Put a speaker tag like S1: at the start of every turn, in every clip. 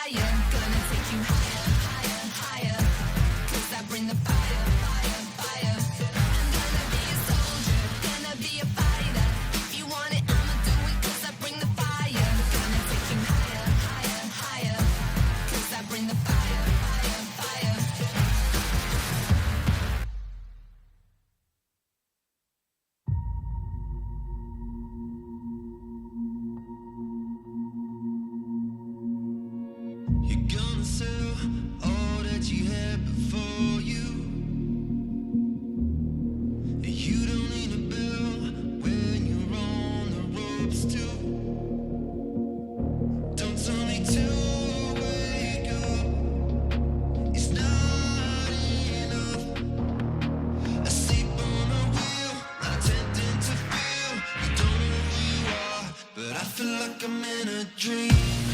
S1: fire. Gonna take you higher, higher, higher. 'Cause I bring the fire, fire, fire. I'm gonna be a soldier, gonna be a fighter. If you want it, I'ma do it 'cause I bring the fire. Gonna take you higher, higher, higher. 'Cause I bring the fire, fire, fire.
S2: You're gonna sell all that you had before you. And you don't need a bell when you're on the ropes too. Don't tell me to wake up, it's not enough. Asleep on a wheel, not attempting to feel. You don't know who you are, but I feel like I'm in a dream.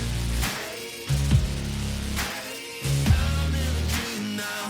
S2: I'm in a dream now.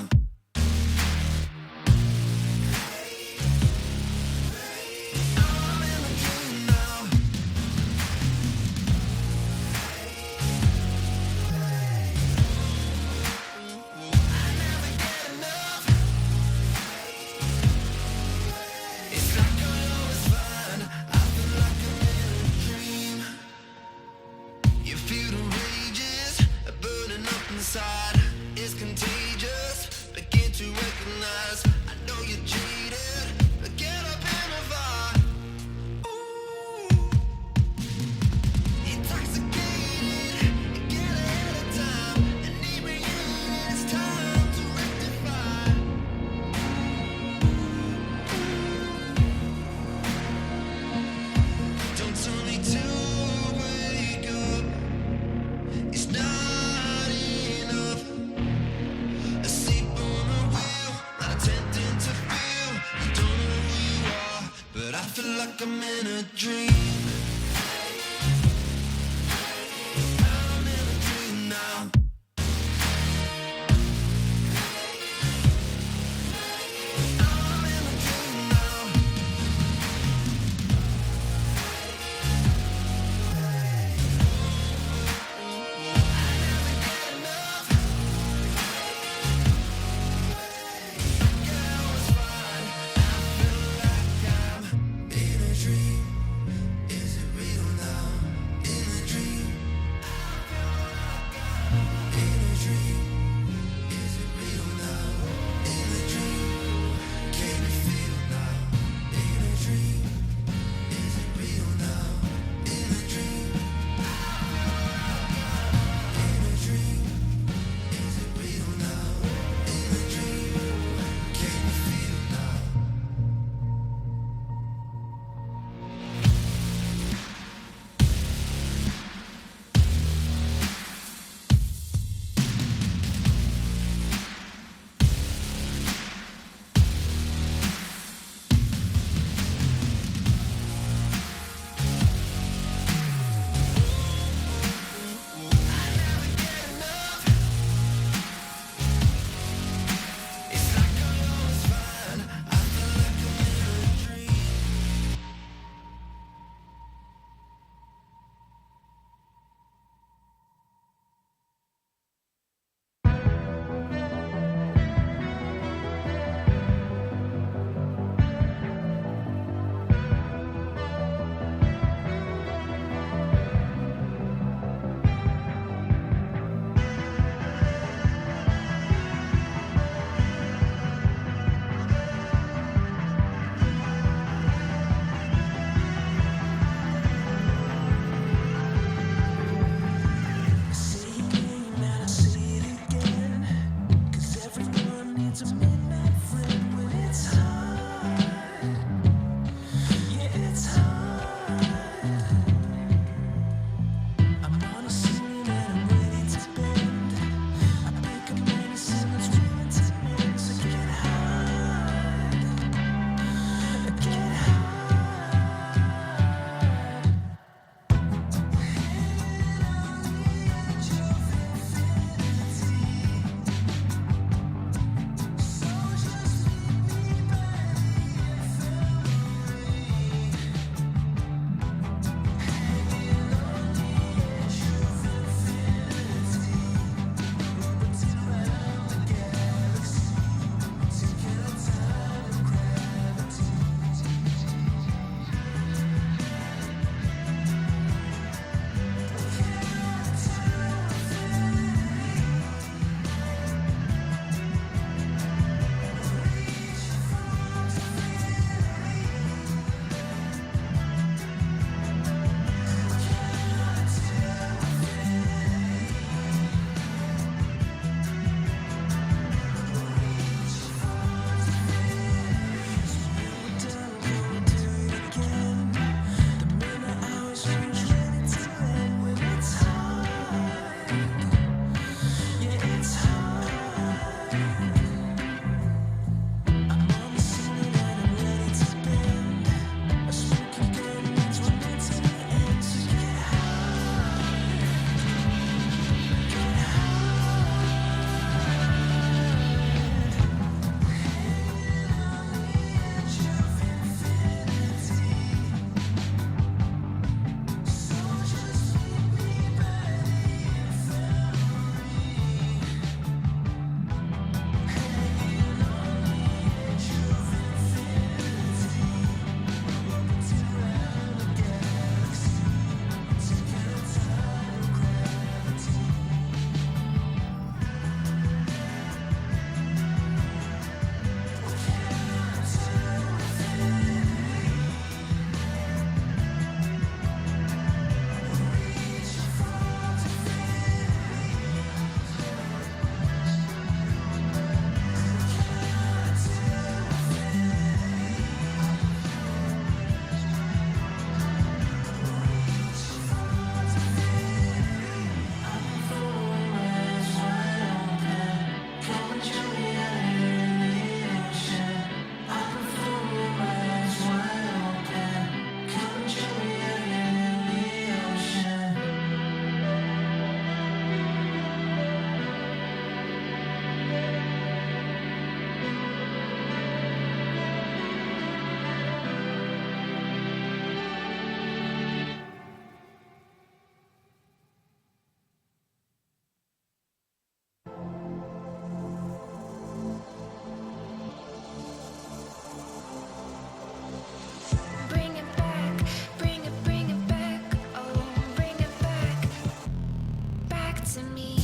S1: back to me.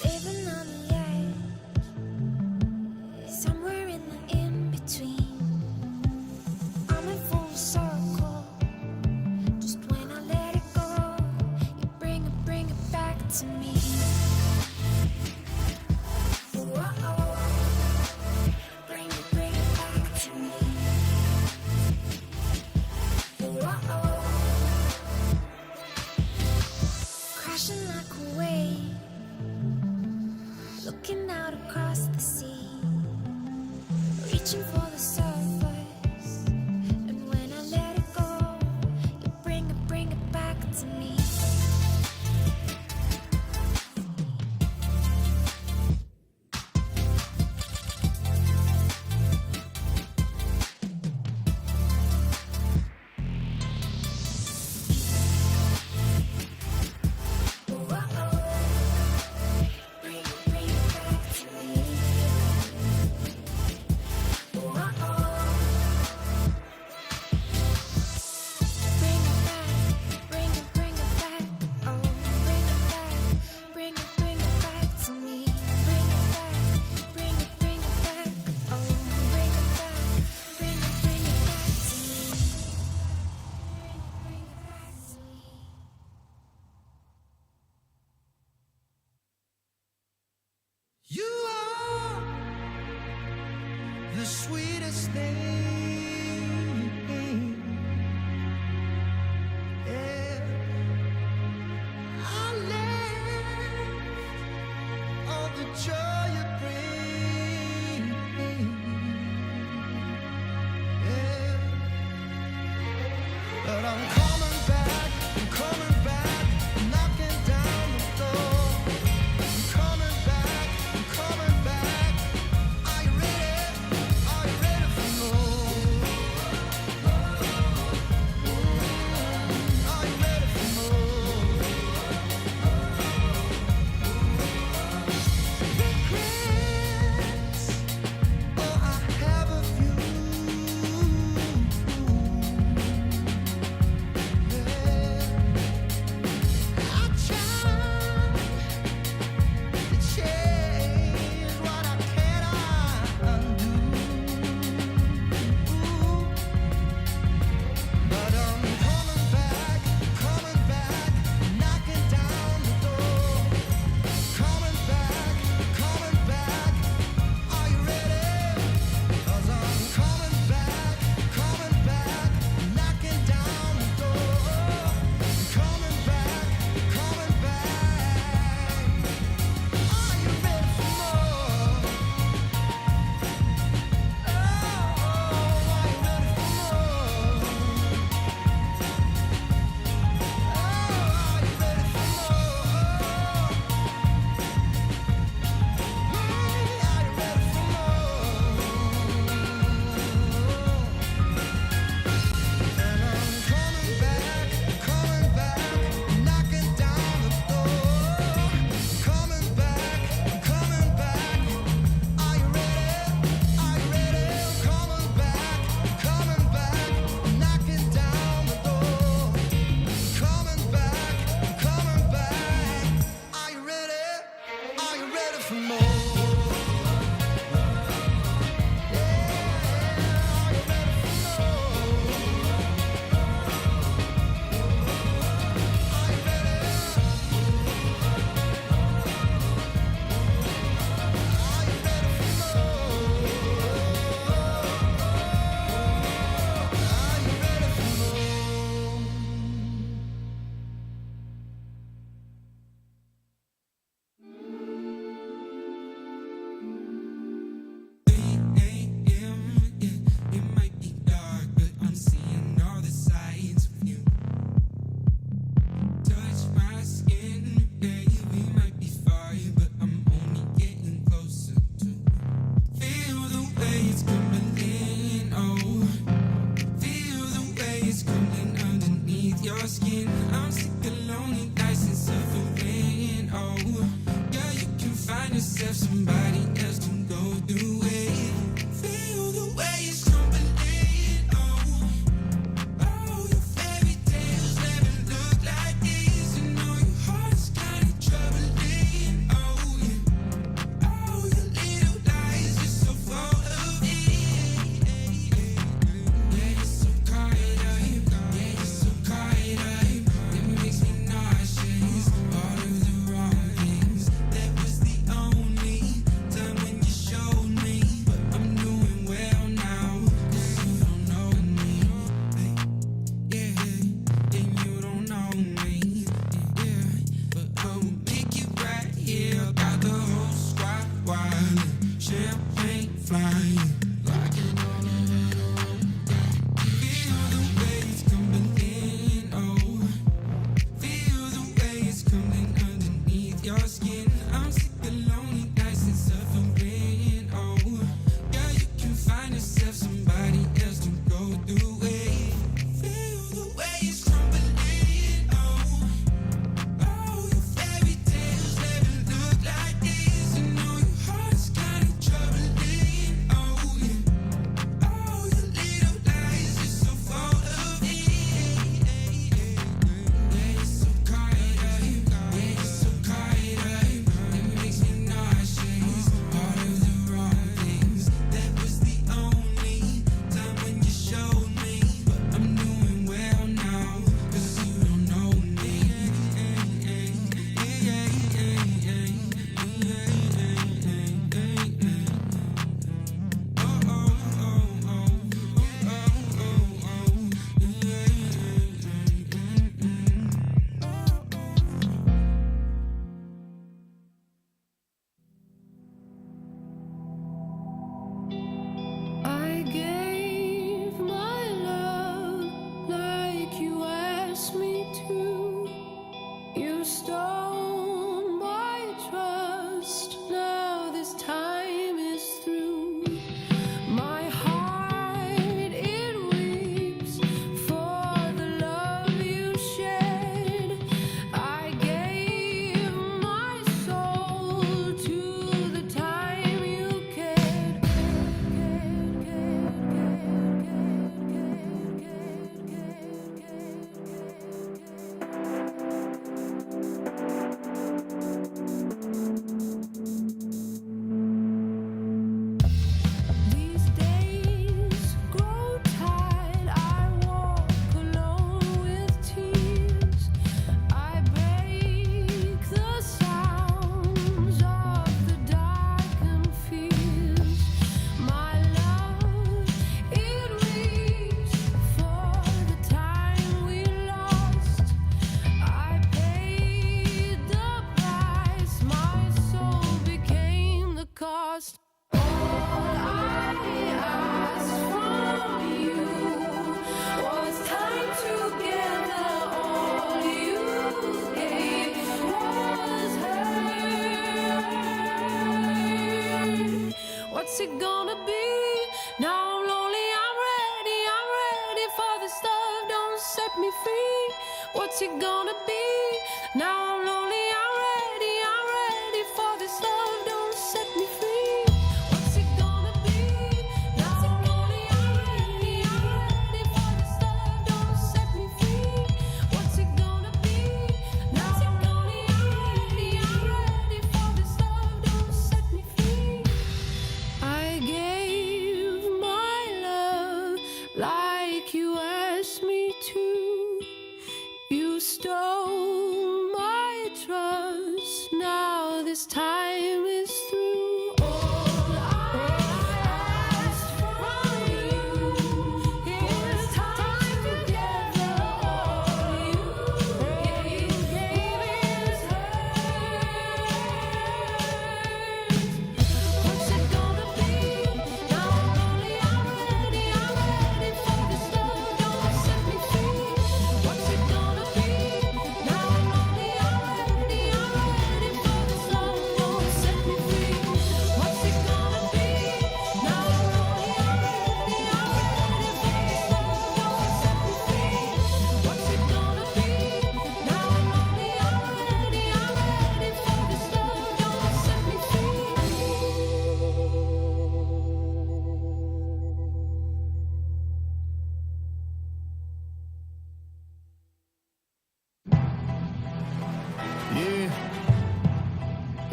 S1: Living on the edge, somewhere in the in-between. I'm in full circle. Just when I let it go, you bring it back to me. Whoa, bring it back to me. Whoa, crashing like a wave, looking out across the sea, reaching for the surface. And when I let it go, you bring it back to me.
S2: You are the sweetest thing. Yeah. I live on the joy you bring. Yeah. But I'm coming back, knocking down the door. I'm coming back. Are you ready? Are you ready for more? Are you ready for more? Regrets, oh, I have a few. Yeah. I tried to change what I cannot undo. But I'm coming back, knocking down the door. Coming back. Are you ready? 'Cause I'm coming back, knocking down the door. Coming back. Are you ready for more? Oh, are you ready for more? Oh, are you ready for more? Are you ready for more? And I'm coming back, knocking down the door. Coming back. Are you ready? I'm coming back, knocking down the door. Coming back. Are you ready? Are you ready for more? yourself somebody else to go through it. Feel the way it's crumbling. Oh, your fairy tales never look like this. And know your heart's kinda troubling. Oh, yeah. Oh, your little lies, you're so full of it. Yeah, you're so caught up. Yeah, you're so caught up. It makes me nauseous. All of the wrong things. That was the only time when you showed me. But I'm doing well now, 'cause you don't know me. Hey, yeah, and you don't know me. Yeah, but I'll make it right here. Got the whole squad wild, champagne flying, rocking all over the room. Feel the way it's coming in, oh. Feel the way it's coming underneath your skin. I'm sick of lonely nights and suffering, oh. Girl, you can find yourself somebody else to go through it. Feel the way it's crumbling, oh. Oh, your fairy tales never look like this. And know your heart's kinda troubling, oh yeah. Oh, your little lies, you're so full of it. Yeah, you're so caught up. Yeah, you're so caught up. It makes me nauseous. All of the wrong things. That was the only time when you showed me. But I'm doing well now, 'cause you don't know me.
S1: I gave my love like you asked me to. You stole my trust. Now this time is through. My heart, it weeps for the love you shed. I gave my soul to the time you cared. These days grow tired. I walk alone with tears. I break the sounds of the darkened fears. My love, it weeps for the time we lost. I paid the price. My soul became the cost. All I asked from you was time together. All you gave was hurt. What's it gonna be? Now I'm lonely, I'm ready for this love. Don't set me free. What's it gonna be? Now I'm lonely, I'm ready for this love. Don't set me free. What's it gonna be? Now I'm lonely, I'm ready for this love. Don't set me free. What's it gonna be? Now I'm lonely, I'm ready for this love. Don't set me free. I gave my love like you asked me to. You stole my trust. Now this time is through. All I asked from you is time together. All you gave is hurt. What's it gonna be? Now I'm lonely, I'm ready for this love. Don't set me free. What's it gonna be? Now I'm lonely, I'm ready for this love. Don't set me free.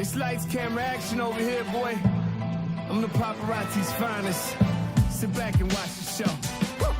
S3: It's lights, camera, action over here, boy. I'm the paparazzi's finest. Sit back and watch the show. Woo!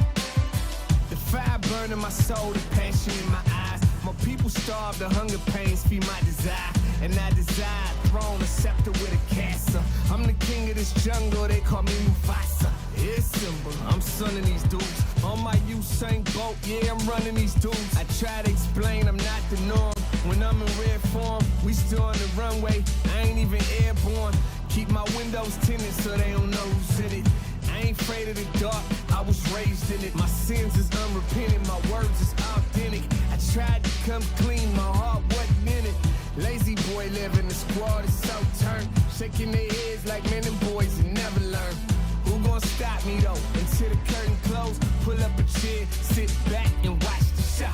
S3: The fire burning my soul, the passion in my eyes. My people starve, the hunger pains feed my desire. And I desire a throne, a scepter with a castle. I'm the king of this jungle, they call me Mufasa. It's simple, I'm son of these dudes. On my Usain Bolt, yeah, I'm running these dudes. I try to explain, I'm not the norm. When I'm in rare form, we still on the runway. I ain't even airborne. Keep my windows tinted so they don't know who's in it. I ain't afraid of the dark, I was raised in it. My sins is unrepentant, my words is authentic. I tried to come clean, my heart wasn't in it. Lazy boy living, the squad is so turned. Shaking their heads like men and boys and never learn. Who gon' stop me though? Until the curtain close, pull up a chair, sit back and watch the show.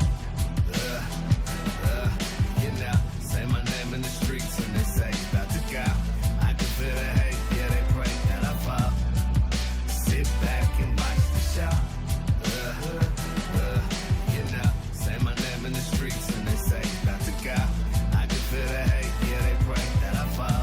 S3: You know, say my name in the streets and they say about to go. I can feel the hate, yeah they pray that I fall. Sit back and watch the show. You know, say my name in the streets and they say about to go. I can feel the hate, yeah they pray that I fall.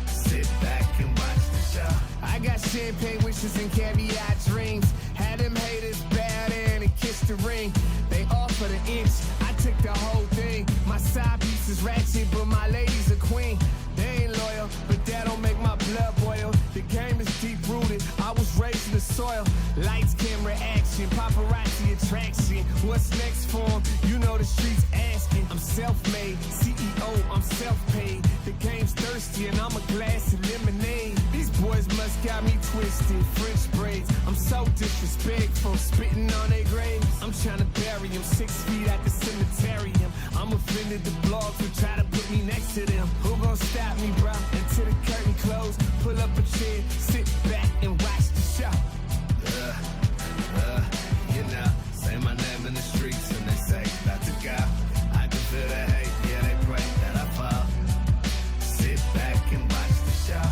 S3: Sit back and watch the show. I got champagne wishes and caviar dreams. Had them haters bow down and kiss the ring. They offer the inch, I took the whole thing. My side piece is ratchet, but my lady's a queen. They ain't loyal, but that don't make my blood boil. The game is deep rooted, I was raised in the soil. Lights, camera, action, paparazzi attraction. What's next for 'em? You know the streets asking. I'm self-made, CEO, I'm self-paid. The game's thirsty and I'm a glass of lemonade. These boys must got me twisted, French braids. I'm so disrespectful, spitting on their graves. I'm trying to bury them 6 feet at the cemeterium. I'm offended the blogs who try to put me next to them. Who gon' stop me, bro? Until the curtain close, pull up a chair, sit back and watch the show. You know, say my name in the streets and they say about to go. I can feel the hate, yeah they pray that I fall. Sit back and watch the show.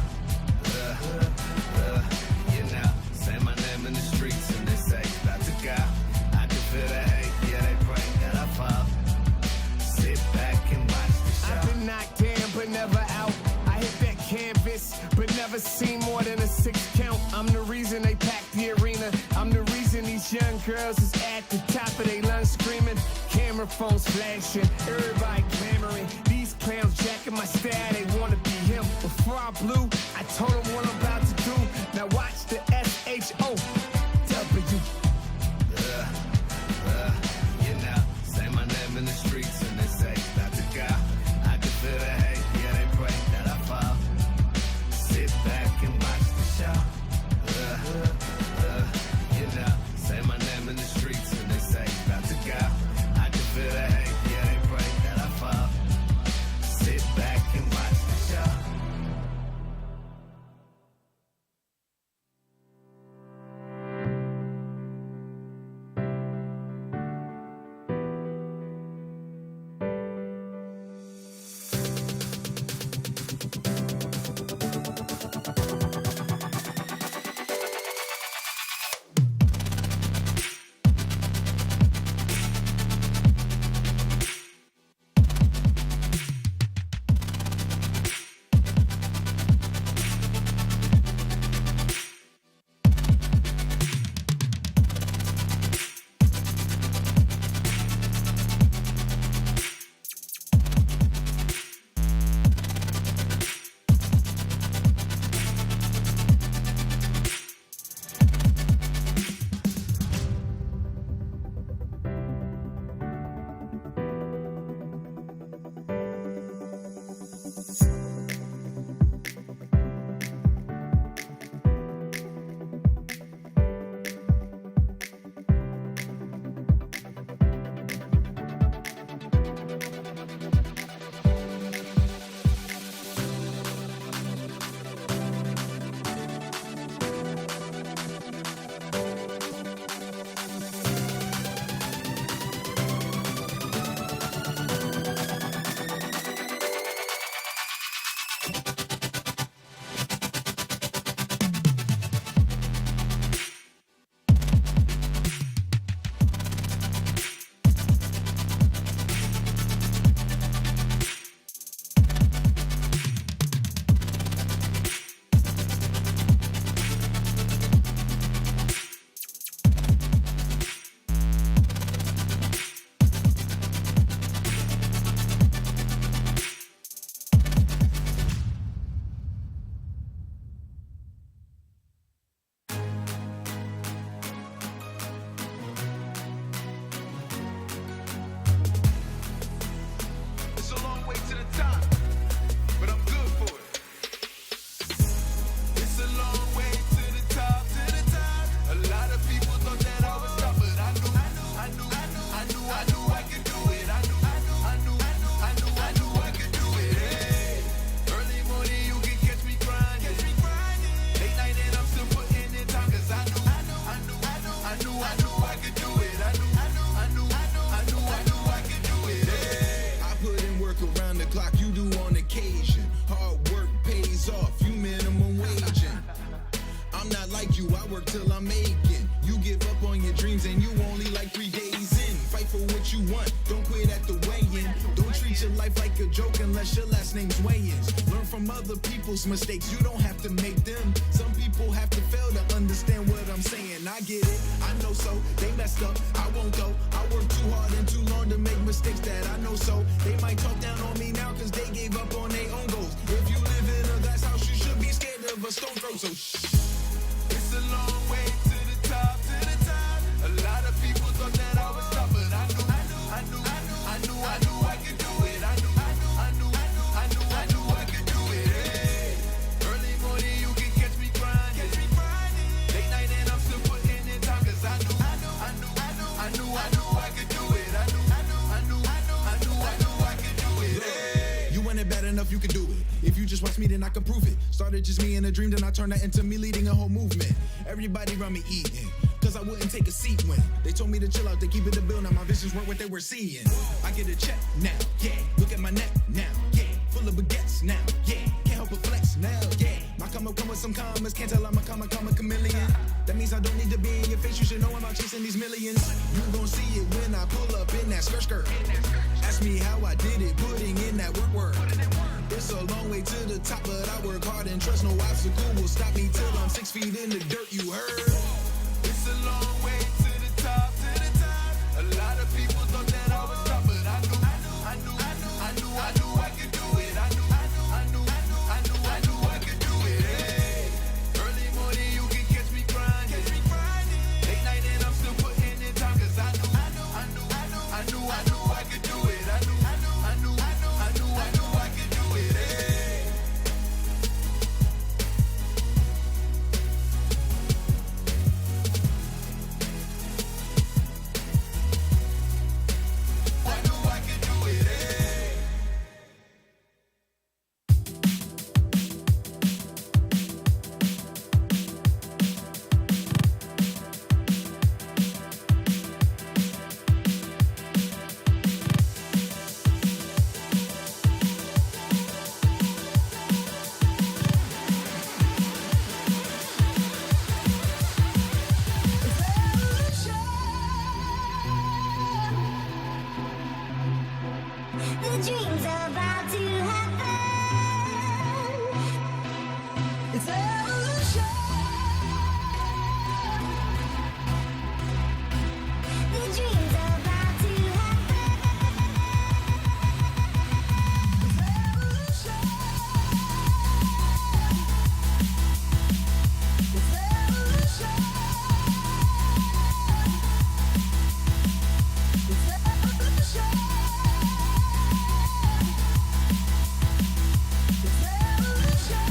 S3: You know, say my name in the streets and they say about to go. I can feel the hate, yeah they pray that I fall. Sit back and watch the show. I've been knocked down but never out. I hit that canvas but never seen more than a 6 count. I'm the reason they packed the arena. I'm the reason these young girls is at the top of their lungs screaming. Camera phones flashing, everybody clamoring. These clowns jacking my style, they wanna be him. Before I blew, I told them what I'm about to do. Now watch the SHOW. You know, say my name in the streets and they say about to go. I can feel the hate, yeah they pray that I fall. Sit back and watch the show. You know, say my name in the streets and they say about to go. I can feel the hate, yeah they pray that I fall. Sit back and watch the show.
S2: days off, you minimum waging. I'm not like you, I work till I'm making. You give up on your dreams and you only like 3 days in. Fight for what you want, don't quit at the weigh-in. Don't treat your life like a joke unless your last name's Wayans. Learn from other people's mistakes, you don't have to make them. Some people have to fail to understand what I'm saying. I get it, I know so, they messed up, I won't though. I work too hard and too long to make mistakes that I know so. They might talk down on me now cause they gave up on their own goals. If you live in a glass house, you should be scared of a stone throw, so shh.
S3: It's a long way to the top, to the top. A lot of people thought that I would stop, but I knew I could do it. I knew I could do it. Hey. Early morning you can catch me grinding. Late night and I'm still putting in time 'cause I knew I could do it. I knew I could do it. Hey.
S2: You want it bad enough, you can do it. If you just watch me, then I can prove it. Started just me in a dream, then I turned that into me leading a whole movement. Everybody around me eating, cause I wouldn't take a seat when they told me to chill out, they keep it the bill. Now my visions weren't what they were seeing. I get a check now, yeah. Look at my neck now, yeah. Full of baguettes now, yeah. Can't help but flex now, yeah. My come with some commas, can't tell I'm a comma chameleon. That means I don't need to be in your face, you should know I'm out chasing these millions. You gon' see it when I pull up in that skirt. Ask me how I did it, putting in that work. It's a long way to the top, but I work hard and trust no obstacle will stop me till I'm 6 feet in the dirt, you heard?
S3: It's a long way to the top, to the top. A lot of people thought that I would stop, but I knew I could do it. I knew I could do it. Hey. Early morning you can catch me grinding. Late night and I'm still putting in time 'cause I knew I could do it. I knew I could do it. Hey. I knew I could do it. Hey.
S1: The dream's about to happen. It's evolution. The dream's about to happen. It's evolution. It's evolution. It's evolution. It's evolution.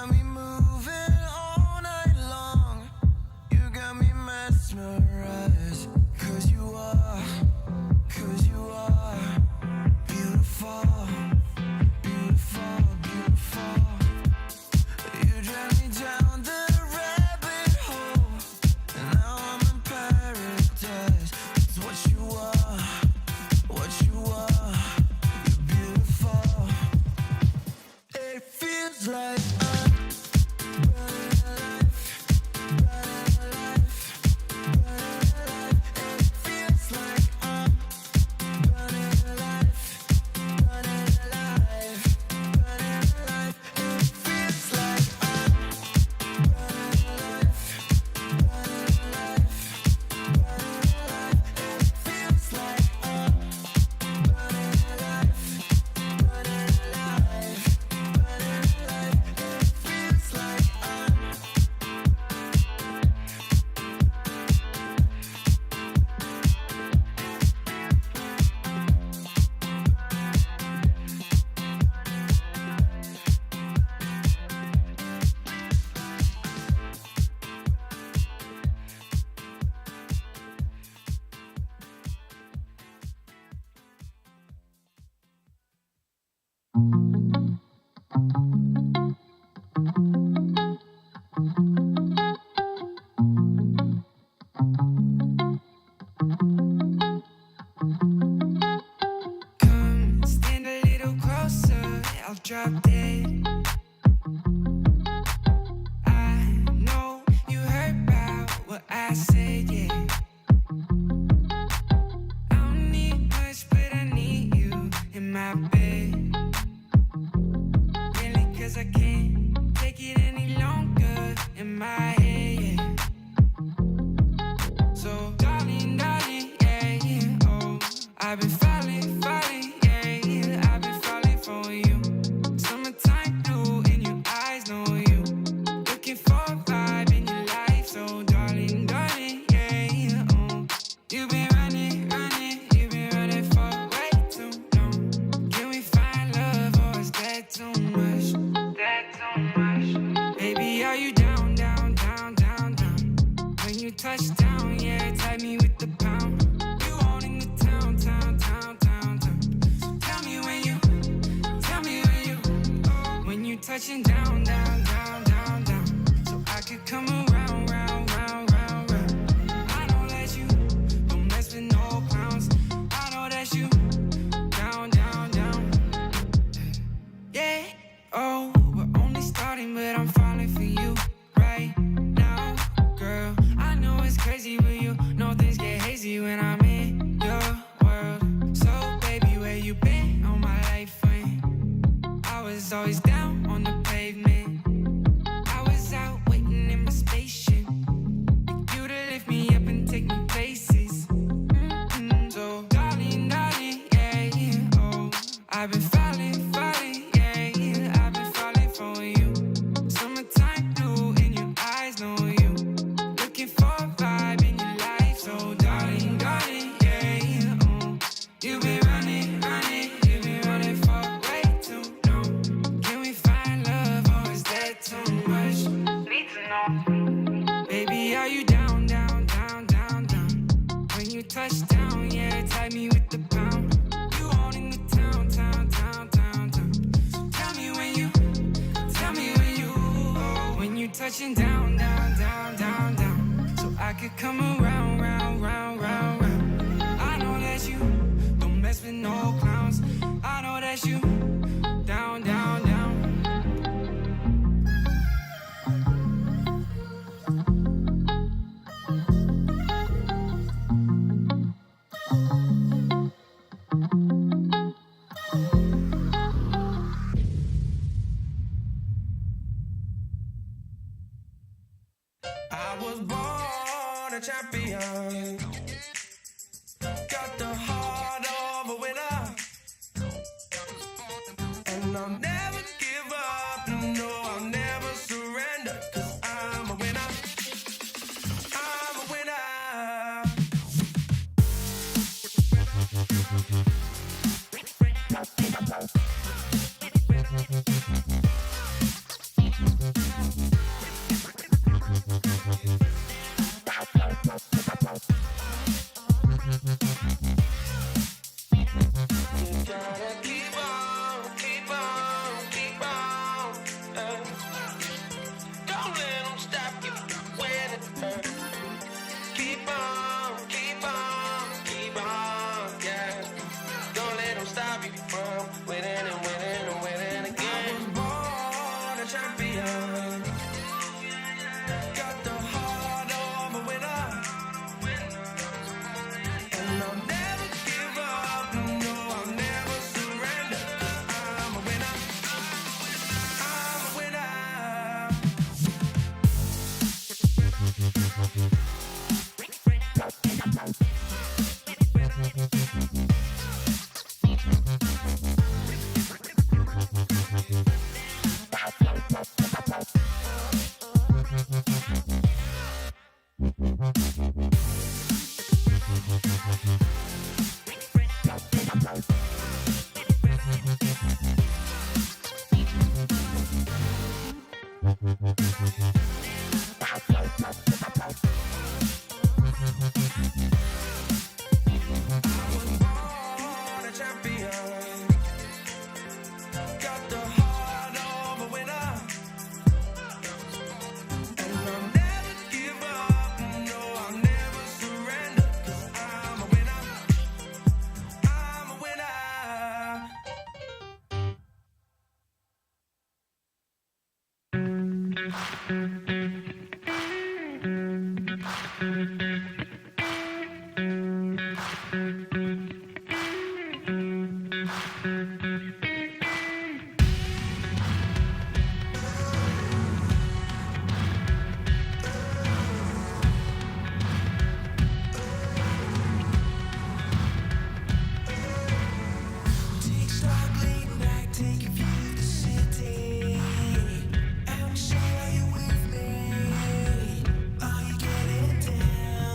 S2: got me moving all night long. You got me mesmerized. 'Cause you are beautiful, beautiful, beautiful. You drag me down the rabbit hole, and now I'm in paradise. It's what you are, what you are. You're beautiful. It feels like I'm running alive, running alive, running alive. It feels like I'm running alive, running alive, running alive. It feels like I'm running alive, running alive, running alive. It feels like I'm running alive, running alive, running alive. It feels like I'm
S4: Come stand a little closer, I'll drop dead. I know you heard about what I said, yeah. I don't need much, but I need you in my bed. Really, 'cause I can't take it any longer in my head, yeah. So, darling, darling, yeah, yeah, oh, I've been falling, falling, yeah, yeah, I've been falling for you. Summertime blue in your eyes, know you. Looking for a vibe in your life, so darling, darling, yeah, yeah, oh. You've been running, running, you've been running for way too long. Can we find love or is that too much? That too much. Baby, are you down, down, down, down, down? When you touch down, yeah, tag me with the pound. You owning the town, town, town, town, town. So tell me when you, when you touching down, down, down, down, down. So I could come around, round, round, round, round. I know that you don't mess with no clowns. I know that you down, down, down. Yeah, oh, we're only starting, but I'm falling for you right now, girl. I know it's crazy with you. No, things get hazy when I'm in your world. So, baby, where you been all my life when I was always down on the pavement? I was out waiting in my spaceship for you to lift me up and take me places. So, darling, darling, yeah, yeah, oh, I've been falling, falling, yeah, yeah, I've been falling for you. Summertime blue in your eyes, know you. Looking for a vibe in your life, so darling, darling, yeah, yeah, oh. You've been running, running, you've been running for way too long. Can we find love or is that too much? Need to know. Baby, are you down, down, down, down, down? When you touch down, yeah, tag me with the pound. You owning the town, town, town, town, town. So tell me when you, when you touching down, down, down, down, down. So I could come around, round, round, round, round. I know that you don't mess with no clowns. I know that you down, down, down.
S2: I was born a champion. Got the heart of a winner. And I'll never give up. No, I'll never surrender. 'Cause I'm a winner. I'm a winner.
S4: champion. Got the heart of a winner. And I'll never give up. No, I'll never surrender. I'm a winner. I'm a winner. Born a champion. Got the heart of a winner. And I'll never give up. No, I'll never surrender. 'Cause I'm a winner. I'm a winner. Take stock, lean back, take a view of the city. I'm sure you're with me. Are you getting down?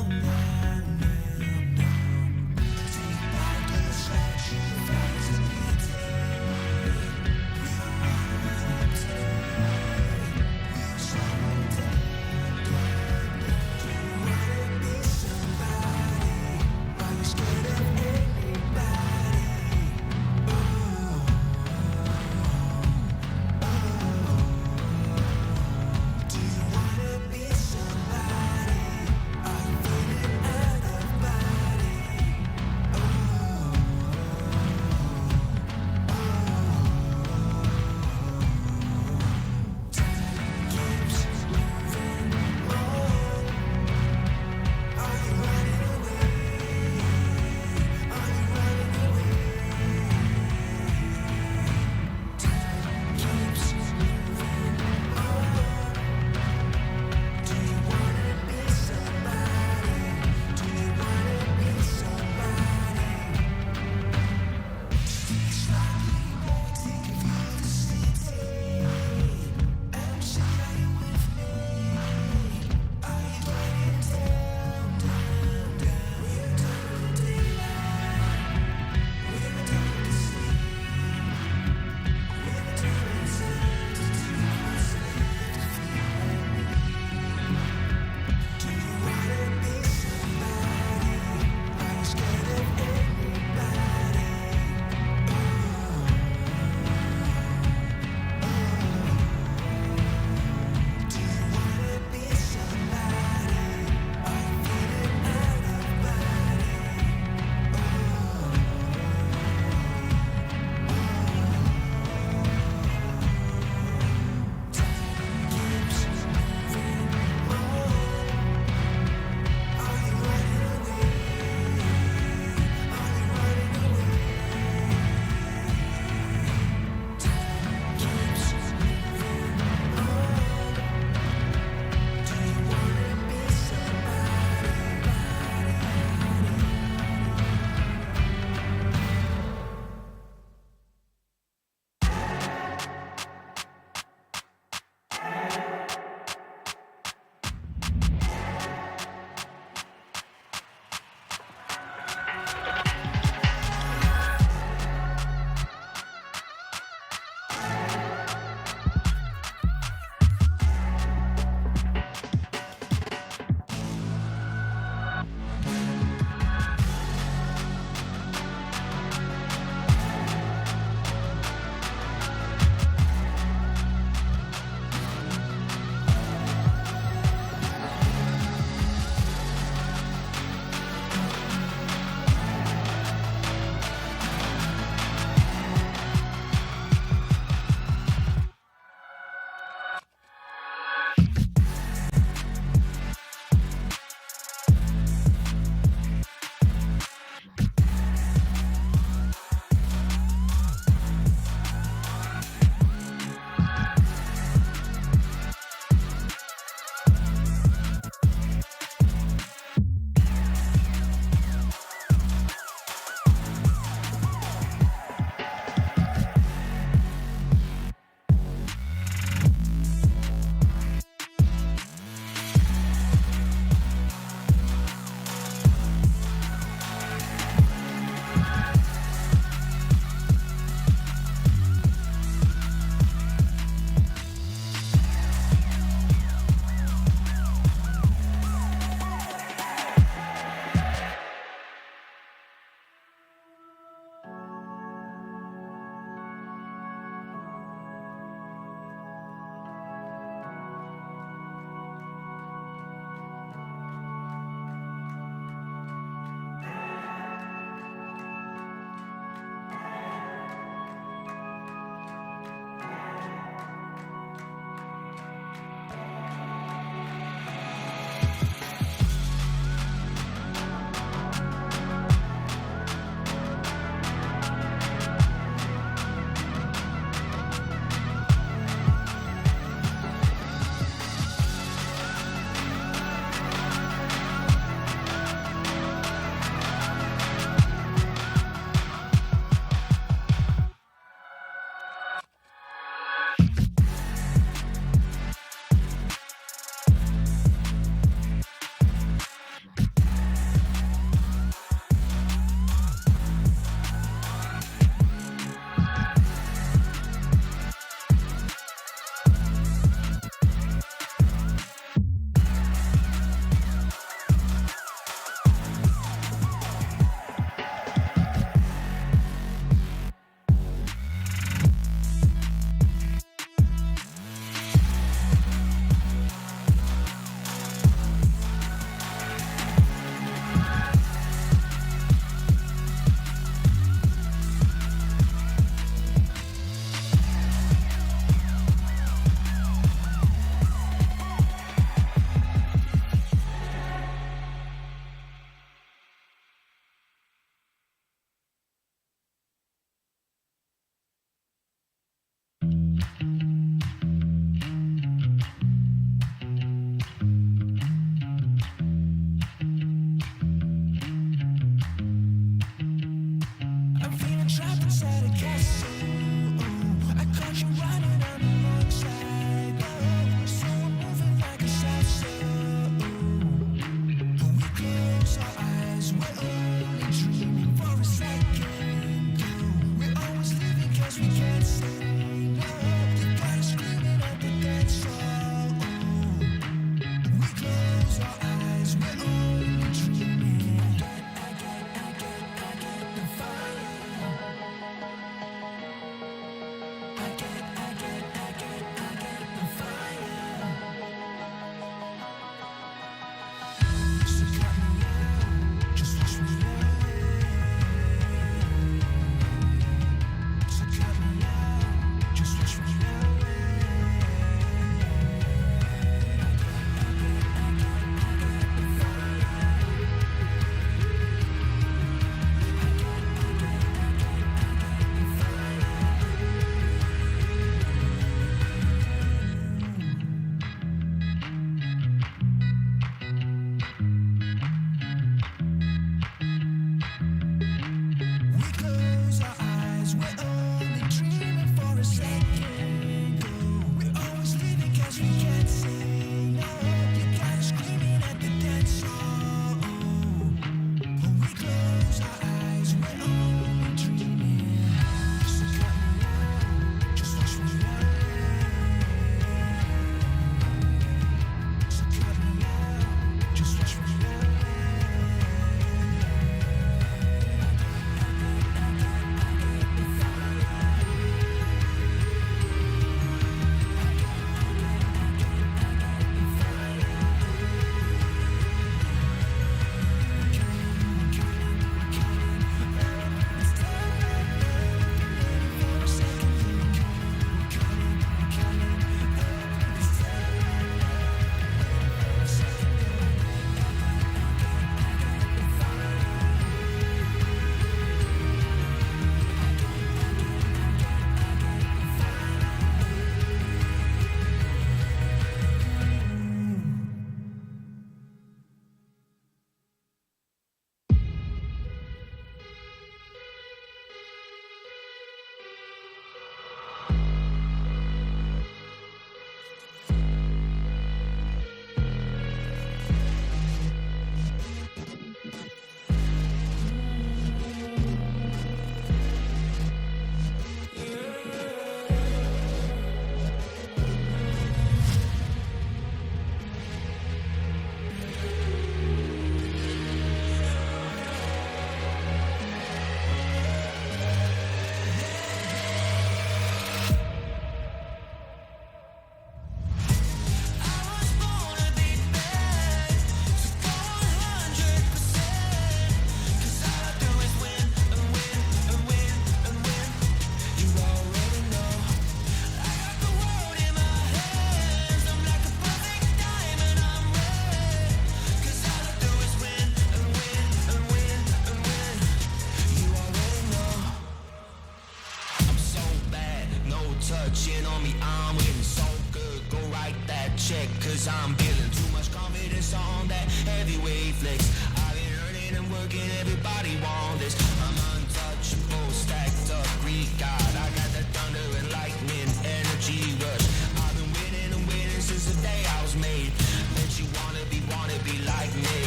S2: check, cause I'm feeling too much confidence on that heavyweight flex. I've been earning and working, everybody want this. I'm untouchable, stacked up Greek god. I got the thunder and lightning, energy rush. I've been winning and winning since the day I was made. Bet you wanna be like me.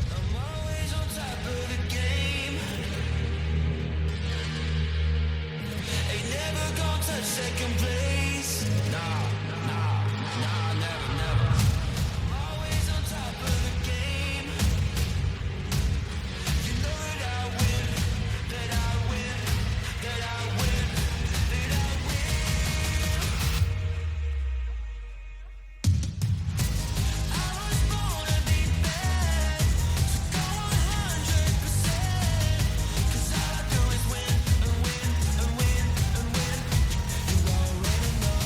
S2: I'm always on top of the game. Ain't never gonna touch second place. Nah, never. I'm always on top of the game. You know that I win, that I win, that I win, that I win. I was born to be bad, so go 100%. Cause all I do is win and win and win and win. You already know.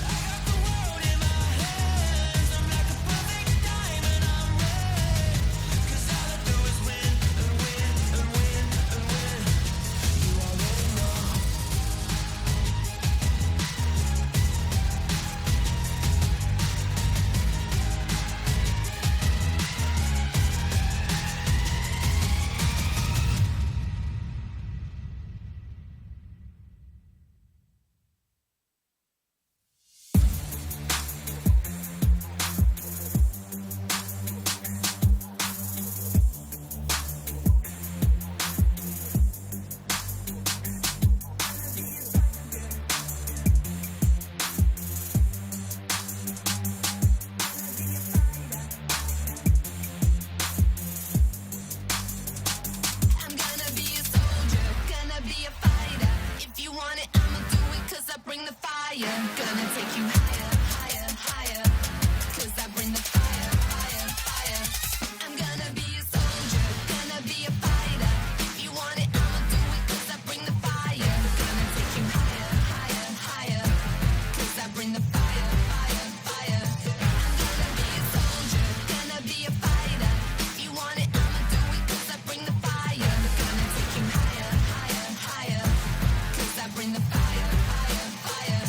S2: I got the world in my hands. I'm like a perfect diamond, I'm red. Cause all I do is win and win and win and win. You already know.
S1: I'm gonna be a soldier, gonna be a fighter. If you want it, I'ma do it, cause I bring the fire. Gonna take you higher, higher, higher. Cause I bring the fire, fire, fire. I'm gonna be a soldier, gonna be a fighter. If you want it, I'ma do it, cause I bring the fire. Gonna take you higher, higher, higher. Cause I bring the fire, fire, fire. I'm gonna be a soldier, gonna be a fighter. If you want it, I'ma do it, cause I bring the fire. Gonna take you higher, higher, higher. Cause I bring the fire, fire, fire.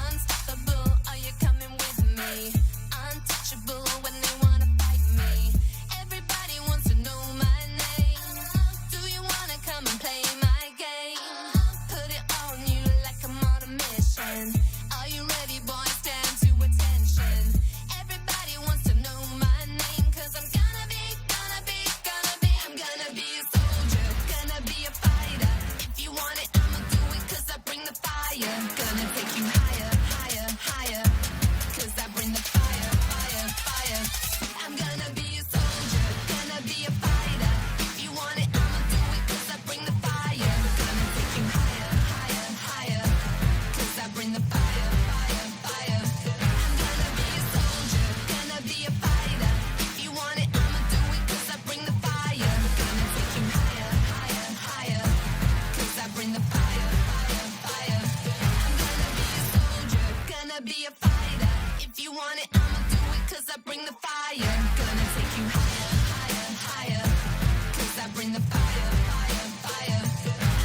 S1: Unstoppable, are you coming with me? Untouchable when they wanna fight me. Everybody wants to know my name. Do you wanna come and play my game? Put it on you like I'm on a mission. Are you ready, boys? Stand to attention. Everybody wants to know my name, cause I'm gonna be. I'm gonna be a soldier, gonna be a fighter. If you want it, I'ma do it, cause I bring the fire. Gonna take you higher, higher, higher. Cause I bring the fire, fire, fire. I'm gonna be a soldier, gonna be a fighter. If you want it, I'ma do it, cause I bring the fire. Gonna take you higher, higher, higher. Cause I bring the fire, fire, fire. I'm gonna be a soldier, gonna be a fighter. If you want it, I'ma do it, cause I bring the fire. Gonna take you higher, higher, higher. Cause I bring the fire, fire, fire. I'm gonna be a soldier, gonna be a fighter. If you want it, I'ma do it, cause I bring the fire. Gonna take you higher, higher, higher. Cause I bring the fire, fire, fire.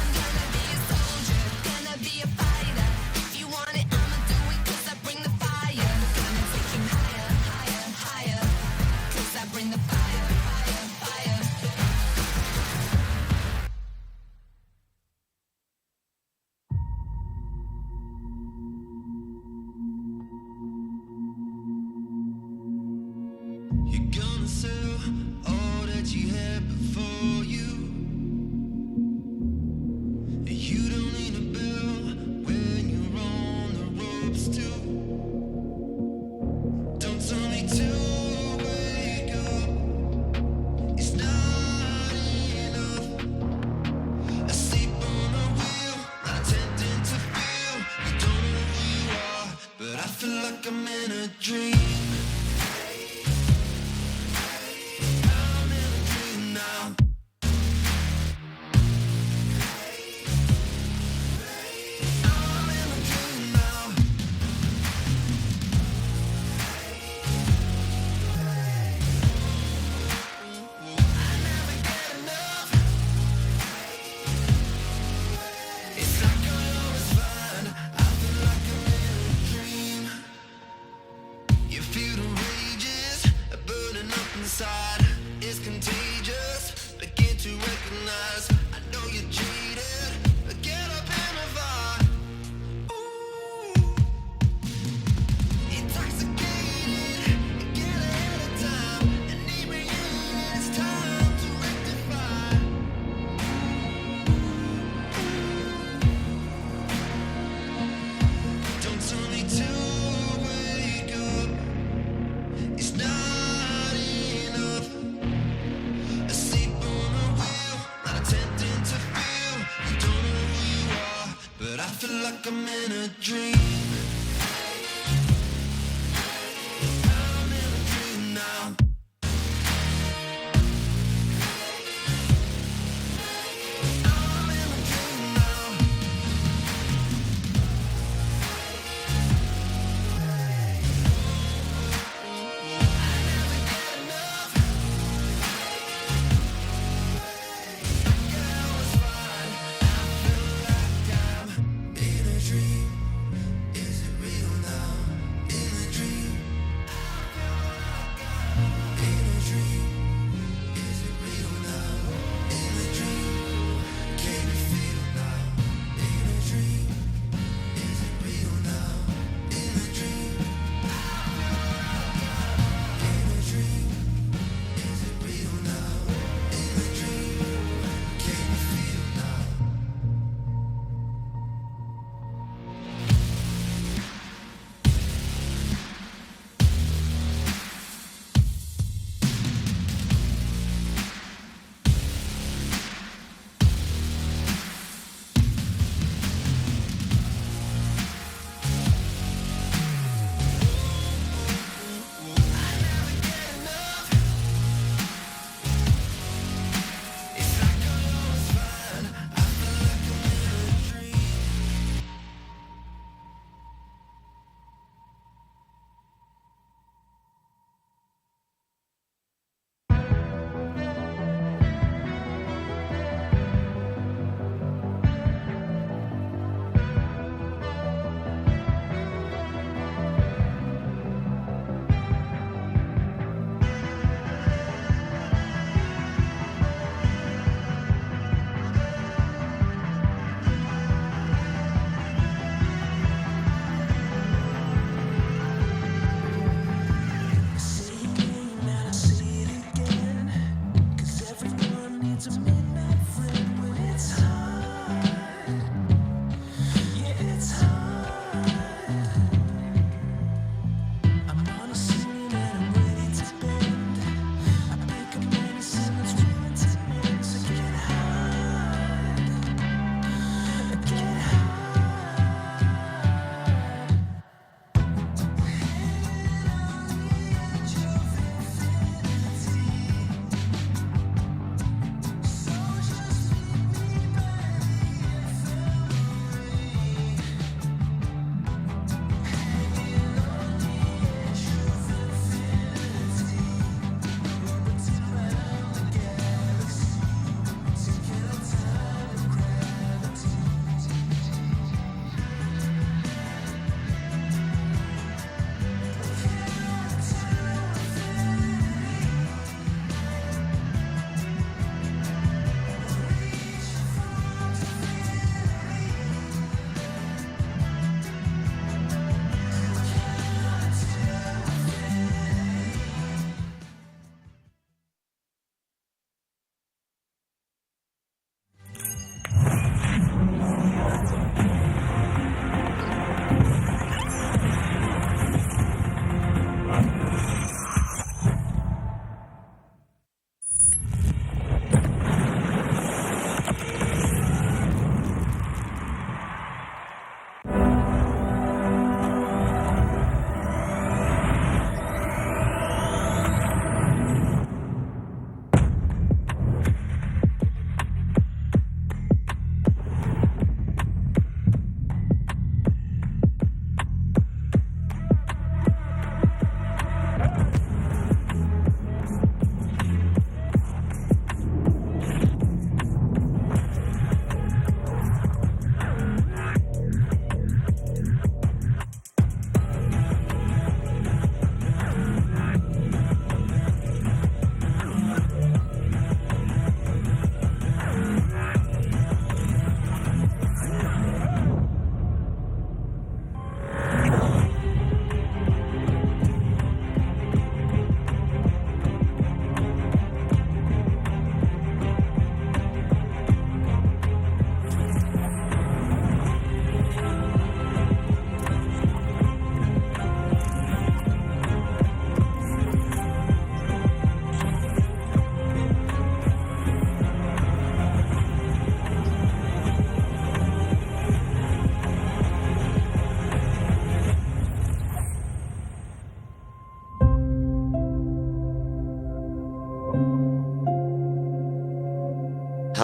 S1: I'm gonna be a soldier, gonna be a fighter. If you want it, I'ma do it, cause I bring the fire. Gonna take you higher, higher, higher. Cause I bring the fire, fire, fire.
S2: You're gonna sell all that you had before you. And you don't need a bell when you're on the ropes too. Don't tell me to wake up. It's not enough. Asleep on a wheel, not attempting to feel. You don't know who you are, but I feel like I'm in a dream. I'm in a dream now. I'm in a dream now. I never get enough. It's like I always find I feel like I'm in a dream. inside is contagious. Begin to recognize, I know you're jaded, but get up and revive. Ooh, intoxicated, get ahead of time. Inebriated, it's time to rectify. Don't tell me to wake up. It's not enough. Asleep on a wheel, not attempting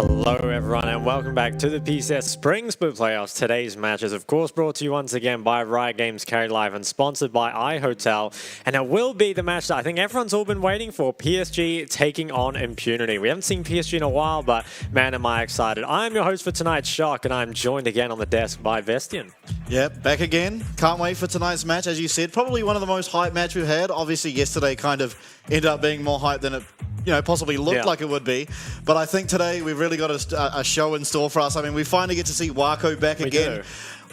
S5: Hello everyone and welcome back to the PCS Spring Split Playoffs. Today's match is of course brought to you once again by Riot Games Carried Live and sponsored by iHotel. And it will be the match that I think everyone's all been waiting for, PSG taking on Impunity. We haven't seen PSG in a while, but man am I excited. I'm your host for tonight's Shock and I'm joined again on the desk by Vestian.
S6: Yep, back again. Can't wait for tonight's match. As you said, probably one of the most hyped match we've had. Obviously yesterday kind of ended up being more hyped than it possibly looked like it would be. But I think today we've really got a show in store for us. I mean, we finally get to see Wako back again.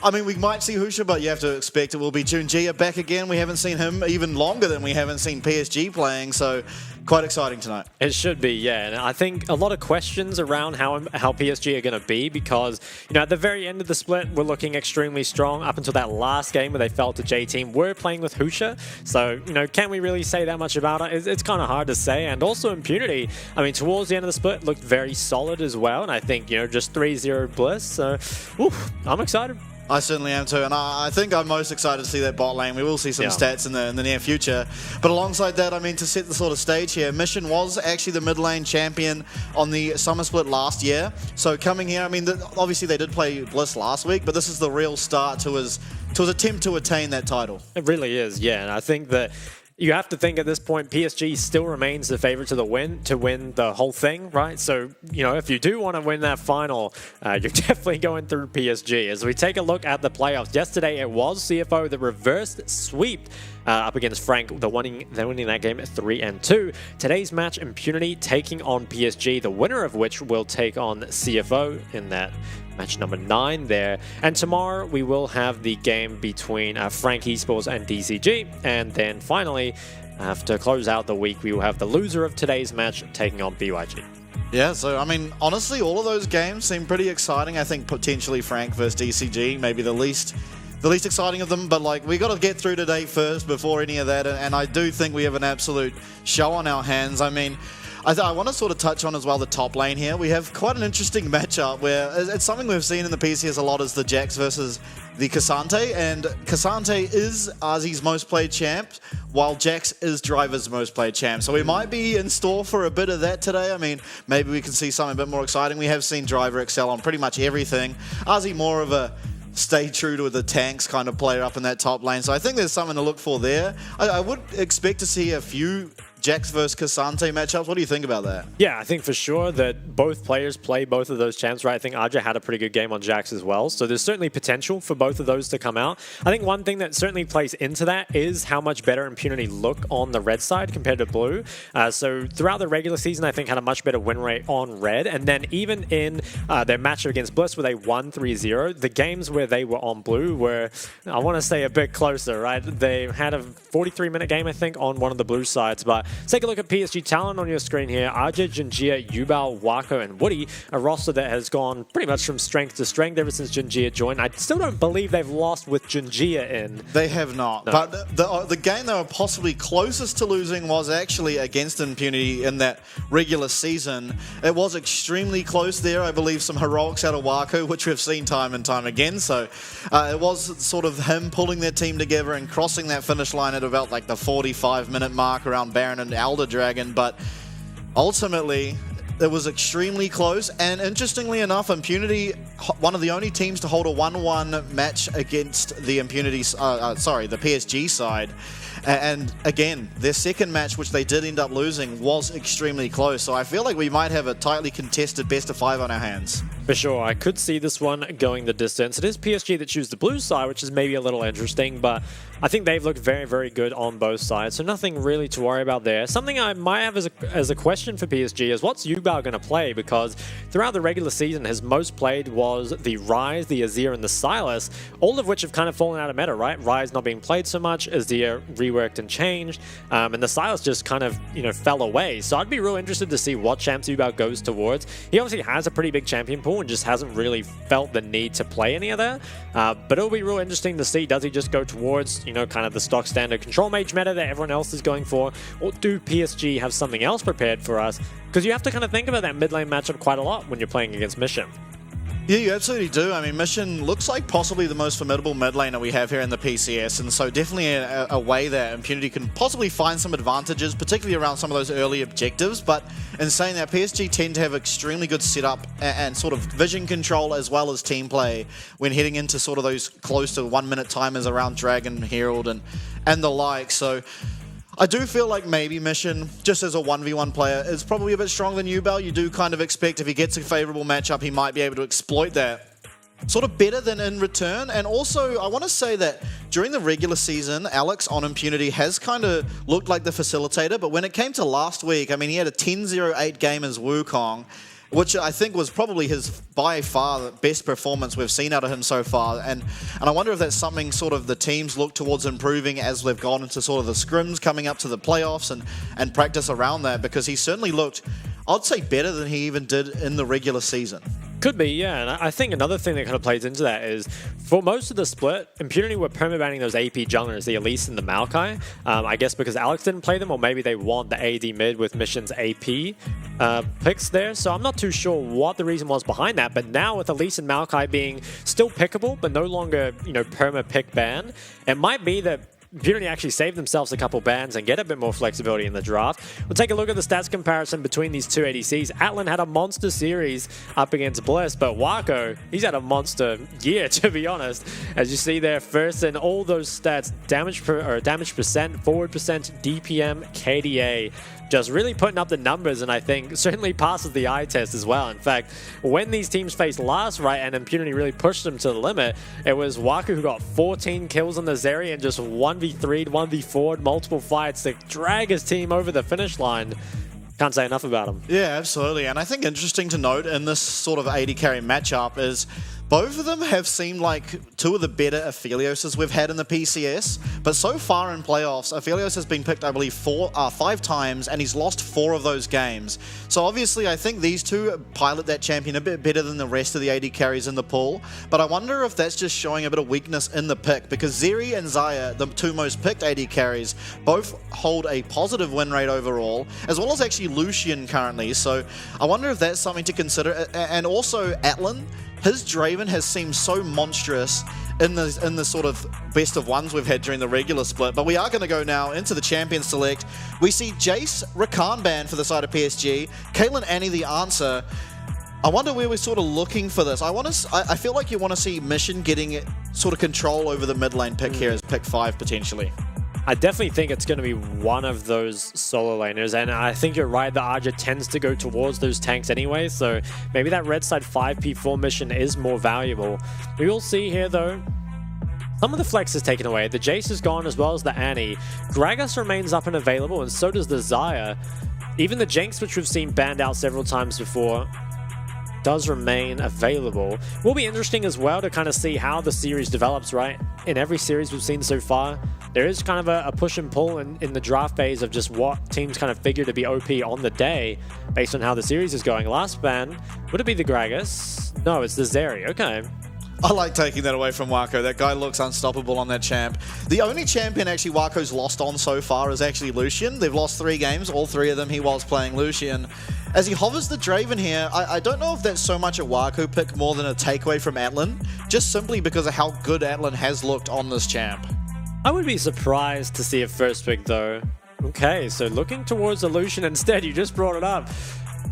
S6: I mean, we might see Husha, but you have to expect it will be Junjia back again. We haven't seen him even longer than we haven't seen PSG playing, so quite exciting tonight.
S5: It should be, yeah. And I think a lot of questions around how PSG are going to be because, at the very end of the split, we're looking extremely strong up until that last game where they fell to J Team. We're playing with Husha, so, can we really say that much about it? It's kind of hard to say. And also Impunity, I mean, towards the end of the split, looked very solid as well. And I think, just 3-0 Bliss. So, I'm excited.
S6: I certainly am too, and I think I'm most excited to see that bot lane. We will see some stats in the near future. But alongside that, I mean, to set the sort of stage here, Mission was actually the mid lane champion on the Summer Split last year. So coming here, I mean, obviously they did play Bliss last week, but this is the real start to his attempt to attain that title.
S5: It really is, yeah. And I think that you have to think at this point, PSG still remains the favorite to win the whole thing, right? So, if you do want to win that final, you're definitely going through PSG. As we take a look at the playoffs, yesterday it was CFO that reversed sweep up against Frank, they're winning that game 3-2. Today's match, Impunity taking on PSG, the winner of which will take on CFO in that match number 9 there. And tomorrow we will have the game between Frank Esports and DCG. And then finally, to close out the week, we will have the loser of today's match taking on BYG.
S6: Yeah, so I mean, honestly, all of those games seem pretty exciting. I think potentially Frank versus DCG, maybe the least exciting of them, but we got to get through today first before any of that, and I do think we have an absolute show on our hands. I mean, I want to sort of touch on as well the top lane here. We have quite an interesting matchup where it's something we've seen in the PCS a lot is the Jax versus the Cassante, and Cassante is Ozzy's most played champ, while Jax is Driver's most played champ. So we might be in store for a bit of that today. I mean, maybe we can see something a bit more exciting. We have seen Driver excel on pretty much everything. Ozzy more of a stay true to the tanks kind of player up in that top lane. So I think there's something to look for there. I would expect to see a few Jax versus Cassante matchups. What do you think about that?
S5: Yeah, I think for sure that both players play both of those champs, right? I think Aja had a pretty good game on Jax as well. So there's certainly potential for both of those to come out. I think one thing that certainly plays into that is how much better Impunity look on the red side compared to blue. So throughout the regular season, I think had a much better win rate on red. And then even in their matchup against Bliss where they won 3-0, the games where they were on blue were, I want to say, a bit closer, right? They had a 43-minute game, I think, on one of the blue sides. But take a look at PSG talent on your screen here. Arja, Junjia, Yubao, Wako, and Woody, a roster that has gone pretty much from strength to strength ever since Junjia joined. I still don't believe they've lost with Junjia in.
S6: They have not. No. But the game they were possibly closest to losing was actually against Impunity in that regular season. It was extremely close there. I believe some heroics out of Wako, which we've seen time and time again. So it was sort of him pulling their team together and crossing that finish line at about the 45-minute mark around Baron and Elder Dragon, but ultimately it was extremely close. And interestingly enough, Impunity, one of the only teams to hold a 1-1 match against the the PSG side. And again, their second match, which they did end up losing, was extremely close. So I feel like we might have a tightly contested best-of-5 on our hands.
S5: For sure, I could see this one going the distance. It is PSG that choose the blue side, which is maybe a little interesting, but I think they've looked very, very good on both sides, so nothing really to worry about there. Something I might have as a question for PSG is what's Yubao going to play? Because throughout the regular season, his most played was the Ryze, the Azir, and the Sylas, all of which have kind of fallen out of meta, right? Ryze not being played so much, Azir reworked and changed, and the Sylas just kind of, fell away. So I'd be real interested to see what champs Yubao goes towards. He obviously has a pretty big champion pool and just hasn't really felt the need to play any of that. But it'll be real interesting to see, does he just go towards, kind of the stock standard control mage meta that everyone else is going for, or do PSG have something else prepared for us? Because you have to kind of think about that mid lane matchup quite a lot when you're playing against Mission.
S6: Yeah, you absolutely do. I mean, Mission looks like possibly the most formidable mid laner we have here in the PCS, and so definitely a way that Impunity can possibly find some advantages, particularly around some of those early objectives. But in saying that, PSG tend to have extremely good setup and sort of vision control as well as team play when heading into sort of those close to 1 minute timers around Dragon, Herald, and the like. So I do feel like maybe Mission, just as a 1v1 player, is probably a bit stronger than Ubel. You do kind of expect if he gets a favorable matchup, he might be able to exploit that sort of better than in return. And also, I want to say that during the regular season, Alex on Impunity has kind of looked like the facilitator, but when it came to last week, I mean, he had a 10-0-8 game as Wukong, which I think was probably his by far the best performance we've seen out of him so far. And I wonder if that's something sort of the teams look towards improving as they've gone into sort of the scrims coming up to the playoffs and practice around that, because he certainly looked, I'd say, better than he even did in the regular season.
S5: Could be, yeah. And I think another thing that kind of plays into that is, for most of the split, Impunity were permabanning those AP junglers, the Elise and the Maokai. I guess because Alex didn't play them, or maybe they want the AD mid with Mission's AP picks there. So I'm not too sure what the reason was behind that. But now with Elise and Maokai being still pickable, but no longer, perma pick ban, it might be that Impunity actually saved themselves a couple bans and get a bit more flexibility in the draft. We'll take a look at the stats comparison between these two ADCs. Atlan had a monster series up against Bliss, but Wako, he's had a monster year, to be honest. As you see there, first in all those stats, damage percent, forward percent, DPM, KDA. Just really putting up the numbers, and I think certainly passes the eye test as well. In fact, when these teams faced last, right, and Impunity really pushed them to the limit, it was Waku who got 14 kills on the Zeri and just 1v3'd, 1v4'd multiple fights to drag his team over the finish line. Can't say enough about him.
S6: Yeah, absolutely. And I think interesting to note in this sort of AD carry matchup is both of them have seemed like two of the better Aphelioses we've had in the PCS, but so far in playoffs, Aphelios has been picked, I believe, 5 times, and he's lost 4 of those games. So obviously, I think these two pilot that champion a bit better than the rest of the AD carries in the pool, but I wonder if that's just showing a bit of weakness in the pick, because Zeri and Xayah, the two most picked AD carries, both hold a positive win rate overall, as well as actually Lucian currently. So I wonder if that's something to consider. And also Atlan, his Draven has seemed so monstrous in the sort of best of ones we've had during the regular split. But we are going to go now into the champion select. We see Jace Rakan ban for the side of PSG. Caitlyn Annie the answer. I wonder where we're sort of looking for this. I feel like you want to see Mission getting sort of control over the mid lane pick here as pick 5 potentially.
S5: I definitely think it's going to be one of those solo laners, and I think you're right, the Arja tends to go towards those tanks anyway, so maybe that red side 5p4 mission is more valuable. We will see here though, some of the flex is taken away, the Jace is gone as well as the Annie, Gragas remains up and available, and so does the Xayah. Even the Jinx, which we've seen banned out several times before, does remain available. Will be interesting as well to kind of see how the series develops, right? In every series we've seen so far, there is kind of a push and pull in the draft phase of just what teams kind of figure to be OP on the day based on how the series is going. Last ban, would it be the Gragas? No, it's the Zeri. Okay.
S6: I like taking that away from Wako. That guy looks unstoppable on that champ. The only champion actually Wako's lost on so far is actually Lucian. They've lost 3 games, all 3 of them he was playing Lucian. As he hovers the Draven here, I don't know if that's so much a Wako pick more than a takeaway from Atlan, just simply because of how good Atlan has looked on this champ.
S5: I would be surprised to see a first pick though. Okay, so looking towards the Lucian instead, you just brought it up.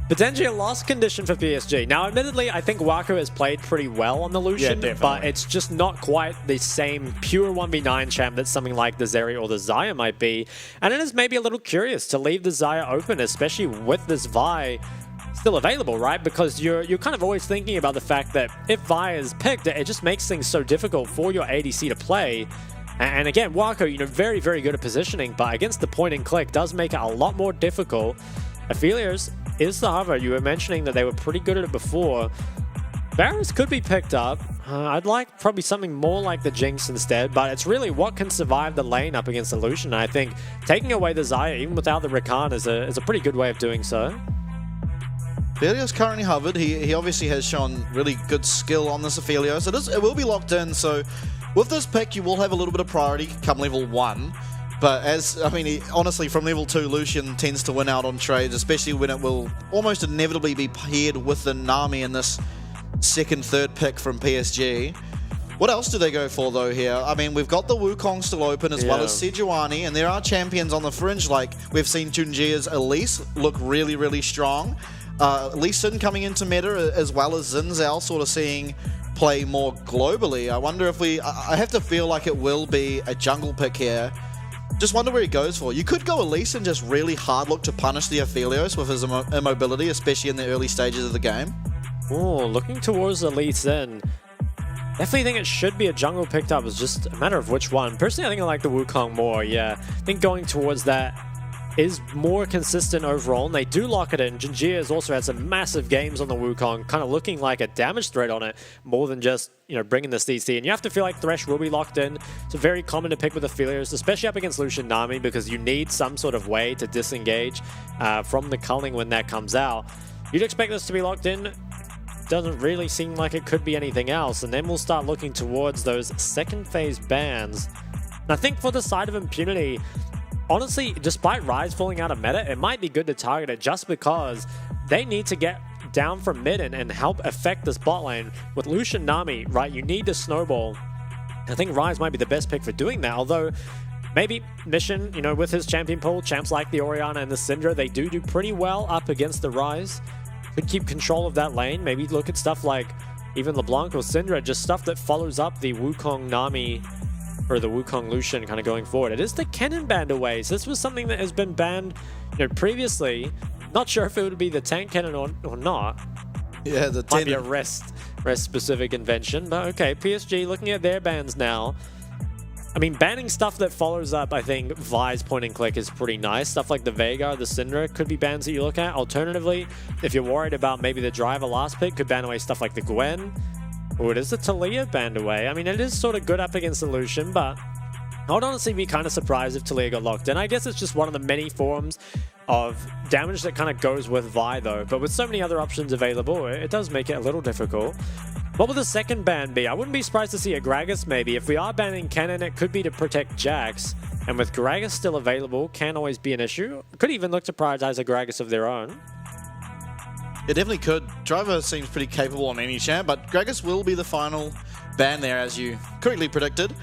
S5: Potentially a lost condition for PSG. Now, admittedly, I think Wako has played pretty well on the Lucian, but it's just not quite the same pure 1v9 champ that something like the Zeri or the Xayah might be. And it is maybe a little curious to leave the Xayah open, especially with this Vi still available, right? Because you're kind of always thinking about the fact that if Vi is picked, it just makes things so difficult for your ADC to play. And again, Wako, very, very good at positioning, but against the point and click does make it a lot more difficult. Aphelios is the hover. You were mentioning that they were pretty good at it before. Varus could be picked up. I'd like probably something more like the Jinx instead, but it's really what can survive the lane up against the Lucian. And I think taking away the Xayah, even without the Rakan, is a pretty good way of doing so.
S6: Aphelios currently hovered. He obviously has shown really good skill on this Aphelios. It will be locked in, so with this pick, you will have a little bit of priority come level 1. But honestly, from level 2, Lucian tends to win out on trades, especially when it will almost inevitably be paired with the Nami in this second, third pick from PSG. What else do they go for though here? I mean, we've got the Wukong still open as well as Sejuani, and there are champions on the fringe. Like we've seen Tunjia's Elise look really, really strong. Lee Sin coming into meta as well as Xin Zhao sort of seeing play more globally. I wonder if I have to feel like it will be a jungle pick here. Just wonder where he goes for. You could go Elise and just really hard look to punish the Aphelios with his immobility, especially in the early stages of the game.
S5: Oh, looking towards Elite then. Definitely think it should be a jungle picked up. It's just a matter of which one. Personally, I think I like the Wukong more, yeah. I think going towards that is more consistent overall, and they do lock it in. Jinjia has also had some massive games on the Wukong, kind of looking like a damage threat on it, more than just, you know, bringing the CC. And you have to feel like Thresh will be locked in. It's very common to pick with Aphelios, especially up against Lucian Nami, because you need some sort of way to disengage from the culling when that comes out. You'd expect this to be locked in. Doesn't really seem like it could be anything else, and then we'll start looking towards those second phase bans. And I think for the side of Impunity, honestly, despite Ryze falling out of meta, it might be good to target it just because they need to get down from mid and help affect this bot lane. With Lucian Nami, right, you need to snowball. I think Ryze might be the best pick for doing that, although maybe Mission, you know, with his champion pool, champs like the Orianna and the Syndra, they do pretty well up against the Ryze. Could keep control of that lane. Maybe look at stuff like even LeBlanc or Syndra, just stuff that follows up the Wukong Nami or the Wukong Lucian kind of going forward. It is the Kennen banned away, so this was something that has been banned, you know, previously. Not sure if it would be the tank Kennen or not.
S6: Yeah, the
S5: might be a rest specific invention, but okay. PSG looking at their bans now. I mean, banning stuff that follows up, I think Vi's point and click is pretty nice. Stuff like the Veigar, the Syndra could be bans that you look at. Alternatively, if you're worried about maybe the Driver last pick, could ban away stuff like the Gwen. Or it is the Talia banned away. I mean, it is sort of good up against the Lucian, but I would honestly be kind of surprised if Talia got locked in. I guess it's just one of the many forms of damage that kind of goes with Vi though. But with so many other options available, it does make it a little difficult. What would the second ban be? I wouldn't be surprised to see a Gragas maybe. If we are banning Kennen, it could be to protect Jax. And with Gragas still available, can always be an issue. Could even look to prioritize a Gragas of their own.
S6: It definitely could. Driver seems pretty capable on any champ, but Gragas will be the final ban there, as you correctly predicted.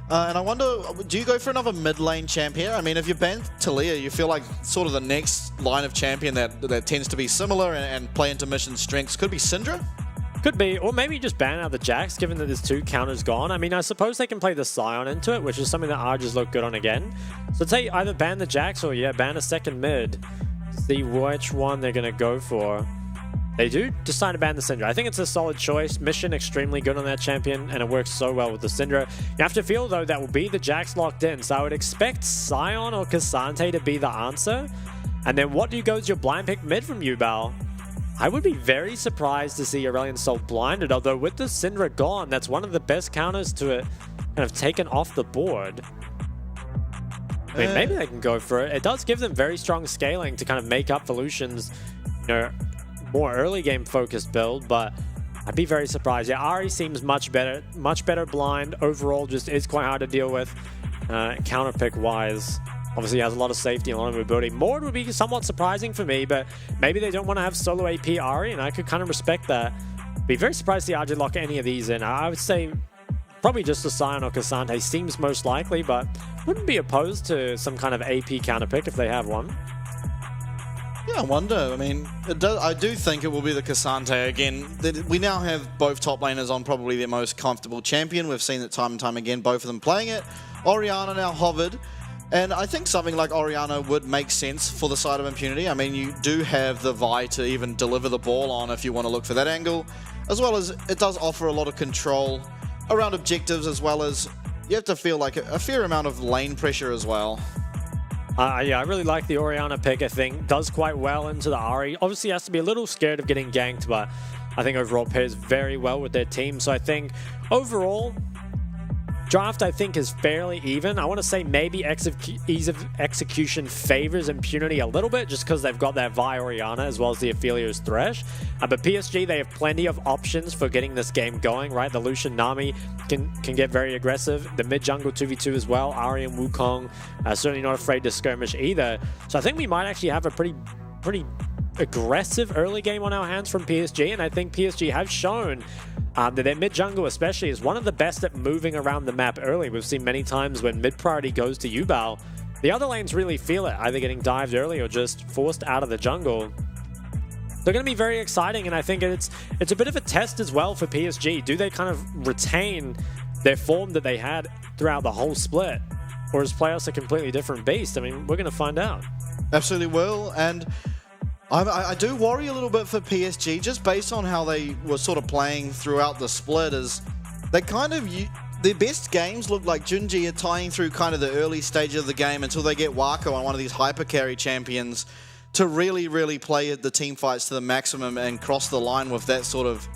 S6: And I wonder, do you go for another mid lane champ here? I mean, if you ban Talia, you feel like sort of the next line of champion that tends to be similar and play into Mission's strengths could be Syndra?
S5: Could be, or maybe just ban out the Jax, given that there's two counters gone. I mean, I suppose they can play the Scion into it, which is something that Arges look good on again. So say either ban the Jax or, yeah, ban a second mid. See which one they're going to go for. They do decide to ban the Syndra. I think it's a solid choice. Mission extremely good on that champion, and it works so well with the Syndra. You have to feel, though, that will be the Jax locked in. So I would expect Scion or Cassante to be the answer. And then what do you go as your blind pick mid from Yubao? I would be very surprised to see Aurelion Sol blinded, although with the Syndra gone, that's one of the best counters to it kind of taken off the board. I mean, maybe they can go for it. It does give them very strong scaling to kind of make up for Lucian's, you know, more early game focused build, but I'd be very surprised. Yeah, Ari seems much better blind. Overall, just is quite hard to deal with counter pick wise. Obviously, has a lot of safety and a lot of mobility. Mord would be somewhat surprising for me, but maybe they don't want to have solo AP Ari, and I could kind of respect that. Be very surprised to see RJ lock any of these in. I would say probably just a Scion or Cassante seems most likely, but wouldn't be opposed to some kind of AP counter pick if they have one.
S6: Yeah, I wonder. I mean, I do think it will be the Cassante again. We now have both top laners on probably their most comfortable champion. We've seen it time and time again, both of them playing it. Orianna now hovered. And I think something like Orianna would make sense for the side of Impunity. I mean, you do have the Vi to even deliver the ball on if you want to look for that angle, as well as it does offer a lot of control around objectives, as well as you have to feel like a fair amount of lane pressure as well.
S5: Yeah, I really like the Orianna pick. I think does quite well into the Ari. Obviously has to be a little scared of getting ganked, but I think overall pairs very well with their team. So I think overall, draft, I think, is fairly even. I want to say maybe ease of execution favors Impunity a little bit, just because they've got that Vi Orianna as well as the Aphelios Thresh. But PSG, they have plenty of options for getting this game going, right? The Lucian Nami can get very aggressive. The mid-jungle 2v2 as well. Ari and Wukong certainly not afraid to skirmish either. So I think we might actually have a pretty aggressive early game on our hands from PSG, and I think PSG have shown that their mid jungle especially is one of the best at moving around the map early. We've seen many times when mid priority goes to Yubao, the other lanes really feel it, either getting dived early or just forced out of the jungle. They're going to be very exciting, and I think it's a bit of a test as well for PSG. Do they kind of retain their form that they had throughout the whole split? Or is Playoffs a completely different beast? I mean, we're going to find out.
S6: Absolutely will, and I do worry a little bit for PSG, just based on how they were sort of playing throughout the split. Is they kind of their best games look like Junji are tying through kind of the early stage of the game until they get Wako on one of these hyper carry champions to really, really play the team fights to the maximum and cross the line with that sort of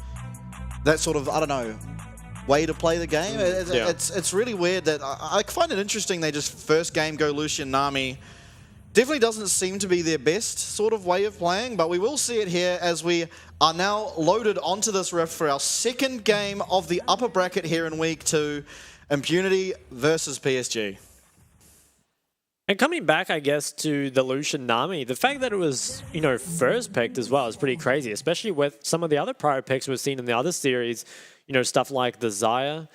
S6: I don't know, way to play the game. It's really weird that I find it interesting. They just first game go Lucian Nami. Definitely doesn't seem to be their best sort of way of playing, but we will see it here as we are now loaded onto this rift for our second game of the upper bracket here in Week 2, Impunity versus PSG.
S5: And coming back, I guess, to the Lucian Nami, the fact that it was, first picked as well is pretty crazy, especially with some of the other prior picks we've seen in the other series, stuff like the Xayah,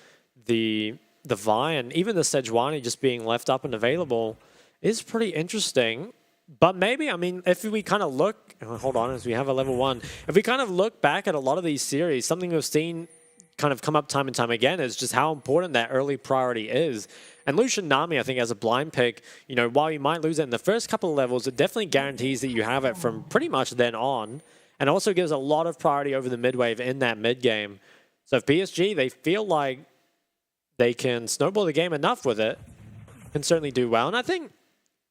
S5: the Vi, and even the Sejuani just being left up and available is pretty interesting. But maybe, if we kind of look, hold on, as we have a level 1, if we kind of look back at a lot of these series, something we've seen kind of come up time and time again is just how important that early priority is. And Lucian Nami, I think, as a blind pick, while you might lose it in the first couple of levels, it definitely guarantees that you have it from pretty much then on, and also gives a lot of priority over the mid wave in that mid game. So if PSG, they feel like they can snowball the game enough with it, can certainly do well. And I think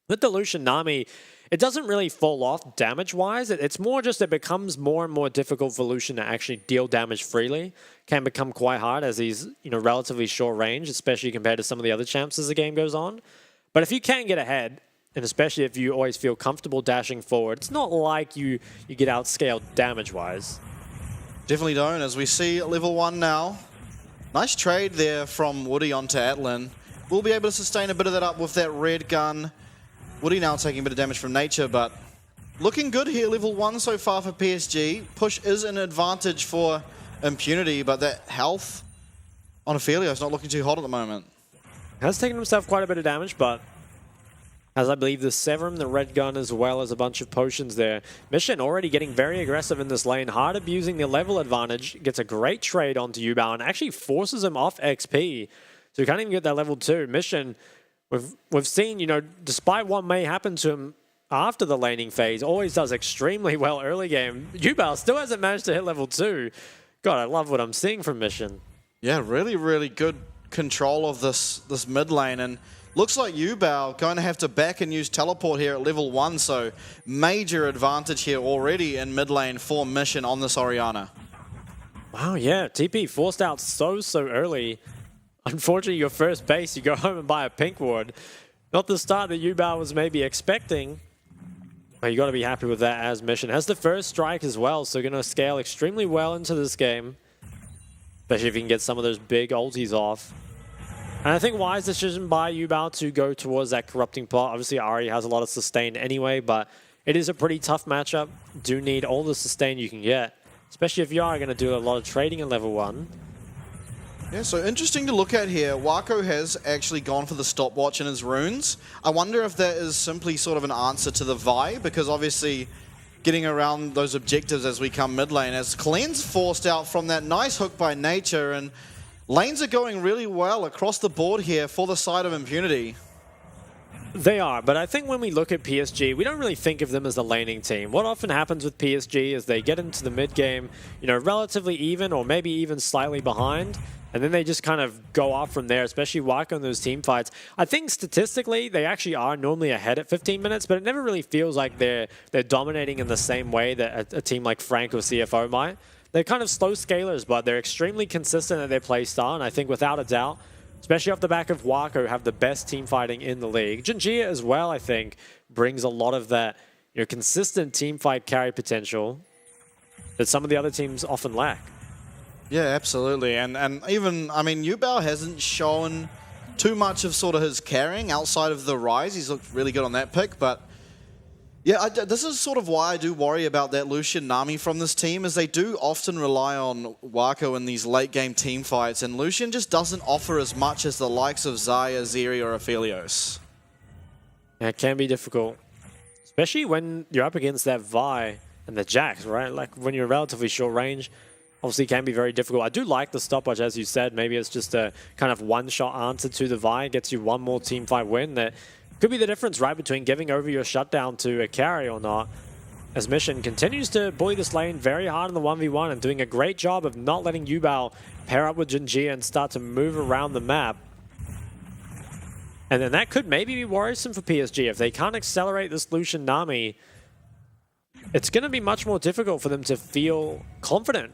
S5: with the Lucian Nami, it doesn't really fall off damage-wise. It's more just it becomes more and more difficult for Lucian to actually deal damage freely. Can become quite hard as he's relatively short range, especially compared to some of the other champs as the game goes on. But if you can get ahead, and especially if you always feel comfortable dashing forward, it's not like you get outscaled damage-wise.
S6: Definitely don't, as we see level 1 now. Nice trade there from Woody onto Atlan. We'll be able to sustain a bit of that up with that red gun. Woody now taking a bit of damage from nature, but looking good here, level 1 so far for PSG. Push is an advantage for Impunity, but that health on Ophelia is not looking too hot at the moment.
S5: Has taken himself quite a bit of damage, but as I believe the Severum, the red gun, as well as a bunch of potions there. Mission already getting very aggressive in this lane, hard abusing the level advantage, gets a great trade onto Yubao and actually forces him off XP. So he can't even get that level 2. Mission, we've seen, despite what may happen to him after the laning phase, always does extremely well early game. Yubao still hasn't managed to hit level 2. God, I love what I'm seeing from Mission. Yeah,
S6: really, really good control of this mid lane, and looks like Yubao going to have to back and use teleport here at level 1, so major advantage here already in mid lane for Mission on this Orianna.
S5: Wow, yeah, TP forced out so early. Unfortunately, your first base, you go home and buy a pink ward. Not the start that Yubao was maybe expecting. But you got to be happy with that as Mission. Has the first strike as well, so going to scale extremely well into this game. Especially if you can get some of those big ultis off. And I think wise decision by Yubao to go towards that corrupting plot. Obviously, Ari has a lot of sustain anyway, but it is a pretty tough matchup. Do need all the sustain you can get. Especially if you are going to do a lot of trading in level 1.
S6: Yeah, so interesting to look at here. Wako has actually gone for the stopwatch in his runes. I wonder if that is simply sort of an answer to the Vi, because obviously getting around those objectives as we come mid lane, as Clean's forced out from that nice hook by nature, and lanes are going really well across the board here for the side of Impunity.
S5: They are, but I think when we look at PSG, we don't really think of them as a laning team. What often happens with PSG is they get into the mid game, relatively even or maybe even slightly behind, and then they just kind of go off from there, especially Wako in those team fights. I think statistically, they actually are normally ahead at 15 minutes, but it never really feels like they're dominating in the same way that a team like Frank or CFO might. They're kind of slow scalers, but they're extremely consistent at their play style, and I think without a doubt, especially off the back of Wako, have the best team fighting in the league. Jinjia as well, I think, brings a lot of that consistent team fight carry potential that some of the other teams often lack.
S6: Yeah, absolutely. And even, Yubao hasn't shown too much of sort of his carrying outside of the Rise. He's looked really good on that pick, but Yeah, this is sort of why I do worry about that Lucian Nami from this team, is they do often rely on Wako in these late game team fights, and Lucian just doesn't offer as much as the likes of Xayah, Zeri, or Aphelios.
S5: Yeah, it can be difficult, especially when you're up against that Vi and the Jax, right? Like when you're relatively short range, obviously can be very difficult. I do like the stopwatch, as you said. Maybe it's just a kind of one-shot answer to the Vi, gets you one more team fight win that could be the difference, right, between giving over your shutdown to a carry or not. As Mission continues to bully this lane very hard in the 1v1 and doing a great job of not letting Yubao pair up with Jinjia and start to move around the map. And then that could maybe be worrisome for PSG. If they can't accelerate this Lucian Nami, it's going to be much more difficult for them to feel confident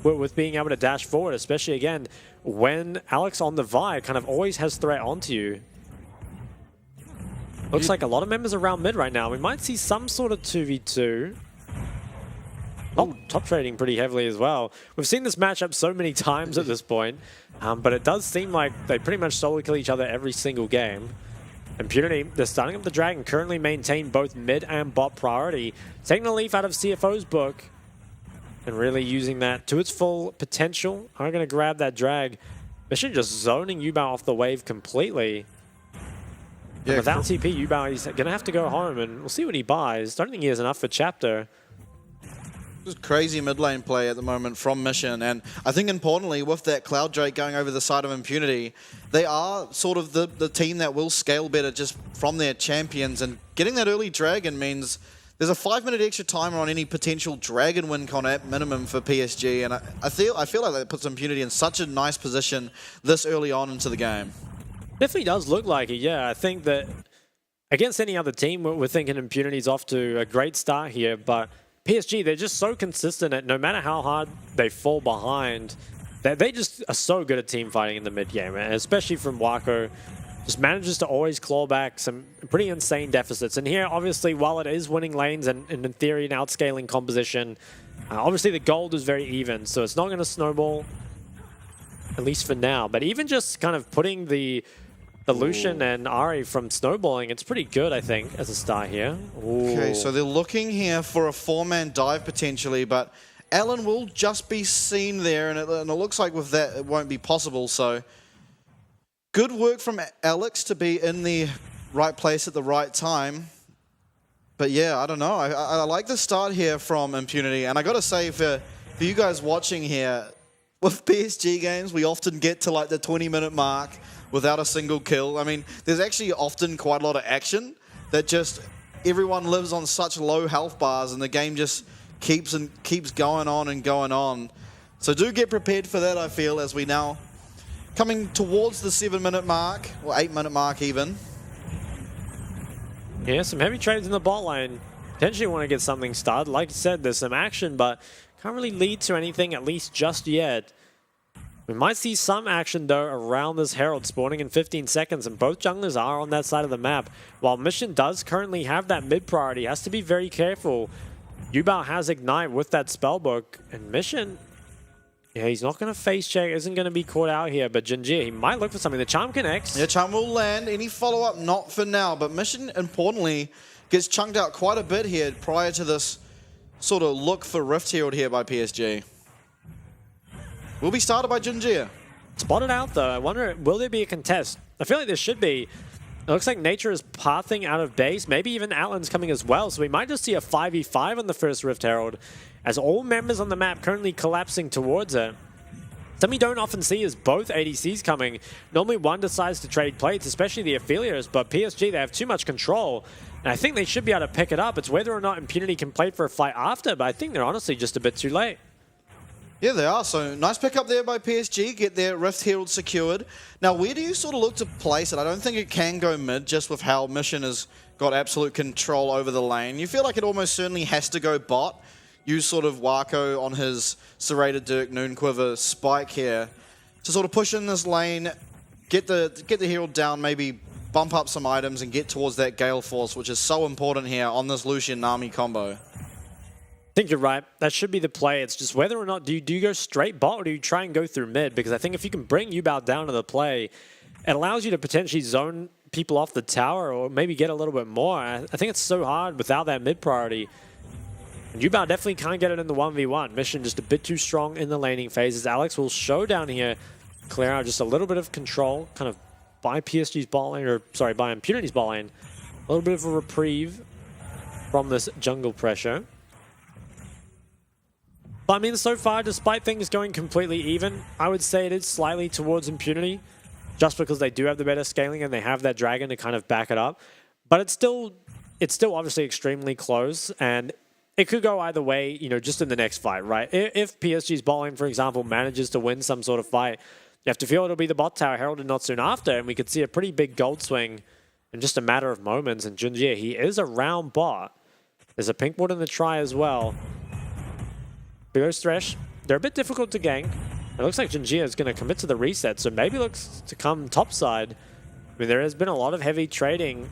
S5: with being able to dash forward, especially, again, when Alex on the Vi kind of always has threat onto you. Looks like a lot of members around mid right now. We might see some sort of 2v2. Oh, top trading pretty heavily as well. We've seen this matchup so many times at this point, but it does seem like they pretty much solo kill each other every single game. Impunity, they're starting up the Dragon, currently maintain both mid and bot priority, taking a leaf out of CFO's book and really using that to its full potential. I'm going to grab that drag. Mission just zoning Yubao off the wave completely. Yeah, without TP, Yubao, he's going to have to go home, and we'll see what he buys. Don't think he has enough for Chapter.
S6: Just crazy mid lane play at the moment from Mission, and I think importantly, with that Cloud Drake going over the side of Impunity, they are sort of the team that will scale better just from their champions, and getting that early Dragon means there's a 5-minute extra timer on any potential Dragon win con at minimum for PSG, and I feel like that puts Impunity in such a nice position this early on into the game.
S5: Definitely does look like it, yeah. I think that against any other team, we're thinking Impunity's off to a great start here, but PSG, they're just so consistent at no matter how hard they fall behind, they just are so good at team fighting in the mid game, and especially from Wako, just manages to always claw back some pretty insane deficits. And here, obviously, while it is winning lanes and in theory an outscaling composition, obviously the gold is very even, so it's not going to snowball, at least for now. But even just kind of putting the Lucian and Ari from snowballing, it's pretty good, I think, as a start here. Ooh.
S6: Okay, so they're looking here for a 4-man dive potentially, but Alan will just be seen there, and it looks like with that it won't be possible. So good work from Alex to be in the right place at the right time. But yeah, I don't know. I like the start here from Impunity, and I got to say, for you guys watching here, with PSG games, we often get to like the 20-minute mark without a single kill. I mean, there's actually often quite a lot of action that just everyone lives on such low health bars, and the game just keeps going on and going on. So do get prepared for that, I feel, as we now coming towards the 7-minute mark, or 8-minute mark even.
S5: Yeah, some heavy trades in the bot lane. Potentially want to get something started. Like you said, there's some action, but can't really lead to anything, at least just yet. We might see some action, though, around this Herald spawning in 15 seconds, and both junglers are on that side of the map. While Mission does currently have that mid priority, has to be very careful. Yubao has Ignite with that spellbook, and Mission, yeah, he's not going to face check, isn't going to be caught out here, but Jinjia, he might look for something. The Charm connects.
S6: Yeah, Charm will land. Any follow-up? Not for now, but Mission, importantly, gets chunked out quite a bit here prior to this sort of look for Rift Herald here by PSG. Will be started by Jinjia.
S5: Spotted out, though. I wonder, will there be a contest? I feel like there should be. It looks like Nature is pathing out of base. Maybe even Atlan's coming as well. So we might just see a 5v5 on the first Rift Herald, as all members on the map currently collapsing towards it. Something you don't often see is both ADCs coming. Normally one decides to trade plates, especially the Aphelios, but PSG, they have too much control. And I think they should be able to pick it up. It's whether or not Impunity can play for a fight after, but I think they're honestly just a bit too late.
S6: Yeah, they are. So nice pick up there by PSG. Get their Rift Herald secured. Now, where do you sort of look to place it? I don't think it can go mid, just with how Mission has got absolute control over the lane. You feel like it almost certainly has to go bot. Use sort of Wako on his Serrated Dirk Noonquiver spike here to sort of push in this lane, get the Herald down, maybe bump up some items and get towards that Gale Force, which is so important here on this Lucian Nami combo.
S5: I think you're right. That should be the play. It's just whether or not do you go straight bot or do you try and go through mid? Because I think if you can bring Yubao down to the play, it allows you to potentially zone people off the tower or maybe get a little bit more. I think it's so hard without that mid priority. And Yubao definitely can't get it in the 1v1. Mission just a bit too strong in the laning phases. Alex will show down here, clear out just a little bit of control, kind of by PSG's bot lane, or sorry, by Impunity's bot lane. A little bit of a reprieve from this jungle pressure. But I mean, so far, despite things going completely even, I would say it is slightly towards Impunity, just because they do have the better scaling and they have that dragon to kind of back it up. But it's still obviously extremely close, and it could go either way, you know, just in the next fight, right? If PSG's bot lane, for example, manages to win some sort of fight, you have to feel it'll be the bot tower heralded not soon after, and we could see a pretty big gold swing in just a matter of moments. And Junjie, he is around bot. There's a pink ward in the try as well. Belo's Thresh, they're a bit difficult to gank. It looks like Junjie is going to commit to the reset, so maybe looks to come topside. I mean, there has been a lot of heavy trading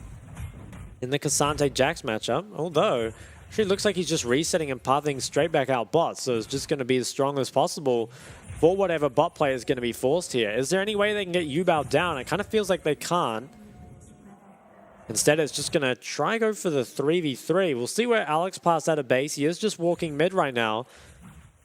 S5: in the Cassante Jax matchup, although actually looks like he's just resetting and pathing straight back out bot, so it's just going to be as strong as possible for whatever bot player is going to be forced here. Is there any way they can get Yubao down? It kind of feels like they can't. Instead, it's just going to try go for the 3v3. We'll see where Alex passed out of base. He is just walking mid right now.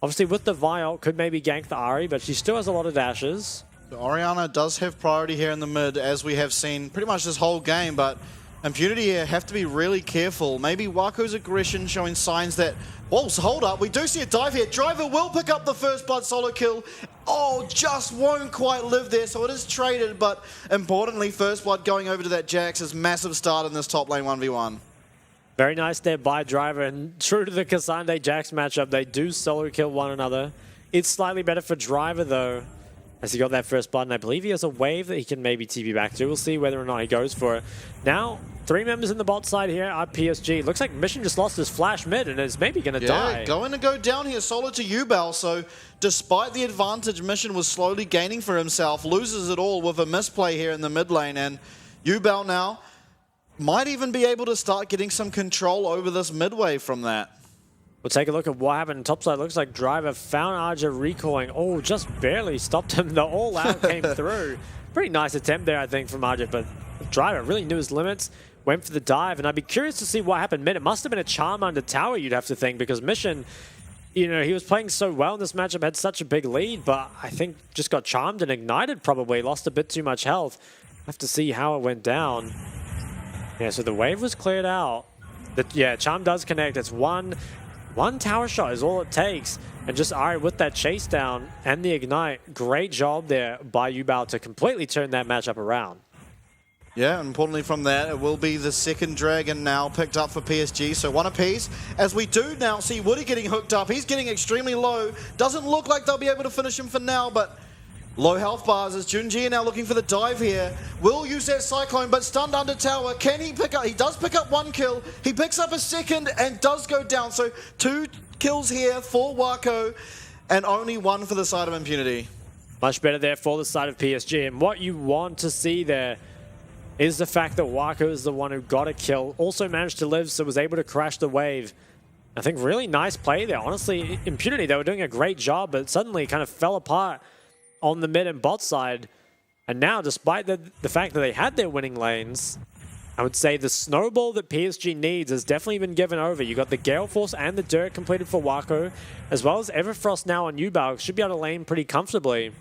S5: Obviously, with the Viol, could maybe gank the Ahri, but she still has a lot of dashes.
S6: So Orianna does have priority here in the mid, as we have seen pretty much this whole game, but Impunity here have to be really careful. Maybe Wako's aggression showing signs that... Whoa, so hold up. We do see a dive here. Driver will pick up the first blood solo kill. Oh, just won't quite live there, so it is traded, but importantly, first blood going over to that Jax is massive start in this top lane 1v1.
S5: Very nice there by Driver, and true to the Cassante Jax matchup, they do solo kill one another. It's slightly better for Driver, though, as he got that first blood, and I believe he has a wave that he can maybe TP back to. We'll see whether or not he goes for it. Now, 3 members in the bot side here at PSG. Looks like Mission just lost his flash mid and is maybe going to die.
S6: Going to go down here, solo to Yubao. So despite the advantage Mission was slowly gaining for himself, loses it all with a misplay here in the mid lane. And Yubao now might even be able to start getting some control over this mid wave from that.
S5: We'll take a look at what happened topside. Looks like Driver found Arja recoiling. Oh, just barely stopped him. The all-out came through. Pretty nice attempt there, I think, from Arja, but Driver really knew his limits, went for the dive, and I'd be curious to see what happened mid. It must have been a charm under tower, you'd have to think, because Mission, you know, he was playing so well in this matchup, had such a big lead, but I think just got charmed and ignited probably, lost a bit too much health. Have to see how it went down. Yeah, so the wave was cleared out. Yeah, charm does connect. It's one tower shot is all it takes. And just Ahri with that chase down and the ignite. Great job there by Yubao to completely turn that matchup around.
S6: Yeah, and importantly from that, it will be the second dragon now picked up for PSG. So one apiece. As we do now see Woody getting hooked up. He's getting extremely low. Doesn't look like they'll be able to finish him for now, but low health bars as Junjie now looking for the dive here. Will use that Cyclone, but stunned under tower. Can he pick up? He does pick up one kill. He picks up a second and does go down. So 2 kills here for Wako and only 1 for the side of Impunity.
S5: Much better there for the side of PSG. And what you want to see there is the fact that Wako is the one who got a kill. Also managed to live, so was able to crash the wave. I think really nice play there. Honestly, Impunity, they were doing a great job, but suddenly kind of fell apart on the mid and bot side. And now, despite the fact that they had their winning lanes, I would say the snowball that PSG needs has definitely been given over. You got the Gale Force and the Dirt completed for Wako, as well as Everfrost now on Yubao. Should be able to lane pretty comfortably.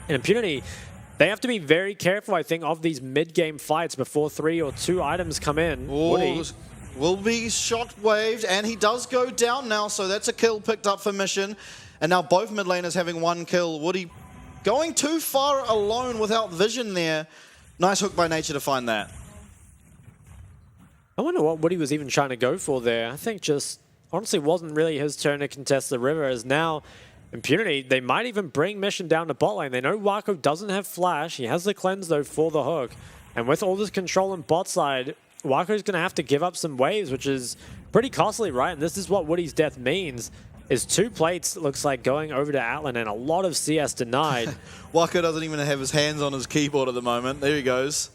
S5: And Impunity, they have to be very careful, I think, of these mid-game fights before 3 or 2 items come in.
S6: Woody will be shot waved, and he does go down now, so that's a kill picked up for Mission. And now both mid laners having 1 kill. Woody going too far alone without vision there. Nice hook by nature to find that.
S5: I wonder what Woody was even trying to go for there. I think just honestly wasn't really his turn to contest the river, as now Impunity, they might even bring Mission down to bot lane. They know Wako doesn't have flash. He has the cleanse though for the hook. And with all this control on bot side, Wako's going to have to give up some waves, which is pretty costly, right? And this is what Woody's death means. Is 2 plates, looks like, going over to Atlan, and a lot of CS denied.
S6: Wako doesn't even have his hands on his keyboard at the moment. There he goes.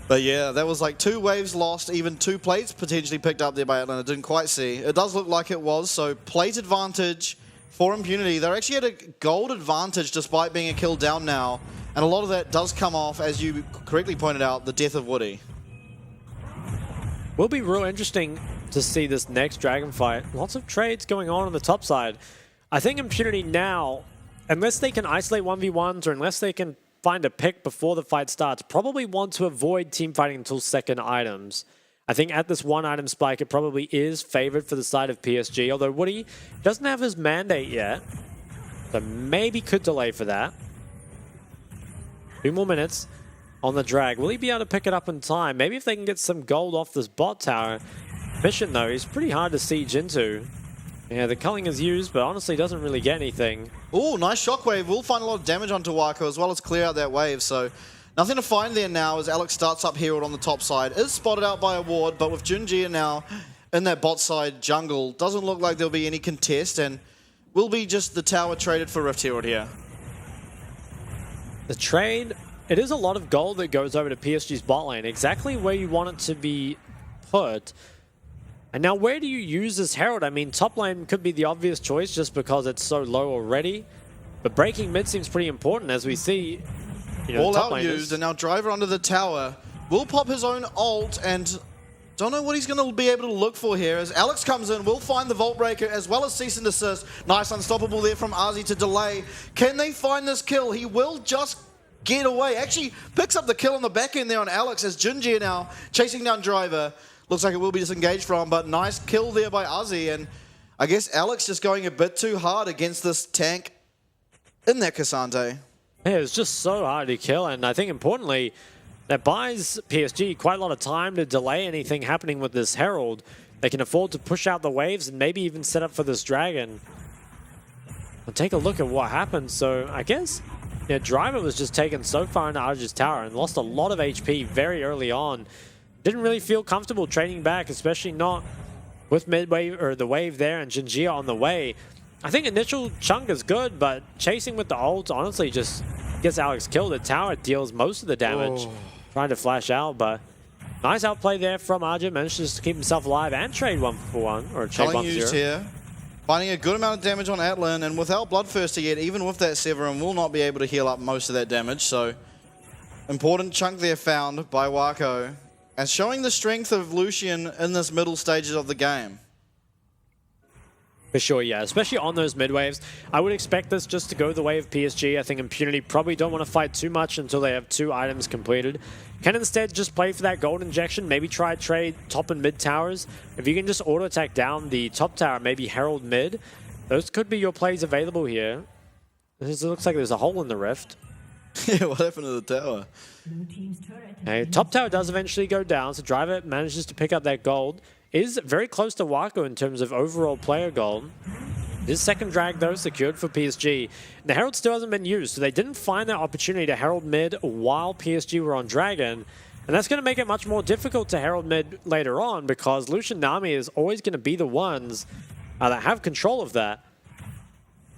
S6: But yeah, that was like 2 waves lost, even 2 plates potentially picked up there by Atlan. I didn't quite see. It does look like it was, so plate advantage for Impunity. They're actually at a gold advantage despite being a kill down now. And a lot of that does come off, as you correctly pointed out, the death of Woody.
S5: Will be real interesting to see this next Dragon fight. Lots of trades going on the top side. I think Impunity now, unless they can isolate 1v1s or unless they can find a pick before the fight starts, probably want to avoid team fighting until second items. I think at this one item spike, it probably is favored for the side of PSG, although Woody doesn't have his mandate yet, so maybe could delay for that. 2 more minutes on the drag. Will he be able to pick it up in time? Maybe if they can get some gold off this bot tower. Mission, though, is pretty hard to siege into. Yeah, the culling is used, but honestly doesn't really get anything.
S6: Ooh, nice shockwave. Will find a lot of damage onto Wako as well as clear out that wave, so nothing to find there now as Alex starts up Herald on the top side. Is spotted out by a ward, but with Junjia now in that bot side jungle, doesn't look like there'll be any contest, and will be just the tower traded for Rift Herald here.
S5: The trade, it is a lot of gold that goes over to PSG's bot lane, exactly where you want it to be put. And now where do you use this Herald? I mean, top lane could be the obvious choice just because it's so low already. But breaking mid seems pretty important as we see, you know,
S6: All
S5: top
S6: out
S5: laners.
S6: used, and now Driver under the tower will pop his own ult, and don't know what he's going to be able to look for here. As Alex comes in, will find the Vault Breaker as well as cease and desist. Nice unstoppable there from Ozzy to delay. Can they find this kill? He will just get away. Actually picks up the kill on the back end there on Alex as Junjia now chasing down Driver. Looks like it will be disengaged from, but nice kill there by Ozzy. And I guess Alex just going a bit too hard against this tank in that Cassante.
S5: Yeah, it's just so hard to kill, and I think importantly, that buys PSG quite a lot of time to delay anything happening with this Herald. They can afford to push out the waves and maybe even set up for this Dragon. But take a look at what happened. So I guess yeah, Driver was just taken so far into Arj's tower and lost a lot of HP very early on. Didn't really feel comfortable trading back, especially not with mid wave or the wave there and Jinjia on the way. I think initial chunk is good, but chasing with the ult honestly just gets Alex killed. The tower deals most of the damage. Trying to flash out, but nice outplay there from Arjun. Manages to keep himself alive and trade 1-for-1, or trade
S6: Culling used
S5: 1-0.
S6: here. Finding a good amount of damage on Atlan, and without Bloodthirster yet, even with that Severin, will not be able to heal up most of that damage. So, important chunk there found by Wako, and showing the strength of Lucian in this middle stages of the game.
S5: For sure, yeah, especially on those mid waves. I would expect this just to go the way of PSG. I think Impunity probably don't want to fight too much until they have 2 items completed. Can instead just play for that gold injection, maybe try trade top and mid towers. If you can just auto attack down the top tower, maybe Herald mid, those could be your plays available here. It looks like there's a hole in the rift.
S6: Yeah, what happened to the tower?
S5: Okay, top tower does eventually go down, so Driver manages to pick up that gold. Is very close to Wako in terms of overall player gold. This second drag, though, secured for PSG. The Herald still hasn't been used, so they didn't find that opportunity to Herald mid while PSG were on Dragon. And that's going to make it much more difficult to Herald mid later on, because Lucian Nami is always going to be the ones that have control of that.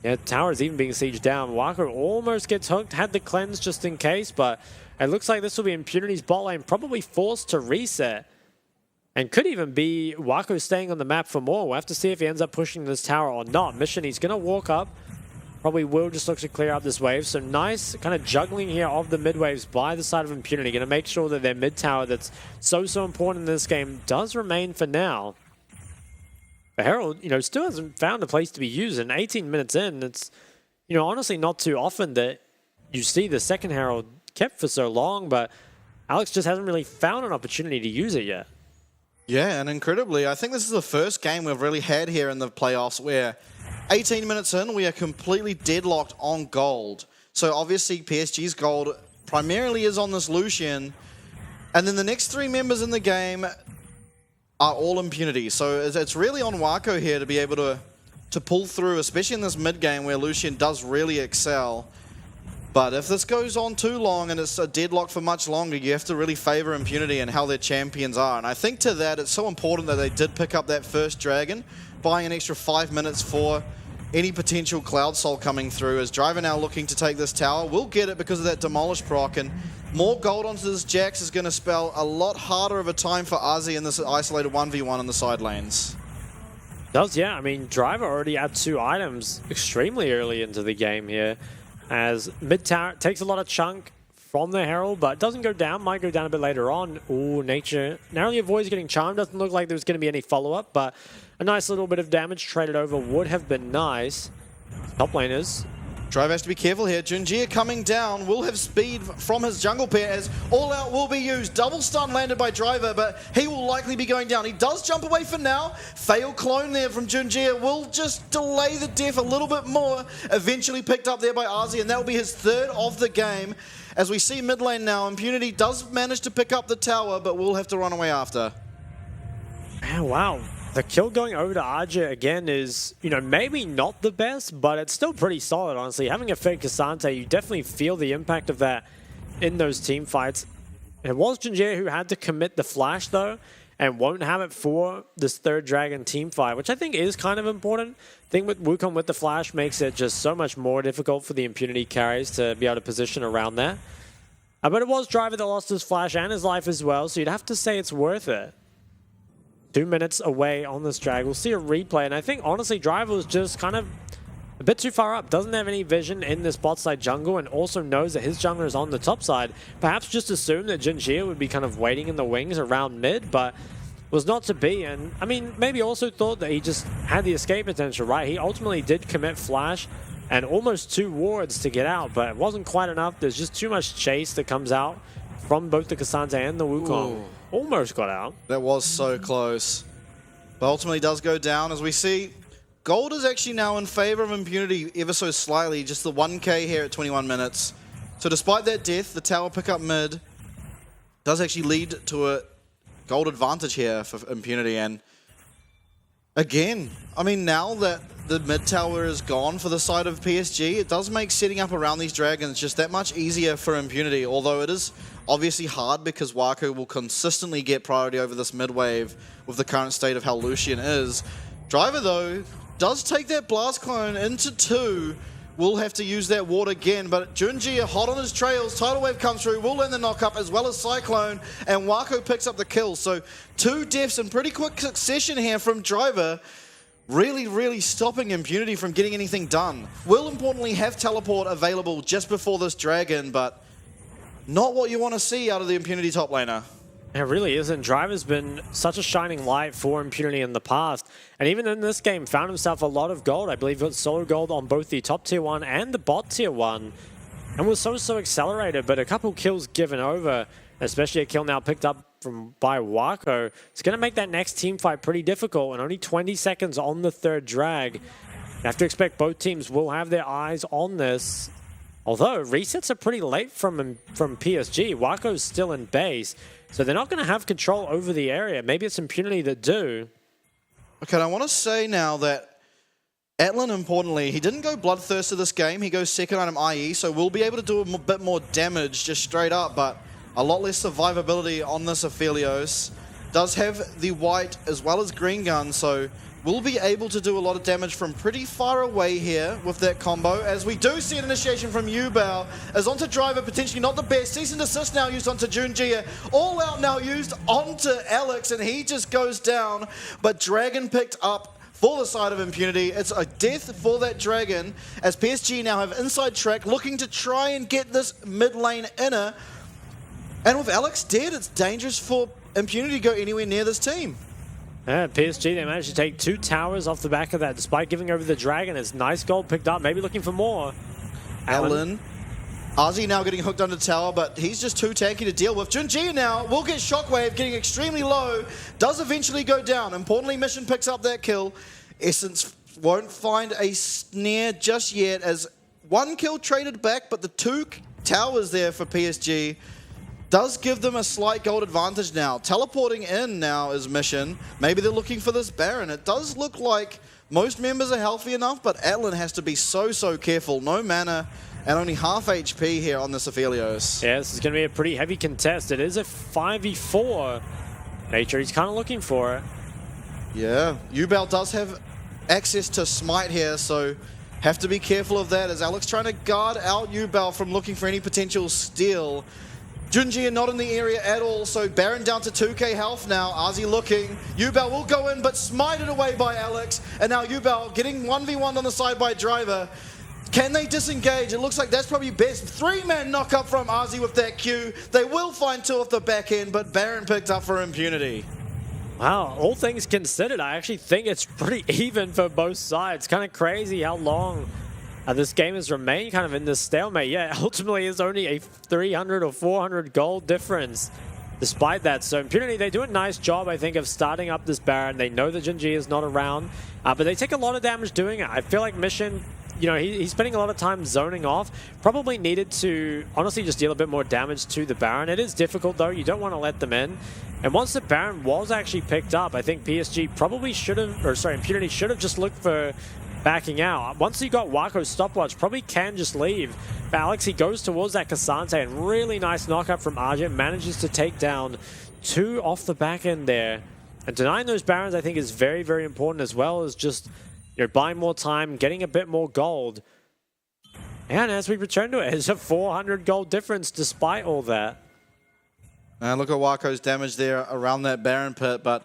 S5: Yeah, tower is even being sieged down. Wako almost gets hooked, had the cleanse just in case, but it looks like this will be Impunity's bot lane, probably forced to reset. And could even be Wako staying on the map for more. We'll have to see if he ends up pushing this tower or not. Mission, he's going to walk up. Probably will just look to clear up this wave. So nice kind of juggling here of the mid waves by the side of Impunity. Going to make sure that their mid tower that's so important in this game does remain for now. But Herald, you know, still hasn't found a place to be used. And 18 minutes in, it's, you know, honestly not too often that you see the second Herald kept for so long. But Alex just hasn't really found an opportunity to use it yet.
S6: Yeah, and incredibly, I think this is the first game we've really had here in the playoffs where 18 minutes in, we are completely deadlocked on gold. So obviously PSG's gold primarily is on this Lucian, and then the next 3 members in the game are all Impunity. So it's really on Wako here to be able to pull through, especially in this mid game where Lucian does really excel. But if this goes on too long and it's a deadlock for much longer, you have to really favor Impunity and how their champions are. And I think to that, it's so important that they did pick up that first Dragon, buying an extra 5 minutes for any potential Cloud Soul coming through. As Driver now looking to take this tower, will get it because of that Demolish proc. And more gold onto this Jax is going to spell a lot harder of a time for Ozzy in this isolated 1v1 in the side lanes.
S5: Does, yeah. I mean, Driver already had 2 items extremely early into the game here. as mid tower takes a lot of chunk from the Herald, but doesn't go down. Might go down a bit later on. Ooh, Nature narrowly avoids getting charmed. Doesn't look like there's going to be any follow-up, but a nice little bit of damage traded over would have been nice. Top laners.
S6: Driver has to be careful here. Junjia coming down will have speed from his jungle pair as all out will be used. Double stun landed by Driver, but he will likely be going down. He does jump away for now. Fail clone there from Junjia will just delay the death a little bit more. Eventually picked up there by Arzi, and that will be his third of the game. As we see mid lane now, Impunity does manage to pick up the tower, but will have to run away after.
S5: Oh, wow. The kill going over to Arja again is, you know, maybe not the best, but it's still pretty solid, honestly. Having a fake Cassante, you definitely feel the impact of that in those team fights. It was Junjia who had to commit the flash, though, and won't have it for this third Dragon team fight, which I think is kind of important. I think with Wukong with the flash makes it just so much more difficult for the Impunity carries to be able to position around there. But it was Driver that lost his flash and his life as well, so you'd have to say it's worth it. 2 minutes away on this drag. We'll see a replay, and I think honestly Driver was just kind of a bit too far up. Doesn't have any vision in this bot side jungle, and also knows that his jungler is on the top side. Perhaps just assumed that Junjia would be kind of waiting in the wings around mid, but was not to be. And I mean, maybe also thought that he just had the escape potential, right? He ultimately did commit flash and almost 2 wards to get out, but it wasn't quite enough. There's just too much chase that comes out from both the Cassante and the Wukong. Ooh. Almost got out.
S6: That was so close. But ultimately does go down. As we see, gold is actually now in favor of Impunity ever so slightly. Just the 1k here at 21 minutes. So despite that death, the tower pickup mid does actually lead to a gold advantage here for Impunity. And again, I mean, now that the mid tower is gone for the side of PSG, it does make setting up around these dragons just that much easier for Impunity, although it is obviously hard because Wako will consistently get priority over this mid wave with the current state of how Lucian is. Driver, though, does take that blast clone into 2. Will have to use that ward again, but Junjia hot on his trails. Tidal wave comes through, will end the knock-up as well as Cyclone, and Wako picks up the kill. So 2 deaths in pretty quick succession here from Driver. Really stopping Impunity from getting anything done. Will importantly have teleport available just before this dragon, but not what you want to see out of the Impunity top laner.
S5: It really isn't. Driver's been such a shining light for Impunity in the past, and even in this game found himself a lot of gold. I believe got solo gold on both the top tier 1 and the bot tier 1, and was so accelerated, but a couple kills given over, especially a kill now picked up by Wako. It's going to make that next team fight pretty difficult, and only 20 seconds on the third drag. You have to expect both teams will have their eyes on this. Although resets are pretty late from PSG. Wako's still in base, so they're not going to have control over the area. Maybe it's Impunity that do.
S6: Okay, I want to say now that Atlan, importantly, he didn't go Bloodthirster this game. He goes second item IE, so we'll be able to do a bit more damage just straight up, but a lot less survivability on this Aphelios. Does have the white as well as green gun, so we'll be able to do a lot of damage from pretty far away here with that combo, as we do see an initiation from Yubao, as onto Driver, potentially not the best. Cease and desist now used onto Junjia. All out now used onto Alex, and he just goes down, but Dragon picked up for the side of Impunity. It's a death for that Dragon, as PSG now have inside track, looking to try and get this mid lane inner. And with Alex dead, it's dangerous for Impunity to go anywhere near this team.
S5: Yeah, PSG, they managed to take 2 towers off the back of that, despite giving over the dragon. It's nice gold picked up, maybe looking for more.
S6: Alan. Arzi now getting hooked under tower, but he's just too tanky to deal with. Junjia now will get Shockwave, getting extremely low. Does eventually go down. Importantly, Mission picks up that kill. Essence won't find a snare just yet, as 1 kill traded back, but the 2 towers there for PSG does give them a slight gold advantage now. Teleporting in now is Mission. Maybe they're looking for this Baron. It does look like most members are healthy enough, but Atlan has to be so careful. No mana and only half HP here on this Aphelios.
S5: Yeah, this is going to be a pretty heavy contest. It is a 5v4. Nature, he's kind of looking for it.
S6: Yeah, Yubao does have access to Smite here, so have to be careful of that, as Alex trying to guard out Yubao from looking for any potential steal. Junjia not in the area at all, so Baron down to 2k health now. Arzi looking. Yubao will go in, but smited away by Alex. And now Yubao getting 1v1 on the side by Driver. Can they disengage? It looks like that's probably best. 3-man knock up from Ozzy with that Q. They will find 2 off the back end, but Baron picked up for Impunity.
S5: Wow, all things considered, I actually think it's pretty even for both sides. Kind of crazy how long this game has remained kind of in this stalemate. Yeah, ultimately it's only a 300 or 400 gold difference despite that. So Impunity, they do a nice job, I think, of starting up this Baron. They know that Jinji is not around, but they take a lot of damage doing it. I feel like Mission, you know, he's spending a lot of time zoning off. Probably needed to, honestly, just deal a bit more damage to the Baron. It is difficult, though. You don't want to let them in. And once the Baron was actually picked up, I think PSG probably should have, or sorry, Impunity should have just looked for backing out. Once he got Wako's stopwatch, probably can just leave. But Alex, he goes towards that Cassante, and really nice knockup from Argent, manages to take down 2 off the back end there. And denying those Barons, I think, is very, very important, as well as just, you know, buying more time, getting a bit more gold. And as we return to it, it's a 400 gold difference despite all that.
S6: And look at Wako's damage there around that Baron pit, but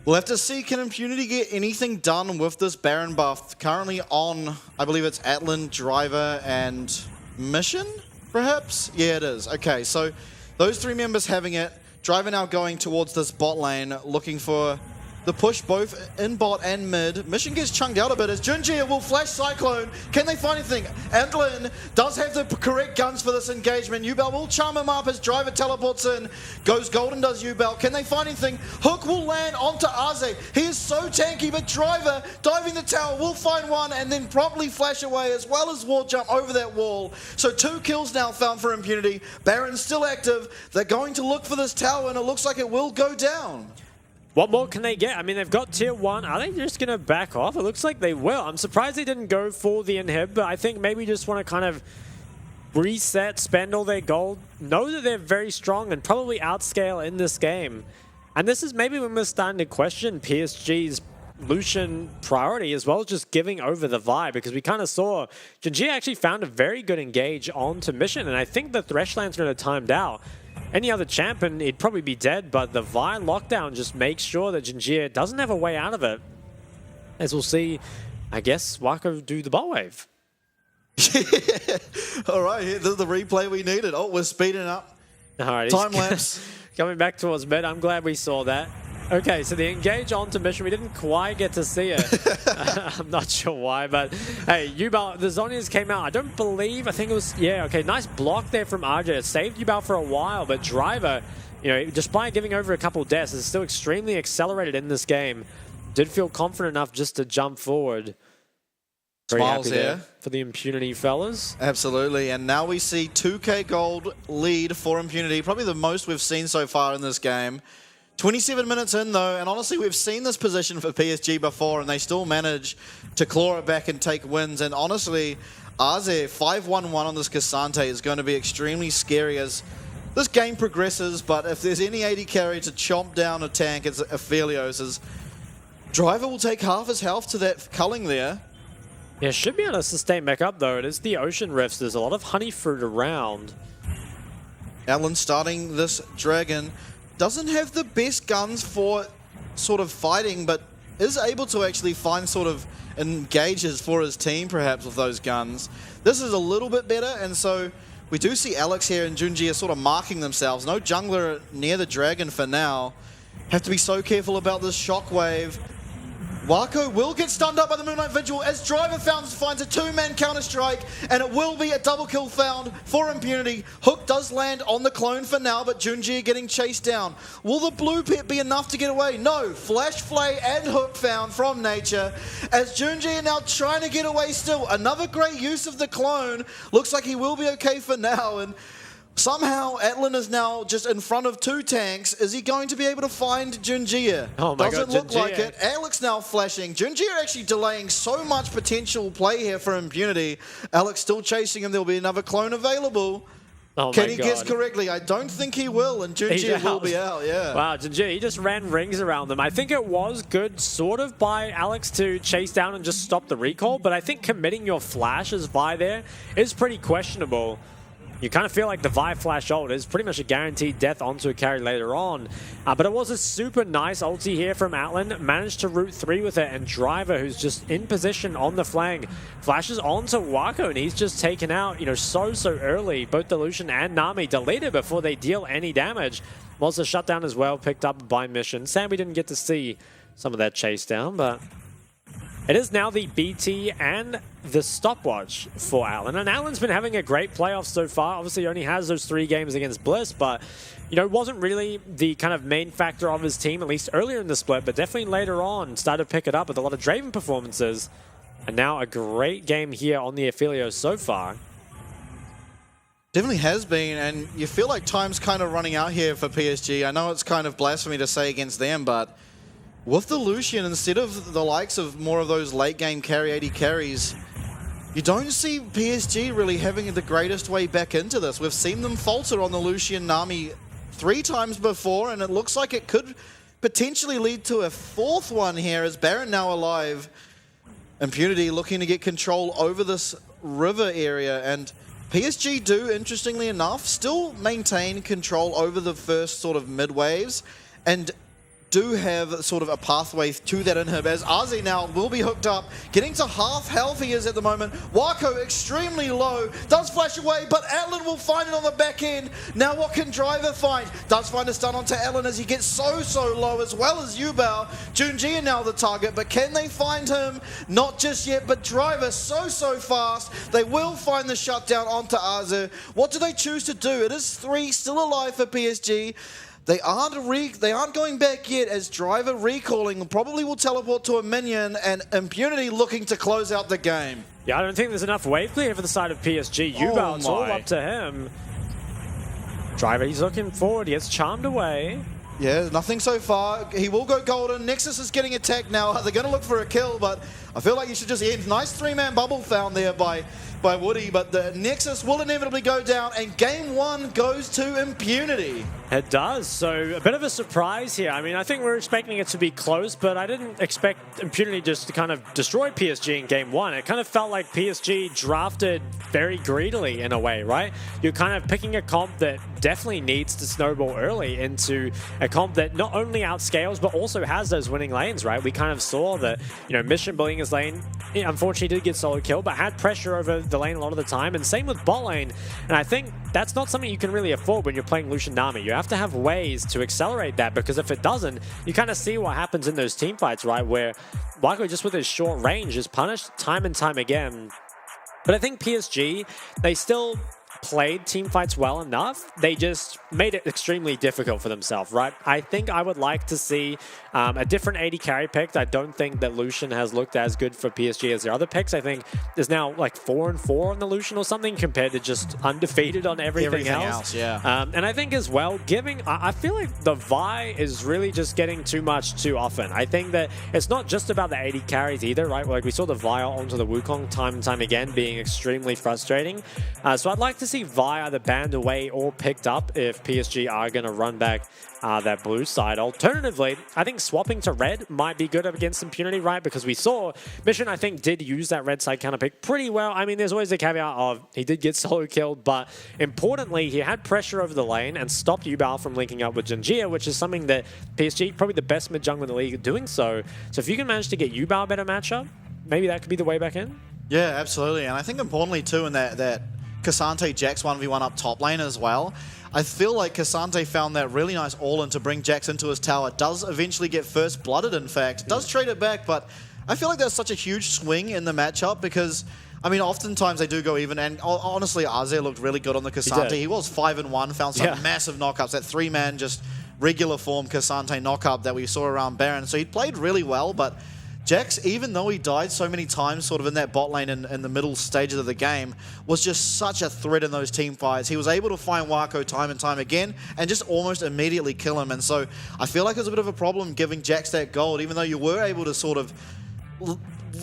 S6: we'll have to see, can Impunity get anything done with this Baron buff? Currently on, I believe it's Atlan, Driver, and Mission, perhaps? Yeah, it is. Okay, so those 3 members having it. Driver now going towards this bot lane, looking for the push both in bot and mid. Mission gets chunked out a bit as Junjia will flash Cyclone. Can they find anything? Atlan does have the correct guns for this engagement. Yubel will charm him up as Driver teleports in. Goes Golden, does Yubel. Can they find anything? Hook will land onto Aze. He is so tanky, but Driver diving the tower will find one and then promptly flash away, as well as wall jump over that wall. So 2 kills now found for Impunity. Baron's still active. They're going to look for this tower, and it looks like it will go down.
S5: What more can they get? I mean, they've got tier 1. Are they just going to back off? It looks like they will. I'm surprised they didn't go for the inhib, but I think maybe just want to kind of reset, spend all their gold, know that they're very strong and probably outscale in this game. And this is maybe when we're starting to question PSG's Lucian priority, as well as just giving over the Vi, because we kind of saw Jinji actually found a very good engage onto Mission, and I think the Thresh Lantern had timed out. Any other champion, he'd probably be dead, but the Vi lockdown just makes sure that Jinjia doesn't have a way out of it. As we'll see, I guess, Wako do the ball wave.
S6: All right, this is the replay we needed. Oh, we're speeding up.
S5: All right,
S6: Time lapse.
S5: Coming back towards mid. I'm glad we saw that. Okay, so the engage onto Mission, we didn't quite get to see it. I'm not sure why, but hey, Yubal, the Zhonya's came out. I don't believe, I think it was, yeah, okay, nice block there from RJ. It saved Yubal for a while, but Driver, you know, despite giving over a couple deaths, is still extremely accelerated in this game. Did feel confident enough just to jump forward. Very
S6: Smiles
S5: happy there
S6: here
S5: for the Impunity fellas.
S6: Absolutely, and now we see 2k gold lead for Impunity, probably the most we've seen so far in this game. 27 minutes in though, and honestly we've seen this position for PSG before and they still manage to claw it back and take wins. And honestly, Aze 5-1-1 on this Cassante is going to be extremely scary as this game progresses, but if there's any AD carry to chomp down a tank, it's Aphelios, as Driver will take half his health to that culling there.
S5: Yeah, should be able to sustain back up though. It is the Ocean Rifts, there's a lot of honey fruit around.
S6: Alan starting this Dragon. Doesn't have the best guns for sort of fighting, but is able to actually find sort of engages for his team perhaps with those guns. This is a little bit better, and so we do see Alex here and Junji are sort of marking themselves. No jungler near the Dragon for now. Have to be so careful about this shockwave. Wako will get stunned up by the Moonlight Vigil as Driver finds a 2-man counter-strike, and it will be a double kill found for Impunity. Hook does land on the clone for now, but Junji getting chased down. Will the blue pit be enough to get away? No. Flash Flay and Hook found from Nature as Junji are now trying to get away still. Another great use of the clone. Looks like he will be okay for now, and somehow Atlan is now just in front of 2 tanks. Is he going to be able to find Junjia?
S5: Oh my
S6: Doesn't
S5: God,
S6: look
S5: Junjia.
S6: like it. Alex now flashing. Junjia actually delaying so much potential play here for Impunity. Alex still chasing him. There'll be another clone available.
S5: Oh
S6: Can
S5: my
S6: he
S5: God.
S6: guess correctly? I don't think he will, and
S5: He's
S6: Junjia will
S5: out.
S6: be out, yeah.
S5: Wow, Jinji, he just ran rings around them. I think it was good sort of by Alex to chase down and just stop the recall, but I think committing your flash as Vi there is pretty questionable. you kind of feel like the Vi flash ult is pretty much a guaranteed death onto a carry later on. But it was a super nice ulti here from Atlan. Managed to root 3 with it, and Driver, who's just in position on the flank, flashes onto Wako, and he's just taken out, you know, so early. Both the Lucian and Nami deleted before they deal any damage. Was a shutdown as well, picked up by Mission. Sam, we didn't get to see some of that chase down, but it is now the BT and the stopwatch for Atlan. And Atlan's been having a great playoff so far. Obviously, he only has those 3 games against Bliss, but, you know, wasn't really the kind of main factor of his team, at least earlier in the split, but definitely later on started to pick it up with a lot of Draven performances. And now a great game here on the Aphelios so far.
S6: Definitely has been, and you feel like time's kind of running out here for PSG. I know it's kind of blasphemy to say against them, but with the Lucian, instead of the likes of more of those late game carry 80 carries, you don't see PSG really having the greatest way back into this. We've seen them falter on the Lucian Nami 3 times before, and it looks like it could potentially lead to a 4th one here as Baron now alive. Impunity looking to get control over this river area, and PSG do, interestingly enough, still maintain control over the first sort of mid waves, and do have sort of a pathway to that inhib, as Aze now will be hooked up, getting to half health he is at the moment. Wako extremely low, does flash away, but Atlan will find it on the back end. Now what can Driver find? Does find a stun onto Atlan as he gets so low, as well as Yubao. Junji are now the target, but can they find him? Not just yet, but Driver so fast. They will find the shutdown onto Aze. What do they choose to do? It is 3 still alive for PSG. They aren't going back yet, as Driver recalling probably will teleport to a minion, and Impunity looking to close out the game.
S5: Yeah, I don't think there's enough wave clear for the side of PSG. Yubao, it's all up to him. Driver, he's looking forward. He gets charmed away.
S6: Yeah, nothing so far. He will go golden. Nexus is getting attacked now. They're going to look for a kill, but I feel like you should just end. Nice 3-man bubble found there by Woody, but the Nexus will inevitably go down, and game 1 goes to Impunity.
S5: It does, so a bit of a surprise here. I mean, I think we were expecting it to be close, but I didn't expect Impunity just to kind of destroy PSG in game 1. It kind of felt like PSG drafted very greedily in a way, right? You're kind of picking a comp that definitely needs to snowball early into a comp that not only outscales, but also has those winning lanes, right? We kind of saw that, you know, Mission building his lane, unfortunately did get solo kill, but had pressure over the lane a lot of the time, and same with bot lane. And I think that's not something you can really afford when you're playing Lucian Nami. You have to have ways to accelerate that, because if it doesn't, you kind of see what happens in those team fights, right? Where Wako just with his short range is punished time and time again. But I think PSG, they still played team fights well enough. They just made it extremely difficult for themselves, right? I think I would like to see a different 80 carry picked. I don't think that Lucian has looked as good for PSG as the other picks. I think there's now like 4-4 on the Lucian or something compared to just undefeated on everything else.
S6: Yeah.
S5: And I think as well, I feel like the Vi is really just getting too much too often. I think that it's not just about the 80 carries either, right? Like we saw the Vi onto the Wukong time and time again being extremely frustrating. So I'd like to see Vi either banned away or picked up if PSG are going to run back that blue side. Alternatively, I think swapping to red might be good up against Impunity, right? Because we saw Mission, I think, did use that red side counter pick pretty well. I mean, there's always a caveat of he did get solo killed, but importantly, he had pressure over the lane and stopped Yubao from linking up with Jinjia, which is something that PSG, probably the best mid jungler in the league, doing so. So if you can manage to get Yubao a better matchup, maybe that could be the way back in.
S6: Yeah, absolutely. And I think importantly too in that Cassante Jax 1v1 up top lane as well. I feel like Cassante found that really nice all-in to bring Jax into his tower. Does eventually get first blooded, in fact. Does trade it back, but I feel like there's such a huge swing in the matchup because, I mean, oftentimes they do go even, and honestly, Aze looked really good on the Cassante. He was 5-1, found some massive knockups. That 3-man just regular form Cassante knockup that we saw around Baron. So he played really well, but Jax, even though he died so many times sort of in that bot lane in the middle stages of the game, was just such a threat in those team fights. He was able to find Wako time and time again and just almost immediately kill him. And so I feel like it was a bit of a problem giving Jax that gold, even though you were able to sort of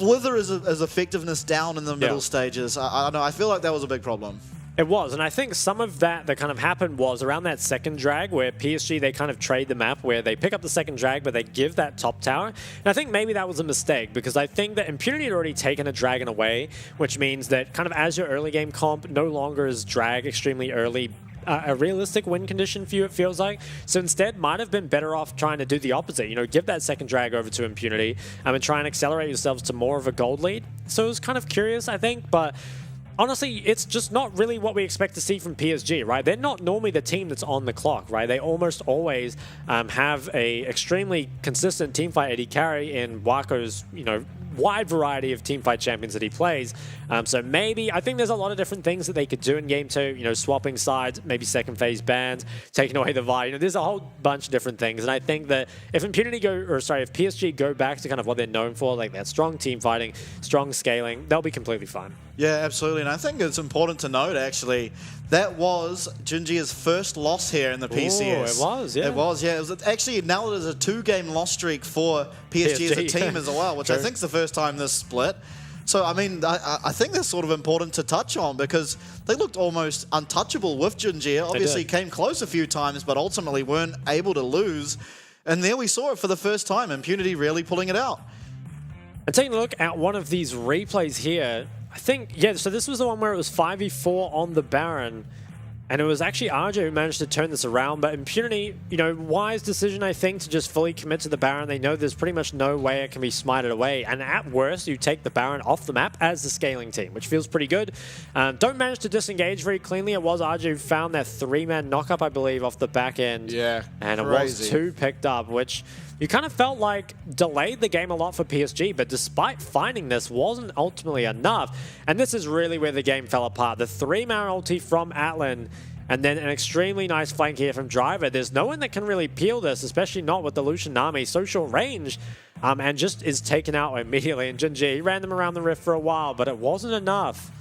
S6: wither his effectiveness down in the middle stages. I don't know, I feel like that was a big problem.
S5: It was, and I think some of that kind of happened was around that second drag where PSG, they kind of trade the map where they pick up the second drag, but they give that top tower. And I think maybe that was a mistake because I think that Impunity had already taken a dragon away, which means that kind of as your early game comp no longer is drag extremely early a realistic win condition for you, it feels like. So instead, might have been better off trying to do the opposite. You know, give that second drag over to Impunity and try and accelerate yourselves to more of a gold lead. So it was kind of curious, I think, but honestly, it's just not really what we expect to see from PSG, right? They're not normally the team that's on the clock, right? They almost always have a extremely consistent teamfight AD carry in Wako's, you know, wide variety of teamfight champions that he plays. So maybe, I think there's a lot of different things that they could do in Game 2, you know, swapping sides, maybe second phase bans, taking away the VAR. You know, there's a whole bunch of different things. And I think that if if PSG go back to kind of what they're known for, like that strong team fighting, strong scaling, they'll be completely fine.
S6: Yeah, absolutely. And I think it's important to note, actually, that was Jinjia's first loss here in the PCS.
S5: Ooh, it was, yeah.
S6: It was, yeah. It was actually, now there's a 2-game loss streak for PSG as a team as well, which I think is the first time this split. So, I mean, I think that's sort of important to touch on because they looked almost untouchable with Jinjia. Obviously came close a few times, but ultimately weren't able to lose. And there we saw it for the first time, Impunity really pulling it out.
S5: And taking a look at one of these replays here, I think, yeah, so this was the one where it was 5v4 on the Baron, and it was actually RJ who managed to turn this around, but Impunity, you know, wise decision, I think, to just fully commit to the Baron. They know there's pretty much no way it can be smited away, and at worst, you take the Baron off the map as the scaling team, which feels pretty good. Don't manage to disengage very cleanly. It was RJ who found that 3-man knock-up, I believe, off the back end.
S6: Yeah,
S5: and
S6: crazy.
S5: It was 2 picked up, which you kind of felt like delayed the game a lot for PSG, but despite finding this, wasn't ultimately enough. And this is really where the game fell apart. The 3-man ulti from Atlan, and then an extremely nice flank here from Driver. There's no one that can really peel this, especially not with the Lucian Nami. So short range, and just is taken out immediately. And Jinji, he ran them around the rift for a while, but it wasn't enough.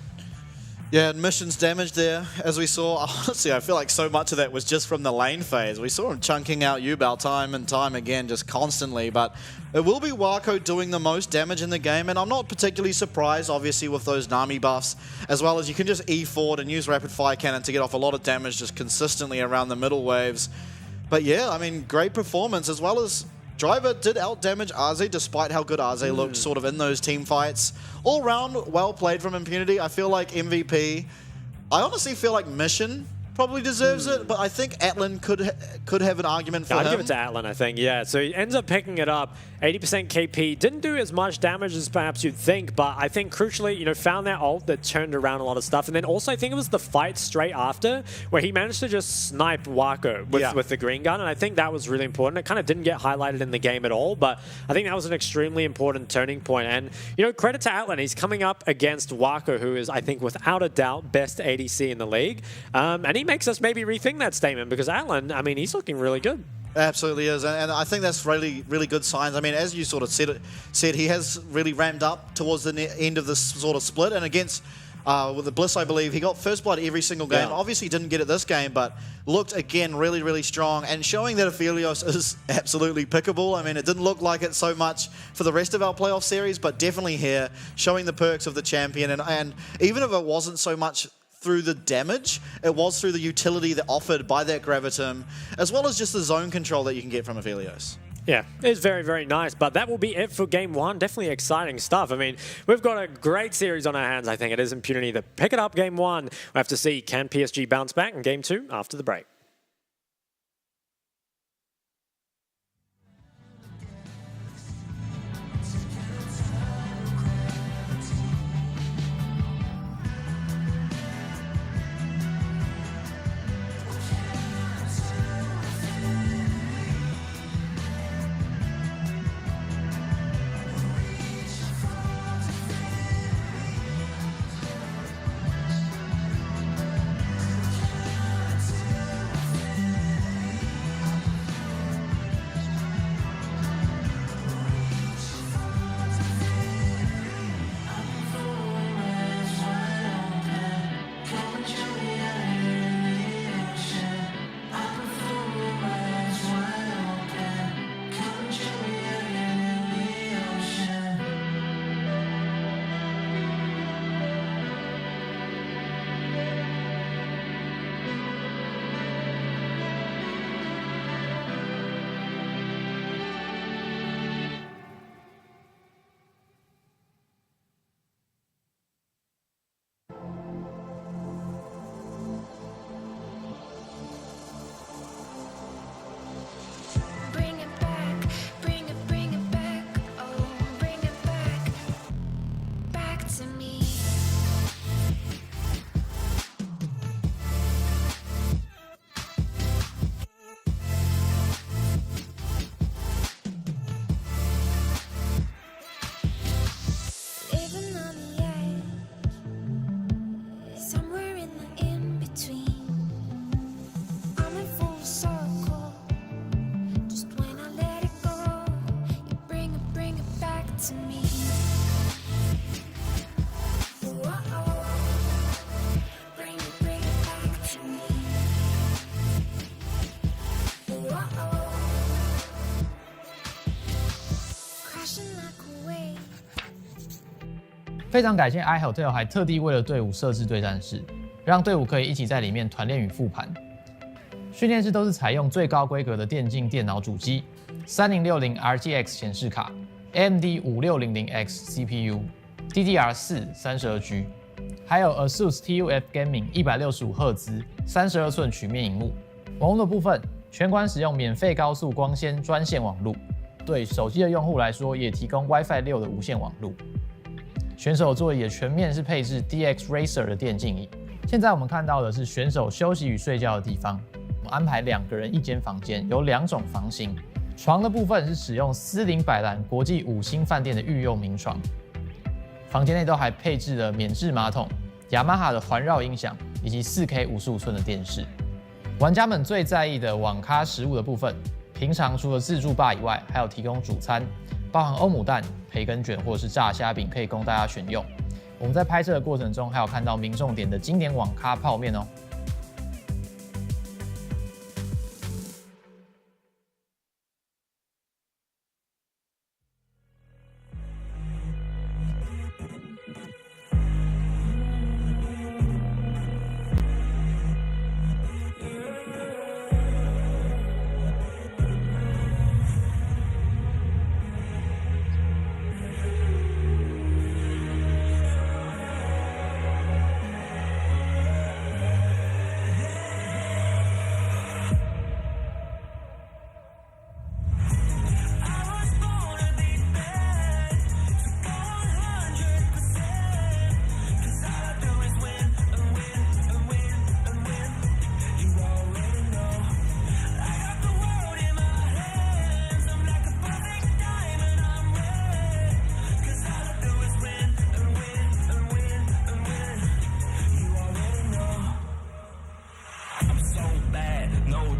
S6: Yeah, Mission's damage there, as we saw. Honestly, I feel like so much of that was just from the lane phase. We saw him chunking out Yubel time and time again, just constantly. But it will be Wako doing the most damage in the game, and I'm not particularly surprised, obviously, with those Nami buffs, as well as you can just E-forward and use Rapid Fire Cannon to get off a lot of damage just consistently around the middle waves. But yeah, I mean, great performance, as well as Driver did out-damage Arze, despite how good Arze looked sort of in those team fights. All round, well played from Impunity. I feel like MVP. I honestly feel like Mission probably deserves it, but I think Atlan could have an argument for him.
S5: I'd give it to Atlan, I think, yeah. So he ends up picking it up, 80% KP. Didn't do as much damage as perhaps you'd think, but I think crucially, you know, found that ult that turned around a lot of stuff. And then also I think it was the fight straight after where he managed to just snipe Wako with the green gun, and I think that was really important. It kind of didn't get highlighted in the game at all, but I think that was an extremely important turning point. And, you know, credit to Atlan. He's coming up against Wako, who is, I think, without a doubt, best ADC in the league. And he makes us maybe rethink that statement because Atlan, I mean, he's looking really good.
S6: Absolutely is, and I think that's really, really good signs. I mean, as you sort of said, he has really ramped up towards the end of this sort of split, and against with the Bliss, I believe, he got first blood every single game.
S5: Yeah.
S6: Obviously didn't get it this game, but looked, again, really, really strong, and showing that Aphelios is absolutely pickable. I mean, it didn't look like it so much for the rest of our playoff series, but definitely here, showing the perks of the champion, and even if it wasn't so much through the damage, it was through the utility that offered by that Gravitum, as well as just the zone control that you can get from Aphelios.
S5: Yeah, it's very, very nice, but that will be it for Game 1. Definitely exciting stuff. I mean, we've got a great series on our hands, I think. It is Impunity to pick it up Game 1. We'll have to see, can PSG bounce back in Game 2 after the break.
S7: 非常感谢 iHotel 还特地为了队伍设置对战室，让队伍可以一起在里面团练与复盘。训练室都是采用最高规格的电竞电脑主机，3060 RTX 显示卡 ，AMD 5600X CPU，DDR4 32G， 还有 ASUS TUF Gaming 165赫兹32寸曲面萤幕。网络的部分，全馆使用免费高速光纤专线网路，对手机的用户来说也提供 WiFi 6的无线网路。选手座椅也全面是配置 DX Racer 的电竞椅。现在我们看到的是选手休息与睡觉的地方，我们安排2个人1间房间，有2种房型。床的部分是使用斯林百兰国际5星饭店的御用名床，房间内都还配置了免治马桶、雅马哈的环绕音响以及4K 55寸的电视。玩家们最在意的网咖食物的部分，平常除了自助吧以外，还有提供主餐，包含欧姆蛋、培根卷或者是炸虾饼，可以供大家选用。我们在拍摄的过程中，还有看到民众点的经典网咖泡面哦。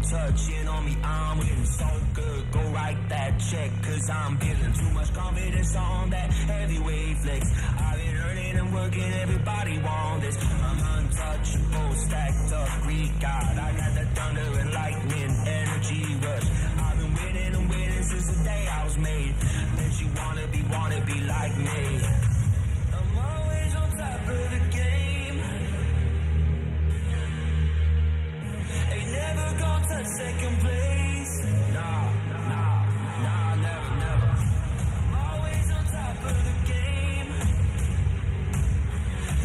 S8: Touching on me, I'm feeling so good. Go write that check, cause I'm feeling too much confidence on that heavyweight flex. I've been earning and working, everybody want this. I'm untouchable, stacked up, Greek God. I got the thunder and lightning, energy rush. I've been winning and winning since the day I was made. Bet you wanna be like me. I'm always on top of the game. Ain't never gonna touch second place. Nah, never. I'm always on top of the game.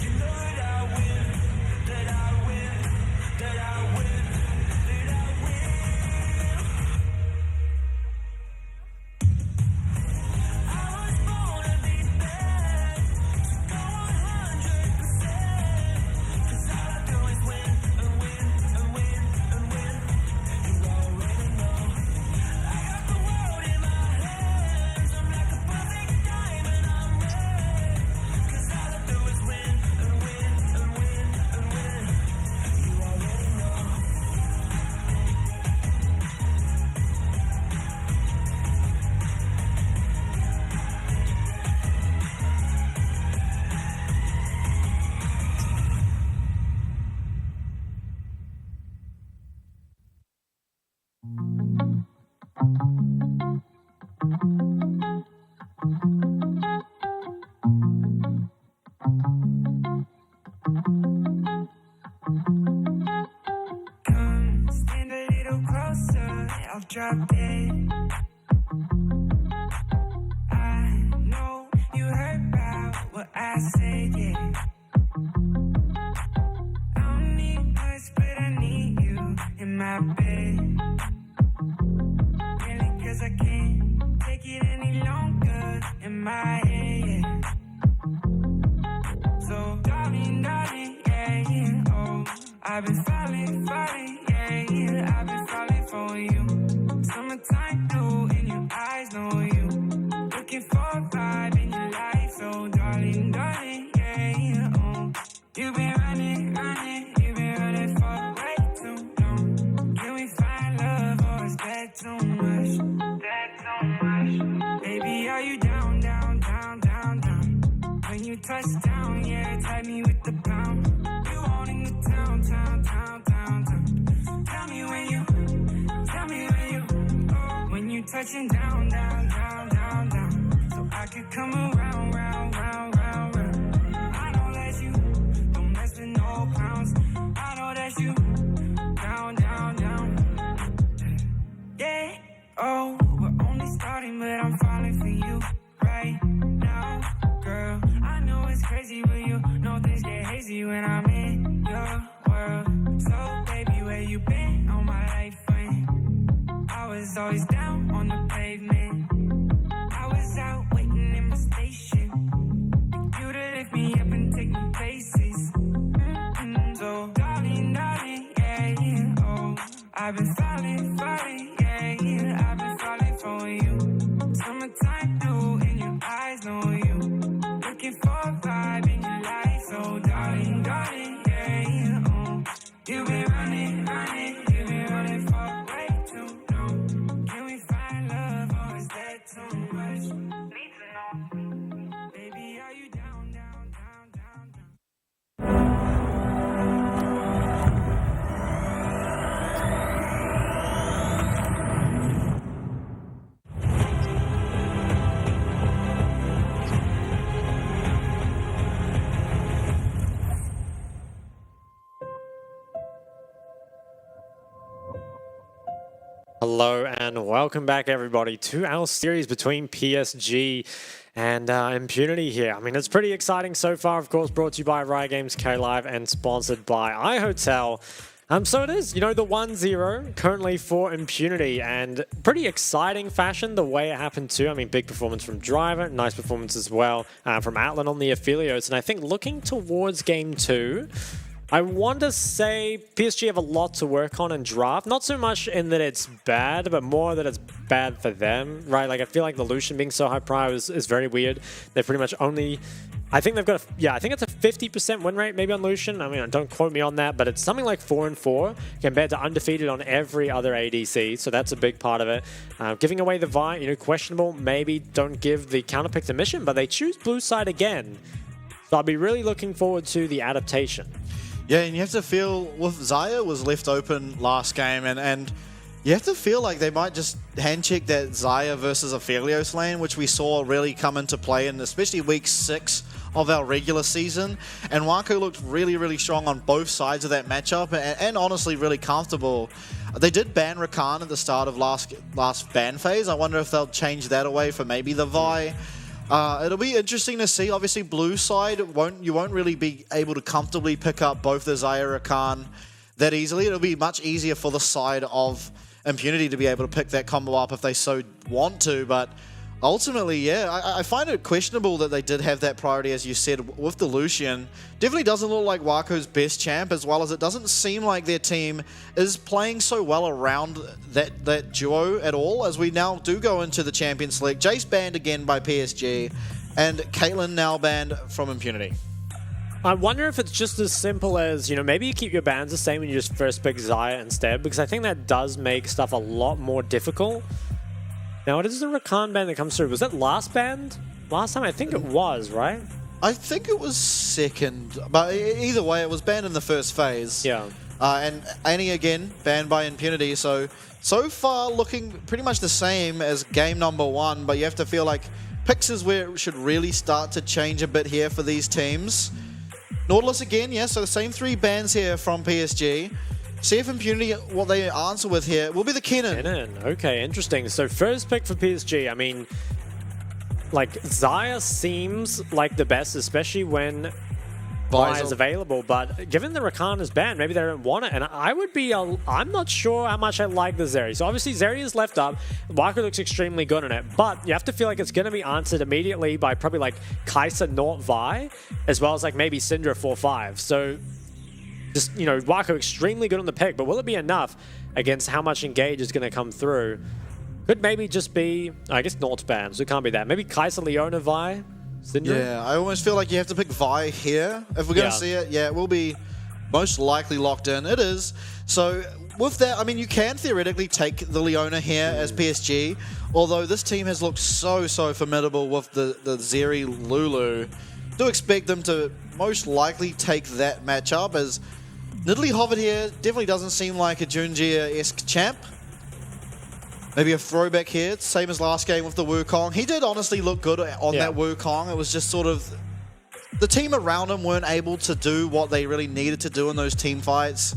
S8: You know that I win. I was born to be bad, so go 100%. 'Cause all I do is win and win and win and win. You already know. I got the world in my hands. I'm like a perfect diamond, I'm red. 'Cause all I do is win and win and win and win. You already know. Come stand a little closer, I'll drop in. I know you heard about what I said, yeah. I don't need much, but I need you in my bed. Really, 'cause I can't take it any longer in my head, yeah. So, darling, yeah, oh, I've been falling, yeah, I've been falling for you. Summertime blue in your eyes, know you. Looking for a vibe in your life, so darling, yeah, oh. You've been running for way too long. Can we find love or is that too much? Baby, are you down? When you touch down, yeah, tag me with the pound. You owning the town. Tell me when you, oh, when you touching down. So I could come around.
S4: falling for you right now, girl. I know it's crazy, but you know things get hazy when I'm in your world. So, baby, where you been on my life when I was always down on the pavement? I was out waiting in my station for you to lift me up and take me places. So, darling, darling, yeah, yeah, oh, I've been falling, falling, yeah, yeah, I've been falling for you. Summertime blue in your eyes, know you. Looking for a vibe in your life, so darling, darling, yeah, yeah, oh. You've been running, running, you've been running for way too long. Can we find love, or is that too much? Need to know, baby, are you down, down, down, down, down?
S5: Hello and welcome back, everybody, to our series between PSG and Impunity here. I mean, it's pretty exciting so far, of course, brought to you by Riot Games K Live and sponsored by iHotel. So it is, you know, the 1-0 currently for Impunity, and pretty exciting fashion the way it happened too. I mean, big performance from Driver, nice performance as well from Atlan on the Affiliates, and I think looking towards Game 2, I want to say PSG have a lot to work on in draft. Not so much in that it's bad, but more that it's bad for them, right? Like, I feel like the Lucian being so high prior is very weird. They're pretty much only... I think they've got I think it's a 50% win rate maybe on Lucian. I mean, don't quote me on that, but it's something like 4-4 compared to undefeated on every other ADC. So that's a big part of it. Giving away the Vi, you know, questionable. Maybe don't give the counterpick to Mission, but they choose blue side again. So I'll be really looking forward to the adaptation.
S6: Yeah, and you have to feel, with Xayah was left open last game, and you have to feel like they might just hand-check that Xayah versus Aphelios lane, which we saw really come into play in especially week 6 of our regular season. And Wako looked really, really strong on both sides of that matchup, and honestly really comfortable. They did ban Rakan at the start of last ban phase. I wonder if they'll change that away for maybe the Vi. It'll be interesting to see. Obviously, blue side, you won't really be able to comfortably pick up both the Xayah Rakan that easily. It'll be much easier for the side of Impunity to be able to pick that combo up if they so want to, but ultimately, yeah, I find it questionable that they did have that priority, as you said, with the Lucian. Definitely doesn't look like Wako's best champ, as well as it doesn't seem like their team is playing so well around that duo at all, as we now do go into the Champions League. Jace banned again by PSG, and Caitlyn now banned from Impunity.
S5: I wonder if it's just as simple as, you know, maybe you keep your bans the same and you just first pick Xayah instead, because I think that does make stuff a lot more difficult. Now, it is the Rakan ban that comes through. Was that last banned? Last time? I think it was, right?
S6: I think it was second, but either way, it was banned in the first phase.
S5: Yeah.
S6: And Annie again, banned by Impunity, so far looking pretty much the same as game number 1, but you have to feel like picks is where it should really start to change a bit here for these teams. Nautilus again, yeah, so the same 3 bans here from PSG. See if Impunity, what they answer with here, will be the Kennen.
S5: Kennen, okay, interesting. So first pick for PSG, I mean, like, Xayah seems like the best, especially when Vi is available, but given the Rakan is banned, maybe they don't want it, and I would be, I'm not sure how much I like the Zeri. So obviously Zeri is left up, Wako looks extremely good in it, but you have to feel like it's going to be answered immediately by probably like Kai'Sa, Nort, Vi, as well as like maybe Syndra 4-5. So just, you know, Wako extremely good on the pick, but will it be enough against how much Engage is going to come through? Could maybe just be, I guess Nort's banned, so it can't be that. Maybe Kai'Sa, Leona, Vi? Syndra?
S6: Yeah, I almost feel like you have to pick Vi here. If we're going to see it, yeah, it will be most likely locked in. It is. So with that, I mean, you can theoretically take the Leona here as PSG, although this team has looked so formidable with the Zeri Lulu. Do expect them to most likely take that matchup, as Nidalee Hovered here definitely doesn't seem like a Junjia-esque champ. Maybe a throwback here, same as last game with the Wukong. He did honestly look good on that Wukong. It was just sort of, the team around him weren't able to do what they really needed to do in those team fights.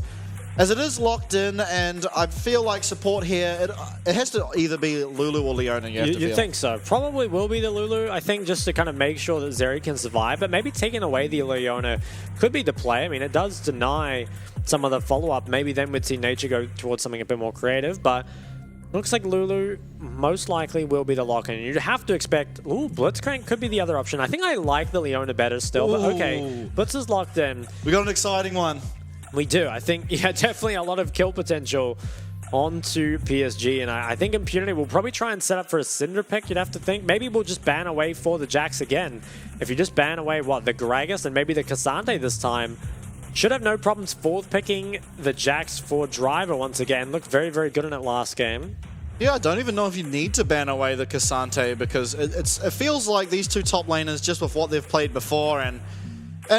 S6: As it is locked in, and I feel like support here, it has to either be Lulu or Leona.
S5: You think so? Probably will be the Lulu, I think, just to kind of make sure that Zeri can survive. But maybe taking away the Leona could be the play. I mean, it does deny some of the follow-up. Maybe then we'd see Nature go towards something a bit more creative. But looks like Lulu most likely will be the lock-in. You'd have to expect... Ooh, Blitzcrank could be the other option. I think I like the Leona better still. But okay, Blitz is locked in.
S6: We got an exciting one.
S5: We do. I think, yeah, definitely a lot of kill potential onto PSG. And I think Impunity will probably try and set up for a Syndra pick, you'd have to think. Maybe we'll just ban away for the Jax again. If you just ban away, what, the Gragas and maybe the Cassante this time, should have no problems fourth picking the Jax for Driver once again. Looked very, very good in it last game.
S6: Yeah, I don't even know if you need to ban away the Cassante because it feels like these two top laners, just with what they've played before and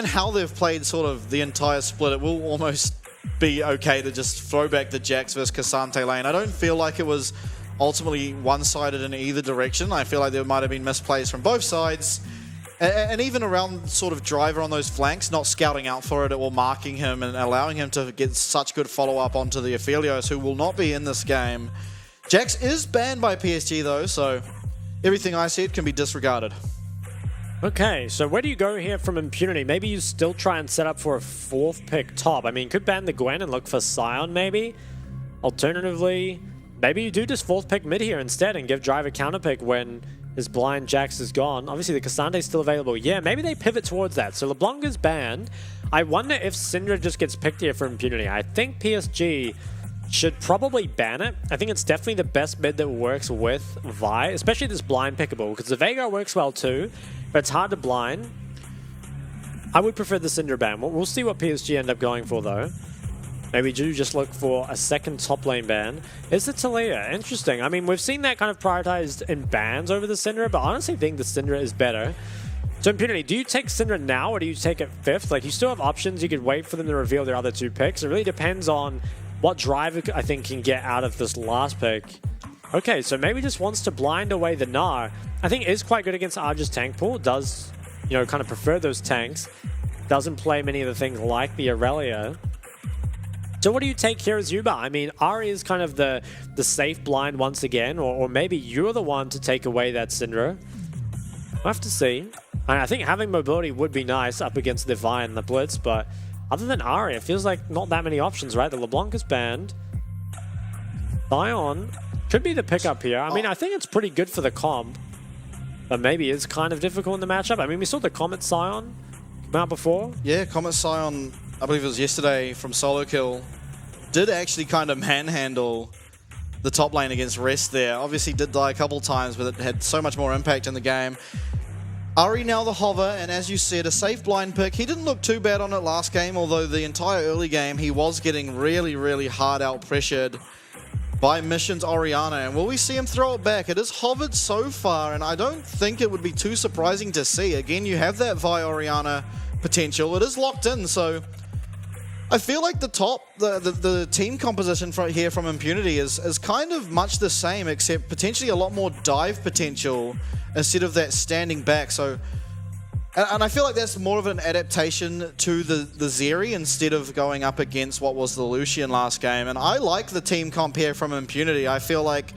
S6: how they've played sort of the entire split, it will almost be okay to just throw back the Jax versus Cassante lane. I don't feel like it was ultimately one-sided in either direction. I feel like there might have been misplays from both sides. And even around sort of Driver on those flanks, not scouting out for it or marking him and allowing him to get such good follow-up onto the Aphelios, who will not be in this game. Jax is banned by PSG though, so everything I said can be disregarded.
S5: Okay, so where do you go here from Impunity? Maybe you still try and set up for a fourth pick top. I mean, could ban the Gwen and look for Sion maybe? Alternatively, maybe you do just fourth pick mid here instead and give Driver counter pick when his blind Jax is gone. Obviously, the Cassante is still available. Yeah, maybe they pivot towards that. So LeBlanc is banned. I wonder if Syndra just gets picked here for Impunity. I think PSG should probably ban it. I think it's definitely the best mid that works with Vi, especially this blind pickable, because the Veigar works well too, but it's hard to blind. I would prefer the Syndra ban. We'll see what PSG end up going for though. Maybe do just look for a second top lane ban. Is it Taliyah? Interesting. I mean, we've seen that kind of prioritized in bans over the Syndra, but I honestly think the Syndra is better. So Impunity, do you take Syndra now or do you take it fifth? Like, you still have options. You could wait for them to reveal their other two picks. It really depends on what Driver I think can get out of this last pick. Okay, so maybe just wants to blind away the Gnar. I think is quite good against Arja's tank pool. Does, you know, kind of prefer those tanks. Doesn't play many of the things like the Aurelia. So what do you take here as Yuba? I mean, Ari is kind of the safe blind once again, or maybe you're the one to take away that Syndra. We'll have to see. And I think having mobility would be nice up against the Vi and the Blitz, but other than Ari, it feels like not that many options, right? The LeBlanc is banned. Sion could be the pickup here. I mean, I think it's pretty good for the comp, but maybe it's kind of difficult in the matchup. I mean, we saw the Comet Sion come out before.
S6: Yeah, Comet Sion, I believe it was yesterday from Solo Kill, did actually kind of manhandle the top lane against Rest there. Obviously did die a couple times, but it had so much more impact in the game. Ari now the hover, and as you said, a safe blind pick. He didn't look too bad on it last game, although the entire early game he was getting really, really hard out pressured by Mission's Orianna. And will we see him throw it back? It has hovered so far, and I don't think it would be too surprising to see. Again, you have that Vi Orianna potential. It is locked in, so I feel like the team composition here from Impunity is kind of much the same, except potentially a lot more dive potential instead of that standing back. So, and I feel like that's more of an adaptation to the Zeri instead of going up against what was the Lucian last game. And I like the team comp here from Impunity. I feel like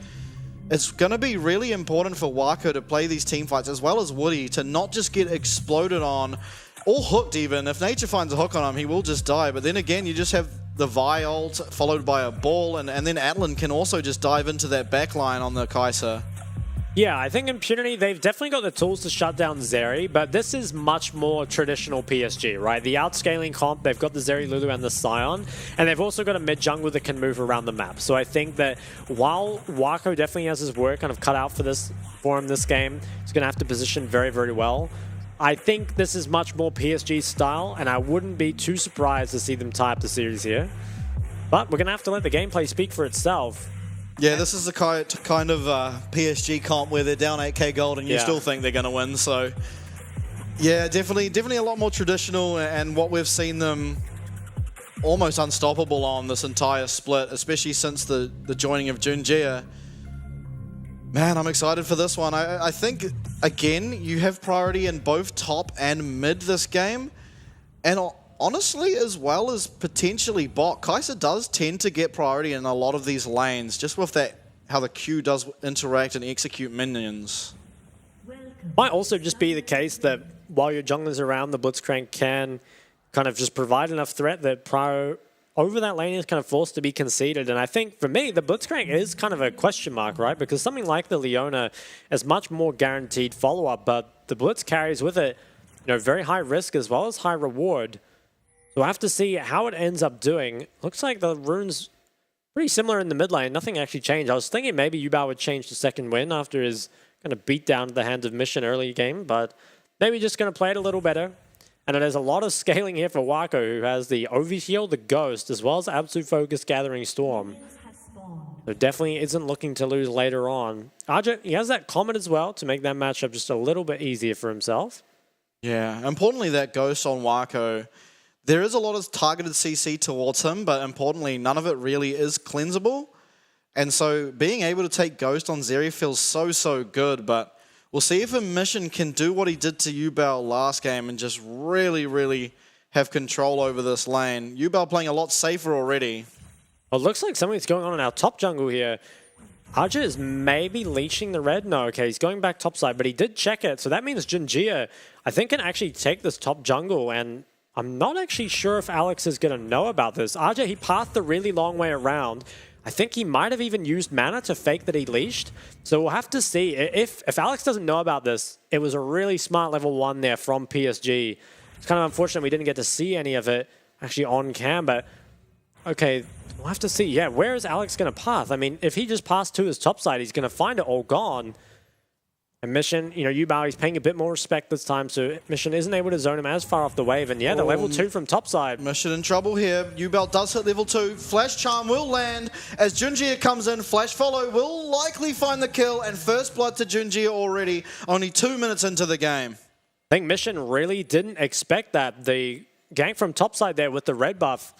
S6: it's going to be really important for Wako to play these team fights as well as Woody to not just get exploded on or hooked even. If Nature finds a hook on him, he will just die. But then again, you just have the Vi ult followed by a ball, and then Atlan can also just dive into that backline on the Kai'Sa.
S5: Yeah, I think Impunity, they've definitely got the tools to shut down Zeri, but this is much more traditional PSG, right? The outscaling comp, they've got the Zeri, Lulu, and the Sion, and they've also got a mid-jungle that can move around the map. So I think that while Wako definitely has his work kind of cut out for him this game, he's going to have to position very, very well. I think this is much more PSG style, and I wouldn't be too surprised to see them tie up the series here. But we're going to have to let the gameplay speak for itself.
S6: Yeah, this is the kind of PSG comp where they're down 8k gold and you still think they're going to win. So, yeah, definitely a lot more traditional, and what we've seen them almost unstoppable on this entire split, especially since the joining of Junjia. Man, I'm excited for this one. I think, again, you have priority in both top and mid this game. And honestly, as well as potentially bot, Kai'Sa does tend to get priority in a lot of these lanes, just with that, how the Q does interact and execute minions.
S5: Might also just be the case that while your jungler's around, the Blitzcrank can kind of just provide enough threat that Prio over that lane is kind of forced to be conceded. And I think for me, the Blitzcrank is kind of a question mark, right? Because something like the Leona is much more guaranteed follow-up, but the Blitz carries with it, you know, very high risk as well as high reward. So we'll have to see how it ends up doing. Looks like the rune's pretty similar in the mid lane. Nothing actually changed. I was thinking maybe Yubao would change to second win after his kind of beat down at the hands of Mission early game, but maybe just going to play it a little better. And there's a lot of scaling here for Wako, who has the Overheal, the Ghost, as well as Absolute Focus Gathering Storm. So definitely isn't looking to lose later on. Arja, he has that Comet as well to make that matchup just a little bit easier for himself.
S6: Yeah, importantly, that Ghost on Wako. There is a lot of targeted CC towards him, but importantly, none of it really is cleansable. And so being able to take Ghost on Zeri feels so good, but we'll see if a Mission can do what he did to Yubao last game and just really have control over this lane. Yubao playing a lot safer already.
S5: Well, it looks like something's going on in our top jungle here. Arja is maybe leeching the red. No, okay, he's going back topside, but he did check it. So that means Jinjia, I think, can actually take this top jungle, and I'm not actually sure if Alex is going to know about this. Arja, he pathed the really long way around. I think he might have even used mana to fake that he leashed. So we'll have to see. If Alex doesn't know about this, it was a really smart level 1 there from PSG. It's kind of unfortunate we didn't get to see any of it actually on cam, but okay, we'll have to see. Yeah, where is Alex going to path? I mean, if he just passed to his top side, he's going to find it all gone. And Mission, you know, Yubao, he's paying a bit more respect this time, so Mission isn't able to zone him as far off the wave. And yeah, the level 2 from topside.
S6: Mission in trouble here. Yubao does hit level 2. Flash Charm will land as Junjia comes in. Flash Follow will likely find the kill, and first blood to Junjia already, only 2 minutes into the game.
S5: I think Mission really didn't expect that. The gank from topside there with the red buff,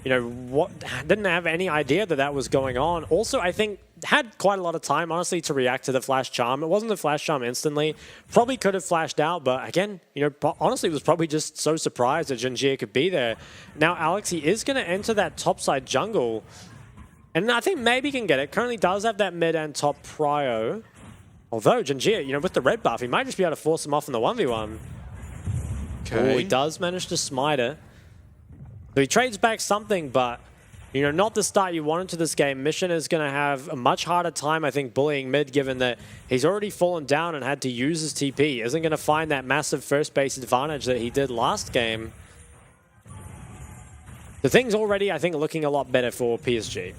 S5: you know, didn't have any idea that that was going on. Also, I think had quite a lot of time, honestly, to react to the Flash Charm. It wasn't the Flash Charm instantly. Probably could have flashed out, but again, you know, honestly, was probably just so surprised that Jinjia could be there. Now, Alex, he is going to enter that topside jungle, and I think maybe he can get it. Currently does have that mid and top prio. Although, Jinjia, you know, with the red buff, he might just be able to force him off in the 1v1.
S6: Okay.
S5: Oh, he does manage to smite it. So he trades back something, but, you know, not the start you wanted to this game. Mission is going to have a much harder time, I think, bullying mid, given that he's already fallen down and had to use his TP. Isn't going to find that massive first base advantage that he did last game. The thing's already, I think, looking a lot better for PSG.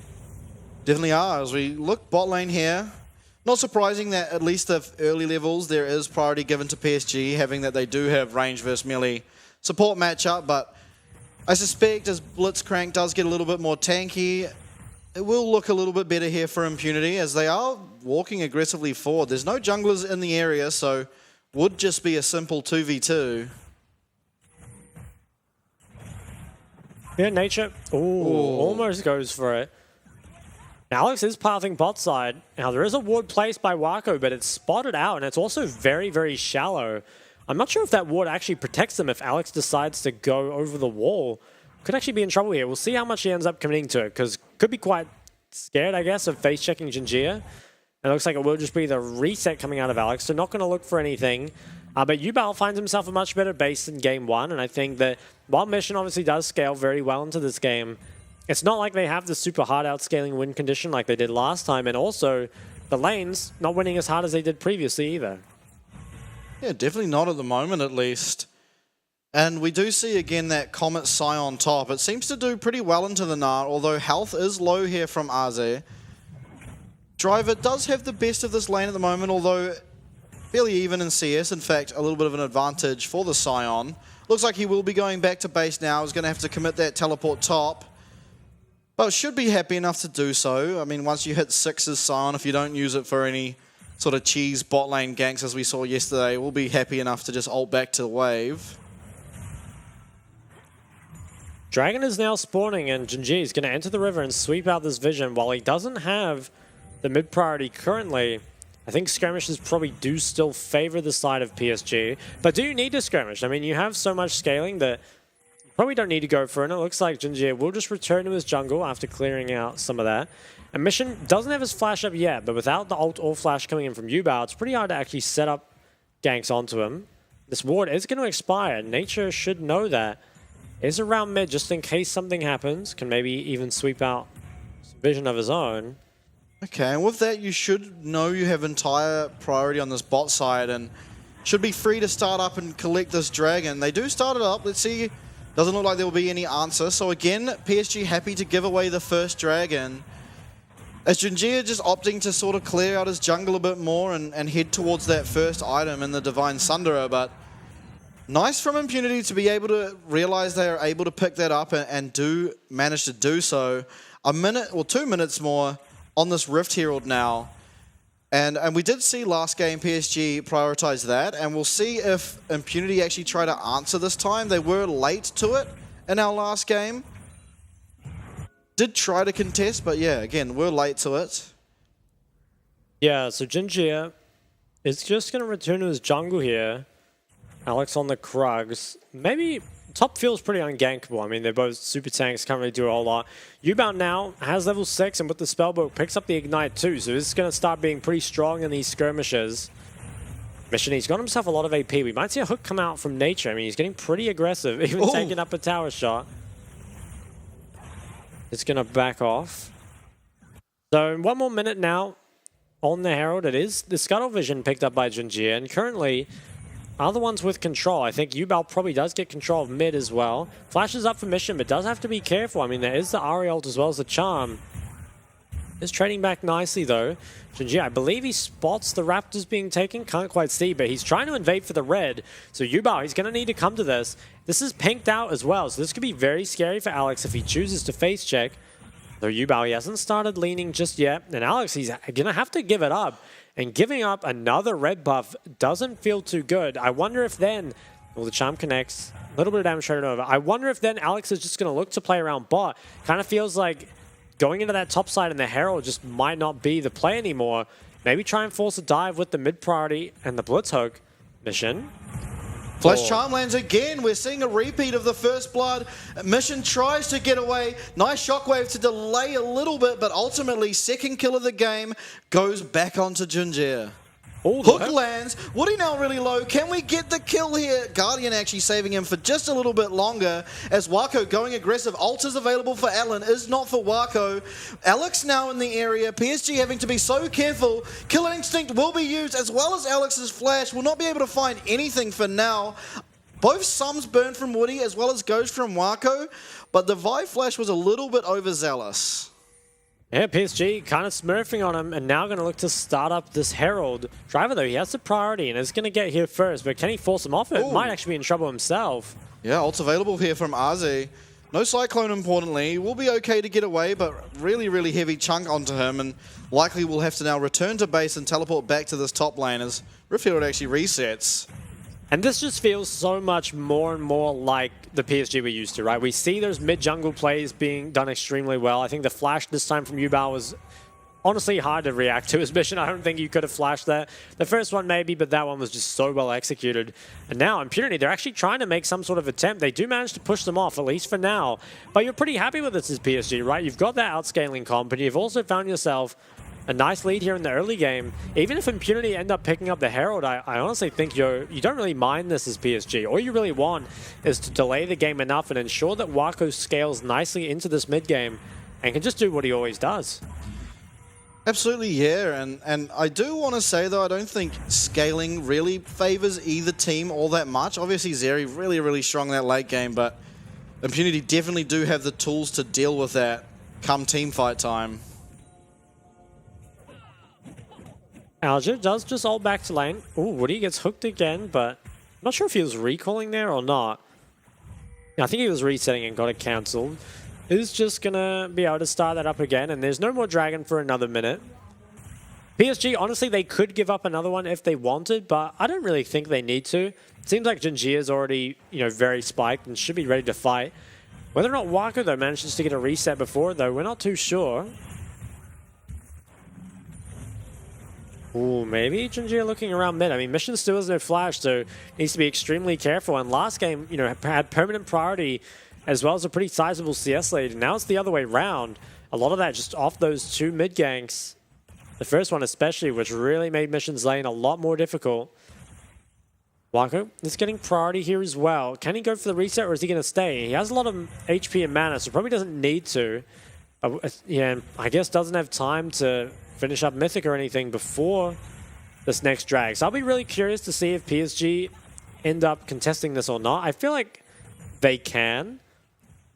S6: Definitely are. As we look bot lane here, not surprising that at least at early levels there is priority given to PSG, having that they do have range versus melee support matchup, but I suspect as Blitzcrank does get a little bit more tanky, it will look a little bit better here for Impunity as they are walking aggressively forward. There's no junglers in the area, so would just be a simple 2v2.
S5: Yeah, Nature. Ooh, almost goes for it. Now, Alex is pathing bot side. Now, there is a ward placed by Wako, but it's spotted out, and it's also very shallow. I'm not sure if that ward actually protects them if Alex decides to go over the wall. Could actually be in trouble here. We'll see how much he ends up committing to it, because could be quite scared, I guess, of face-checking Jinjia. It looks like it will just be the reset coming out of Alex, so not going to look for anything. But Yubao finds himself a much better base in game 1, and I think that while Mission obviously does scale very well into this game, it's not like they have the super hard outscaling win condition like they did last time, and also the lanes not winning as hard as they did previously either.
S6: Yeah, definitely not at the moment, at least. And we do see again that Comet Psy on top. It seems to do pretty well into the Nart, although health is low here from Arze. Driver does have the best of this lane at the moment, although fairly even in CS. In fact, a little bit of an advantage for the Scion. Looks like he will be going back to base now. He's going to have to commit that teleport top. But should be happy enough to do so. I mean, once you hit 6 as Scion, if you don't use it for any sort of cheese bot lane ganks as we saw yesterday, we'll be happy enough to just ult back to the wave.
S5: Dragon is now spawning, and Jinji is going to enter the river and sweep out this vision. While he doesn't have the mid priority currently, I think skirmishes probably do still favor the side of PSG. But do you need to skirmish? I mean, you have so much scaling that Probably don't need to go for it. And it looks like Jinjie will just return to his jungle after clearing out some of that. And Mission doesn't have his flash up yet, but without the ult or flash coming in from Yubao, it's pretty hard to actually set up ganks onto him. This ward is going to expire. Nature should know that. Is around mid just in case something happens. Can maybe even sweep out some vision of his own.
S6: Okay, and with that, you should know you have entire priority on this bot side and should be free to start up and collect this dragon. They do start it up. Let's see. Doesn't look like there will be any answer. So again, PSG happy to give away the first dragon. As Jinjie just opting to sort of clear out his jungle a bit more and head towards that first item in the Divine Sunderer, but nice from Impunity to be able to realize they are able to pick that up and do manage to do so. A minute or 2 minutes more on this Rift Herald now. And we did see last game PSG prioritize that, and we'll see if Impunity actually try to answer this time. They were late to it in our last game. Did try to contest, but yeah, again, we're late to it.
S5: Yeah, so Jinjie is just going to return to his jungle here. Alex on the Krugs. Maybe top feels pretty ungankable. I mean, they're both super tanks, can't really do a whole lot. Yubao now has level 6, and with the spellbook picks up the Ignite too, so this is going to start being pretty strong in these skirmishes. Mission, he's got himself a lot of AP. We might see a hook come out from Nature. I mean, he's getting pretty aggressive, even taking up a tower shot. It's going to back off. So 1 more minute now on the Herald. It is the Scuttle Vision picked up by Jinjie, and currently are the ones with control. I think Yubao probably does get control of mid as well. Flash is up for Mission, but does have to be careful. I mean, there is the Ari ult as well as the Charm. Is trading back nicely though. Jinjie, I believe he spots the Raptors being taken. Can't quite see, but he's trying to invade for the red. So Yubao, he's going to need to come to this. This is pinked out as well, so this could be very scary for Alex if he chooses to face check. Though Yubao, he hasn't started leaning just yet. And Alex, he's going to have to give it up. And giving up another red buff doesn't feel too good. I wonder if then, well, the Charm connects. A little bit of damage traded over. I wonder if then Alex is just going to look to play around bot. Kind of feels like going into that top side and the Herald just might not be the play anymore. Maybe try and force a dive with the mid priority and the Blitz hook. Mission.
S6: Flash Charm lands again. We're seeing a repeat of the first blood. Mission tries to get away. Nice shockwave to delay a little bit, but ultimately second kill of the game goes back onto Jinjie. Hook lands. Woody now really low. Can we get the kill here? Guardian actually saving him for just a little bit longer as Wako going aggressive. Ult is available for Alan, is not for Wako. Alex now in the area. PSG having to be so careful. Killer Instinct will be used as well as Alex's flash. Will not be able to find anything for now. Both sums burn from Woody as well as goes from Wako, but the Vive flash was a little bit overzealous.
S5: Yeah, PSG kind of smurfing on him and now going to look to start up this Herald. Driver, though, he has the priority and is going to get here first, but can he force him off it? Might actually be in trouble himself.
S6: Yeah, ult's available here from Aze. No Cyclone, importantly. Will be okay to get away, but really, really heavy chunk onto him, and likely will have to now return to base and teleport back to this top lane as Rift Herald actually resets.
S5: And this just feels so much more and more like the PSG we're used to, right? We see those mid-jungle plays being done extremely well. I think the flash this time from Yubao was honestly hard to react to his mission. I don't think you could have flashed that. The first one maybe, but that one was just so well executed. And now Impunity, they're actually trying to make some sort of attempt. They do manage to push them off, at least for now. But you're pretty happy with this as PSG, right? You've got that outscaling comp, and you've also found yourself a nice lead here in the early game. Even if Impunity end up picking up the Herald, I honestly think you don't really mind this as PSG. All you really want is to delay the game enough and ensure that Wako scales nicely into this mid game and can just do what he always does.
S6: Absolutely, yeah. And I do want to say, though, I don't think scaling really favors either team all that much. Obviously, Zeri really, really strong in that late game, but Impunity definitely do have the tools to deal with that come team fight time.
S5: Alger does just ult back to lane. Ooh, Woody gets hooked again, but I'm not sure if he was recalling there or not. Yeah, I think he was resetting and got it cancelled. Is just going to be able to start that up again, and there's no more dragon for another minute. PSG, honestly, they could give up another one if they wanted, but I don't really think they need to. It seems like Jinjie is already, very spiked and should be ready to fight. Whether or not Wako, though, manages to get a reset before, though, we're not too sure. Ooh, maybe Junji looking around mid. I mean, Mission still has no flash, so needs to be extremely careful. And last game, you know, had permanent priority as well as a pretty sizable CS lead. And now it's the other way round. A lot of that just off those two mid ganks. The first one especially, which really made Mission's lane a lot more difficult. Wako is getting priority here as well. Can he go for the reset or is he going to stay? He has a lot of HP and mana, so probably doesn't need to. Yeah, I guess doesn't have time to finish up Mythic or anything before this next drag. So I'll be really curious to see if PSG end up contesting this or not. I feel like they can.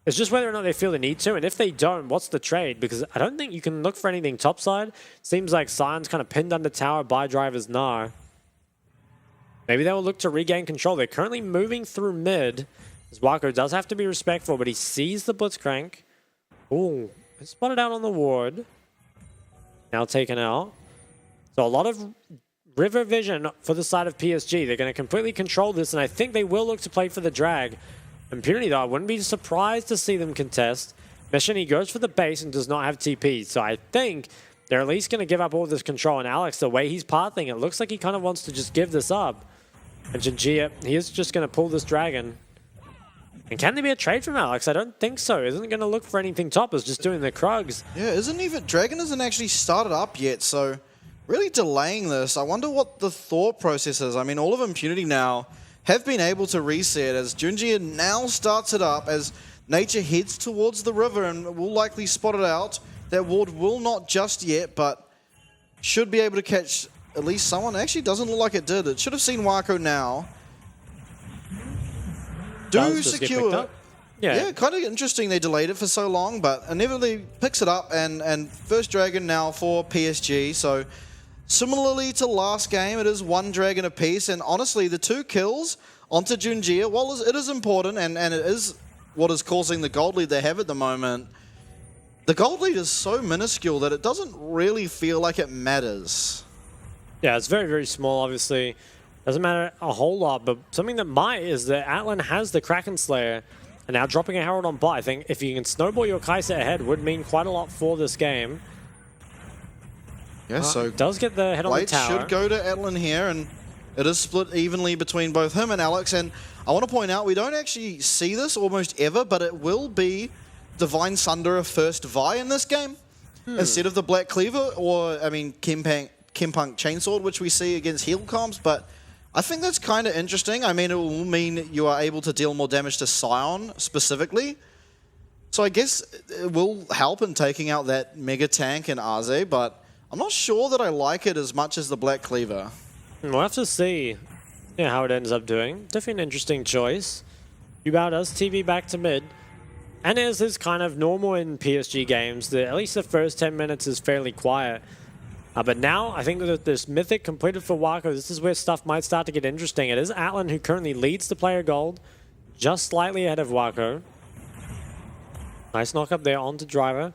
S5: It's just whether or not they feel the need to, and if they don't, what's the trade? Because I don't think you can look for anything topside. Seems like Sion's kind of pinned under tower by Driver's Gnar. Maybe they will look to regain control. They're currently moving through mid. As Wako does have to be respectful, but he sees the Blitzcrank. Ooh, spotted out on the ward. Now taken out. So a lot of river vision for the side of PSG. They're going to completely control this, and I think they will look to play for the drag. Impunity, though, I wouldn't be surprised to see them contest. Mission, he goes for the base and does not have TP. So I think they're at least going to give up all this control. And Alex, the way he's pathing, it looks like he kind of wants to just give this up. And Jinjia, he is just going to pull this dragon. And can there be a trade from Alex? I don't think so. Isn't going to look for anything top. Is just doing the Krugs.
S6: Yeah, Dragon isn't actually started up yet, so really delaying this. I wonder what the thought process is. I mean, all of Impunity now have been able to reset as Junjia now starts it up as Nature heads towards the river and will likely spot it out. That ward will not just yet, but should be able to catch at least someone. Actually, doesn't look like it did. It should have seen Wako now. Do secure. Yeah, kind of interesting they delayed it for so long, but inevitably picks it up and first dragon now for PSG. So similarly to last game, it is one dragon apiece, and honestly, the 2 kills onto Junjia, while it is important and it is what is causing the gold lead they have at the moment, the gold lead is so minuscule that it doesn't really feel like it matters.
S5: Yeah, it's very, very small, obviously. Doesn't matter a whole lot, but something that might is that Atlan has the Kraken Slayer, and now dropping a Herald on bot. I think if you can snowball your Kai'Sa ahead would mean quite a lot for this game.
S6: Yeah, so
S5: does get the head on the tower.
S6: Should go to Atlan here, and it is split evenly between both him and Alex. And I want to point out, we don't actually see this almost ever, but it will be Divine Sunderer first Vi in this game instead of the Black Cleaver, or I mean Kimpunk Chainsword, which we see against heal comps. But I think that's kind of interesting. I mean, it will mean you are able to deal more damage to Sion specifically. So I guess it will help in taking out that Mega Tank and Arze, but I'm not sure that I like it as much as the Black Cleaver.
S5: We'll have to see how it ends up doing. Definitely an interesting choice. Yubao does TV back to mid. And as is kind of normal in PSG games, at least the first 10 minutes is fairly quiet. But now, I think that this Mythic completed for Wako, this is where stuff might start to get interesting. It is Atlan who currently leads the player gold, just slightly ahead of Wako. Nice knock up there onto Driver.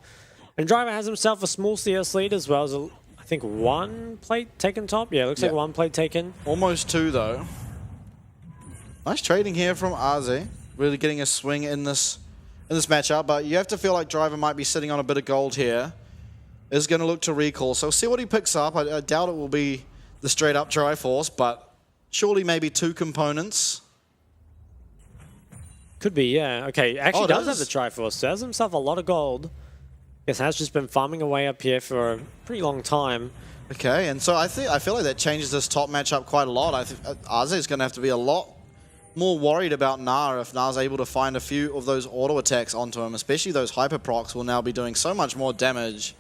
S5: And Driver has himself a small CS lead as well as, I think, 1 plate taken top. Yeah, it looks like 1 plate taken.
S6: Almost 2, though. Nice trading here from Arze. Really getting a swing in this matchup, but you have to feel like Driver might be sitting on a bit of gold here. Is going to look to recall, so see what he picks up. I doubt it will be the straight up Triforce, but surely maybe 2 components.
S5: Could be, yeah. Okay, actually does have the Triforce, so has himself a lot of gold. Guess has just been farming away up here for a pretty long time.
S6: Okay, and so I feel like that changes this top matchup quite a lot. I think Arze is going to have to be a lot more worried about Gnar if Gnar's able to find a few of those auto attacks onto him, especially those hyper procs will now be doing so much more damage.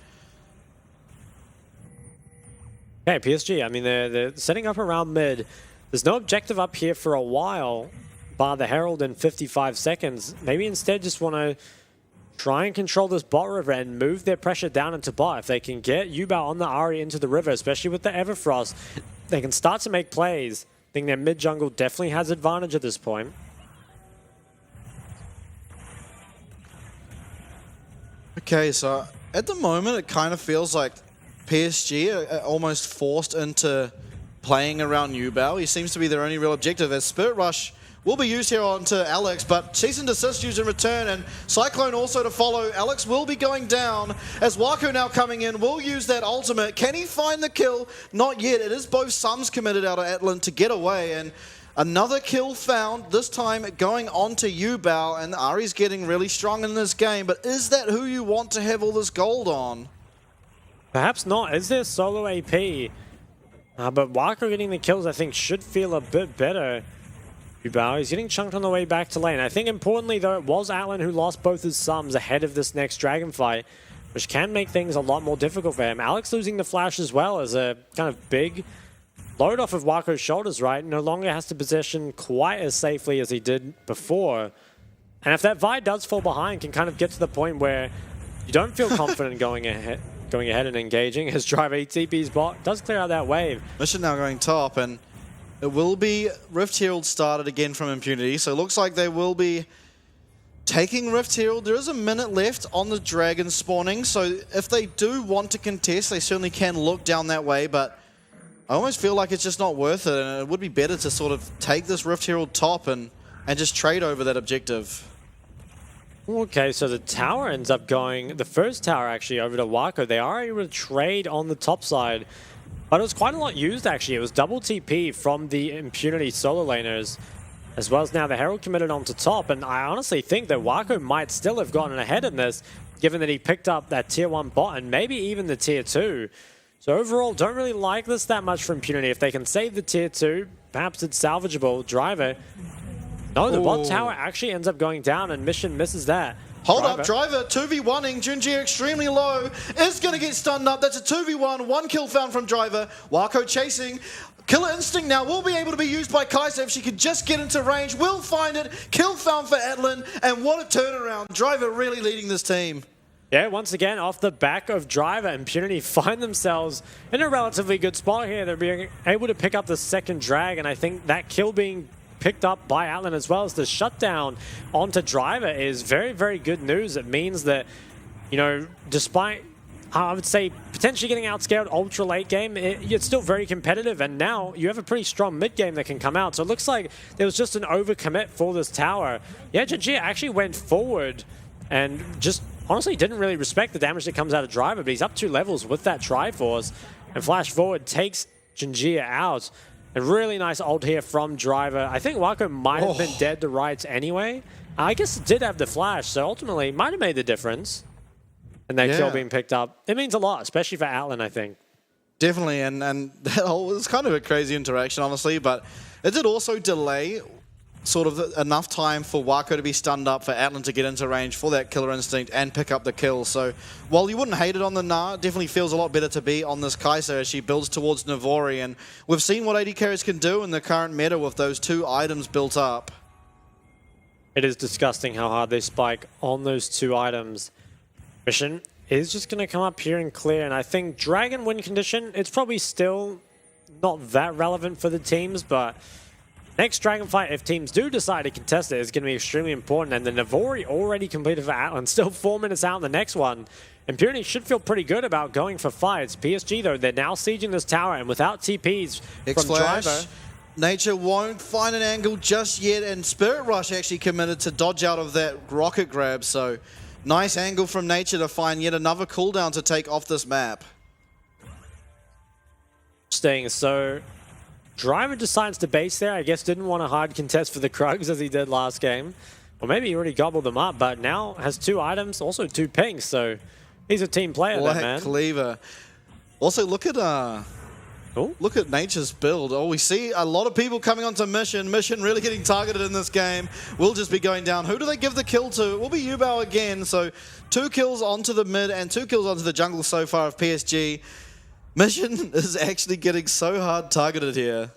S5: Okay, PSG, I mean, they're setting up around mid. There's no objective up here for a while, bar the Herald in 55 seconds. Maybe instead just want to try and control this bot river and move their pressure down into bot. If they can get Yubao on the Ahri into the river, especially with the Everfrost, they can start to make plays. I think their mid jungle definitely has advantage at this point.
S6: Okay, so at the moment it kind of feels like PSG are almost forced into playing around Yubao. He seems to be their only real objective, as Spirit Rush will be used here onto Alex, but cease and desist used in return, and Cyclone also to follow. Alex will be going down, as Wako now coming in, will use that ultimate. Can he find the kill? Not yet. It is both sums committed out of Atlan to get away, and another kill found, this time going on to Yubao, and Ari's getting really strong in this game, but is that who you want to have all this gold on?
S5: Perhaps not. Is there solo AP? But Wako getting the kills, I think, should feel a bit better. Yubao, he's getting chunked on the way back to lane. I think importantly, though, it was Atlan who lost both his sums ahead of this next dragon fight, which can make things a lot more difficult for him. Alex losing the flash as well as a kind of big load off of Wako's shoulders, right? No longer has to position quite as safely as he did before. And if that Vi does fall behind, can kind of get to the point where you don't feel confident going ahead and engaging. His driver TP's bot does clear out that wave.
S6: Mission now going top, and it will be Rift Herald started again from Impunity, so it looks like they will be taking Rift Herald. There is a minute left on the Dragon spawning, so if they do want to contest, they certainly can look down that way, but I almost feel like it's just not worth it, and it would be better to sort of take this Rift Herald top and just trade over that objective.
S5: Okay, so the tower ends up going, the first tower actually, over to Wako. They are able to trade on the top side, but it was quite a lot used actually. It was double TP from the Impunity solo laners, as well as now the Herald committed onto top, and I honestly think that Wako might still have gotten ahead in this, given that he picked up that tier 1 bot and maybe even the tier 2. So overall, don't really like this that much for Impunity. If they can save the tier 2, perhaps it's salvageable. Driver. No, the bot tower actually ends up going down, and Mission misses that.
S6: Hold up, Driver 2v1ing, Junji extremely low, is going to get stunned up. That's a 2v1, 1 kill found from Driver. Wako chasing. Killer Instinct now will be able to be used by Kaiser if she could just get into range. Will find it. Kill found for Atlan, and what a turnaround. Driver really leading this team.
S5: Yeah, once again, off the back of Driver, Impunity find themselves in a relatively good spot here. They're being able to pick up the second drag, and I think that kill being picked up by Atlan as well as the shutdown onto Driver is very, very good news. It means that, you know, despite, I would say, potentially getting outscaled ultra late game, it's still very competitive, and now you have a pretty strong mid game that can come out. So it looks like there was just an overcommit for this tower. Yeah, Jinjia actually went forward and just honestly didn't really respect the damage that comes out of Driver, but he's up 2 levels with that Triforce, and flash forward takes Jinjia out. A really nice ult here from Driver. I think Wako might have been dead to rights anyway. I guess it did have the flash, so ultimately might have made the difference. And that kill being picked up. It means a lot, especially for Atlan, I think.
S6: Definitely, and that was kind of a crazy interaction, honestly, but it did also delay sort of enough time for Wako to be stunned up, for Atlan to get into range for that Killer Instinct and pick up the kill. So while you wouldn't hate it on the Gnar, it definitely feels a lot better to be on this Kai'Sa as she builds towards Navori. And we've seen what AD carries can do in the current meta with those 2 items built up.
S5: It is disgusting how hard they spike on those 2 items. Mission is just going to come up here and clear. And I think Dragon win condition, it's probably still not that relevant for the teams, but next Dragon fight, if teams do decide to contest it, is going to be extremely important. And the Navori already completed for Atlan, still 4 minutes out in the next one. Impunity should feel pretty good about going for fights. PSG, though, they're now sieging this tower, and without TPs from Driver.
S6: Nature won't find an angle just yet, and Spirit Rush actually committed to dodge out of that rocket grab. So nice angle from Nature to find yet another cooldown to take off this map.
S5: Staying so... Driver decides to base there. I guess didn't want a hard contest for the Krugs as he did last game. Or maybe he already gobbled them up, but now has 2 items, also 2 pings, so he's a team player, that man.
S6: Cleaver. Also, look at Nature's build. Oh, we see a lot of people coming onto Mission. Mission really getting targeted in this game. Will just be going down. Who do they give the kill to? It will be Yubao again. So 2 kills onto the mid and 2 kills onto the jungle so far of PSG. Mission is actually getting so hard targeted here.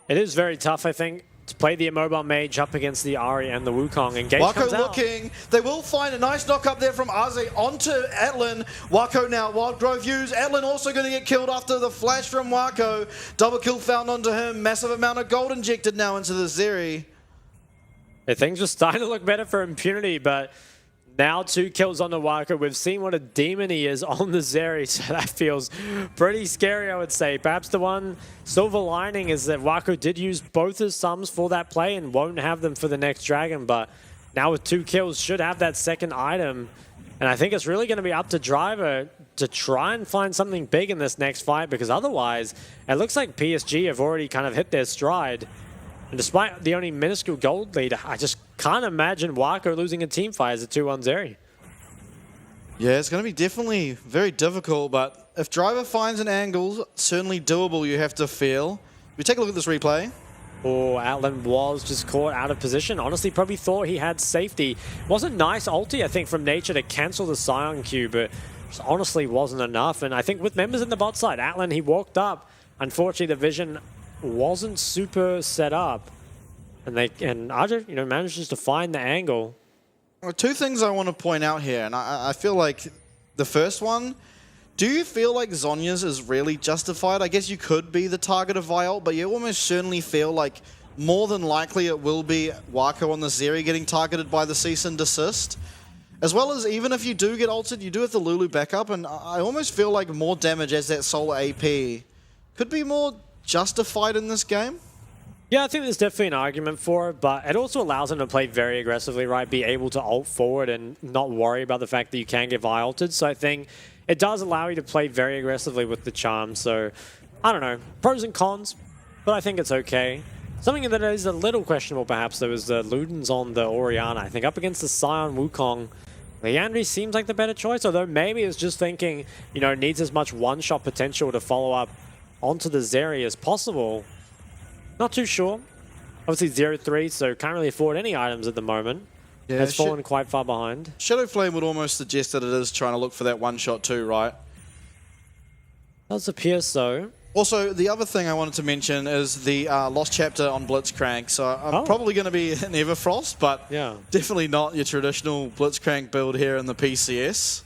S5: It is very tough, I think, to play the immobile mage up against the Ahri and the Wukong. Engage
S6: Wako looking. They will find a nice knock up there from Aze onto Atlan. Wako now, Wild Grove used. Atlan also going to get killed after the flash from Wako. Double kill found onto him. Massive amount of gold injected now into the Zeri.
S5: Things are starting to look better for Impunity, but Now 2 kills on the Waka. We've seen what a demon he is on the Zeri, so that feels pretty scary, I would say. Perhaps the one silver lining is that Wako did use both his sums for that play and won't have them for the next dragon, but now with 2 kills should have that second item. And I think it's really going to be up to Driver to try and find something big in this next fight, because otherwise it looks like PSG have already kind of hit their stride. And despite the only minuscule gold lead, I just can't imagine Wako losing a team fight as a 2-1 Zeri.
S6: Yeah, it's going to be definitely very difficult, but if Driver finds an angle, certainly doable, you have to feel. We take a look at this replay.
S5: Oh, Atlan was just caught out of position. Honestly, probably thought he had safety. Wasn't nice ulti, I think, from Nature to cancel the Scion Q, but just honestly wasn't enough. And I think with members in the bot side, Atlan, he walked up. Unfortunately, the vision wasn't super set up. And Arja, manages to find the angle.
S6: Well, 2 things I want to point out here, and I feel like the first one, do you feel like Zhonya's is really justified? I guess you could be the target of Viol, but you almost certainly feel like more than likely it will be Wako on the Zeri getting targeted by the cease and desist. As well as even if you do get ulted, you do have the Lulu backup, and I almost feel like more damage as that solo AP could be more justified in this game.
S5: Yeah, I think there's definitely an argument for it, but it also allows him to play very aggressively, right? Be able to ult forward and not worry about the fact that you can get Vi-ulted. So I think it does allow you to play very aggressively with the charm. So, I don't know. Pros and cons, but I think it's okay. Something that is a little questionable, perhaps, though, is the Ludens on the Orianna. I think up against the Scion Wukong, Liandry seems like the better choice, although maybe it's just thinking, needs as much one-shot potential to follow up onto the Zeri as possible. Not too sure. Obviously 0-3, so can't really afford any items at the moment.
S6: Yeah,
S5: has fallen quite far behind.
S6: Shadow Flame would almost suggest that it is trying to look for that one shot too, right?
S5: Does appear so.
S6: Also, the other thing I wanted to mention is the Lost Chapter on Blitzcrank. So I'm probably going to be an Everfrost, but definitely not your traditional Blitzcrank build here in the PCS.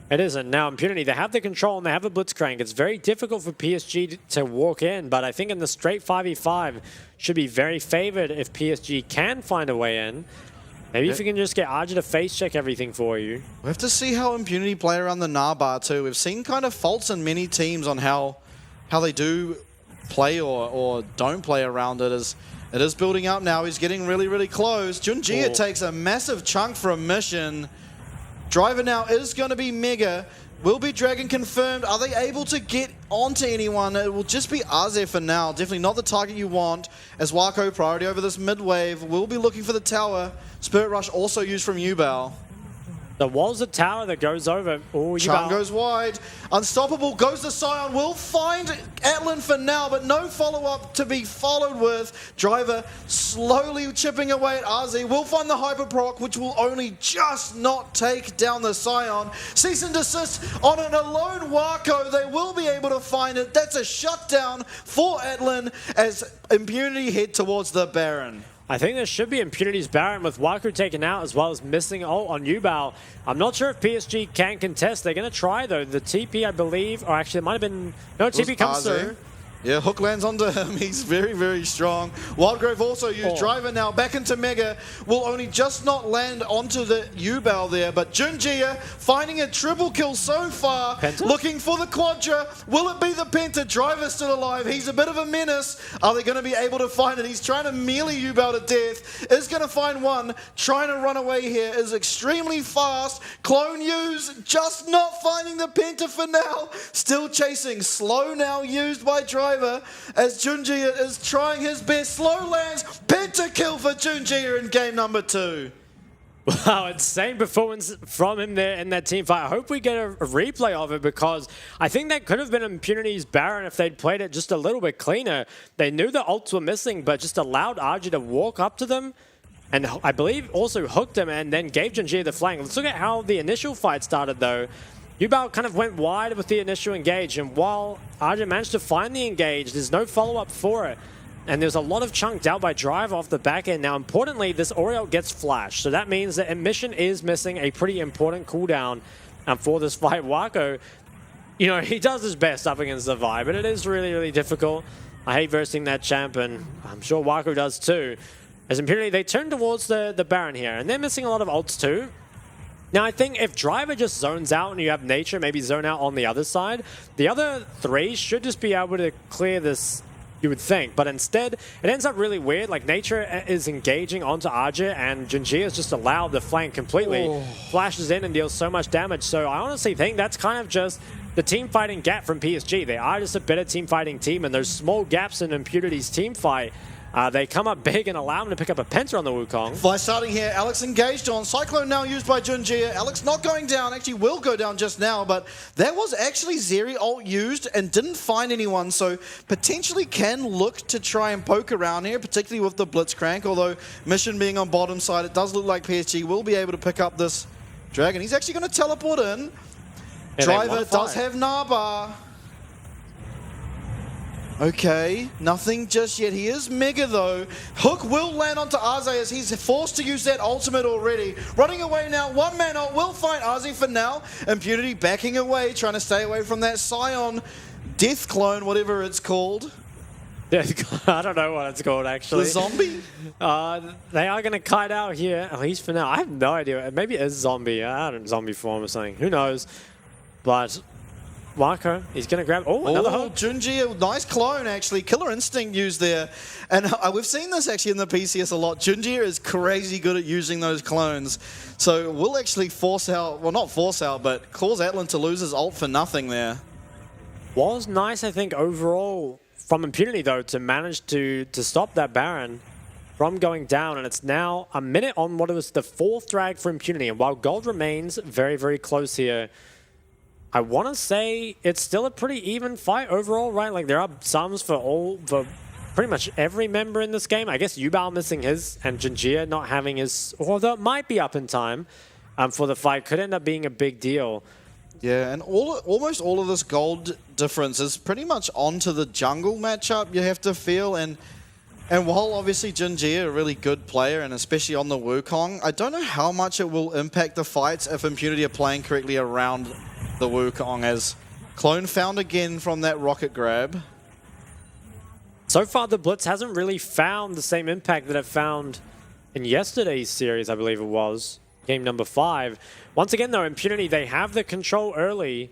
S5: It isn't. Now, Impunity, they have the control and they have a Blitzcrank. It's very difficult for PSG to walk in, but I think in the straight 5v5 should be very favored if PSG can find a way in. Maybe if you can just get Arja to face check everything for you.
S6: We have to see how Impunity play around the Narbar too. We've seen kind of faults in many teams on how they do play or don't play around it. As it is building up now. He's getting really, really close. Junjia takes a massive chunk from Mission. Driver now is going to be Mega. Will be Dragon confirmed. Are they able to get onto anyone? It will just be Aze for now. Definitely not the target you want. As Wako priority over this mid wave. Will be looking for the tower. Spirit Rush also used from Yubao.
S5: There was a tower that goes over. Oh,
S6: Charm goes wide. Unstoppable goes to Scion. Will find Atlan for now, but no follow-up to be followed with. Driver slowly chipping away at RZ. Will find the Hyper Proc, which will only just not take down the Scion. Cease and desist on an alone Wako. They will be able to find it. That's a shutdown for Atlan as Impunity head towards the Baron.
S5: I think there should be Impunity's Baron with Wako taken out as well as missing ult on Yubao. I'm not sure if PSG can contest. They're going to try though. The TP, I believe, or actually it might have been... No, TP comes through.
S6: Yeah, hook lands onto him. He's very, very strong. Wildgrave also used. Driver now back into Mega. Will only just not land onto the Yubao there. But Junjia finding a triple kill so far.
S5: Penta?
S6: Looking for the Quadra. Will it be the Penta? Driver still alive. He's a bit of a menace. Are they going to be able to find it? He's trying to melee Yubao to death. Is going to find one. Trying to run away here. Is extremely fast. Clone used. Just not finding the Penta for now. Still chasing. Slow now used by Driver. As Junjia is trying his best. Slow lands. Pentakill for Junjia in game number 2.
S5: Wow, insane performance from him there in that team fight. I hope we get a replay of it because I think that could have been Impunity's Baron if they'd played it just a little bit cleaner. They knew the ults were missing, but just allowed Arji to walk up to them and I believe also hooked him and then gave Junjia the flank. Let's look at how the initial fight started though. Yubao kind of went wide with the initial engage, and while Arja managed to find the engage, there's no follow-up for it. And there's a lot of chunked out by Drive off the back end. Now, importantly, this Oriole gets flashed, so that means that Mission is missing a pretty important cooldown for this fight. Wako, he does his best up against the Vi, but it is really, really difficult. I hate versing that champ, and I'm sure Wako does too. As Impunity, they turn towards the Baron here, and they're missing a lot of ults too. Now, I think if Driver just zones out and you have Nature maybe zone out on the other side, the other three should just be able to clear this, you would think. But instead, it ends up really weird. Like, Nature is engaging onto Arja, and Junji is just allowed to flank completely. Flashes in and deals so much damage. So I honestly think that's kind of just the team fighting gap from PSG. They are just a better team fighting team, and there's small gaps in Impunity's team fight. They come up big and allow him to pick up a Penta on the Wukong.
S6: By starting here, Alex engaged on. Cyclone now used by Junjia. Alex not going down, actually will go down just now, but there was actually Zeri ult used and didn't find anyone, so potentially can look to try and poke around here, particularly with the Blitzcrank, although Mission being on bottom side, it does look like PSG will be able to pick up this Dragon. He's actually going to teleport in.
S5: Yeah,
S6: Driver does have Naba. Okay, nothing just yet. He is Mega though. Hook will land onto Arze as he's forced to use that ultimate already. Running away now, one man ult will find Arze for now. Impunity backing away, trying to stay away from that Scion Death Clone, whatever it's called.
S5: Yeah, I don't know what it's called actually.
S6: The zombie?
S5: They are going to kite out here, at least for now. I have no idea. Maybe it is zombie. I don't know, zombie form or something. Who knows? But Marco, he's going to grab... Oh, another hook.
S6: Junji, a nice clone, actually. Killer Instinct used there. And we've seen this, actually, in the PCS a lot. Junji is crazy good at using those clones. So we'll actually force out... Well, not force out, but cause Atlan to lose his ult for nothing there.
S5: Was nice, I think, overall from Impunity, though, to manage to stop that Baron from going down. And it's now a minute on what was the fourth drag for Impunity. And while gold remains very, very close here, I want to say it's still a pretty even fight overall, right? Like, there are sums for pretty much every member in this game. I guess Yubao missing his and Jinjia not having his, although it might be up in time for the fight, could end up being a big deal.
S6: Yeah, and almost all of this gold difference is pretty much onto the jungle matchup, you have to feel. And while obviously Jinjia a really good player, and especially on the Wukong, I don't know how much it will impact the fights if Impunity are playing correctly around the Wukong, as Clone found again from that rocket grab.
S5: So far, the Blitz hasn't really found the same impact that it found in yesterday's series, I believe it was. Game number 5. Once again, though, Impunity, they have the control early.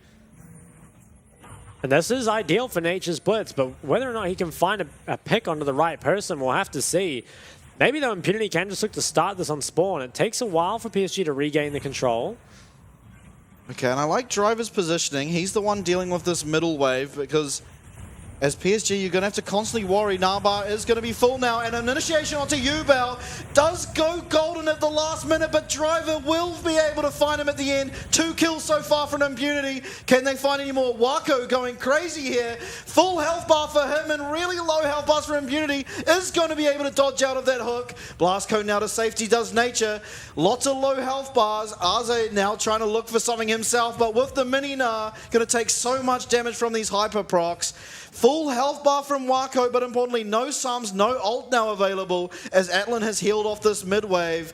S5: And this is ideal for Nature's Blitz, but whether or not he can find a pick onto the right person, we'll have to see. Maybe, though, Impunity can just look to start this on spawn. It takes a while for PSG to regain the control.
S6: Okay, and I like Driver's positioning. He's the one dealing with this middle wave, because as PSG, you're going to have to constantly worry. Narbar is going to be full now, and an initiation onto Yubao does go golden at the last minute, but Driver will be able to find him at the end. 2 kills so far from Impunity. Can they find any more? Wako going crazy here. Full health bar for him and really low health bars for Impunity. Is going to be able to dodge out of that hook. Blast Cone now to safety does Nature. Lots of low health bars. Arze now trying to look for something himself, but with the mini Gnar, going to take so much damage from these hyper procs. Full health bar from Wako, but importantly, no sums, no ult now available as Atlan has healed off this mid wave.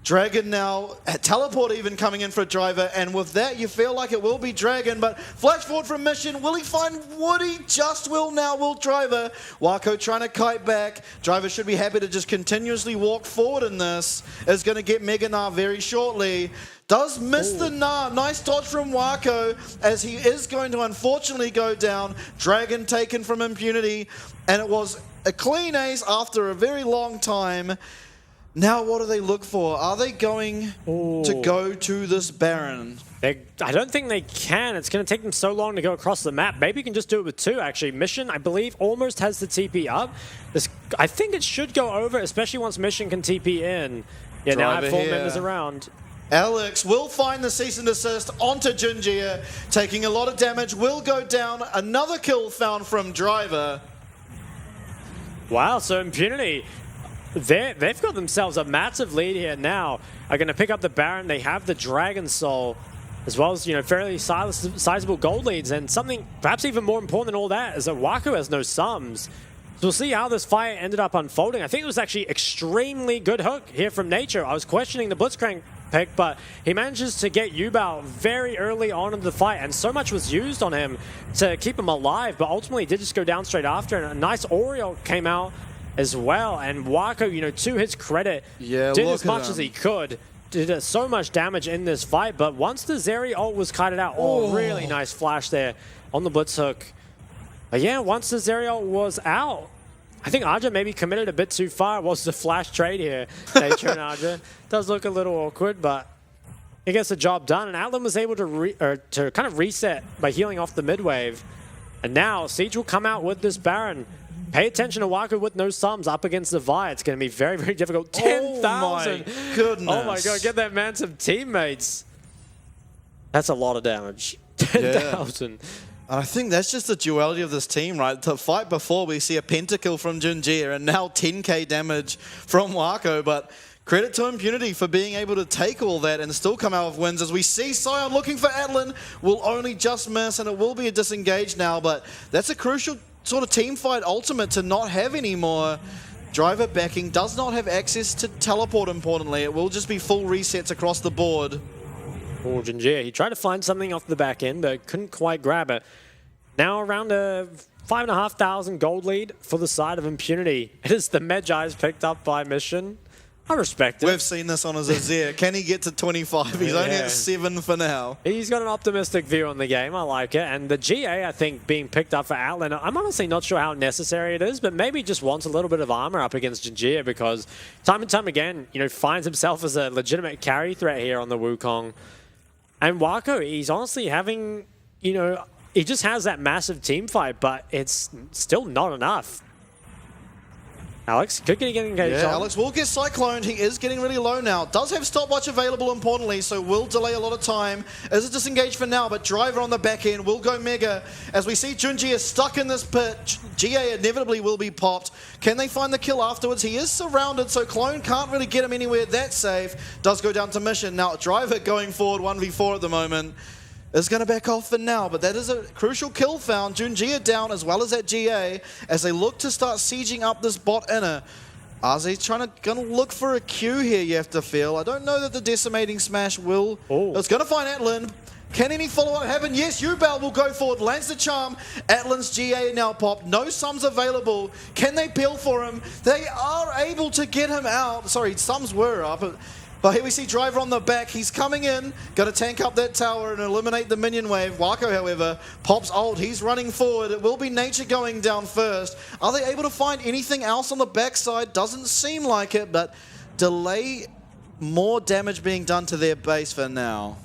S6: Dragon now, teleport even coming in for Driver, and with that you feel like it will be Dragon, but flash forward from Mission, will he find Woody? Just will now, will Driver. Wako trying to kite back. Driver should be happy to just continuously walk forward in this. Is going to get Mega Gnar very shortly. Does miss the Gnar. Nice dodge from Wako as he is going to unfortunately go down. Dragon taken from Impunity, and it was a clean ace after a very long time. Now what do they look for? Are they going to go to this Baron?
S5: I don't think they can. It's going to take them so long to go across the map. Maybe you can just do it with 2, actually. Mission, I believe, almost has the TP up. I think it should go over, especially once Mission can TP in. Yeah, now I have 4 members around.
S6: Alex will find the cease and desist onto Jinjia, taking a lot of damage, will go down. Another kill found from Driver.
S5: Wow, so Impunity, they've got themselves a massive lead here now. Are going to pick up the Baron. They have the Dragon Soul, as well as, fairly sizable gold leads. And something perhaps even more important than all that is that Wako has no sums. So we'll see how this fight ended up unfolding. I think it was actually extremely good hook here from Nature. I was questioning the Blitzcrank pick, but he manages to get Yubao very early on in the fight, and so much was used on him to keep him alive, but ultimately did just go down straight after, and a nice Oriole came out as well. And Wako, to his credit, did as much as he could did so much damage in this fight, but once the Zeri ult was kited out, really nice flash there on the Blitz hook. But yeah, once the Zeri ult was out, I think Aja maybe committed a bit too far. It was the flash trade here. Nature and Aja. Does look a little awkward, but it gets the job done. And Atlan was able to kind of reset by healing off the mid wave. And now Siege will come out with this Baron. Pay attention to Wako with no sums up against the Vi. It's going to be very, very difficult. 10,000.
S6: Oh my goodness.
S5: Oh my god, get that man some teammates. That's a lot of damage. 10,000.
S6: And I think that's just the duality of this team, right? The fight before, we see a pentakill from Junjia and now 10k damage from Wako, but credit to Impunity for being able to take all that and still come out with wins. As we see Sion looking for Atlan, will only just miss, and it will be a disengage now, but that's a crucial sort of team fight ultimate to not have anymore. Driver backing, does not have access to teleport, importantly. It will just be full resets across the board.
S5: Oh, Junjia, he tried to find something off the back end, but couldn't quite grab it. Now around a 5,500 gold lead for the side of Impunity. It is the Medjai's picked up by Mission. I respect it.
S6: We've seen this on his Azir. Can he get to 25? He's only at 7 for now.
S5: He's got an optimistic view on the game. I like it. And the GA, I think, being picked up for Atlan, I'm honestly not sure how necessary it is, but maybe just wants a little bit of armor up against Junjia because time and time again, finds himself as a legitimate carry threat here on the Wukong. And Wako, he's honestly having, he just has that massive team fight, but it's still not enough. Alex could get engaged.
S6: Yeah, Alex will get cycloned. He is getting really low now. Does have stopwatch available, importantly, so will delay a lot of time. Is it disengaged for now, but Driver on the back end will go mega. As we see Junji is stuck in this pit. GA inevitably will be popped. Can they find the kill afterwards? He is surrounded, so Clone can't really get him anywhere that safe. Does go down to Mission. Now Driver going forward 1v4 at the moment. Is going to back off for now, but that is a crucial kill found. Junjia down as well as that GA as they look to start sieging up this bot inner. Aze's gonna look for a Q here, you have to feel. I don't know that the decimating smash will. It's going to find Atlan. Can any follow-up happen? Yes, Ubel will go forward, lands the charm. Atlan's GA now popped. No sums available. Can they peel for him? They are able to get him out. Sorry, sums were up. But here we see Driver on the back. He's coming in, going to tank up that tower and eliminate the minion wave. Wako, however, pops ult. He's running forward. It will be Nature going down first. Are they able to find anything else on the backside? Doesn't seem like it, but delay more damage being done to their base for now.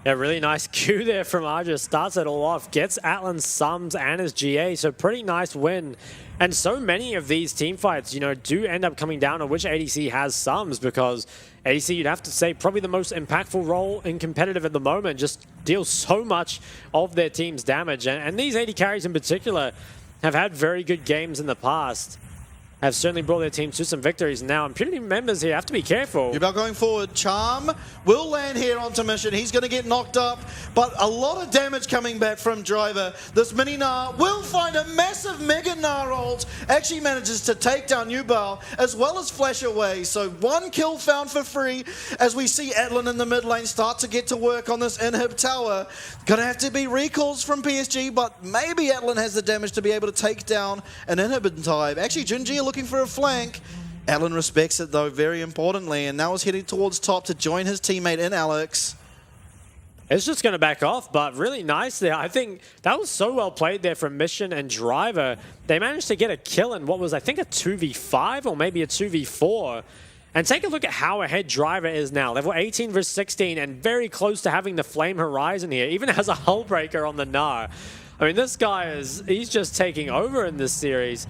S5: Yeah, really nice Q there from Aja. Starts it all off. Gets Atlan's sums and his GA, so pretty nice win. And so many of these team fights, do end up coming down on which ADC has sums because ADC, you'd have to say, probably the most impactful role in competitive at the moment, just deals so much of their team's damage. And these AD carries in particular have had very good games in the past. Have certainly brought their team to some victories. Now, Impunity members here have to be careful.
S6: Ubel going forward. Charm will land here onto Mission. He's going to get knocked up, but a lot of damage coming back from Driver. This mini Gnar will find a massive Mega Gnar ult. Actually manages to take down Ubel as well as flash away. So one kill found for free as we see Atlan in the mid lane start to get to work on this inhib tower. Gonna have to be recalls from PSG, but maybe Atlan has the damage to be able to take down an inhib in time. Actually, Junjia looking for a flank. Atlan respects it though, very importantly, and now is heading towards top to join his teammate in Alex.
S5: It's just going to back off, but really nice there. I think that was so well played there from Mission and Driver. They managed to get a kill in what was, I think, a 2v5 or maybe a 2v4. And take a look at how ahead Driver is now. Level 18 versus 16 and very close to having the Flame Horizon here. Even has a Hull Breaker on the Gnar. I mean, this guy he's just taking over in this series.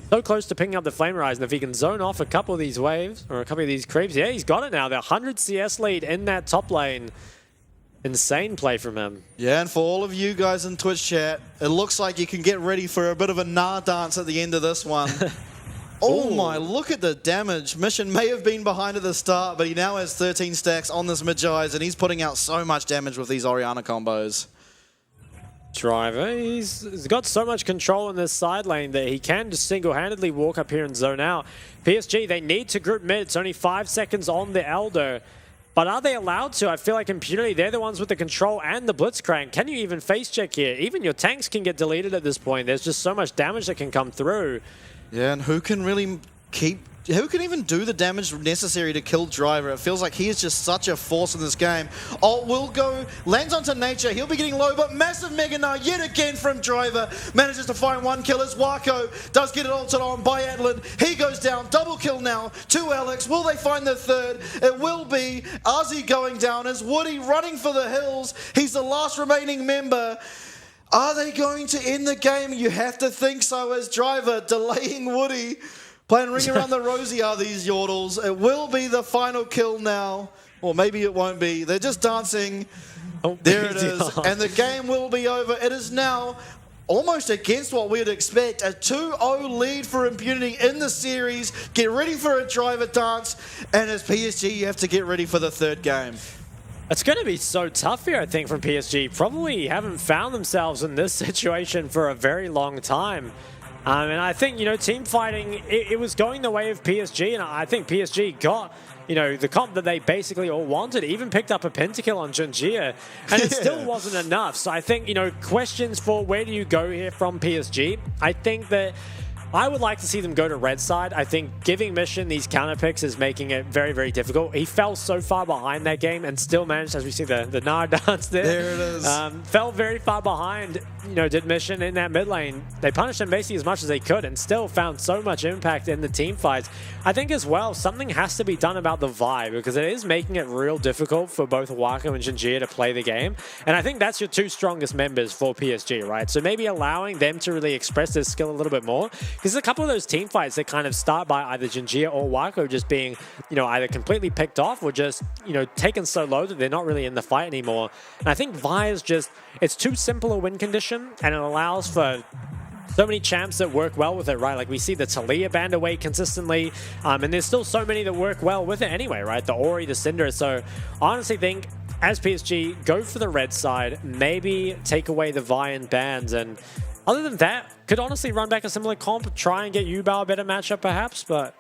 S5: So close to picking up the Flame Horizon. If he can zone off a couple of these waves or a couple of these creeps, yeah, he's got it now. The 100 CS lead in that top lane. Insane play from him.
S6: Yeah, and for all of you guys in Twitch chat, it looks like you can get ready for a bit of a Gnar dance at the end of this one. Oh my, look at the damage. Mission may have been behind at the start, but he now has 13 stacks on this Medjai's, and he's putting out so much damage with these Orianna combos.
S5: Driver, he's got so much control in this side lane that he can just single-handedly walk up here and zone out. PSG, they need to group mid. It's only 5 seconds on the Elder. But are they allowed to? I feel like Impunity, they're the ones with the control and the Blitzcrank. Can you even face check here? Even your tanks can get deleted at this point. There's just so much damage that can come through.
S6: Yeah, and who can really keep who can even do the damage necessary to kill Driver? It feels like he is just such a force in this game. Ult will go, lands onto Nature. He'll be getting low, but massive Mega Gnar yet again from Driver. Manages to find one kill as Wako does get it ulted on by Atlan. He goes down, double kill now to Alex. Will they find the third? It will be Ozzy going down as Woody running for the hills. He's the last remaining member. Are they going to end the game? You have to think so as Driver delaying Woody. Playing Ring Around the Rosie are these Yordles. It will be the final kill now. Or maybe it won't be. They're just dancing.
S5: Oh,
S6: there it is. And the game will be over. It is now almost against what we'd expect. A 2-0 lead for Impunity in the series. Get ready for a Driver dance. And as PSG, you have to get ready for the third game.
S5: It's going to be so tough here, I think, from PSG. Probably haven't found themselves in this situation for a very long time. And I think, team fighting, it was going the way of PSG, and I think PSG got, the comp that they basically all wanted, even picked up a pentakill on Junjia, and it still wasn't enough. So I think, questions for where do you go here from PSG? I think that I would like to see them go to red side. I think giving Mission these counter picks is making it very, very difficult. He fell so far behind that game and still managed, as we see the Gnar dance there.
S6: There it is.
S5: Fell very far behind, did Mission in that mid lane. They punished him basically as much as they could and still found so much impact in the team fights. I think as well, something has to be done about the Vi because it is making it real difficult for both Wako and Junjia to play the game. And I think that's your two strongest members for PSG, right? So maybe allowing them to really express their skill a little bit more. Because a couple of those team fights that kind of start by either Junjia or Wako just being, either completely picked off or just, taken so low that they're not really in the fight anymore. And I think Vi is just, it's too simple a win condition and it allows for so many champs that work well with it, right? Like we see the Taliyah band away consistently, and there's still so many that work well with it anyway, right? The Ori, the Cinder. So I honestly think as PSG, go for the red side, maybe take away the Vi and bans, and other than that, could honestly run back a similar comp, try and get Yubao a better matchup perhaps, but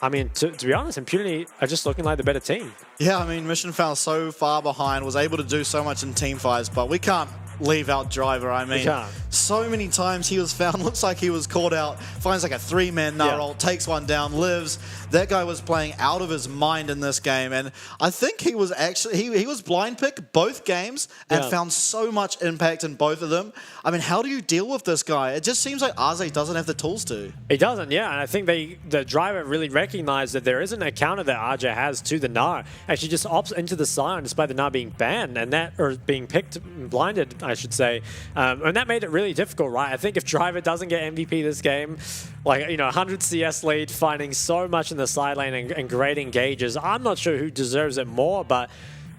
S5: I mean, to be honest, Impunity are just looking like the better team.
S6: Yeah, I mean, Mission fell so far behind, was able to do so much in team fights, but we can't leave out Driver. I mean, so many times he was found, looks like he was caught out, finds like a 3-man Gnar ult, takes one down, lives. That guy was playing out of his mind in this game, and I think he was actually, he was blind pick both games and found so much impact in both of them. I mean, how do you deal with this guy? It just seems like Arze doesn't have the tools to.
S5: He doesn't, yeah, and I think the Driver really recognized that there isn't a counter that Arze has to the Gnar. Actually just opts into the Scion despite the Gnar being banned, and that, or being picked, blinded, I should say. And that made it really difficult, right? I think if Driver doesn't get MVP this game, like, 100 CS lead, finding so much in the side lane and great engages, I'm not sure who deserves it more, but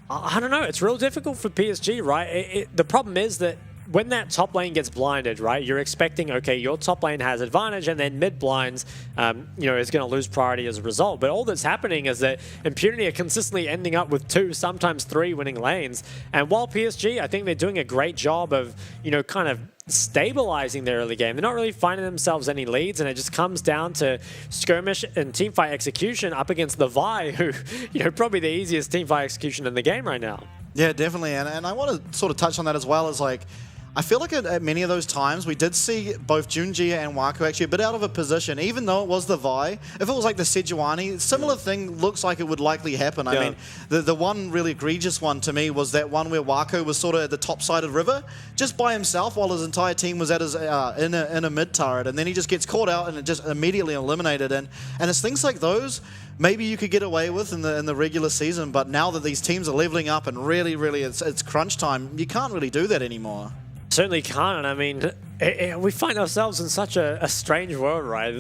S5: I don't know. It's real difficult for PSG, right? The problem is that when that top lane gets blinded, right, you're expecting, okay, your top lane has advantage and then mid blinds, is going to lose priority as a result. But all that's happening is that Impunity are consistently ending up with 2, sometimes 3 winning lanes. And while PSG, I think they're doing a great job of, kind of stabilizing their early game. They're not really finding themselves any leads, and it just comes down to skirmish and teamfight execution up against the Vi, who, probably the easiest teamfight execution in the game right now. Yeah, definitely. And I want to sort of touch on that as well as like, I feel like at many of those times, we did see both Junjia and Wako actually a bit out of a position, even though it was the Vi. If it was like the Sejuani, similar thing looks like it would likely happen. I mean, the one really egregious one to me was that one where Wako was sort of at the top side of the river, just by himself while his entire team was at his in a mid turret, and then he just gets caught out and it just immediately eliminated. And it's things like those maybe you could get away with in the regular season, but now that these teams are leveling up and really it's crunch time, you can't really do that anymore. Certainly can't. I mean, we find ourselves in such a strange world, right?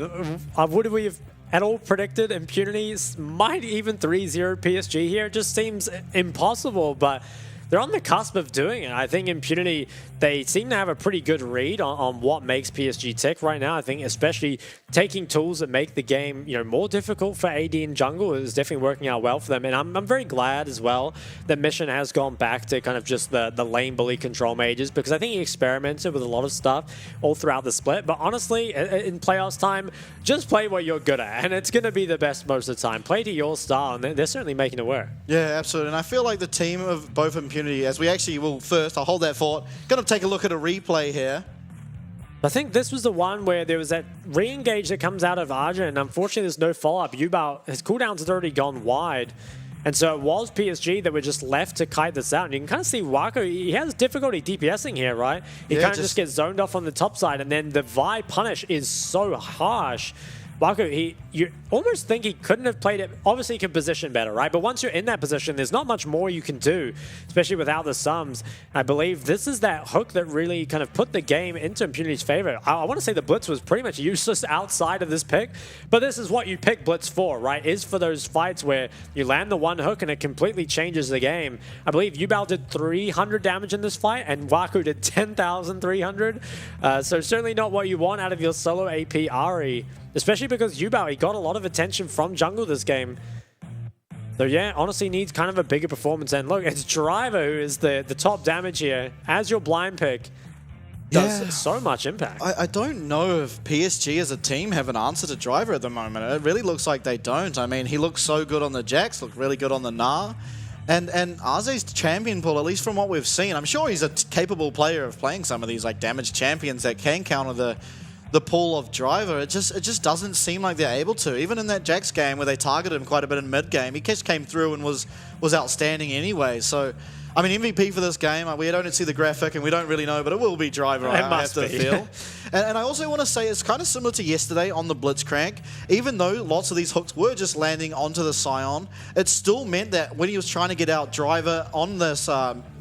S5: Would we have at all predicted Impunity might even 3-0 PSG here? It just seems impossible, but they're on the cusp of doing it. I think Impunity, they seem to have a pretty good read on what makes PSG tick right now. I think especially taking tools that make the game, more difficult for AD and jungle is definitely working out well for them. And I'm very glad as well that Mission has gone back to kind of just the lane bully control mages, because I think he experimented with a lot of stuff all throughout the split. But honestly, in playoffs time, just play what you're good at, and it's going to be the best most of the time. Play to your style, and they're certainly making it work. Yeah, absolutely. And I feel like the team of both Impunity, as we actually will first, I'll hold that thought, going to take a look at a replay here. I think this was the one where there was that re-engage that comes out of Arjun, and unfortunately there's no follow-up. Yubao, his cooldowns had already gone wide. And so it was PSG that were just left to kite this out. And you can kind of see Wako, he has difficulty DPSing here, right? He kind of just gets zoned off on the top side, and then the Vi punish is so harsh. Wako, you almost think he couldn't have played it. Obviously, he can position better, right? But once you're in that position, there's not much more you can do, especially without the sums. I believe this is that hook that really kind of put the game into Impunity's favor. I want to say the Blitz was pretty much useless outside of this pick, but this is what you pick Blitz for, right? Is for those fights where you land the one hook and it completely changes the game. I believe Yubao did 300 damage in this fight, and Waku did 10,300. So certainly not what you want out of your solo AP Ari. Especially because Yubao, he got a lot of attention from jungle this game. So yeah, honestly needs kind of a bigger performance. And look, it's Driver who is the top damage here. As your blind pick, does so much impact.
S6: I don't know if PSG as a team have an answer to Driver at the moment. It really looks like they don't. I mean, he looks so good on the Jax, looked really good on the Gnar. And Arze's champion pool, at least from what we've seen, I'm sure he's a capable player of playing some of these like damaged champions that can counter the pool of Driver. It just doesn't seem like they're able to. Even in that Jax game where they targeted him quite a bit in mid game, he just came through and was outstanding anyway. So, I mean, MVP for this game, we don't see the graphic and we don't really know, but it will be Driver, I have to feel. And I also want to say it's kind of similar to yesterday on the Blitzcrank. Even though lots of these hooks were just landing onto the Scion, it still meant that when he was trying to get out, Driver on this,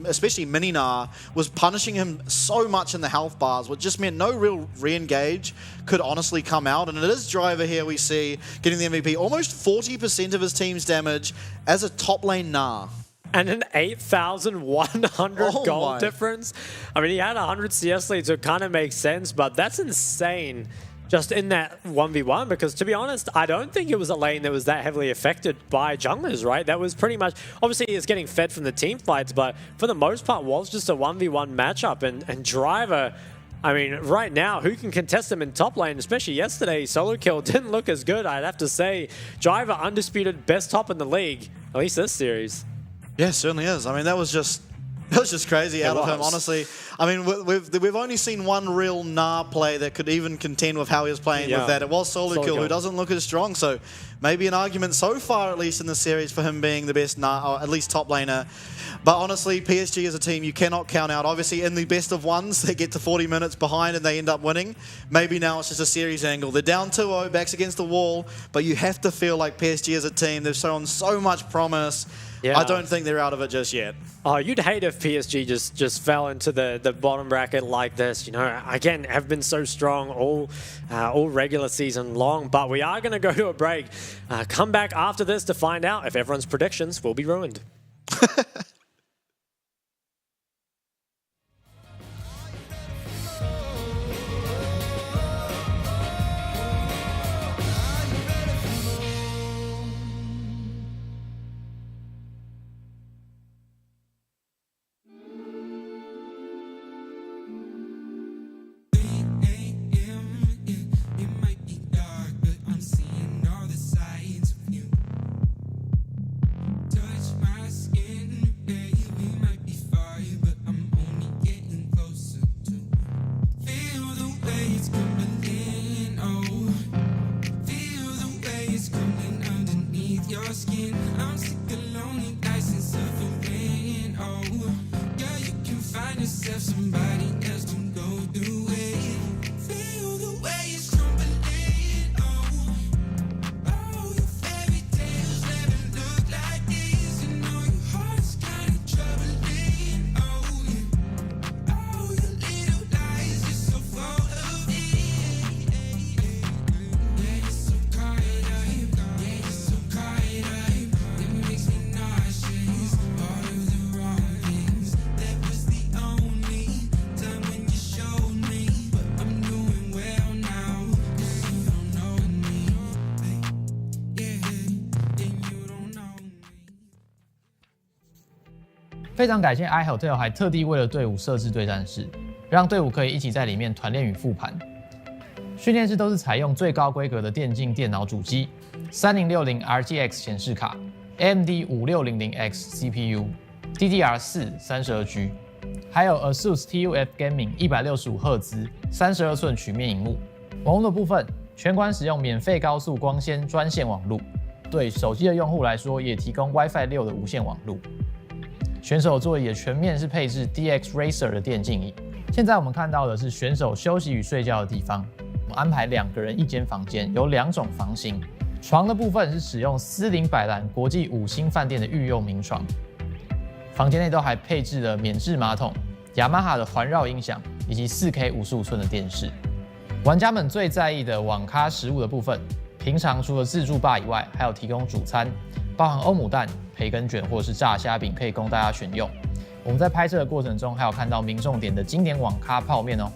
S6: especially Mini Gnar, was punishing him so much in the health bars, which just meant no real re-engage could honestly come out. And it is Driver here we see getting the MVP. Almost 40% of his team's damage as a top lane Gnar.
S5: And an 8,100 gold difference. I mean, he had 100 CS lead, so it kind of makes sense, but that's insane just in that 1v1, because to be honest, I don't think it was a lane that was that heavily affected by junglers, right? That was pretty much, obviously he is getting fed from the team fights, but for the most part was just a 1v1 matchup, and Driver, I mean, right now, who can contest him in top lane? Especially yesterday, solo kill didn't look as good, I'd have to say. Driver undisputed best top in the league, at least this series.
S6: Yeah, it certainly is. I mean, that was just crazy out of him, honestly. I mean, we've only seen one real Gnar play that could even contend with how he was playing with that. It was solo kill, who doesn't look as strong. So maybe an argument so far, at least in the series, for him being the best Gnar, or at least top laner. But honestly, PSG as a team, you cannot count out. Obviously, in the best of ones, they get to 40 minutes behind and they end up winning. Maybe now it's just a series angle. They're down 2-0, backs against the wall, but you have to feel like PSG as a team, they've shown so much promise. Yeah. I don't think they're out of it just yet.
S5: Oh, you'd hate if PSG just fell into the bottom bracket like this. You know, again, have been so strong all regular season long. But we are going to go to a break. Come back after this to find out if everyone's predictions will be ruined.
S7: 非常感谢 iHotel 还特地为了队伍设置对战室，让队伍可以一起在里面团练与复盘。训练室都是采用最高规格的电竞电脑主机，3060 RGX 显示卡，AMD 5600X CPU，DDR4 32G，还有 ASUS TUF Gaming 165赫兹32寸曲面萤幕。网络的部分，全馆使用免费高速光纤专线网路，对手机的用户来说也提供 WiFi 6的无线网路。选手座椅也全面是配置 DX Racer 的电竞椅。现在我们看到的是选手休息与睡觉的地方，我们安排2个人1间房间，有2种房型。床的部分是使用斯林百兰国际5星饭店的御用名床，房间内都还配置了免治马桶、雅马哈的环绕音响以及4K 55寸的电视。玩家们最在意的网咖食物的部分，平常除了自助吧以外，还有提供主餐，包含欧姆蛋、培根卷或者是炸虾饼，可以供大家选用。我们在拍摄的过程中，还有看到民众点的经典网咖泡面哦。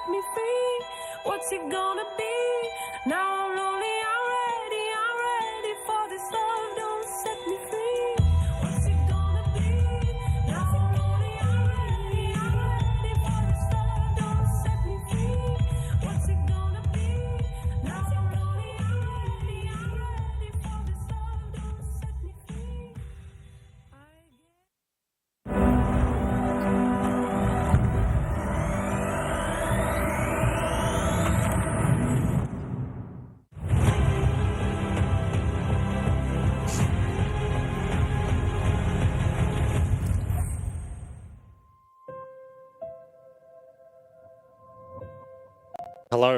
S9: set me free. What's it gonna be? Now I'm lonely, I'm ready for this love. Don't set me free. What's it gonna be? Now I'm lonely, I'm ready for this love. Don't set me free. What's it gonna be? Now I'm lonely, I'm ready for this love. Don't set me free.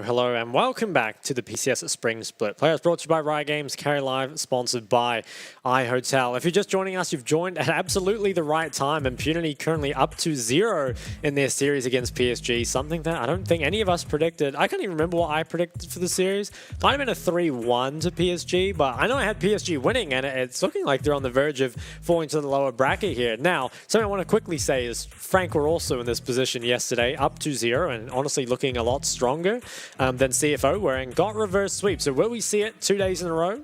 S5: Hello, and welcome back to the PCS Spring Split. Players brought to you by Riot Games, Carry Live, sponsored by iHotel. If you're just joining us, you've joined at absolutely the right time. Impunity currently up to 0 in their series against PSG, something that I don't think any of us predicted. I can't even remember what I predicted for the series. Might have been a 3-1 to PSG, but I know I had PSG winning, and it's looking like they're on the verge of falling to the lower bracket here. Now, something I want to quickly say is Frank were also in this position yesterday, up to 0, and honestly looking a lot stronger than CFO were, and got reverse sweep. So will we see it 2 days in a row?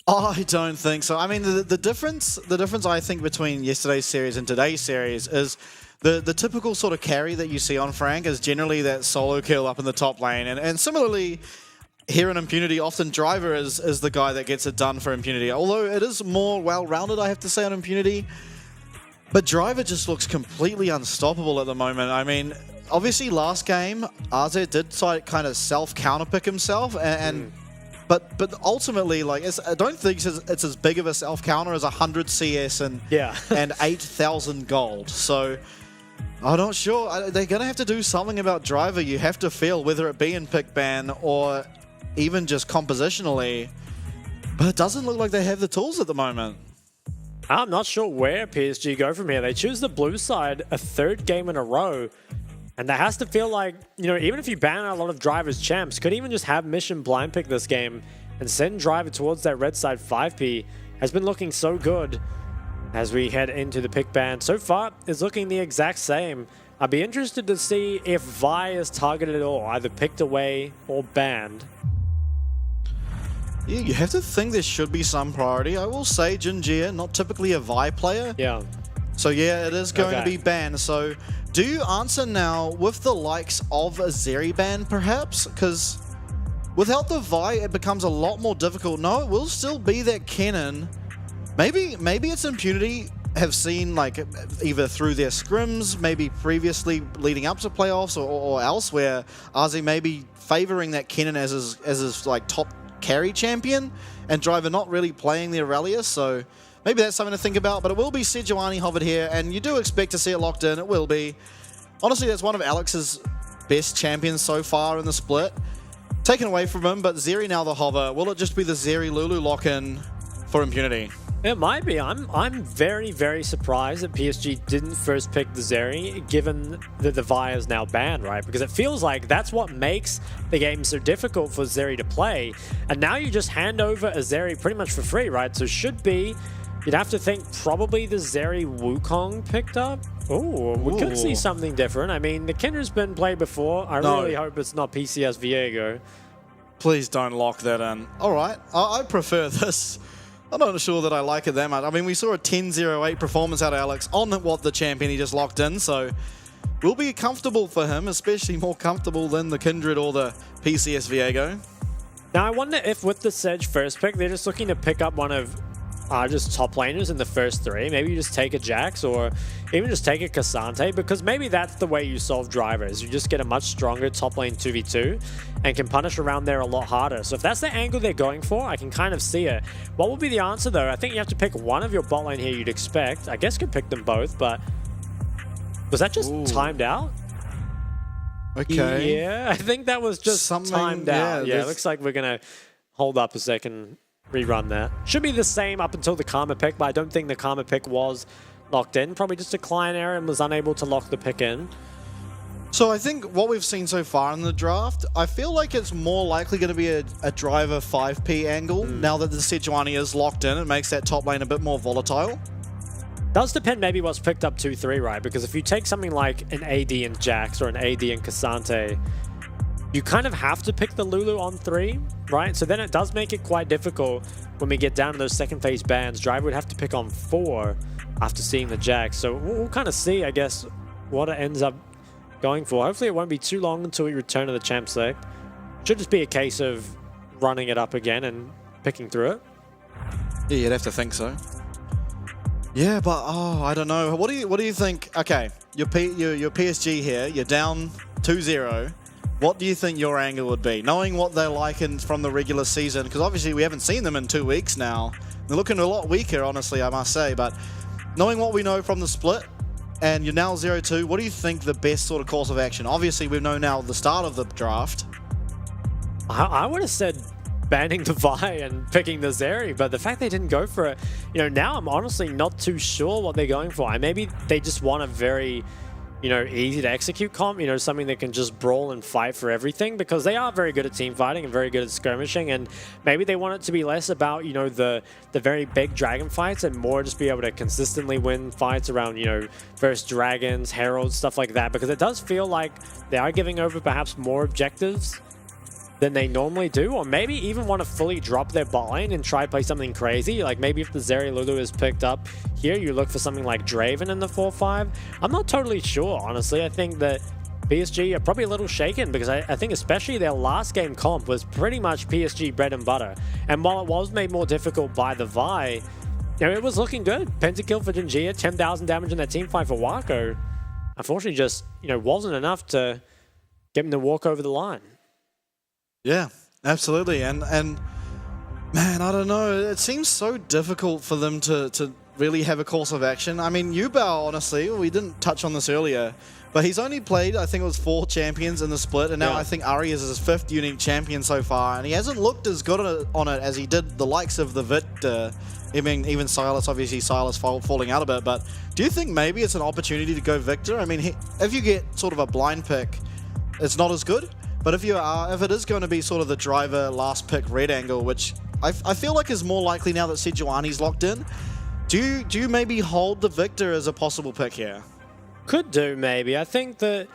S6: I don't think so. I mean, the difference I think between yesterday's series and today's series is the typical sort of carry that you see on Frank is generally that solo kill up in the top lane, and similarly here in Impunity, often Driver is the guy that gets it done for Impunity. Although it is more well-rounded, I have to say, on Impunity. But Driver just looks completely unstoppable at the moment. I mean, obviously last game, RZ did kind of self-counterpick himself, but ultimately, like, I don't think it's as big of a self-counter as 100 CS and 8,000 gold. So I'm not sure. They're going to have to do something about Driver. You have to feel, whether it be in pick ban or even just compositionally. But it doesn't look like they have the tools at the moment.
S5: I'm not sure where PSG go from here. They choose the blue side a third game in a row. And that has to feel like, you know, even if you ban out a lot of Driver's champs, could even just have Mission blind pick this game and send Driver towards that red side 5P. Has been looking so good as we head into the pick ban. So far, it's looking the exact same. I'd be interested to see if Vi is targeted at all, either picked away or banned.
S6: Yeah, you have to think there should be some priority. I will say Jinjia, not typically a Vi player.
S5: Yeah.
S6: So yeah, it is going to be banned. So do you answer now with the likes of a Zeri ban, perhaps? Because without the Vi, it becomes a lot more difficult. No, it will still be that Kennen. Maybe it's Impunity have seen, like, either through their scrims, maybe previously leading up to playoffs or elsewhere, RZ maybe favoring that Kennen as his like top carry champion, and Driver not really playing the Aurelius. So maybe that's something to think about, but it will be Sejuani hovered here, and you do expect to see it locked in. It will be. Honestly, that's one of Alex's best champions so far in the split. Taken away from him, but Zeri now the hover. Will it just be the Zeri Lulu lock-in for Impunity?
S5: It might be. I'm very, very surprised that PSG didn't first pick the Zeri, given that the Vi is now banned, right? Because it feels like that's what makes the game so difficult for Zeri to play. And now you just hand over a Zeri pretty much for free, right? So should be, you'd have to think probably the Zeri Wukong picked up. Oh, we could see something different. I mean, the Kinder's been played before. I really hope it's not PCS Viego.
S6: Please don't lock that in. All right, I prefer this. I'm not sure that I like it that much. I mean, we saw a 10-0-8 performance out of Alex on what the champion he just locked in, so will be comfortable for him, especially more comfortable than the Kindred or the PCS Viego.
S5: Now, I wonder if with the Sedge first pick, they're just looking to pick up one of just top laners in the first 3. Maybe you just take a Jax or even just take a Cassante, because maybe that's the way you solve drivers. You just get a much stronger top lane 2v2 and can punish around there a lot harder. So if that's the angle they're going for, I can kind of see it. What would be the answer though? I think you have to pick one of your bot lane here, you'd expect. I guess you could pick them both, but was that just timed out?
S6: Okay.
S5: Yeah, I think that was just timed out. Yeah, it looks like we're going to hold up a second, rerun that. Should be the same up until the Karma pick, but I don't think the Karma pick was locked in. Probably just a client error and was unable to lock the pick in.
S6: So I think what we've seen so far in the draft, I feel like it's more likely going to be a Driver 5P angle. Now that the Sejuani is locked in, it makes that top lane a bit more volatile.
S5: Does depend maybe what's picked up 2-3, right? Because if you take something like an AD and Jax or an AD and Cassante, you kind of have to pick the Lulu on 3, right? So then it does make it quite difficult when we get down to those second phase bans. Driver would have to pick on 4 after seeing the Jax. So we'll kind of see, I guess, what it ends up going for. Hopefully it won't be too long until we return to the champ select. Should just be a case of running it up again and picking through it.
S6: Yeah, you'd have to think so. Yeah, but I don't know. What do you think? Okay, your PSG here. You're down 2-0. What do you think your angle would be, knowing what they're like from the regular season? Because obviously we haven't seen them in 2 weeks now. They're looking a lot weaker, honestly, I must say. But knowing what we know from the split, and you're now 0-2, what do you think the best sort of course of action? Obviously, we know now the start of the draft.
S5: I would have said banning the Vi and picking the Zeri, but the fact they didn't go for it, now I'm honestly not too sure what they're going for. Maybe they just want a very, easy to execute comp, something that can just brawl and fight for everything, because they are very good at team fighting and very good at skirmishing, and maybe they want it to be less about, the very big dragon fights and more just be able to consistently win fights around, versus dragons, heralds, stuff like that, because it does feel like they are giving over perhaps more objectives than they normally do, or maybe even want to fully drop their bot lane and try play something crazy. Like maybe if the Zeri Lulu is picked up here, you look for something like Draven in the 4-5. I'm not totally sure, honestly. I think that PSG are probably a little shaken, because I think especially their last game comp was pretty much PSG bread and butter. And while it was made more difficult by the Vi, it was looking good. Pentakill for Jinjia, 10,000 damage in that team fight for Wako. Unfortunately, just wasn't enough to get him to walk over the line.
S6: Yeah, absolutely. And man, I don't know. It seems so difficult for them to really have a course of action. I mean, Yubao, honestly, we didn't touch on this earlier, but he's only played, I think it was 4 champions in the split, and now I think Ari is his 5th unique champion so far, and he hasn't looked as good on it as he did the likes of the Victor. I mean, even Silas, obviously Silas falling out a bit, but do you think maybe it's an opportunity to go Victor? I mean, if you get sort of a blind pick, it's not as good. But if it is going to be sort of the driver last pick red angle, which I feel like is more likely now that Sejuani's locked in, do you maybe hold the Victor as a possible pick here?
S5: Could do, maybe. I think that,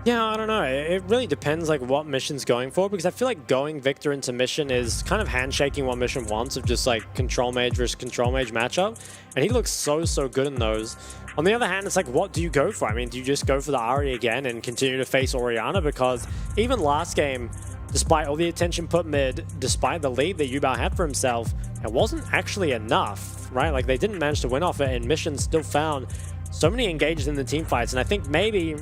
S5: I don't know. It really depends like what mission's going for, because I feel like going Victor into mission is kind of handshaking what mission wants of just like control mage versus control mage matchup. And he looks so good in those. On the other hand, it's like, what do you go for? I mean, do you just go for the Ahri again and continue to face Orianna? Because even last game, despite all the attention put mid, despite the lead that Yubao had for himself, it wasn't actually enough, right? Like, they didn't manage to win off it, and Mission still found so many engaged in the team fights. And I think maybe,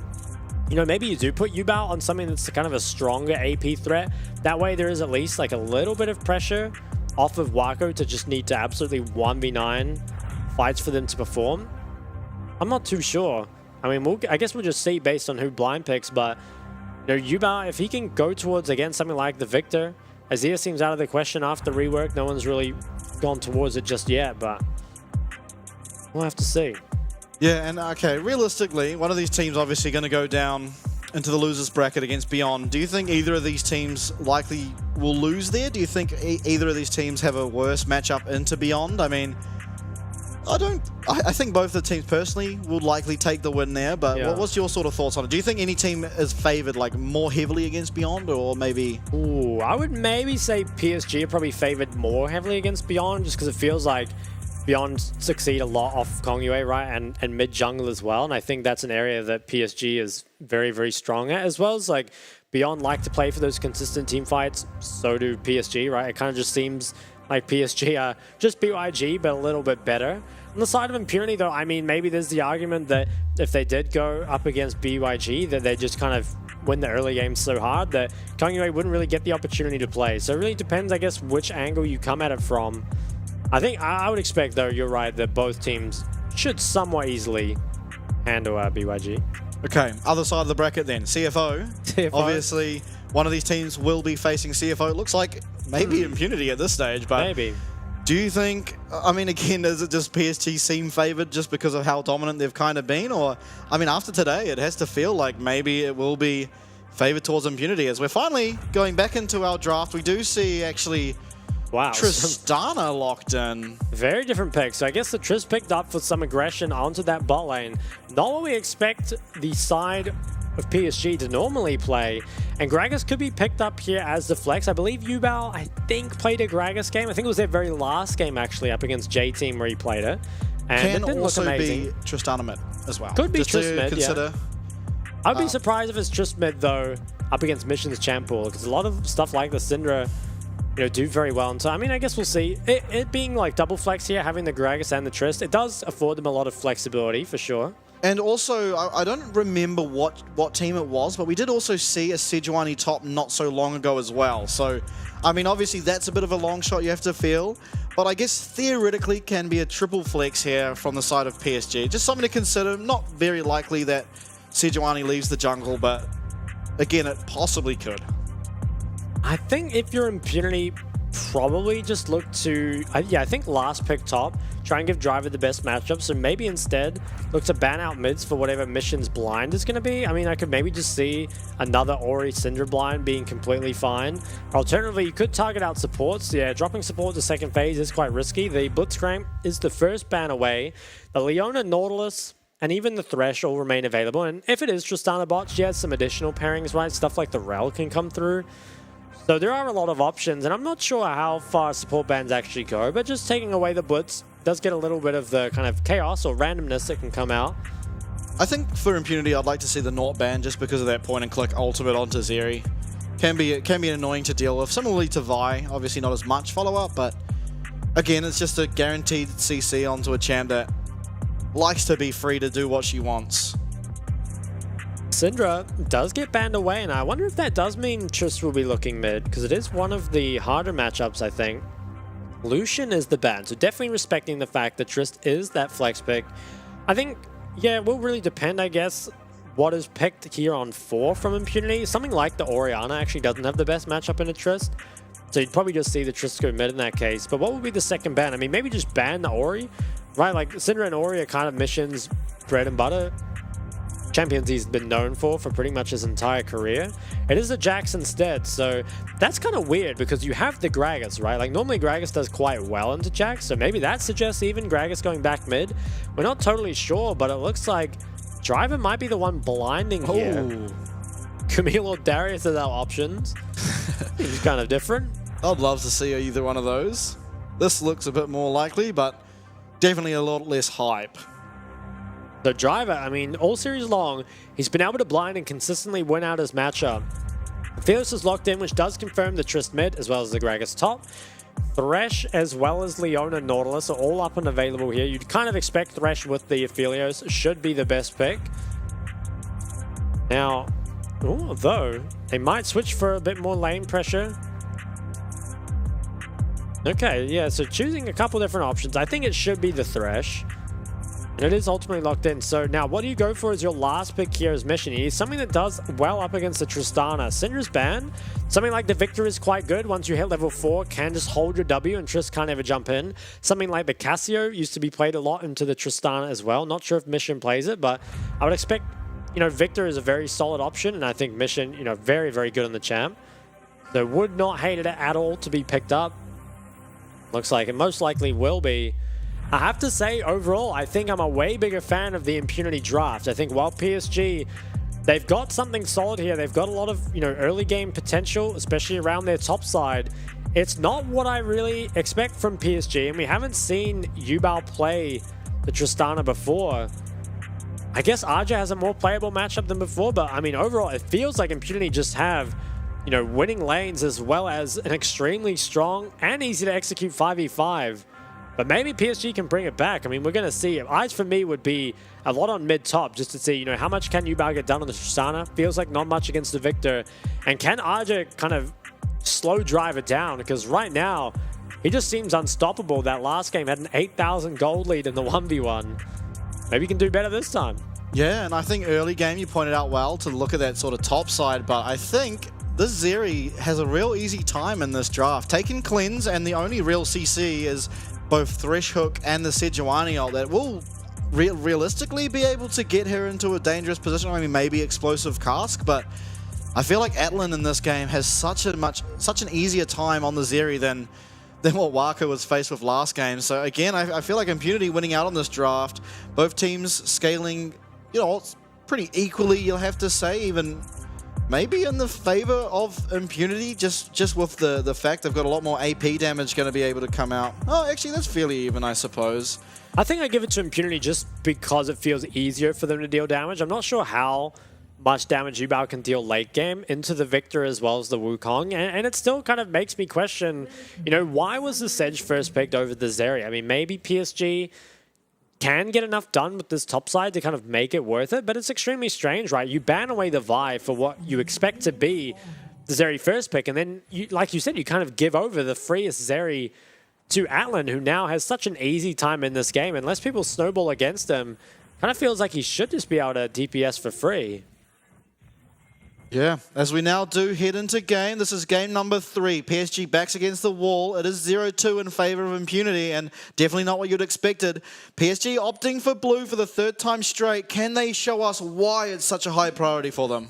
S5: maybe you do put Yubao on something that's kind of a stronger AP threat. That way there is at least like a little bit of pressure off of Wako to just need to absolutely 1v9 fights for them to perform. I'm not too sure. I mean, I guess we'll just see based on who blind picks, but Yubao, if he can go towards, again, something like the Victor, Azir seems out of the question after rework. No one's really gone towards it just yet, but we'll have to see.
S6: Yeah, and okay, realistically, one of these teams obviously going to go down into the losers bracket against Beyond. Do you think either of these teams likely will lose there? Do you think either of these teams have a worse matchup into Beyond? I mean, I think both the teams personally would likely take the win there, but what's your sort of thoughts on it? Do you think any team is favored like more heavily against Beyond, or maybe?
S5: Ooh, I would maybe say PSG are probably favored more heavily against Beyond, just because it feels like Beyond succeed a lot off Kongyue, right, and mid jungle as well, and I think that's an area that PSG is very strong at, as well as like Beyond like to play for those consistent team fights. So do PSG, right? It kind of just seems like PSG are just BYG, but a little bit better. On the side of Impunity, though, I mean, maybe there's the argument that if they did go up against BYG, that they just kind of win the early games so hard that Kongyue wouldn't really get the opportunity to play. So it really depends, I guess, which angle you come at it from. I think I would expect, though, you're right, that both teams should somewhat easily handle BYG.
S6: Okay, other side of the bracket then, CFO. Obviously, one of these teams will be facing CFO. It looks like maybe Impunity at this stage, but
S5: maybe.
S6: Do you think, I mean, again, does it just PSG seem favored just because of how dominant they've kind of been? Or, I mean, after today, it has to feel like maybe it will be favored towards Impunity. As we're finally going back into our draft, we do see actually
S5: Wow.
S6: Tristana locked in.
S5: Very different pick. So I guess the Trist picked up for some aggression onto that bot lane. Not what we expect the side of PSG to normally play. And Gragas could be picked up here as the flex. I believe Yubao, I think, played a Gragas game. I think it was their very last game, actually, up against J-Team where he played it. And
S6: Can
S5: it didn't
S6: also
S5: look amazing.
S6: be Tristana mid as well.
S5: Could be
S6: Just
S5: Trist
S6: to
S5: mid,
S6: consider.
S5: yeah. I'd be surprised if it's Trist mid, though, up against Mission's champ pool, because a lot of stuff like the Syndra, you know, do very well. And so, I mean, I guess we'll see. It being like double flex here, having the Gragas and the Trist, it does afford them a lot of flexibility for sure.
S6: And also, I don't remember what team it was, but we did also see a Sejuani top not so long ago as well. So, I mean, obviously that's a bit of a long shot you have to feel, but I guess theoretically can be a triple flex here from the side of PSG. Just something to consider. Not very likely that Sejuani leaves the jungle, but again, it possibly could.
S5: I think if you're Impunity, probably just look to, yeah, I think last pick top, try and give Driver the best matchup, so maybe instead look to ban out mids for whatever Mission's blind is going to be. I mean, I could maybe just see another Ori Syndra blind being completely fine. Alternatively, you could target out supports. Yeah, dropping support to second phase is quite risky. The Blitzcrank is the first ban away. The Leona, Nautilus, and even the Thresh all remain available, and if it is Tristana bot, she has some additional pairings, right? Stuff like the Rel can come through. So there are a lot of options, and I'm not sure how far support bans actually go, but just taking away the Blitz does get a little bit of the kind of chaos or randomness that can come out.
S6: I think for Impunity, I'd like to see the Naught ban just because of that point-and-click ultimate onto Zeri. Can be annoying to deal with. Similarly to Vi, obviously not as much follow-up, but again, it's just a guaranteed CC onto a champ that likes to be free to do what she wants.
S5: Syndra does get banned away, and I wonder if that does mean Trist will be looking mid, because it is one of the harder matchups, I think. Lucian is the ban, so definitely respecting the fact that Trist is that flex pick. I think, yeah, it will really depend, I guess, what is picked here on 4 from Impunity. Something like the Orianna actually doesn't have the best matchup in a Trist, so you'd probably just see the Trist go mid in that case. But what would be the second ban? I mean, maybe just ban the Ori, right? Like, Syndra and Ori are kind of Mission's bread and butter. Champions he's been known for pretty much his entire career. It is a Jax instead, so that's kind of weird because you have the Gragas, right? Like normally Gragas does quite well into Jax, so maybe that suggests even Gragas going back mid. We're not totally sure, but it looks like Driver might be the one blinding here. Camille or Darius as our options. He's kind of different.
S6: I'd love to see either one of those. This looks a bit more likely, but definitely a lot less hype.
S5: The Driver, I mean, all series long, he's been able to blind and consistently win out his matchup. Fearless is locked in, which does confirm the Trist mid, as well as the Gragas top. Thresh, as well as Leona Nautilus, are all up and available here. You'd kind of expect Thresh with the Aphelios should be the best pick. Now, though, they might switch for a bit more lane pressure. Okay, yeah, so choosing a couple different options. I think it should be the Thresh. And it is ultimately locked in. So now what do you go for as your last pick here as Mission? You need something that does well up against the Tristana. Syndra's ban. Something like the Victor is quite good. Once you hit level 4, can just hold your W and Trist can't ever jump in. Something like the Cassio used to be played a lot into the Tristana as well. Not sure if Mission plays it, but I would expect, you know, Victor is a very solid option. And I think Mission, you know, very, very good on the champ. So would not hate it at all to be picked up. Looks like it most likely will be. I have to say, overall, I think I'm a way bigger fan of the Impunity draft. I think while PSG, they've got something solid here. They've got a lot of, you know, early game potential, especially around their top side. It's not what I really expect from PSG, and we haven't seen Yubao play the Tristana before. I guess Aja has a more playable matchup than before, but I mean, overall, it feels like Impunity just have, you know, winning lanes as well as an extremely strong and easy to execute 5v5. But maybe PSG can bring it back. I mean, we're going to see. Eyes for me would be a lot on mid-top just to see, you know, how much can Yubao get done on the Tristana? Feels like not much against the Victor. And can Aja kind of slow drive it down? Because right now, he just seems unstoppable. That last game had an 8,000 gold lead in the 1v1. Maybe he can do better this time.
S6: Yeah, and I think early game you pointed out well to look at that sort of top side, but I think this Zeri has a real easy time in this draft. Taking Cleanse, and the only real CC is both Thresh Hook and the Sejuani ult that will realistically be able to get her into a dangerous position. I mean, maybe Explosive Cask, but I feel like Atlan in this game has such an easier time on the Zeri than than what Waka was faced with last game. So again, I feel like Impunity winning out on this draft. Both teams scaling, pretty equally, you'll have to say, even maybe in the favor of Impunity, just with the fact they've got a lot more AP damage going to be able to come out. Oh, actually, that's fairly even, I suppose.
S5: I think I give it to Impunity just because it feels easier for them to deal damage. I'm not sure how much damage Yubao can deal late game into the Victor as well as the Wukong, and it still kind of makes me question, why was the Sedge first picked over the Zeri? I mean, maybe PSG can get enough done with this top side to kind of make it worth it, but it's extremely strange, right? You ban away the Vi for what you expect to be the Zeri first pick, and then, like you said, you kind of give over the freest Zeri to Atlan, who now has such an easy time in this game. Unless people snowball against him, kind of feels like he should just be able to DPS for free.
S6: Yeah, as we now do head into game, this is game number 3. PSG backs against the wall. It is 0-2 in favor of Impunity, and definitely not what you'd expected. PSG opting for blue for the 3rd time straight. Can they show us why it's such a high priority for them?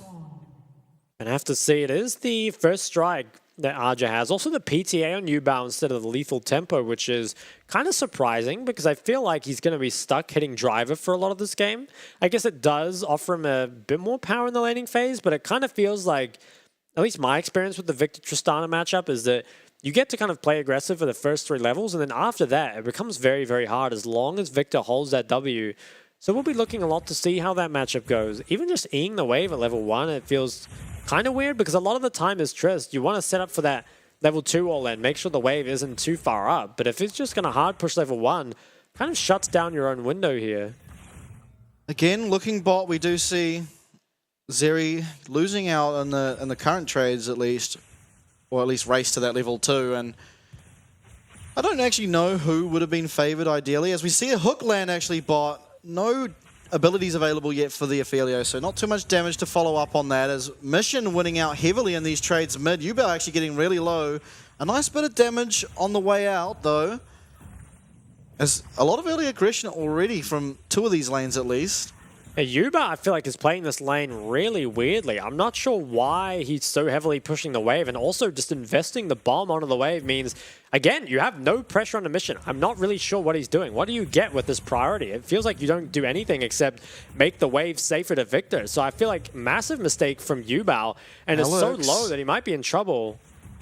S5: And I have to see, it is the first strike that Arja has. Also the PTA on Yubao instead of the lethal tempo, which is kind of surprising because I feel like he's going to be stuck hitting driver for a lot of this game. I guess it does offer him a bit more power in the laning phase, but it kind of feels like, at least my experience with the Victor Tristana matchup is that you get to kind of play aggressive for the first 3 levels, and then after that, it becomes very, very hard as long as Victor holds that W. So we'll be looking a lot to see how that matchup goes. Even just eing the wave at level 1, it feels kind of weird because a lot of the time as Trist, you want to set up for that level 2 all-in, make sure the wave isn't too far up. But if it's just going to hard push level 1, kind of shuts down your own window here.
S6: Again, looking bot, we do see Zeri losing out in the current trades at least, or at least race to that level 2. And I don't actually know who would have been favored ideally, as we see a hook land actually bot. No abilities available yet for the Ophelio, so not too much damage to follow up on that, as Mission winning out heavily in these trades mid. Yubao actually getting really low. A nice bit of damage on the way out though, as a lot of early aggression already from 2 of these lanes at least.
S5: Yuba, I feel like, is playing this lane really weirdly. I'm not sure why he's so heavily pushing the wave, and also just investing the bomb onto the wave means, again, you have no pressure on the mission. I'm not really sure what he's doing. What do you get with this priority? It feels like you don't do anything except make the wave safer to Victor. So I feel like massive mistake from Yubao, and it's so low that he might be in trouble.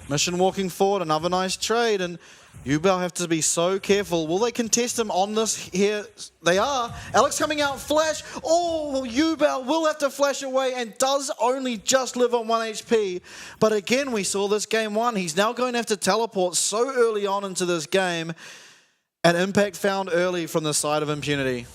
S6: Mission walking forward, another nice trade, and Yubao have to be so careful. Will they contest him on this here? They are. Alex coming out, flash. Oh, Yubao will have to flash away and does only just live on 1 HP. But again, we saw this game 1. He's now going to have to teleport so early on into this game. An impact found early from the side of Impunity.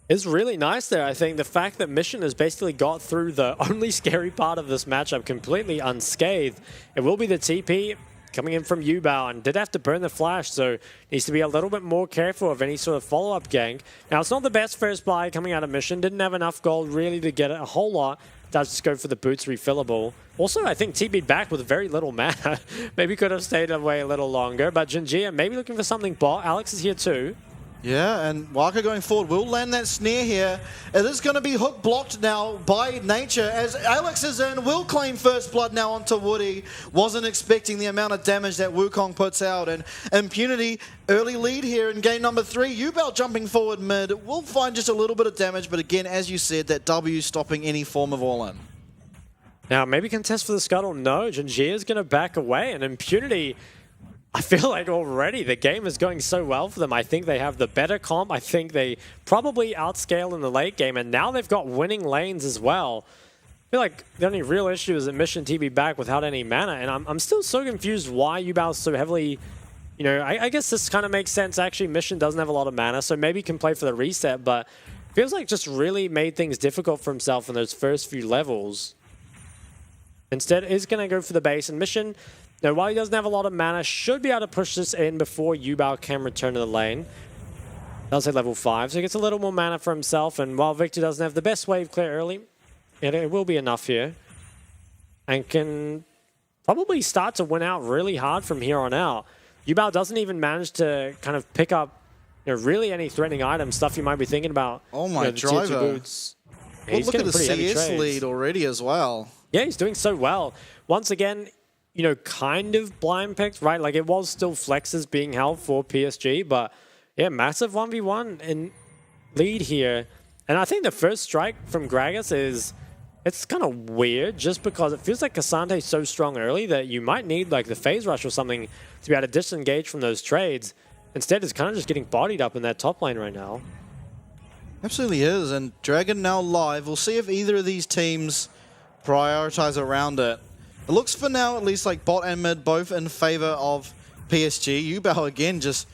S5: It's really nice there, I think. The fact that Mission has basically got through the only scary part of this matchup completely unscathed. It will be the TP coming in from Yubao, and did have to burn the flash, so needs to be a little bit more careful of any sort of follow-up gank. Now, it's not the best first buy coming out of Mission. Didn't have enough gold really to get it a whole lot. Does just go for the boots refillable. Also, I think TP'd back with very little mana. Maybe could have stayed away a little longer, but Jinjia maybe looking for something bot. Alex is here too.
S6: Yeah, and Waka going forward will land that snare here. It is going to be hook blocked now by nature, as Alex is in, will claim first blood now onto Woody. Wasn't expecting the amount of damage that Wukong puts out, and Impunity early lead here in game number 3. Yubao jumping forward mid will find just a little bit of damage, but again, as you said, that W stopping any form of all-in.
S5: Now, maybe contest for the scuttle. No, Jinjia is going to back away, and Impunity, I feel like already the game is going so well for them. I think they have the better comp. I think they probably outscale in the late game, and now they've got winning lanes as well. I feel like the only real issue is that Mission TB back without any mana, and I'm still so confused why Yubao so heavily. I guess this kind of makes sense. Actually, Mission doesn't have a lot of mana, so maybe he can play for the reset, but feels like just really made things difficult for himself in those first few levels. Instead, is going to go for the base, and Mission, while he doesn't have a lot of mana, should be able to push this in before Yubao can return to the lane. Does hit level 5, so he gets a little more mana for himself, and while Victor doesn't have the best wave clear early, it will be enough here. And can probably start to win out really hard from here on out. Yubao doesn't even manage to kind of pick up really any threatening items, stuff you might be thinking about.
S6: Oh my,
S5: the tier 2
S6: driver.
S5: boots.
S6: Well,
S5: He's
S6: look at
S5: getting
S6: the
S5: pretty heavy
S6: CS
S5: trades.
S6: lead already as well.
S5: Yeah, he's doing so well. Once again, you know, kind of blind picked, right? Like it was still flexes being held for PSG, but yeah, massive 1v1 in lead here. And I think the first strike from Gragas is, it's kind of weird just because it feels like Cassante is so strong early that you might need like the phase rush or something to be able to disengage from those trades. Instead, it's kind of just getting bodied up in that top lane right now.
S6: Absolutely is, and Dragon now live. We'll see if either of these teams prioritize around it. It looks for now at least like bot and mid both in favor of PSG. Yubao again just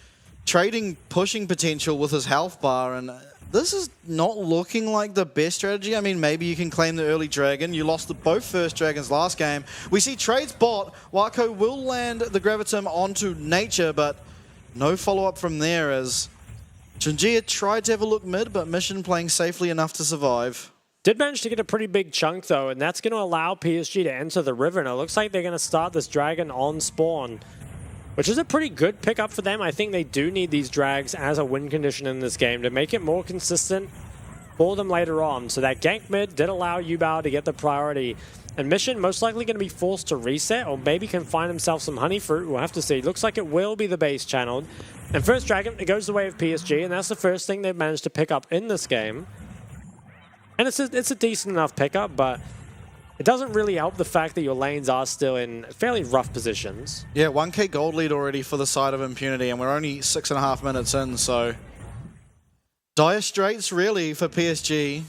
S6: trading pushing potential with his health bar, and this is not looking like the best strategy. I mean, maybe you can claim the early dragon. You lost both first dragons last game. We see trades bot. Wako will land the Gravitum onto Nature, but no follow-up from there as Jinjia tried to have a look mid, but Mission playing safely enough to survive.
S5: Did manage to get a pretty big chunk though, and that's going to allow PSG to enter the river, and it looks like they're going to start this dragon on spawn, which is a pretty good pickup for them. I think they do need these drags as a win condition in this game to make it more consistent for them later on. So that gank mid did allow Yubao to get the priority, and Mission most likely going to be forced to reset, or maybe can find himself some honey fruit. We'll have to see. Looks like it will be the base channeled. And first dragon, it goes the way of PSG, and that's the first thing they've managed to pick up in this game. And it's a decent enough pickup, but it doesn't really help the fact that your lanes are still in fairly rough positions.
S6: Yeah, 1k gold lead already for the side of Impunity, and we're only 6.5 minutes in, so dire straits really for PSG.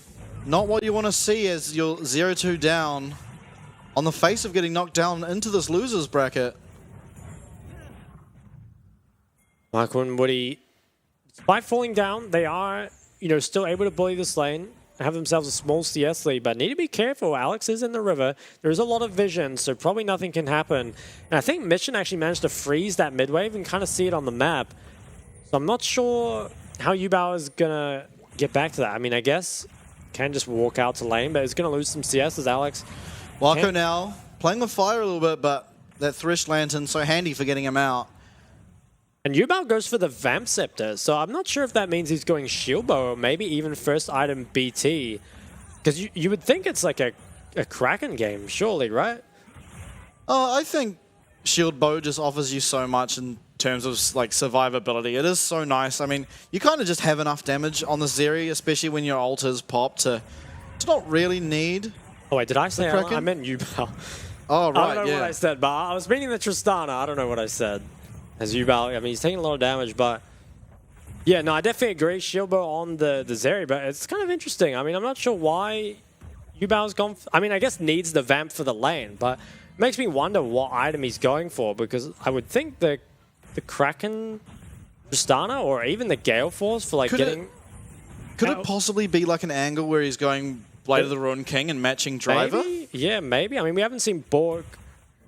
S6: Not what you want to see as you're 0-2 down on the face of getting knocked down into this losers bracket.
S5: Michael and Woody, despite falling down, they are, you know, still able to bully this lane, have themselves a small CS lead, but need to be careful. Alex is in the river. There's a lot of vision, so probably nothing can happen. And I think Mission actually managed to freeze that mid wave and kind of see it on the map. So I'm not sure how Yubao is going to get back to that. I mean, I guess can just walk out to lane, but it's going to lose some CS as Alex.
S6: Wako now playing with fire a little bit, but that Thresh Lantern so handy for getting him out.
S5: And Yubao goes for the Vamp Scepter, so I'm not sure if that means he's going Shield Bow or maybe even first item BT. Because you would think it's like a Kraken game, surely, right?
S6: Oh, I think Shield Bow just offers you so much in terms of like survivability. It is so nice. I mean, you kind of just have enough damage on the Zeri, especially when your ult is popped, to not really need.
S5: Oh wait, did I say
S6: Kraken?
S5: I meant Yubao?
S6: Oh, right,
S5: I don't know what I said, but I was meaning the Tristana. I don't know what I said. As Yubao, I mean, he's taking a lot of damage, but yeah, no, I definitely agree. Shield Bow on the Zeri, but it's kind of interesting. I mean, I'm not sure why Yubao's gone. I mean, I guess needs the Vamp for the lane, but it makes me wonder what item he's going for, because I would think the Kraken Tristana or even the Gale Force for like
S6: Could
S5: getting.
S6: Could it possibly be like an angle where he's going Blade of the Ruined King and matching Driver?
S5: Maybe? Yeah, maybe. I mean, we haven't seen Borg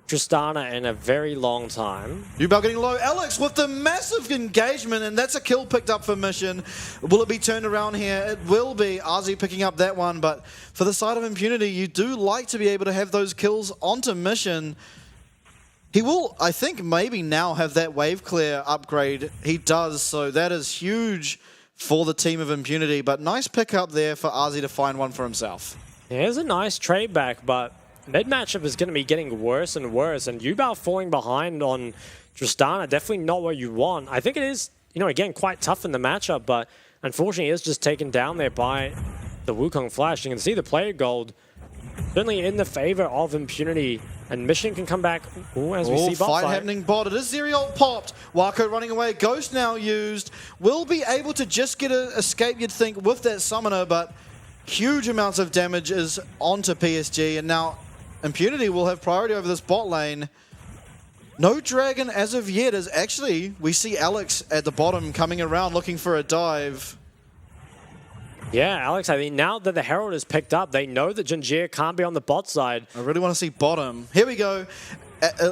S5: Tristana in a very long time.
S6: Yubao getting low. Alex with the massive engagement, and that's a kill picked up for Mission. Will it be turned around here? It will be. Arzi picking up that one, but for the side of Impunity, you do like to be able to have those kills onto Mission. He will, I think, maybe now have that wave clear upgrade. He does, so that is huge for the team of Impunity, but nice pick up there for Arzi to find one for himself.
S5: Yeah, it's a nice trade back, but mid matchup is going to be getting worse and worse, and Yubao falling behind on Tristana, definitely not what you want. I think it is, you know, again, quite tough in the matchup, but unfortunately is just taken down there by the Wukong Flash. You can see the player gold certainly in the favor of Impunity, and Mission can come back as we see bot
S6: fight happening bot. It is Zeri ult popped. Wako running away. Ghost now used. Will be able to just get an escape, you'd think, with that summoner, but huge amounts of damage is onto PSG, and now Impunity will have priority over this bot lane. No dragon as of yet, as actually we see Alex at the bottom coming around looking for a dive.
S5: Yeah, Alex, I mean, now that the Herald is picked up, they know that Jinjia can't be on the bot side.
S6: I really want to see bottom. Here we go.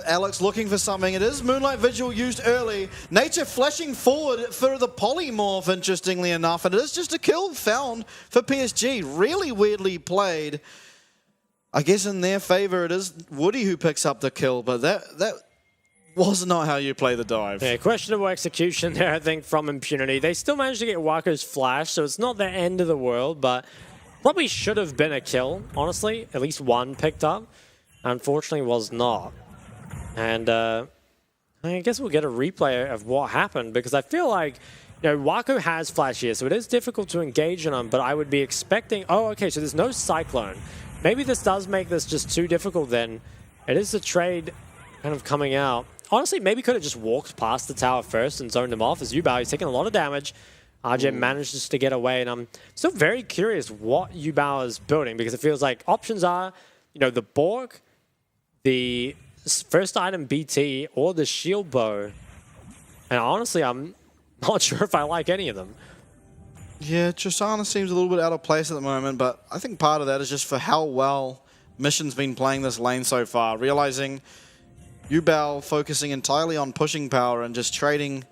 S6: Alex looking for something. It is Moonlight Vigil used early. Nature flashing forward for the polymorph, interestingly enough. And it is just a kill found for PSG. Really weirdly played. I guess in their favor, it is Woody who picks up the kill, but that was not how you play the dive.
S5: Yeah, questionable execution there, I think, from Impunity. They still managed to get Wako's flash, so it's not the end of the world, but probably should have been a kill, honestly. At least one picked up. Unfortunately, was not. And I guess we'll get a replay of what happened, because I feel like, you know, Wako has Flash here, so it is difficult to engage on him, but I would be expecting... Oh, okay, so there's no Cyclone. Maybe this does make this just too difficult then. It is the trade kind of coming out. Honestly, maybe could have just walked past the tower first and zoned him off, as Yubao, he's taking a lot of damage. RJ manages to get away, and I'm still very curious what Yubao is building, because it feels like options are, you know, the Borg, the first item BT, or the shield bow. And honestly, I'm not sure if I like any of them.
S6: Yeah, Tristana seems a little bit out of place at the moment, but I think part of that is just for how well Mission's been playing this lane so far, realizing Yubao focusing entirely on pushing power and just trading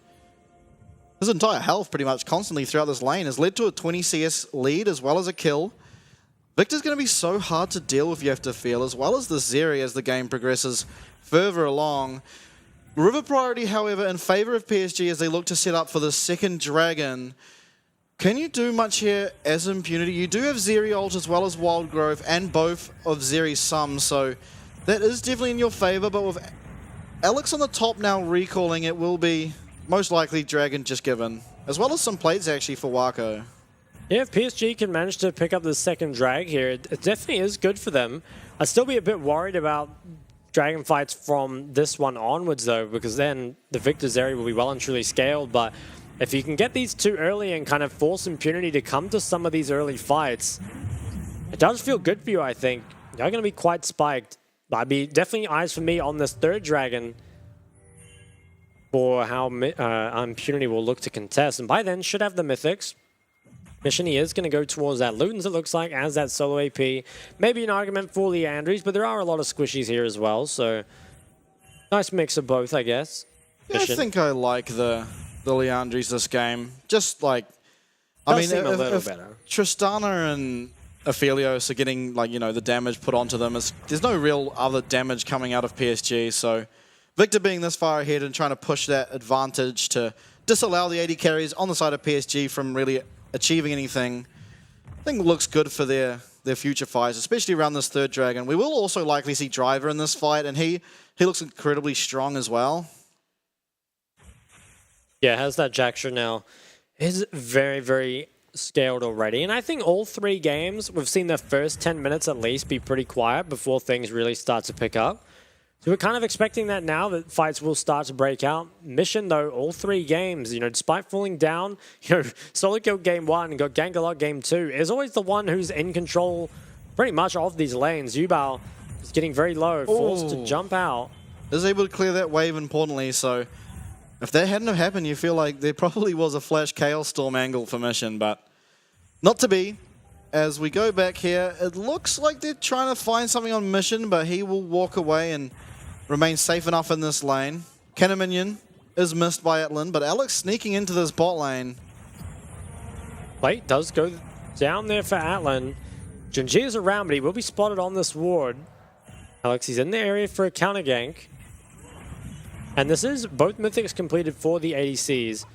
S6: his entire health pretty much constantly throughout this lane has led to a 20 CS lead as well as a kill. Victor's going to be so hard to deal with, you have to feel, as well as the Zeri as the game progresses further along. River priority, however, in favor of PSG as they look to set up for the second Dragon. Can you do much here as Impunity? You do have Zeri ult as well as Wild Growth and both of Zeri's sums, so that is definitely in your favor, but with Alex on the top now recalling, it will be most likely Dragon just given, as well as some plates actually for Wako.
S5: Yeah, if PSG can manage to pick up the second drag here, it definitely is good for them. I'd still be a bit worried about Dragon fights from this one onwards though, because then the Victor's area will be well and truly scaled, but if you can get these two early and kind of force Impunity to come to some of these early fights, it does feel good for you, I think. You're going to be quite spiked. I'd be definitely eyes for me on this third Dragon for how Impunity will look to contest. And by then, should have the Mythics. Mission, he is going to go towards that Lutens, it looks like, as that solo AP. Maybe an argument for the Andrews, but there are a lot of squishies here as well, so nice mix of both, I guess.
S6: Yeah, I think I like the Leandries this game. Just like, I mean,
S5: seem a little
S6: if
S5: better.
S6: Tristana and Aphelios are getting, like, you know, the damage put onto them, there's no real other damage coming out of PSG, so Victor being this far ahead and trying to push that advantage to disallow the AD carries on the side of PSG from really achieving anything, I think looks good for their future fights, especially around this third Dragon. We will also likely see Driver in this fight, and he looks incredibly strong as well.
S5: Yeah, has that Jaxtra now is very, very scaled already. And I think all three games, we've seen the first 10 minutes at least be pretty quiet before things really start to pick up. So we're kind of expecting that now, that fights will start to break out. Mission, though, all three games, you know, despite falling down, you know, solo kill game 1, got gank a lot game 2, is always the one who's in control pretty much of these lanes. Yubao is getting very low, forced to jump out.
S6: Is able to clear that wave importantly, so if that hadn't have happened, you feel like there probably was a Flash Chaos Storm angle for Mission, but not to be. As we go back here, it looks like they're trying to find something on Mission, but he will walk away and remain safe enough in this lane. Cannon Minion is missed by Atlan, but Alex sneaking into this bot lane.
S5: Plate does go down there for Atlan. Junji is around, but he will be spotted on this ward. Alex, he's in the area for a counter gank. And this is both Mythics completed for the ADCs.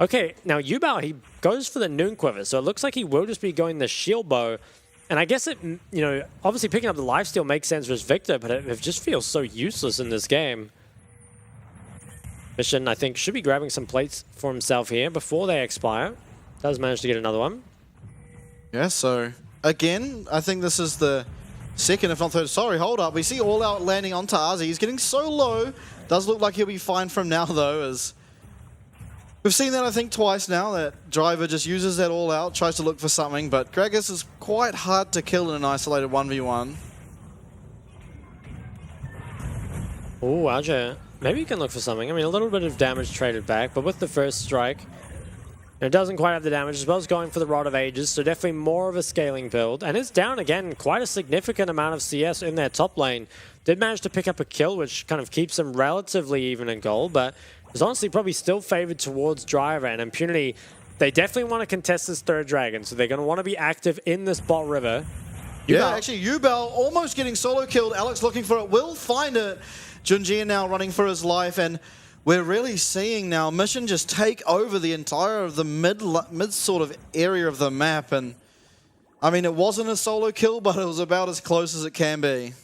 S5: Okay, now Yubao, he goes for the Noon Quiver, so it looks like he will just be going the Shield Bow. And I guess it, you know, obviously picking up the lifesteal makes sense for Victor, but it just feels so useless in this game. Mission, I think, should be grabbing some plates for himself here before they expire. Does manage to get another one.
S6: Yeah, so again, I think this is the second, if not third. Sorry, hold up. We see All Out landing onto Ozzy. He's getting so low. Does look like he'll be fine from now, though, as we've seen that, I think, twice now, that Driver just uses that All Out, tries to look for something, but Gragas is quite hard to kill in an isolated 1v1.
S5: Oh, Aja. Maybe you can look for something. I mean, a little bit of damage traded back, but with the first strike, it doesn't quite have the damage, as well as going for the Rod of Ages, so definitely more of a scaling build. And it's down again, quite a significant amount of CS in their top lane. Did manage to pick up a kill, which kind of keeps them relatively even in gold, but is honestly probably still favored towards Driver. And Impunity, they definitely want to contest this third Dragon, so they're going to want to be active in this bot river.
S6: Yeah, actually, Yubao almost getting solo killed. Alex looking for it, will find it. Junji now running for his life, and we're really seeing now Mission just take over the entire of the mid sort of area of the map. And I mean, it wasn't a solo kill, but it was about as close as it can be.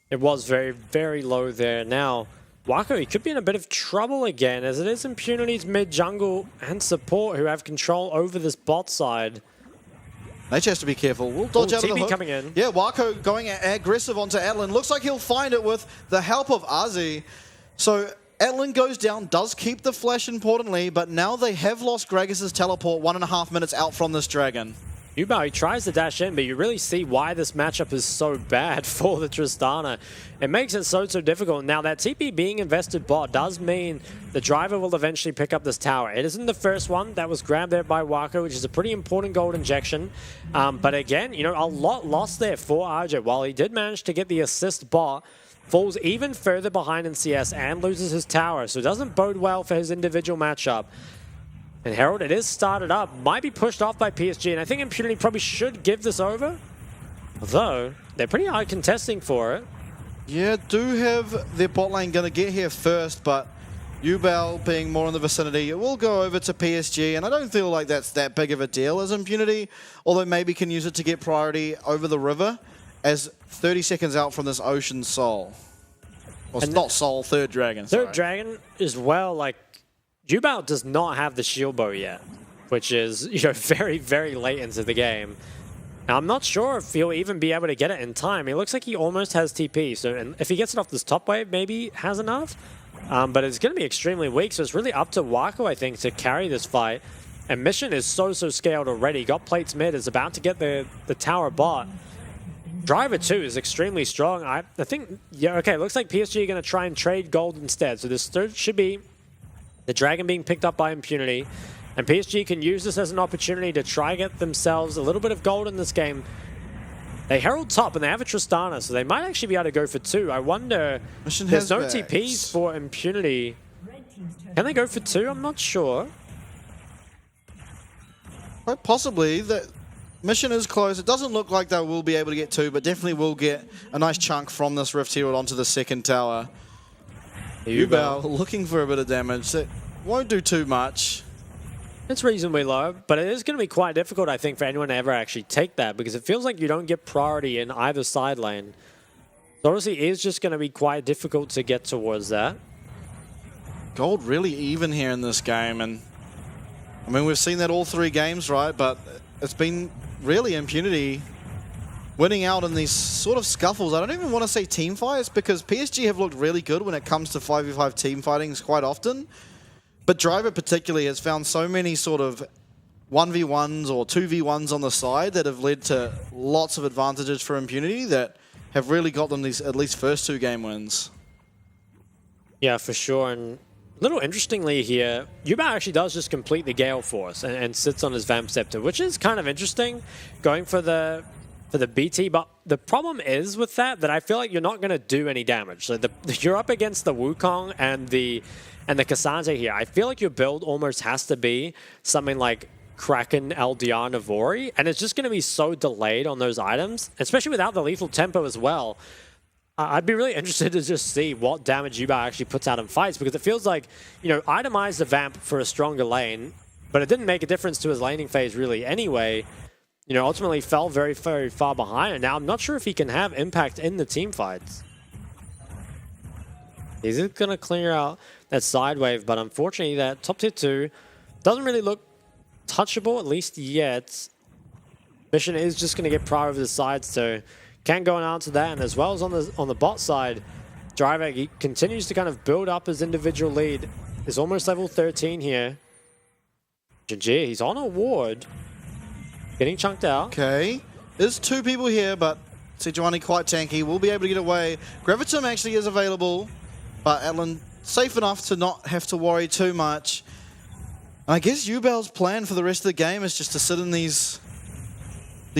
S5: It was very, very low there. Now, Wako, he could be in a bit of trouble again, as it is Impunity's mid jungle and support who have control over this bot side.
S6: Nature has to be careful. We'll dodge out of the
S5: TP
S6: hook.
S5: coming in.
S6: Yeah, Wako going aggressive onto Atlan. Looks like he'll find it with the help of Azi. So Atlan goes down, does keep the flash importantly, but now they have lost Gragas' teleport 1.5 minutes out from this dragon.
S5: Yubao, he tries to dash in, but you really see why this matchup is so bad for the Tristana. It makes it so difficult. Now, that TP being invested bot does mean the driver will eventually pick up this tower. It isn't the first one that was grabbed there by Wako, which is a pretty important gold injection. But again, you know, a lot lost there for RJ. While he did manage to get the assist bot, falls even further behind in CS and loses his tower. So it doesn't bode well for his individual matchup. And Herald, it is started up, might be pushed off by PSG, and I think Impunity probably should give this over. Although, they're pretty hard contesting for it.
S6: Yeah, do have their bot lane going to get here first, but Yubao being more in the vicinity, it will go over to PSG, and I don't feel like that's that big of a deal as Impunity, although maybe can use it to get priority over the river as 30 seconds out from this Ocean Soul. Well, it's not Soul, Third Dragon.
S5: Third Dragon as well, like, Yubao does not have the shield bow yet, which is, you know, very, very late into the game. Now, I'm not sure if he'll even be able to get it in time. It looks like he almost has TP, so and if he gets it off this top wave, maybe has enough. But it's going to be extremely weak, so it's really up to Wako, I think, to carry this fight. And Mission is so scaled already. Got plates mid, is about to get the tower bot. Driver 2 is extremely strong. I think, yeah, okay, looks like PSG are going to try and trade gold instead. So this third should be the Dragon being picked up by Impunity, and PSG can use this as an opportunity to try get themselves a little bit of gold in this game. They Herald top, and they have a Tristana, so they might actually be able to go for 2. I wonder, there's no TPs for Impunity. Can they go for 2? I'm not sure.
S6: Quite possibly. The mission is close. It doesn't look like they will be able to get 2, but definitely will get a nice chunk from this Rift Herald onto the second tower. Yubao looking for a bit of damage. That won't do too much.
S5: It's reasonably low, but it is going to be quite difficult, I think, for anyone to ever actually take that, because it feels like you don't get priority in either side lane. So honestly, it is just going to be quite difficult to get towards that.
S6: Gold really even here in this game, and I mean, we've seen that all 3 games, right? But it's been really Impunity winning out in these sort of scuffles. I don't even want to say team fights, because PSG have looked really good when it comes to 5v5 team fightings quite often. But Driver particularly has found so many sort of 1v1s or 2v1s on the side that have led to lots of advantages for Impunity that have really got them these at least first 2 game wins.
S5: Yeah, for sure. And a little interestingly here, Yubao actually does just complete the Gale Force and sits on his Vamp Scepter, which is kind of interesting, going for the BT, but the problem is with that I feel like you're not going to do any damage. So you're up against the Wukong and the Cassandra here. I feel like your build almost has to be something like Kraken, LDR, Navori, and it's just going to be so delayed on those items, especially without the lethal tempo as well. I'd be really interested to just see what damage Yubao actually puts out in fights, because it feels like, you know, itemized the Vamp for a stronger lane, but it didn't make a difference to his laning phase really anyway. You know, ultimately fell very, very far behind, and now I'm not sure if he can have impact in the team fights. He's going to clear out that side wave, but unfortunately that top tier 2 doesn't really look touchable, at least yet. Mission is just going to get prior over the side, so can't go and answer that. And as well as on the bot side, Driver, he continues to kind of build up his individual lead. Is almost level 13 here. GG, he's on a ward. Getting chunked out.
S6: Okay. There's 2 people here, but Sejuani quite tanky. Will be able to get away. Gravitum actually is available, but Atlan safe enough to not have to worry too much. And I guess Yubao's plan for the rest of the game is just to sit in these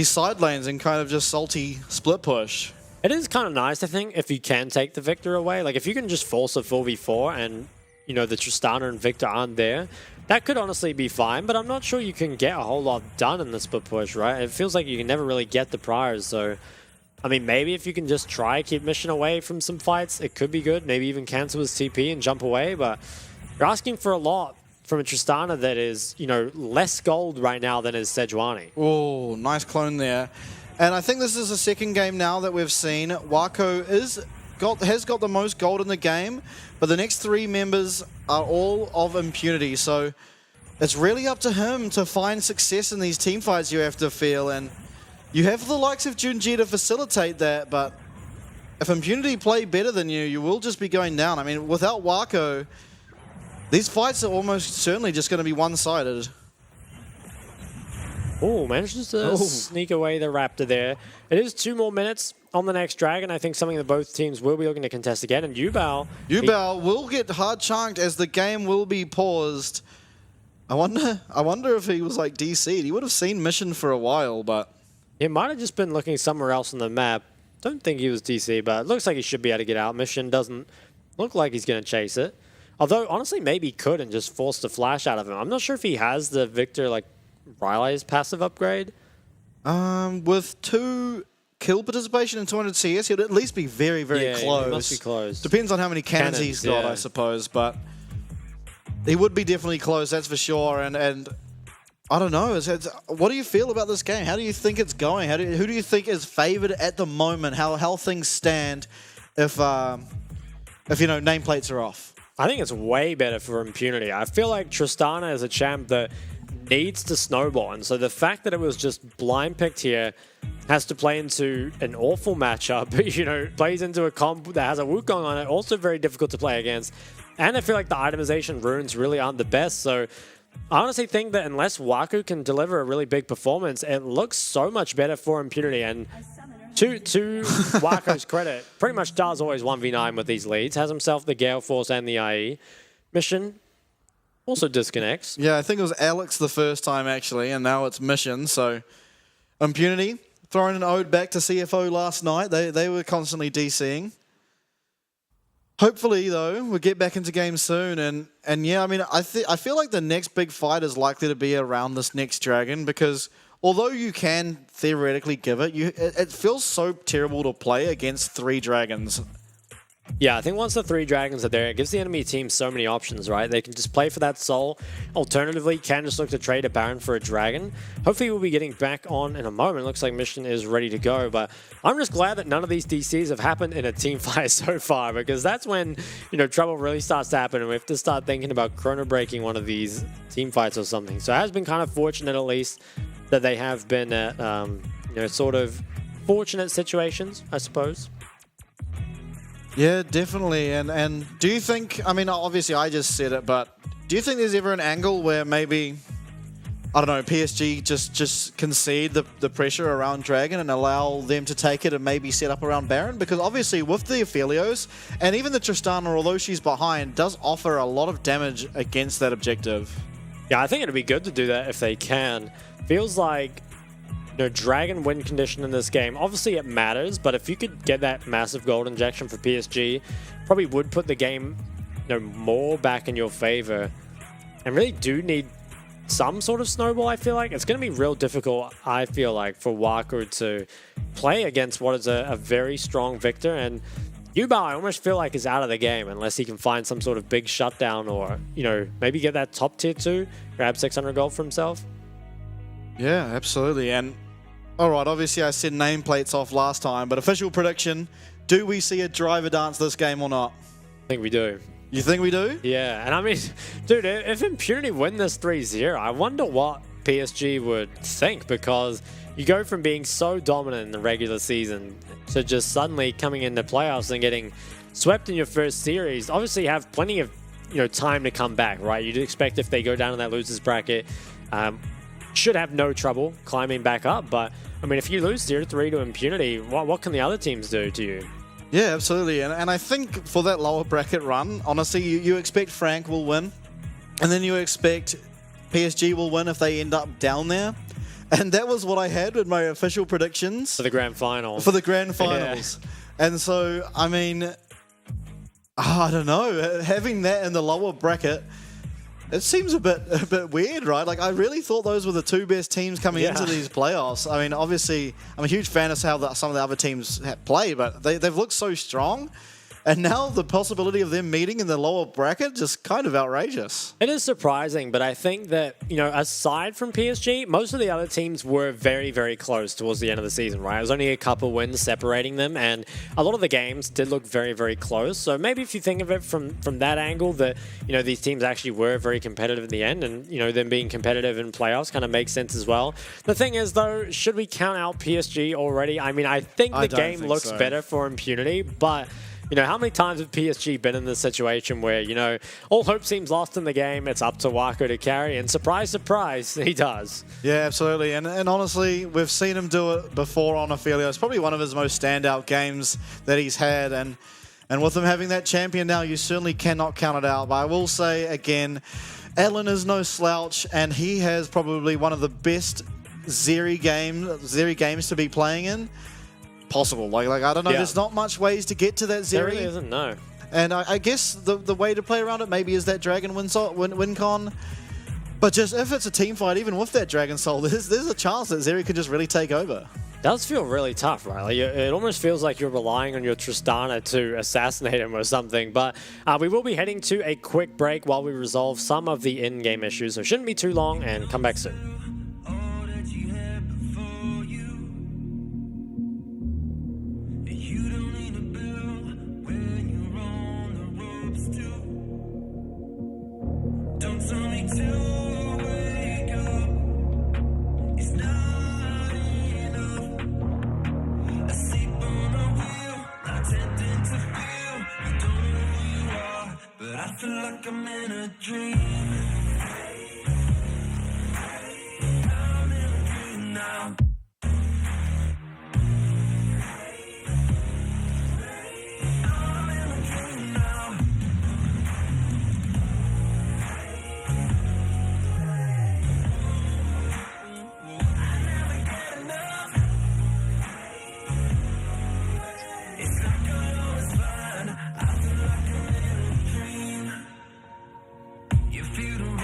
S6: side lanes and kind of just salty split push.
S5: It is kind of nice, I think, if you can take the Victor away. Like, if you can just force a 4v4 and, you know, the Tristana and Victor aren't there, that could honestly be fine, but I'm not sure you can get a whole lot done in the split push, right? It feels like you can never really get the priors, so I mean, maybe if you can just try keep Mission away from some fights, it could be good. Maybe even cancel his TP and jump away, but you're asking for a lot from a Tristana that is, you know, less gold right now than is Sejuani.
S6: Oh, nice clone there. And I think this is the second game now that we've seen. Wako is has got the most gold in the game, but the next 3 members are all of Impunity, so it's really up to him to find success in these team fights, you have to feel, and you have the likes of Junji to facilitate that, but if Impunity play better than you, you will just be going down. I mean, without Wako, these fights are almost certainly just going to be one-sided.
S5: Oh, manages to sneak away the Raptor there. It is 2 more minutes on the next Dragon. I think something that both teams will be looking to contest again. And Yubao
S6: Will get hard chunked as the game will be paused. I wonder if he was like DC'd. He would have seen Mission for a while, but
S5: he might have just been looking somewhere else on the map. Don't think he was DC, but it looks like he should be able to get out. Mission doesn't look like he's going to chase it. Although, honestly, maybe he could and just force the flash out of him. I'm not sure if he has the Victor, like, Riley's passive upgrade.
S6: With 2 kill participation and 200 CS, he'll at least be very, very close.
S5: He must be close.
S6: Depends on how many cannons he's got, I suppose, but he would be definitely close, that's for sure. And I don't know. What do you feel about this game? How do you think it's going? Who do you think is favored at the moment? How things stand if nameplates are off?
S5: I think it's way better for Impunity. I feel like Tristana is a champ that needs to snowball, and so the fact that it was just blind picked here has to play into an awful matchup. Plays into a comp that has a Wukong on it, also very difficult to play against. And I feel like the itemization runes really aren't the best, so I honestly think that unless Waku can deliver a really big performance, it looks so much better for Impunity. And to Waku's credit, pretty much does always 1v9 with these leads. Has himself the Gale Force and the IE. Mission also disconnects.
S6: Yeah, I think it was Alex the first time, actually, and now it's Mission. So Impunity throwing an ode back to CFO last night. They were constantly DCing. Hopefully, though, we'll get back into games soon. And yeah, I mean, I feel like the next big fight is likely to be around this next Dragon, because although you can theoretically give it, it feels so terrible to play against 3 Dragons.
S5: Yeah, I think once the 3 Dragons are there, it gives the enemy team so many options, right? They can just play for that soul. Alternatively, can just look to trade a Baron for a Dragon. Hopefully, we'll be getting back on in a moment. Looks like Mission is ready to go, but I'm just glad that none of these DCs have happened in a team fight so far, because that's when, trouble really starts to happen, and we have to start thinking about chrono breaking one of these team fights or something. So it has been kind of fortunate, at least, that they have been at, sort of fortunate situations, I suppose.
S6: Yeah, definitely. And do you think, I mean, obviously I just said it, but do you think there's ever an angle where maybe, I don't know, PSG just concede the pressure around Dragon and allow them to take it and maybe set up around Baron? Because obviously with the Aphelios, and even the Tristana, although she's behind, does offer a lot of damage against that objective.
S5: Yeah, I think it'd be good to do that if they can. Feels like Dragon win condition in this game. Obviously, it matters, but if you could get that massive gold injection for PSG, probably would put the game more back in your favor. And really do need some sort of snowball, I feel like. It's going to be real difficult, I feel like, for Waku to play against what is a very strong Victor. And Yuba, I almost feel like, is out of the game unless he can find some sort of big shutdown or, maybe get that top tier 2, grab 600 gold for himself.
S6: Yeah, absolutely. And all right, obviously I said nameplates off last time, but official prediction, do we see a driver dance this game or not?
S5: I think we do.
S6: You think we do?
S5: Yeah, and I mean, dude, if Impunity win this 3-0, I wonder what PSG would think, because you go from being so dominant in the regular season to just suddenly coming into playoffs and getting swept in your first series. Obviously, you have plenty of time to come back, right? You'd expect if they go down in that losers bracket, should have no trouble climbing back up, but I mean, if you lose 0-3 to Impunity, what can the other teams do to you?
S6: Yeah, absolutely. And I think for that lower bracket run, honestly, you expect Frank will win, and then you expect PSG will win if they end up down there. And that was what I had with my official predictions.
S5: For the grand final.
S6: For the grand finals. Yeah. And so, I mean, I don't know. Having that in the lower bracket, it seems a bit weird, right? Like, I really thought those were the 2 best teams coming into these playoffs. I mean, obviously, I'm a huge fan of how some of the other teams play, but they've looked so strong. And now the possibility of them meeting in the lower bracket, just kind of outrageous.
S5: It is surprising, but I think that, aside from PSG, most of the other teams were very, very close towards the end of the season, right? It was only a couple wins separating them, and a lot of the games did look very, very close. So maybe if you think of it from that angle, that, these teams actually were very competitive in the end, and, them being competitive in playoffs kind of makes sense as well. The thing is, though, should we count out PSG already? I mean, I think the game looks better for Impunity, but... how many times have PSG been in this situation where, all hope seems lost in the game, it's up to Wako to carry, and surprise, surprise, he does.
S6: Yeah, absolutely. And honestly, we've seen him do it before on Ophelia. It's probably one of his most standout games that he's had, and with him having that champion now, you certainly cannot count it out. But I will say, again, Ellen is no slouch, and he has probably one of the best Zeri games to be playing in. Possible. Like I don't know, there's not much ways to get to that Zeri.
S5: There really isn't, no.
S6: And I guess the way to play around it maybe is that Dragon win con. But just if it's a team fight, even with that Dragon Soul, there's a chance that Zeri could just really take over.
S5: Does feel really tough, right? Like it almost feels like you're relying on your Tristana to assassinate him or something. But we will be heading to a quick break while we resolve some of the in-game issues. So it shouldn't be too long, and come back soon.
S8: Don't tell me to wake up. It's not enough. Asleep on a wheel, not attempting to feel. You don't know who you are, but I feel like I'm in a dream. I'm in a dream now. I'm in a dream now. You feel the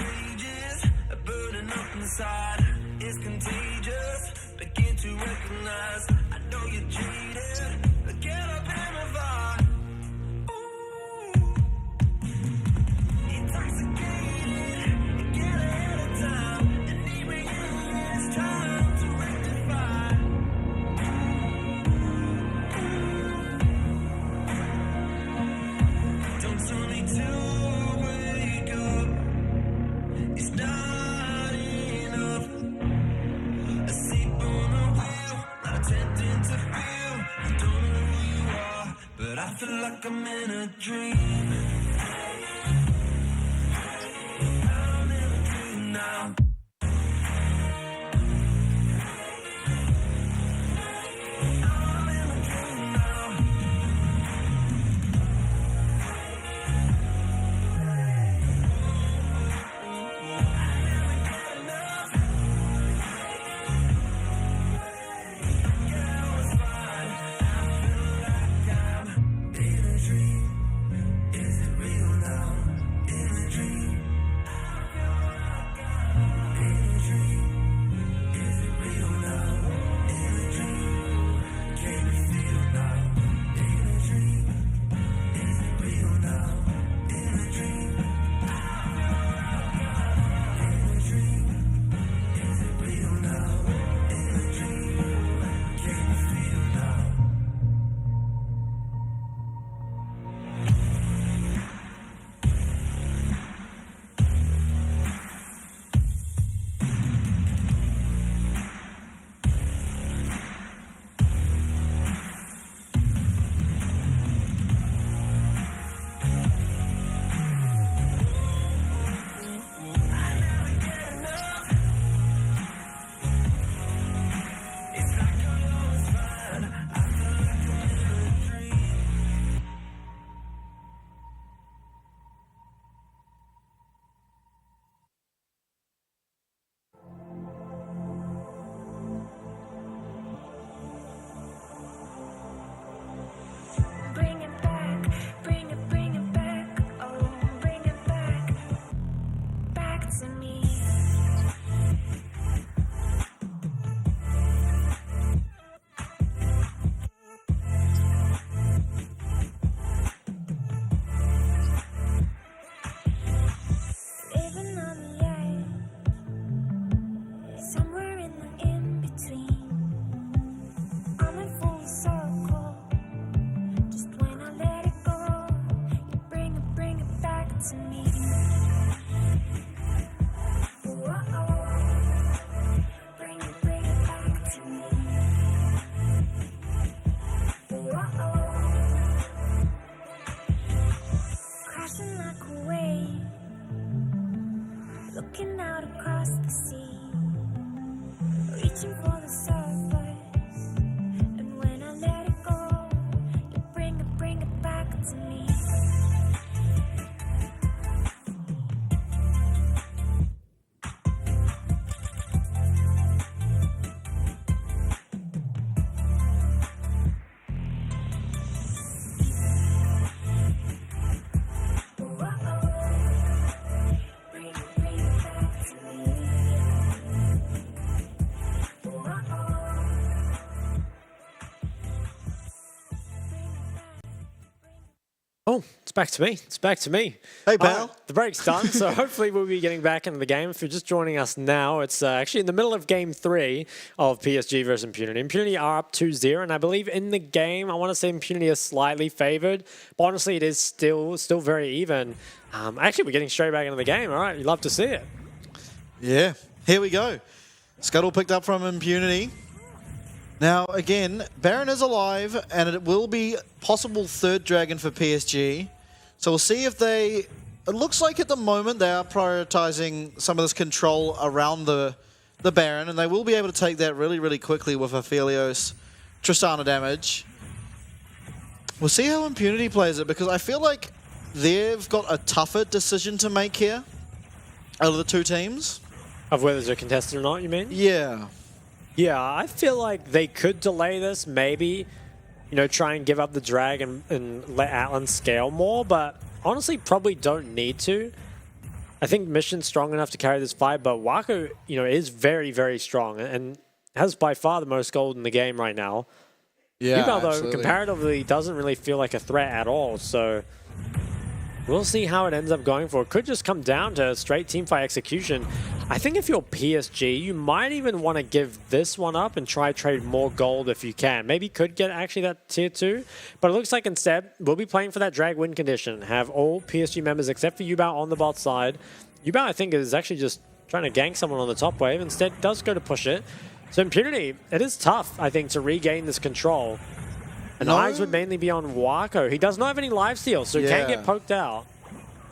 S9: away, looking out across the sea, reaching for the surface. And when I let it go, you bring it back to me.
S5: Oh, it's back to me. It's back to me.
S6: Hey, pal.
S5: The break's done, so hopefully we'll be getting back into the game. If you're just joining us now, it's actually in the middle of Game 3 of PSG versus Impunity. Impunity are up 2-0, and I believe in the game, I want to say Impunity is slightly favored, but honestly, it is still very even. Actually, we're getting straight back into the game. All right, you'd love to see it.
S6: Yeah, here we go. Scuttle picked up from Impunity. Now, again, Baron is alive, and it will be possible third dragon for PSG. So we'll see if they... It looks like at the moment they are prioritizing some of this control around the Baron, and they will be able to take that really, really quickly with Aphelios Tristana damage. We'll see how Impunity plays it, because I feel like they've got a tougher decision to make here out of the two teams.
S5: Of whether it's a contested or not, you mean?
S6: Yeah.
S5: Yeah, I feel like they could delay this, maybe, you know, try and give up the drag and let Atlan scale more, but honestly probably don't need to. I think Mission's strong enough to carry this fight, but Wako, you know, is very, very strong and has by far the most gold in the game right now.
S6: Yeah,
S5: Yubel, though,
S6: absolutely.
S5: comparatively doesn't really feel like a threat at all, so we'll see how it ends up going for. It could just come down to straight teamfight execution. I think if you're PSG, you might even want to give this one up and try trade more gold if you can. Maybe could get actually that tier 2, but it looks like instead we'll be playing for that drag win condition. Have all PSG members except for Yubel on the bot side. Yubel, I think, is actually just trying to gank someone on the top wave. Instead, does go to push it. So Impunity, it is tough, I think, to regain this control. And eyes would mainly be on Wako. He does not have any lifesteal, so he can get poked out.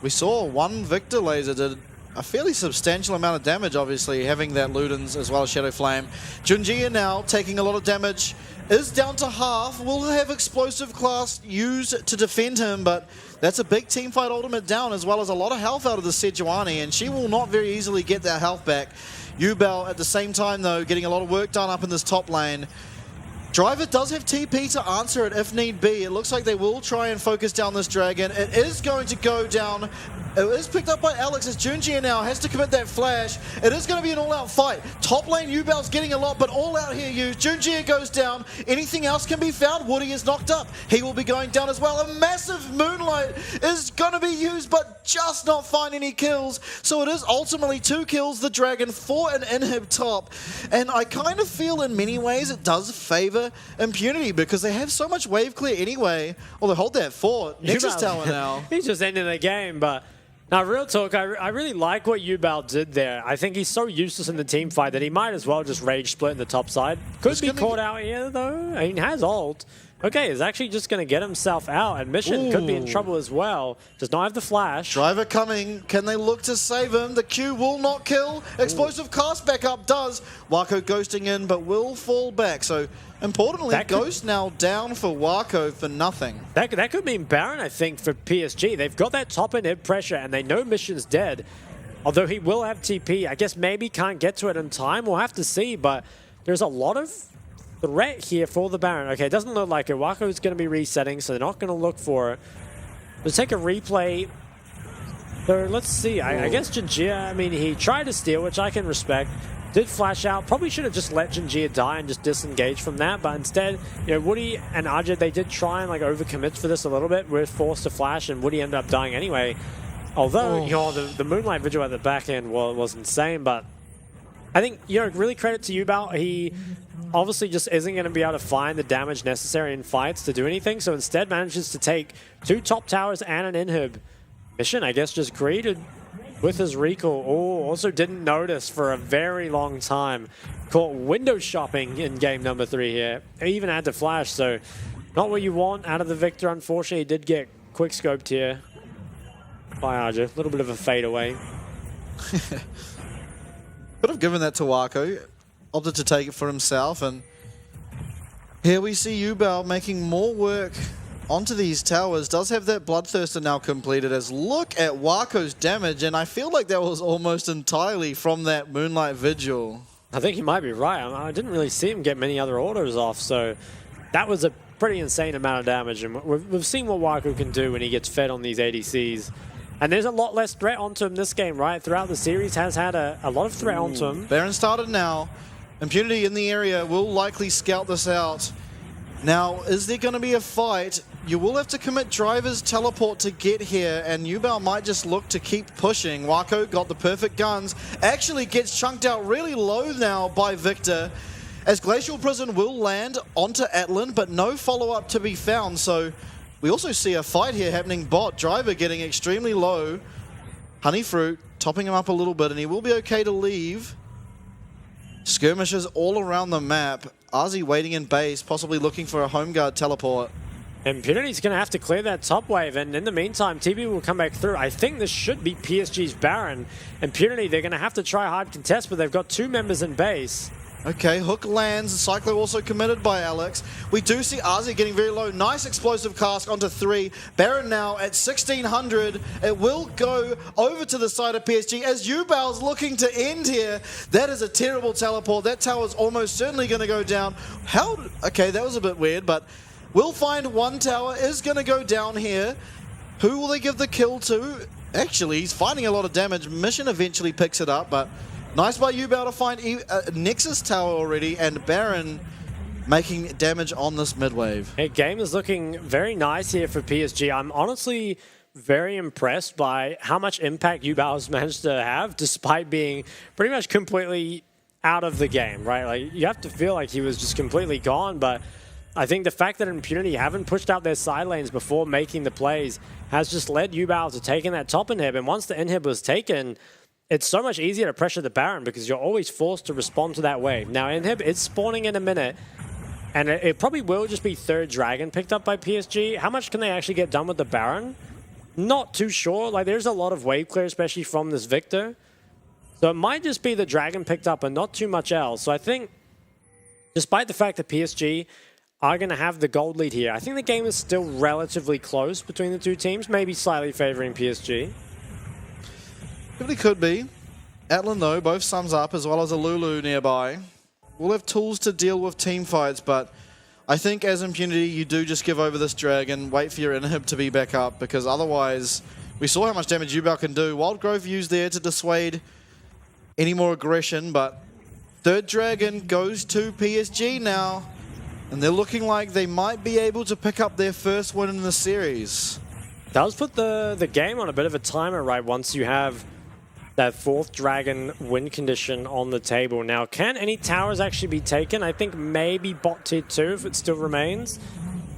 S6: We saw one Victor laser did a fairly substantial amount of damage, obviously, having that Ludens as well as Shadow Flame. Junjia now taking a lot of damage, is down to half, will have Explosive Class used to defend him, but that's a big teamfight ultimate down, as well as a lot of health out of the Sejuani, and she will not very easily get that health back. Yubel at the same time, though, getting a lot of work done up in this top lane. Driver does have TP to answer it if need be. It looks like they will try and focus down this dragon. It is going to go down. It is picked up by Alex as Junjia now has to commit that flash. It is going to be an all-out fight. Top lane, Yubel's getting a lot, but all out here used. Junjia goes down. Anything else can be found. Woody is knocked up. He will be going down as well. A massive Moonlight is going to be used, but just not find any kills. So it is ultimately 2 kills, the dragon, for an inhib top. And I kind of feel in many ways it does favor Impunity because they have so much wave clear anyway. Well, they hold that fort. Nexus Tower now.
S5: He's just ending the game, but now, real talk, I really like what Yubel did there. I think he's so useless in the team fight that he might as well just rage split in the top side. Could be caught out here, though. I mean, has ult. Okay, he's actually just going to get himself out, and Mission could be in trouble as well. Does not have the flash.
S6: Driver coming. Can they look to save him? The Q will not kill. Explosive cast back up does. Wako ghosting in, but will fall back. So, importantly, Ghost now down for Wako for nothing.
S5: That could mean Baron, I think, for PSG. They've got that top end hit pressure, and they know Mission's dead. Although he will have TP. I guess maybe can't get to it in time. We'll have to see, but there's a lot of threat here for the Baron. Okay, it doesn't look like it. Wako's going to be resetting, so they're not going to look for it. Let's take a replay. So let's see. I guess Junjia, I mean, he tried to steal, which I can respect. Did flash out. Probably should have just let Junjia die and just disengage from that, but instead, you know, Woody and Ajit, they did try and like overcommit for this a little bit. We're forced to flash, and Woody ended up dying anyway. Although, you know, the Moonlight Vigil at the back end was insane, but I think, you know, really credit to Yubel. He obviously just isn't going to be able to find the damage necessary in fights to do anything, so instead manages to take 2 top towers and an inhib. Mission, I guess, just greeted with his recall. Oh, also didn't notice for a very long time. Caught window shopping in game number 3 here. He even had to flash, so not what you want out of the Victor, unfortunately. He did get quick scoped here. by Arja. A little bit of a fade away.
S6: Could have given that to Wako. Opted to take it for himself, and here we see Yubao making more work onto these towers. Does have that Bloodthirster now completed, as look at Wako's damage, and I feel like that was almost entirely from that Moonlight Vigil.
S5: I think you might be right. I didn't really see him get many other orders off, so that was a pretty insane amount of damage, and we've seen what Wako can do when he gets fed on these ADCs. And there's a lot less threat onto him this game, right? Throughout the series has had a lot of threat onto him.
S6: Baron started now. Impunity in the area will likely scout this out. Now, is there going to be a fight? You will have to commit Driver's teleport to get here, and Yubao might just look to keep pushing. Wako got the perfect guns. Actually gets chunked out really low now by Victor, as Glacial Prison will land onto Atlan, but no follow-up to be found. So we also see a fight here happening bot. Driver getting extremely low. Honeyfruit topping him up a little bit, and he will be okay to leave. Skirmishes all around the map. Arzi waiting in base, possibly looking for a home guard teleport.
S5: Impunity's going to have to clear that top wave, and in the meantime, TB will come back through. I think this should be PSG's Baron. Impunity, they're going to have to try hard contest, but they've got 2 members in base.
S6: Okay, hook lands. Cyclo also committed by Alex. We do see Arzi getting very low. Nice explosive cast onto 3. Baron now at 1600. It will go over to the side of PSG as Yubao's looking to end here. That is a terrible teleport. That tower's almost certainly going to go down. Okay, that was a bit weird, but we'll find one tower is going to go down here. Who will they give the kill to? Actually, he's finding a lot of damage. Mission eventually picks it up, but nice by Yubao to find Nexus Tower already, and Baron making damage on this mid-wave.
S5: Hey, game is looking very nice here for PSG. I'm honestly very impressed by how much impact Yubao's managed to have, despite being pretty much completely out of the game, right? Like, you have to feel like he was just completely gone, but I think the fact that Impunity haven't pushed out their side lanes before making the plays has just led Yubao to taking that top inhib, and once the inhib was taken, it's so much easier to pressure the Baron because you're always forced to respond to that wave. Now, inhib is spawning in a minute, and it probably will just be 3rd Dragon picked up by PSG. How much can they actually get done with the Baron? Not too sure. Like, there's a lot of wave clear, especially from this Victor. So it might just be the Dragon picked up and not too much else. So I think, despite the fact that PSG are going to have the gold lead here, I think the game is still relatively close between the two teams, maybe slightly favoring PSG.
S6: Really could be. Atlan, though, both sums up, as well as a Lulu nearby. We'll have tools to deal with team fights, but I think as Impunity, you do just give over this Dragon, wait for your inhib to be back up, because otherwise, we saw how much damage Yubao can do. Wild Growth used there to dissuade any more aggression, but 3rd Dragon goes to PSG now, and they're looking like they might be able to pick up their first win in the series.
S5: Does put the game on a bit of a timer, right, once you have that 4th Dragon win condition on the table. Now, can any towers actually be taken? I think maybe bot tier 2, if it still remains,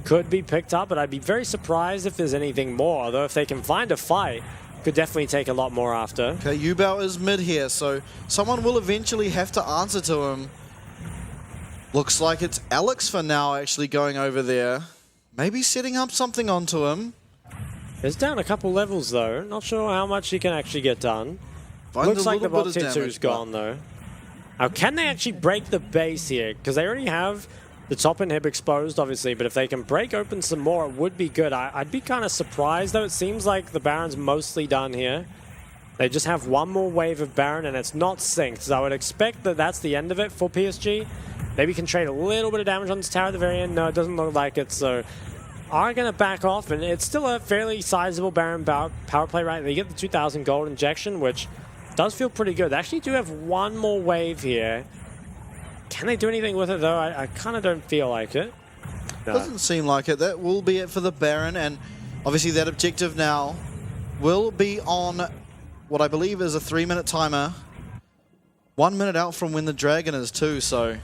S5: could be picked up, but I'd be very surprised if there's anything more, although if they can find a fight, could definitely take a lot more after.
S6: Okay, Yubao is mid here, so someone will eventually have to answer to him. Looks like it's Alex for now actually going over there. Maybe setting up something onto him.
S5: He's down a couple levels though. Not sure how much he can actually get done.
S6: Find
S5: Looks like the bot
S6: bot
S5: tier 2's gone though. Now, can they actually break the base here? Because they already have the top inhib exposed, obviously, but if they can break open some more, it would be good. I'd be kind of surprised, though. It seems like the Baron's mostly done here. They just have one more wave of Baron, and it's not synced, so I would expect that that's the end of it for PSG. Maybe can trade a little bit of damage on this tower at the very end. No, it doesn't look like it, so are going to back off, and it's still a fairly sizable Baron power play, right? They get the 2,000 gold injection, which does feel pretty good. They actually do have one more wave here. Can they do anything with it, though? I kind of don't feel like it. No.
S6: Doesn't seem like it. That will be it for the Baron, and obviously that objective now will be on what I believe is a 3-minute timer. 1 minute out from when the Dragon is too, so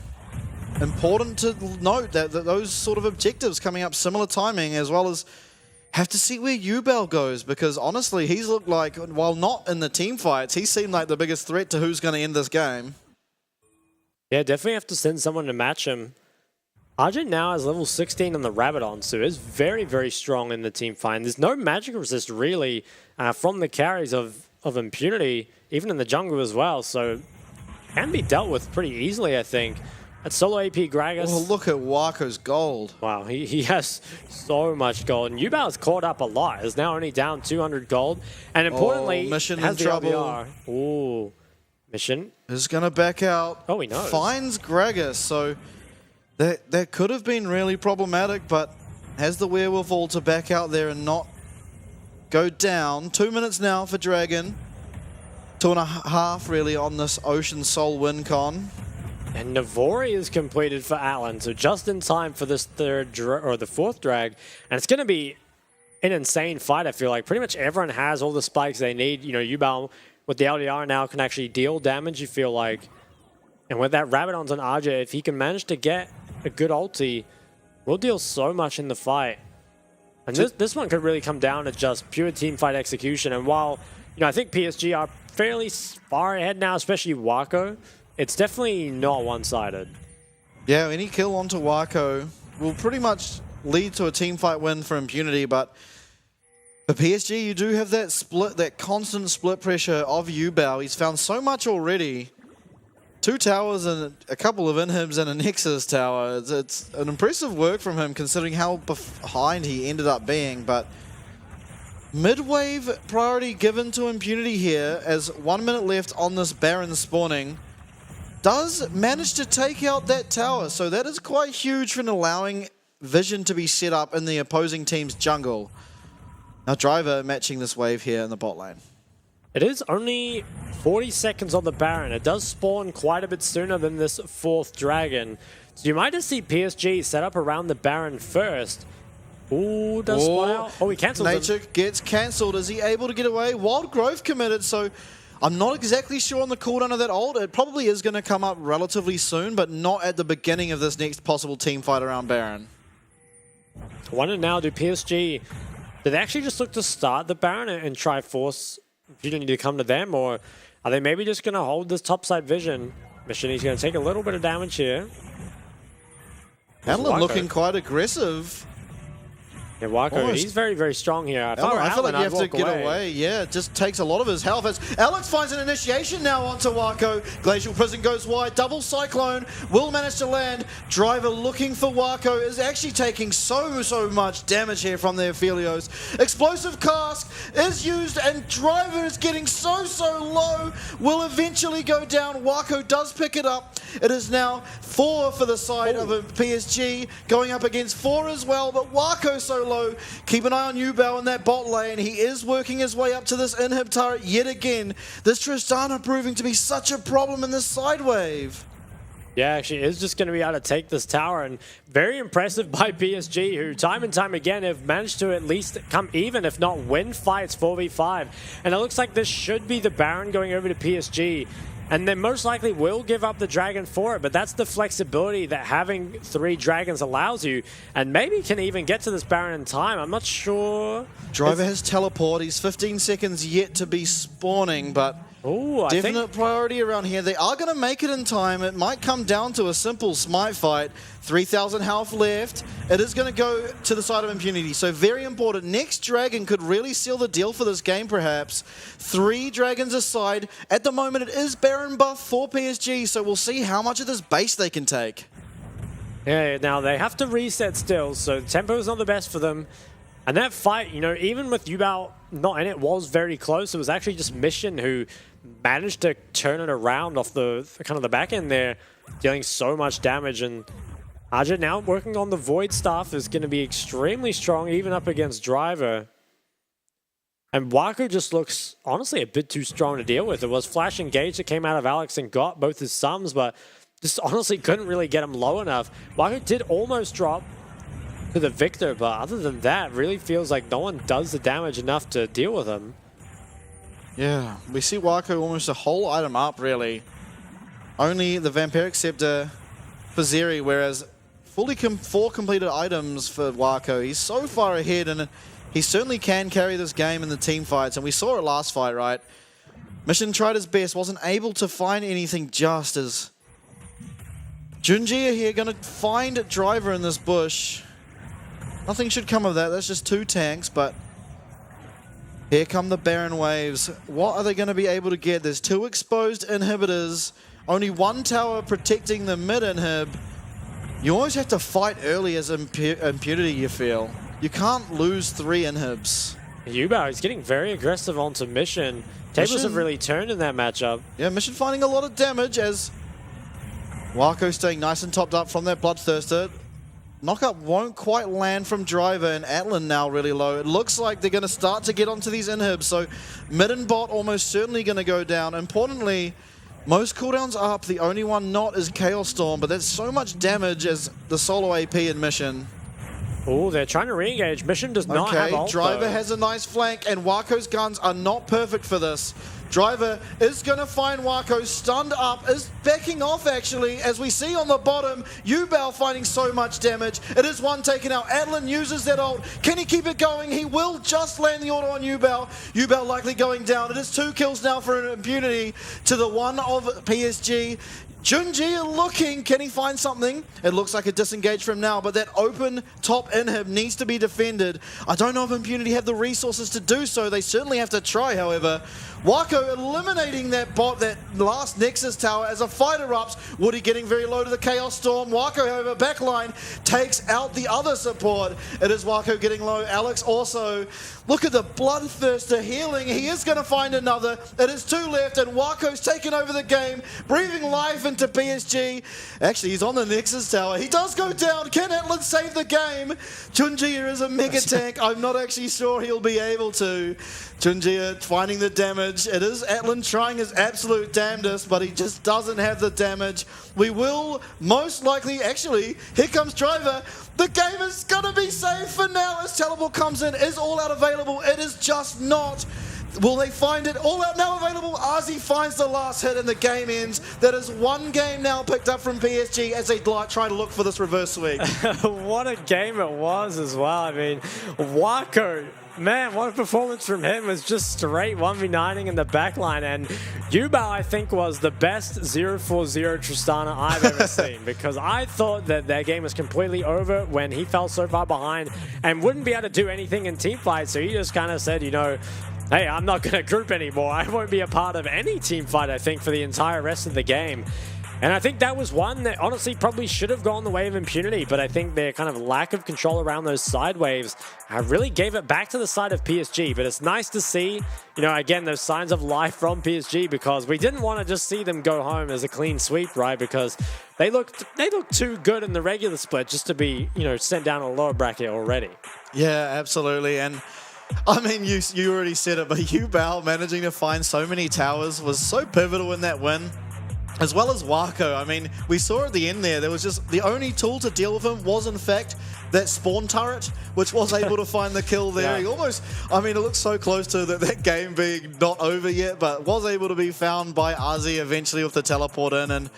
S6: important to note that those sort of objectives coming up similar timing, as well as have to see where Yubao goes, because honestly, he's looked like, while not in the team fights, he seemed like the biggest threat to who's going to end this game.
S5: Yeah, definitely have to send someone to match him. Arjun now has level 16 on the Rabadon, so is very, very strong in the team fight. And there's no magic resist really from the carries of Impunity, even in the jungle as well. So can be dealt with pretty easily, I think. At solo AP Gragas.
S6: Oh, look at Wako's gold.
S5: Wow, he has so much gold. And Yubao's caught up a lot. Is now only down 200 gold. And importantly,
S6: Mission
S5: has
S6: in
S5: the
S6: trouble.
S5: LBR. Ooh, Mission.
S6: Is going to back out.
S5: Oh, he knows.
S6: Finds Gragas, so that could have been really problematic, but has the wherewithal to back out there and not go down. 2 minutes now for Dragon. 2.5 really on this Ocean Soul win con.
S5: And Navori is completed for Atlan, so just in time for this the fourth drag. And it's going to be an insane fight, I feel like. Pretty much everyone has all the spikes they need. You know, Yubao with the LDR now can actually deal damage, you feel like. And with that Rabadon's on RJ, if he can manage to get a good ulti, will deal so much in the fight. And this one could really come down to just pure team fight execution. And while, you know, I think PSG are fairly far ahead now, especially Wako, it's definitely not one-sided.
S6: Yeah, any kill onto Wako will pretty much lead to a team fight win for Impunity, but for PSG, you do have that split, that constant split pressure of Yubao. He's found so much already. 2 towers and a couple of inhibs and a Nexus tower. It's an impressive work from him considering how behind he ended up being, but mid-wave priority given to Impunity here as 1 minute left on this Baron spawning. Does manage to take out that tower, so that is quite huge for allowing vision to be set up in the opposing team's jungle. Now Driver matching this wave here in the bot lane.
S5: It is only 40 seconds on the Baron. It does spawn quite a bit sooner than this fourth dragon. So you might just see PSG set up around the Baron first. Ooh, does spawn out? Oh, he cancels him.
S6: Nature gets cancelled. Is he able to get away? Wild Growth committed, so I'm not exactly sure on the cooldown of that ult. It probably is going to come up relatively soon, but not at the beginning of this next possible team fight around Baron.
S5: I wonder now, do PSG, do they actually just look to start the Baron and try force Impunity to come to them, or are they maybe just going to hold this topside vision? Mission, he's going to take a little bit of damage here.
S6: Atlan looking quite aggressive.
S5: Yeah, Wako, he's very, very strong here.
S6: I feel like you have to get away. Yeah, it just takes a lot of his health. As Alex finds an initiation now onto Wako. Glacial Prison goes wide. Double Cyclone will manage to land. Driver looking for Wako is actually taking so much damage here from the Aphelios. Explosive Cask is used and Driver is getting so low. Will eventually go down. Wako does pick it up. It is now 4 for the side of a PSG, going up against 4 as well, but Wako so low. Keep an eye on Yubao in that bot lane. He is working his way up to this inhib turret yet again. This Tristana proving to be such a problem in this side wave.
S5: Yeah, actually is just going to be able to take this tower, and very impressive by PSG, who time and time again have managed to at least come even, if not win fights 4v5. And it looks like this should be the Baron going over to PSG. And they most likely will give up the dragon for it, but that's the flexibility that having 3 dragons allows you, and maybe can even get to this Baron in time. I'm not sure.
S6: Driver has teleport. He's 15 seconds yet to be spawning, but definite priority around here. They are going to make it in time. It might come down to a simple smite fight. 3,000 health left. It is going to go to the side of Impunity. So very important. Next dragon could really seal the deal for this game, perhaps. 3 dragons aside. At the moment, it is Baron buff for PSG. So we'll see how much of this base they can take.
S5: Yeah, now they have to reset still. So tempo is not the best for them. And that fight, you know, even with Yubao not in it, was very close. It was actually just Mission who managed to turn it around off the kind of the back end there, dealing so much damage. And Aja now working on the Void Staff is going to be extremely strong, even up against Driver. And Wako just looks, honestly, a bit too strong to deal with. It was Flash Engage that came out of Alex and got both his sums, but just honestly couldn't really get him low enough. Wako did almost drop to the Victor, but other than that, really feels like no one does the damage enough to deal with him.
S6: Yeah, we see Wako almost a whole item up, really. Only the Vampiric Scepter for Zeri, whereas fully 4 completed items for Wako. He's so far ahead, and he certainly can carry this game in the team fights, and we saw it last fight, right? Mission tried his best, wasn't able to find anything just as Junjia here going to find Driver in this bush. Nothing should come of that. That's just 2 tanks, but here come the Baron waves. What are they going to be able to get? There's 2 exposed inhibitors. Only 1 tower protecting the mid inhib. You always have to fight early as Impunity, you feel. You can't lose 3 inhibs.
S5: Yubao is getting very aggressive onto Mission. Tables have really turned in that matchup.
S6: Yeah, Mission finding a lot of damage as Wako staying nice and topped up from that Bloodthirster. Knockup won't quite land from Driver, and Atlan now really low. It looks like they're going to start to get onto these inhibs, so mid and bot almost certainly going to go down. Importantly, most cooldowns are up. The only one not is Chaos Storm, but there's so much damage as the solo AP in Mission.
S5: Oh, they're trying to re-engage. Mission does not have ult,
S6: Driver
S5: though.
S6: has a nice flank, and Wako's guns are not perfect for this. Driver is going to find Wako stunned up, is backing off actually, as we see on the bottom. Yubao finding so much damage. It is 1 taken out. Atlan uses that ult. Can he keep it going? He will just land the auto on Yubao. Yubao likely going down. It is 2 kills now for Impunity to the 1 of PSG. Junjia looking, can he find something? It looks like a disengage from now, but that open top inhib needs to be defended. I don't know if Impunity have the resources to do so. They certainly have to try, however. Wako eliminating that bot, that last Nexus tower as a fight erupts. Woody getting very low to the Chaos Storm. Wako, however, backline takes out the other support. It is Wako getting low. Alex also. Look at the Bloodthirster healing. He is going to find another. It is 2 left, and Wako's taken over the game, breathing life into PSG. Actually, he's on the Nexus tower. He does go down. Can Atlan save the game? Junjia is a mega tank. I'm not actually sure he'll be able to. Junjia finding the damage. It is Atlan trying his absolute damnedest, but he just doesn't have the damage. We will most likely, actually, here comes Driver. The game is going to be saved for now as Teleport comes in. Is All Out available? It is just not. Will they find it? All Out now available. Arzi finds the last hit and the game ends. That is 1 game now picked up from PSG as they try to look for this reverse sweep.
S5: What a game it was as well. I mean, Wako, man, what a performance from him. Was just straight 1v9ing in the backline. And Yubao, I think, was the best 0-4-0 Tristana I've ever seen, because I thought that their game was completely over when he fell so far behind and wouldn't be able to do anything in teamfight. So he just kind of said, you know, hey, I'm not going to group anymore. I won't be a part of any team fight, I think, for the entire rest of the game. And I think that was one that honestly probably should have gone the way of Impunity, but I think their kind of lack of control around those side waves really gave it back to the side of PSG. But it's nice to see, you know, again, those signs of life from PSG, because we didn't want to just see them go home as a clean sweep, right? Because they looked too good in the regular split just to be, you know, sent down a lower bracket already.
S6: Yeah, absolutely. And I mean, you already said it, but Yubao managing to find so many towers was so pivotal in that win. As well as Wako. I mean, we saw at the end there was just the only tool to deal with him was, in fact, that spawn turret, which was able to find the kill there. Yeah. He almost, I mean, it looks so close to that game being not over yet, but was able to be found by Arzi eventually with the teleport in. And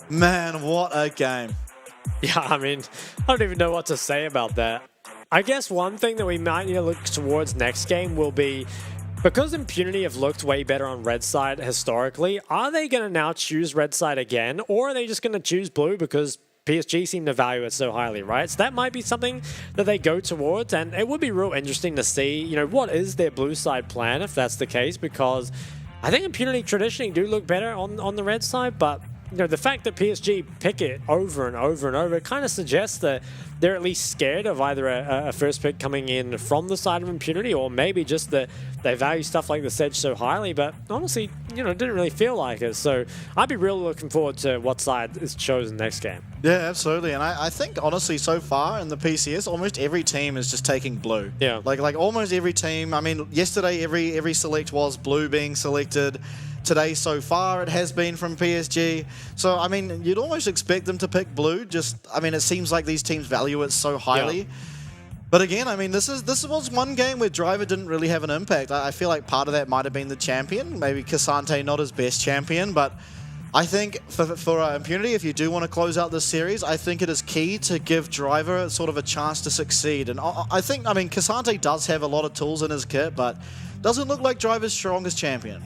S6: man, what a game.
S5: Yeah, I mean, I don't even know what to say about that. I guess one thing that we might need to look towards next game will be, because Impunity have looked way better on red side historically, are they going to now choose red side again, or are they just going to choose blue because PSG seem to value it so highly, right? So that might be something that they go towards, and it would be real interesting to see, you know, what is their blue side plan if that's the case, because I think Impunity traditionally do look better on the red side, but you know, the fact that PSG pick it over and over and over kind of suggests that they're at least scared of either a first pick coming in from the side of Impunity, or maybe just that they value stuff like the Sedge so highly. But honestly, you know, it didn't really feel like it. So I'd be really looking forward to what side is chosen next game.
S6: Yeah, absolutely. And I think, honestly, so far in the PCS, almost every team is just taking blue.
S5: Yeah.
S6: Like almost every team. I mean, yesterday, every select was blue being selected. Today, so far, it has been from PSG. So, I mean, you'd almost expect them to pick blue. Just, I mean, it seems like these teams value it so highly. Yeah. But again, I mean, this was one game where Driver didn't really have an impact. I feel like part of that might have been the champion. Maybe Cassante not his best champion, but I think for Impunity, if you do want to close out this series, I think it is key to give Driver sort of a chance to succeed. And I think, I mean, Cassante does have a lot of tools in his kit, but doesn't look like Driver's strongest champion.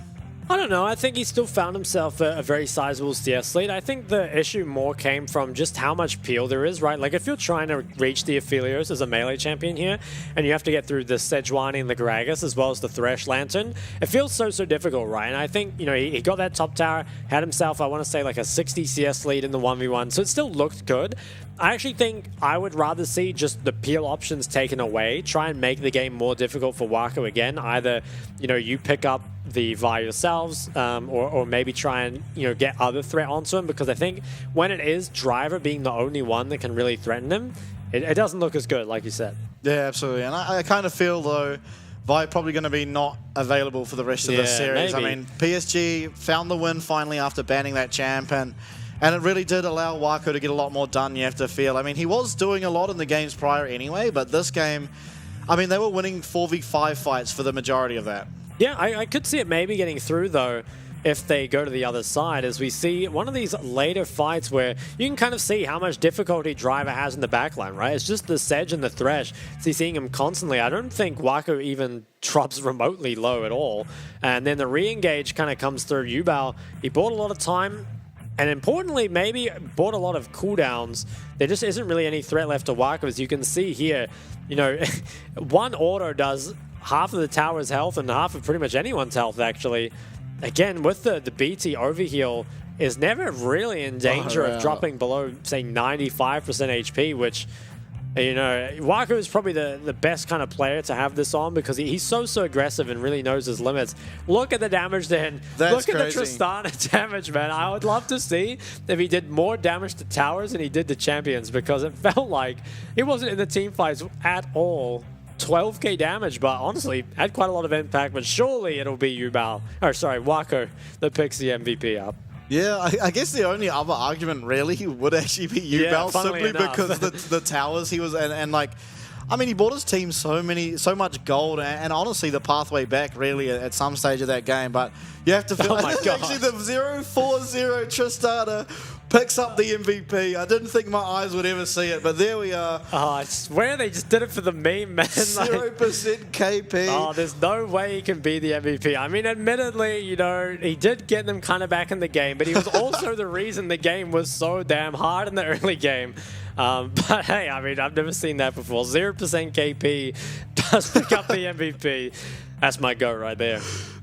S5: I don't know. I think he still found himself a very sizable CS lead. I think the issue more came from just how much peel there is, right? Like, if you're trying to reach the Aphelios as a melee champion here, and you have to get through the Sejuani and the Gragas, as well as the Thresh Lantern, it feels so difficult, right? And I think, you know, he got that top tower, had himself, I want to say, like a 60 CS lead in the 1v1, so it still looked good. I actually think I would rather see just the peel options taken away, try and make the game more difficult for Wako again. Either, you know, you pick up the Vi yourselves, or maybe try and, you know, get other threat onto him, because I think when it is Driver being the only one that can really threaten him, it doesn't look as good, like you said.
S6: Yeah, absolutely. And I kind of feel, though, Vi probably going to be not available for the rest of the series.
S5: Maybe.
S6: I mean, PSG found the win finally after banning that champ, and it really did allow Wako to get a lot more done, you have to feel. I mean, he was doing a lot in the games prior anyway, but this game, I mean, they were winning 4v5 fights for the majority of that.
S5: Yeah, I could see it maybe getting through, though, if they go to the other side, as we see one of these later fights where you can kind of see how much difficulty Driver has in the backline, right? It's just the Sedge and the Thresh. So you're seeing him constantly. I don't think Wako even drops remotely low at all. And then the re-engage kind of comes through Yubao. He bought a lot of time, and importantly, maybe bought a lot of cooldowns. There just isn't really any threat left to Wako, as you can see here. You know, one auto does half of the tower's health and half of pretty much anyone's health, actually. Again, with the BT overheal, is never really in danger of dropping below, say, 95% HP, which, you know, Wako is probably the best kind of player to have this on, because he's so aggressive and really knows his limits. Look at the damage then. Look at the Tristana damage, man. I would love to see if he did more damage to towers than he did to champions, because it felt like he wasn't in the team fights at all. 12k damage, but honestly, had quite a lot of impact, but surely it'll be Wako that picks the MVP up.
S6: Yeah, I guess the only other argument really would actually be Yubel, simply because the towers he was, and like, I mean, he bought his team so much gold, and honestly, the pathway back really at some stage of that game. But you have to feel actually the 0-4-0 Tristana picks up the MVP. I didn't think my eyes would ever see it, but there we are.
S5: Oh, I swear they just did it for the meme, man.
S6: 0% KP.
S5: Oh, there's no way he can be the MVP. I mean, admittedly, you know, he did get them kind of back in the game, but he was also the reason the game was so damn hard in the early game. But hey, I mean, I've never seen that before. 0% KP does pick up the MVP. That's my go right there.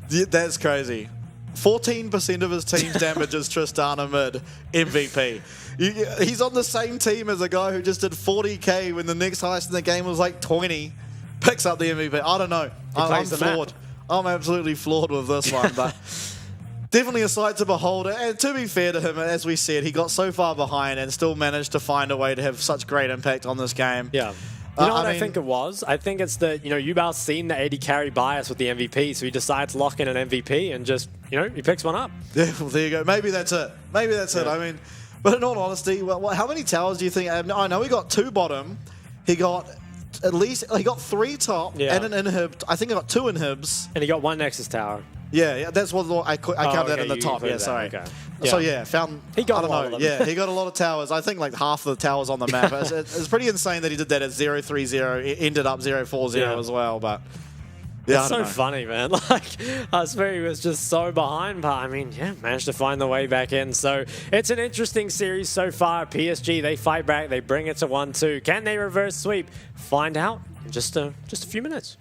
S6: Yeah, that's crazy. 14% of his team's damage is Tristana mid MVP. He's on the same team as a guy who just did 40k when the next highest in the game was like 20. Picks up the MVP. I don't know. I'm flawed. I'm absolutely flawed with this one, but definitely a sight to behold. And to be fair to him, as we said, he got so far behind and still managed to find a way to have such great impact on this game.
S5: Yeah. You know what I think it was? I think it's the, you know, Yubal's seen the AD carry bias with the MVP, so he decides to lock in an MVP and just, you know, he picks one up.
S6: Yeah, well, there you go. Maybe that's it. Maybe that's it. I mean, but in all honesty, well, how many towers do you think? I know he got 2 bottom. He got he got 3 top and an inhib. I think he got 2 inhibs.
S5: And he got 1 Nexus tower.
S6: Yeah, that's what I counted that in the top. Yeah, sorry.
S5: Okay.
S6: So yeah,
S5: he got
S6: I don't know. Yeah, he got a lot of towers. I think like half of the towers on the map. It's pretty insane that he did that at 0-3-0. It ended up 0-4-0 as well. But yeah,
S5: it's so funny, man. Like, I swear he was just so behind, but I mean, yeah, managed to find the way back in. So it's an interesting series so far. PSG, they fight back, they bring it to 1-2. Can they reverse sweep? Find out in just a few minutes.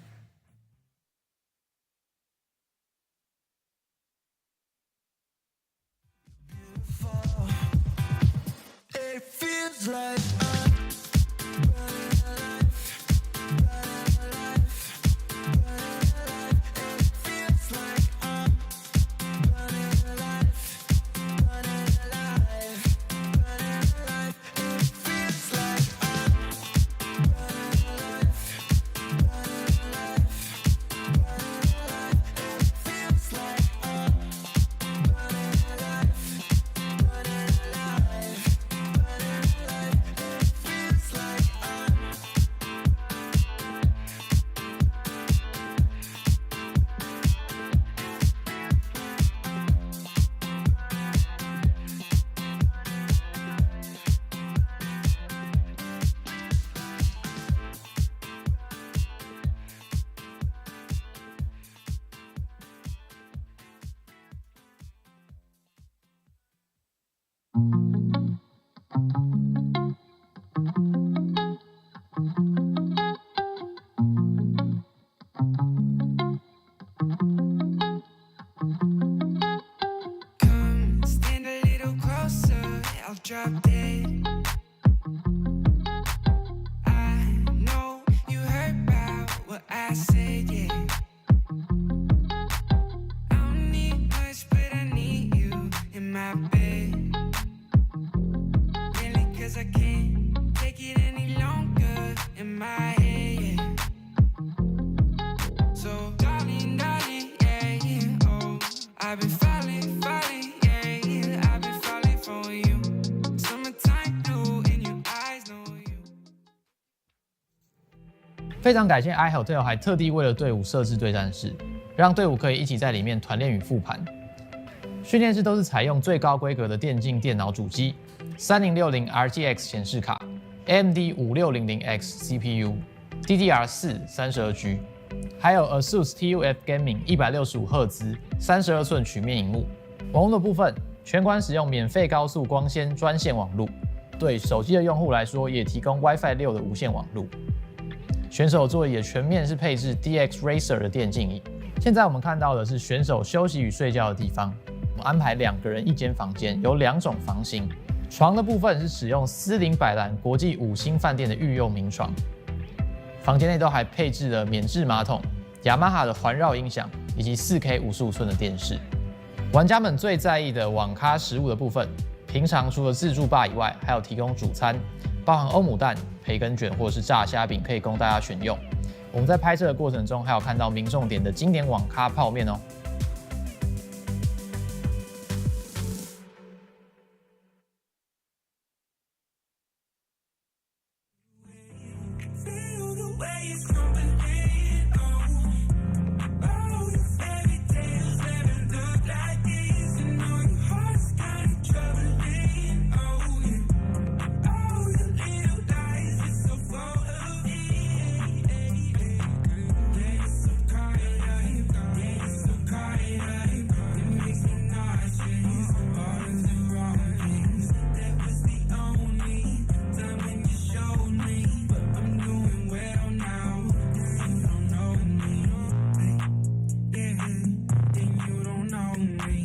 S2: It feels like
S4: Come stand a little closer, I'll drop dead. I know you heard about what I said, yeah. I don't need much, but I need you in my bed. Really, 'cause I can't take it any longer in my head, yeah. So, darling, darling, yeah, yeah, oh, I've been falling, falling, yeah, yeah, I've been falling for you. Summertime blue in your eyes, know you.
S7: 非常感谢 iHotel 还特地为了队伍设置对战室，让队伍可以一起在里面团练与复盘。训练室都是采用最高规格的电竞电脑主机，3060 RGX 显示卡，AMD 5600X CPU，DDR4 32G， 还有 ASUS TUF Gaming 165赫兹32寸曲面萤幕。网络的部分，全馆使用免费高速光纤专线网路，对手机的用户来说也提供 WiFi 6的无线网路。选手座椅也全面是配置 DX Racer 的电竞椅。现在我们看到的是选手休息与睡觉的地方，我们安排2个人1间房间，有2种房型。床的部分是使用斯林百兰国际5星饭店的御用名床，房间内都还配置了免治马桶、雅马哈的环绕音响以及4K 55寸的电视。玩家们最在意的网咖食物的部分，平常除了自助吧以外，还有提供主餐，包含欧姆蛋、培根卷或者是炸虾饼，可以供大家选用。我们在拍摄的过程中，还有看到民众点的经典网咖泡面哦。
S8: Feel the way it's coming in, oh, the fairy tales never look like this. You know your heart's got troubling, oh, yeah. Oh, your little lies are so full of it. Yeah, you're so kind, yeah, you're so kind, it makes me nauseous. All of the wrong things. That was the only time when you showed me. I'm doing well now, you don't know me, yeah, then you don't know me,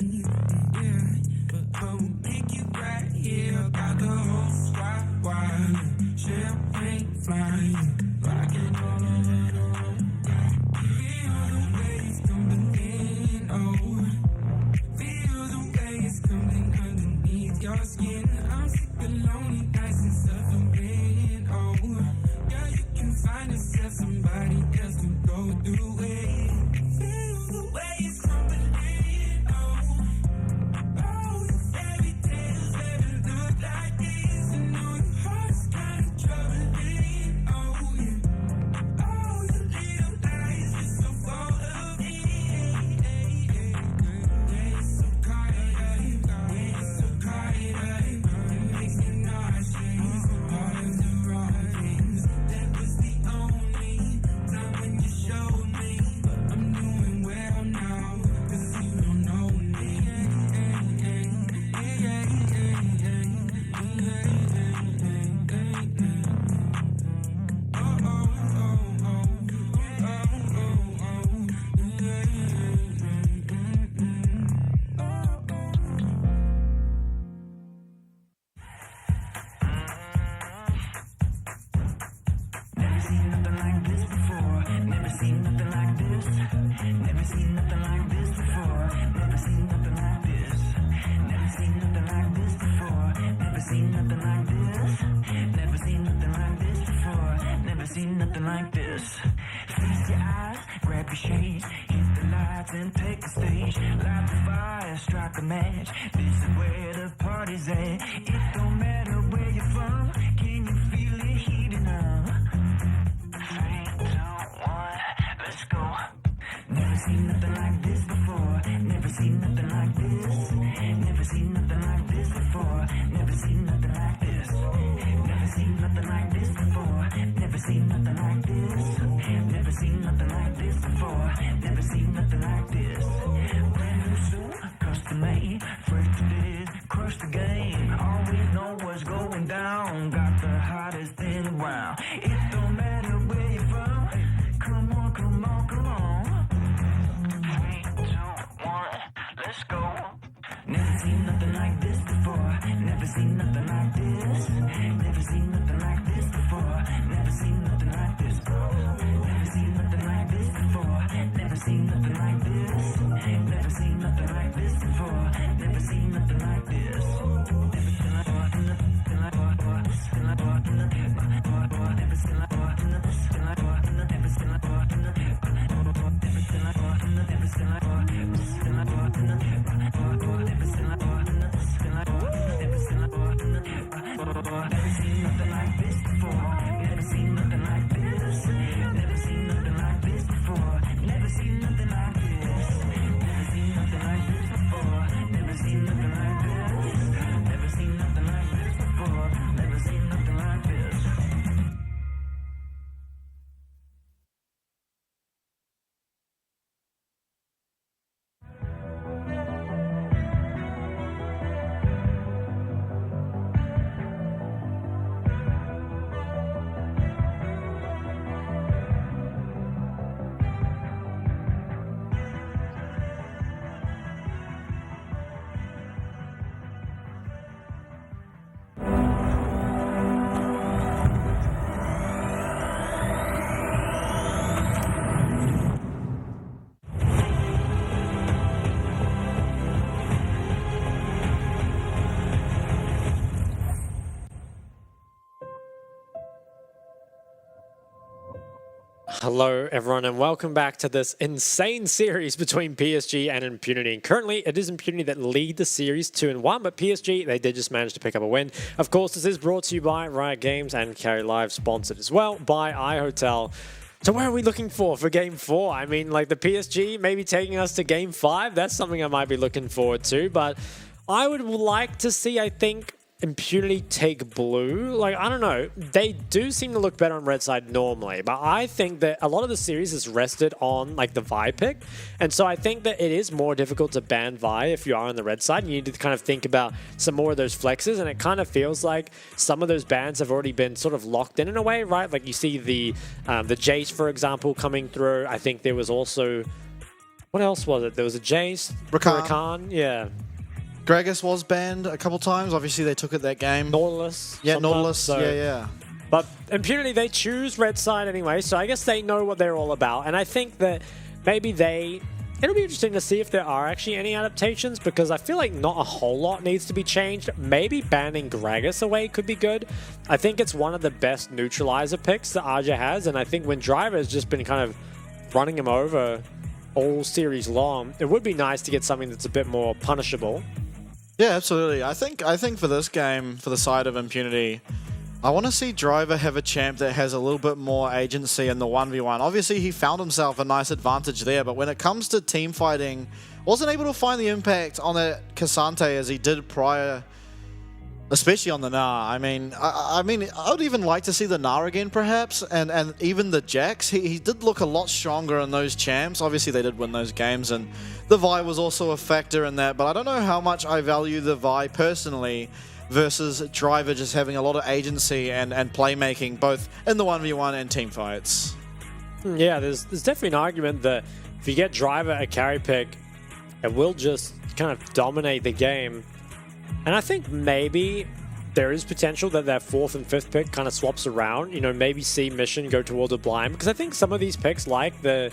S8: yeah, but I'll make you cry, yeah, got the whole squad wild, champagne flying, rocking all over the room, feel the way it's coming in, oh, feel the way it's coming underneath your skin, I'm sick of lonely nights and suffering, oh, girl, you can find yourself somebody else to go through it. Feel the way it's crumbling, oh, the fairy tales never look like this. I know your heart's kind of troubling, oh, yeah. Oh, your little lies are so full of it. Yeah, you're so kind, yeah, you're so kind, it makes me nauseous. All of the wrong things. That was the only time when you showed me. But I'm doing well now, 'cause you don't know me. Never seen nothing like this before. Never seen nothing like this. Never seen nothing like this before. Never seen nothing like this. Never seen nothing like this before. Never seen nothing like this. Never seen nothing like this before. Never seen nothing like this. Feast your eyes, grab your shades, hit the lights and take the stage. Light the fire, strike a match. This is where the party's at. It don't matter where you're from. Can you feel it heating up? 3, 2, 1, let's go. Never seen nothing like this before. Never seen nothing like this. Never seen nothing like this before. Never seen nothing like this. Never seen nothing like this before. Never seen nothing like this. Never seen nothing like this before. Never seen nothing like this. Brand new suit, custom made, fresh to this, crush the game. Always know what's going down. Got the hottest thing around. It don't matter where you're from. Come on, come on, come on. seen nothing like this before. Never seen nothing like this. Never seen nothing like this before. Never seen nothing like this before. Never seen nothing like this before. Never seen nothing like this. Never seen nothing like this before. Never seen nothing like this.
S5: Hello, everyone, and welcome back to this insane series between PSG and Impunity. And currently, it is Impunity that lead the series 2-1, but PSG, they did just manage to pick up a win. Of course, this is brought to you by Riot Games and Carry Live, sponsored as well by iHotel. So where are we looking for Game 4? I mean, like the PSG maybe taking us to Game 5. That's something I might be looking forward to, but I would like to see, I think, Impunity take blue. Like, I don't know. They do seem to look better on red side normally, but I think that a lot of the series is rested on like the Vi pick. And so I think that it is more difficult to ban Vi if you are on the red side. You need to kind of think about some more of those flexes, and it kind of feels like some of those bans have already been sort of locked in a way, right? Like you see the Jace, for example, coming through. I think there was also, what else was it? There was a Jace, Rakan, yeah.
S6: Gragas was banned a couple times. Obviously, they took it that game.
S5: Nautilus.
S6: Yeah, Nautilus. So. Yeah.
S5: But Impunity, they choose red side anyway, so I guess they know what they're all about. And I think that maybe it'll be interesting to see if there are actually any adaptations, because I feel like not a whole lot needs to be changed. Maybe banning Gragas away could be good. I think it's one of the best neutralizer picks that Aja has, and I think when Driver has just been kind of running him over all series long, it would be nice to get something that's a bit more punishable.
S6: Yeah, absolutely. I think for this game, for the side of Impunity, I want to see Driver have a champ that has a little bit more agency in the 1v1. Obviously, he found himself a nice advantage there, but when it comes to team fighting, wasn't able to find the impact on that Cassante as he did prior, especially on the Gnar. I mean, I would even like to see the Gnar again, perhaps, and even the Jax. He did look a lot stronger in those champs. Obviously, they did win those games, and the Vi was also a factor in that, but I don't know how much I value the Vi personally versus Driver just having a lot of agency and playmaking, both in the 1v1 and team fights.
S5: Yeah, there's definitely an argument that if you get Driver a carry pick, it will just kind of dominate the game. And I think maybe there is potential that that 4th and 5th pick kind of swaps around. You know, maybe see Mission go towards a blind, because I think some of these picks, like the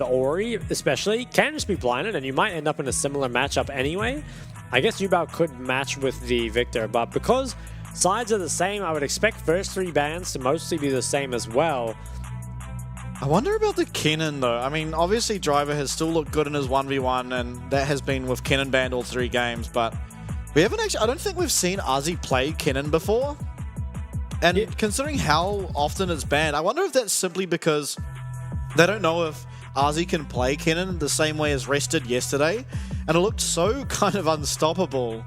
S5: Ori especially, can just be blinded, and you might end up in a similar matchup anyway. I guess Yubao could match with the Victor, but because sides are the same, I would expect first 3 bans to mostly be the same as well.
S6: I wonder about the Kennen though. I mean, obviously Driver has still looked good in his 1v1, and that has been with Kennen banned all 3 games, but we haven't actually, I don't think we've seen Ozzy play Kennen before. And yeah, considering how often it's banned, I wonder if that's simply because they don't know if Ozzy can play Kennen the same way as Rest did yesterday. And it looked so kind of unstoppable.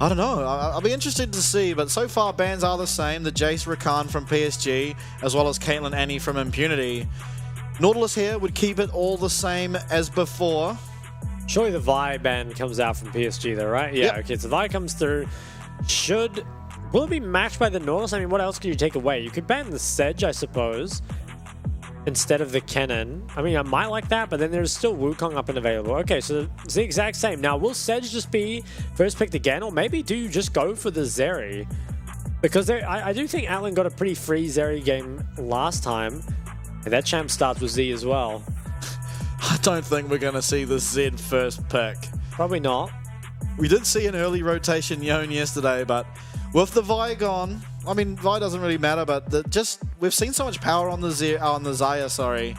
S6: I don't know. I'll be interested to see, but so far bans are the same. The Jace Rakan from PSG, as well as Caitlyn Annie from Impunity. Nautilus here would keep it all the same as before.
S5: Surely the Vi ban comes out from PSG though, right? Yeah,
S6: yep.
S5: Okay, so Vi comes through. Will it be matched by the Nautilus? I mean, what else could you take away? You could ban the Sedge, I suppose. instead of the Kennen. I mean, I might like that, but then there's still Wukong up and available. Okay, so it's the exact same. Now, will Sedge just be first picked again, or maybe do you just go for the Zeri? Because I do think Atlan got a pretty free Zeri game last time, and that champ starts with Z as well.
S6: I don't think we're going to see the Z first pick.
S5: Probably not.
S6: We did see an early rotation Yone yesterday, but with the Vi gone, I mean, Vi doesn't really matter, but we've seen so much power on the Zaya, sorry.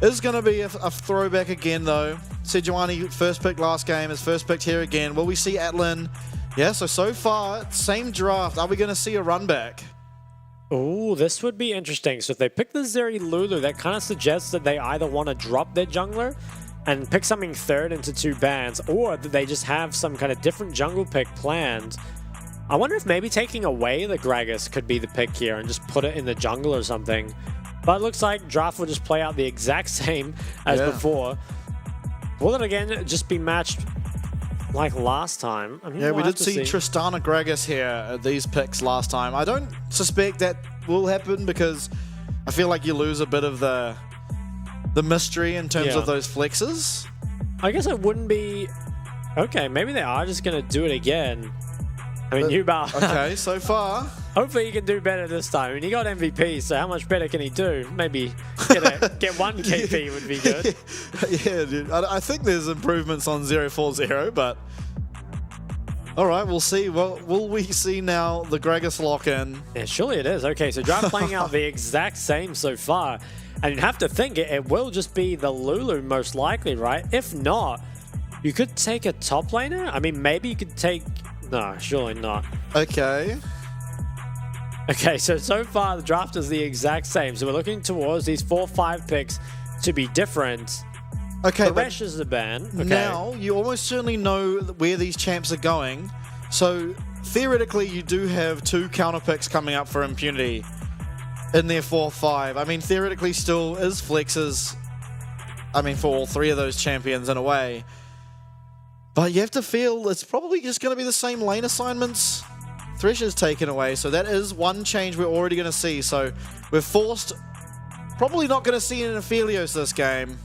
S6: It's going to be a throwback again, though. Sejuani first pick last game, is first picked here again. Will we see Atlan? Yeah, so far, same draft. Are we going to see a run back?
S5: Oh, this would be interesting. So if they pick the Zeri Lulu, that kind of suggests that they either want to drop their jungler and pick something third into 2 bans, or that they just have some kind of different jungle pick planned. I wonder if maybe taking away the Gragas could be the pick here and just put it in the jungle or something. But it looks like draft will just play out the exact same as before. Will it again just be matched like last time? I mean,
S6: Yeah,
S5: we'll
S6: we
S5: have
S6: did
S5: to
S6: see Tristana Gragas here at these picks last time. I don't suspect that will happen because I feel like you lose a bit of the mystery in terms of those flexes.
S5: I guess it wouldn't be... Okay, maybe they are just going to do it again. I mean, Yubao.
S6: Okay, so far.
S5: Hopefully he can do better this time. I mean, he got MVP, so how much better can he do? Maybe get 1 KP would be good.
S6: Yeah, dude. I think there's improvements on 040, but... Alright, we'll see. Well, will we see now the Gragas lock-in?
S5: Yeah, surely it is. Okay, so draft playing out the exact same so far. And you'd have to think it will just be the Lulu most likely, right? If not, you could take a top laner. I mean, maybe you could take... No, surely not.
S6: Okay.
S5: Okay, so far the draft is the exact same. So we're looking towards these 4-5 picks to be different.
S6: Okay,
S5: Thresh is the ban. Okay.
S6: Now, you almost certainly know where these champs are going. So, theoretically, you do have 2 counter picks coming up for Impunity in their 4-5. I mean, theoretically still is flexes, I mean, for all 3 of those champions in a way. But you have to feel it's probably just going to be the same lane assignments. Thresh is taken away, so that is one change we're already going to see. So we're forced, probably not going to see an Aphelios this game.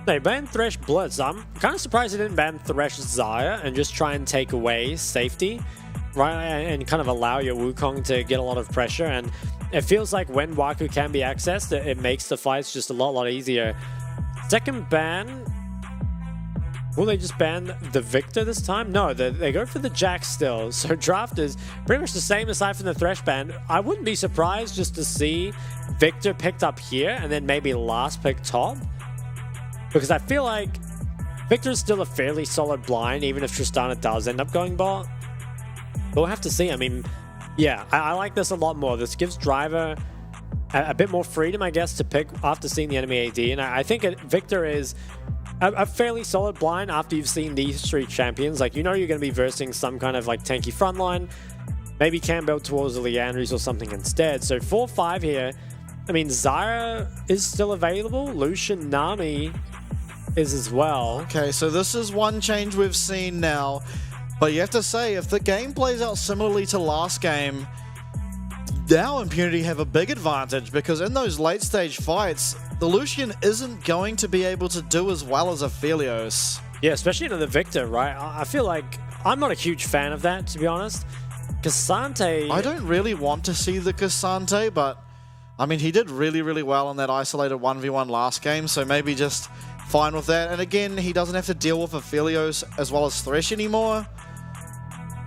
S5: They banned Thresh Blitz. I'm kind of surprised they didn't ban Thresh Zaya and just try and take away safety, right? And kind of allow your Wukong to get a lot of pressure. And it feels like when Waku can be accessed, it makes the fights just a lot easier. Second ban... Will they just ban the Victor this time? No, they go for the Jack still. So draft is pretty much the same aside from the Thresh ban. I wouldn't be surprised just to see Victor picked up here and then maybe last pick top. Because I feel like Victor's still a fairly solid blind, even if Tristana does end up going bot. But we'll have to see. I mean, yeah, I like this a lot more. This gives Driver a bit more freedom, I guess, to pick after seeing the enemy AD. And I think Victor is a fairly solid blind after you've seen these 3 champions. Like, you know you're going to be versing some kind of like tanky frontline. Maybe can build towards the Leandries or something instead. So 4-5 here. I mean, Zyra is still available. Lucian Nami is as well.
S6: Okay, so this is one change we've seen now. But you have to say, if the game plays out similarly to last game, now Impunity have a big advantage because in those late stage fights, the Lucian isn't going to be able to do as well as Aphelios.
S5: Yeah, especially into the Victor, right? I feel like I'm not a huge fan of that, to be honest. Cassante...
S6: I don't really want to see the Cassante, but I mean, he did really well in that isolated 1v1 last game, so maybe just fine with that. And again, he doesn't have to deal with Aphelios as well as Thresh anymore.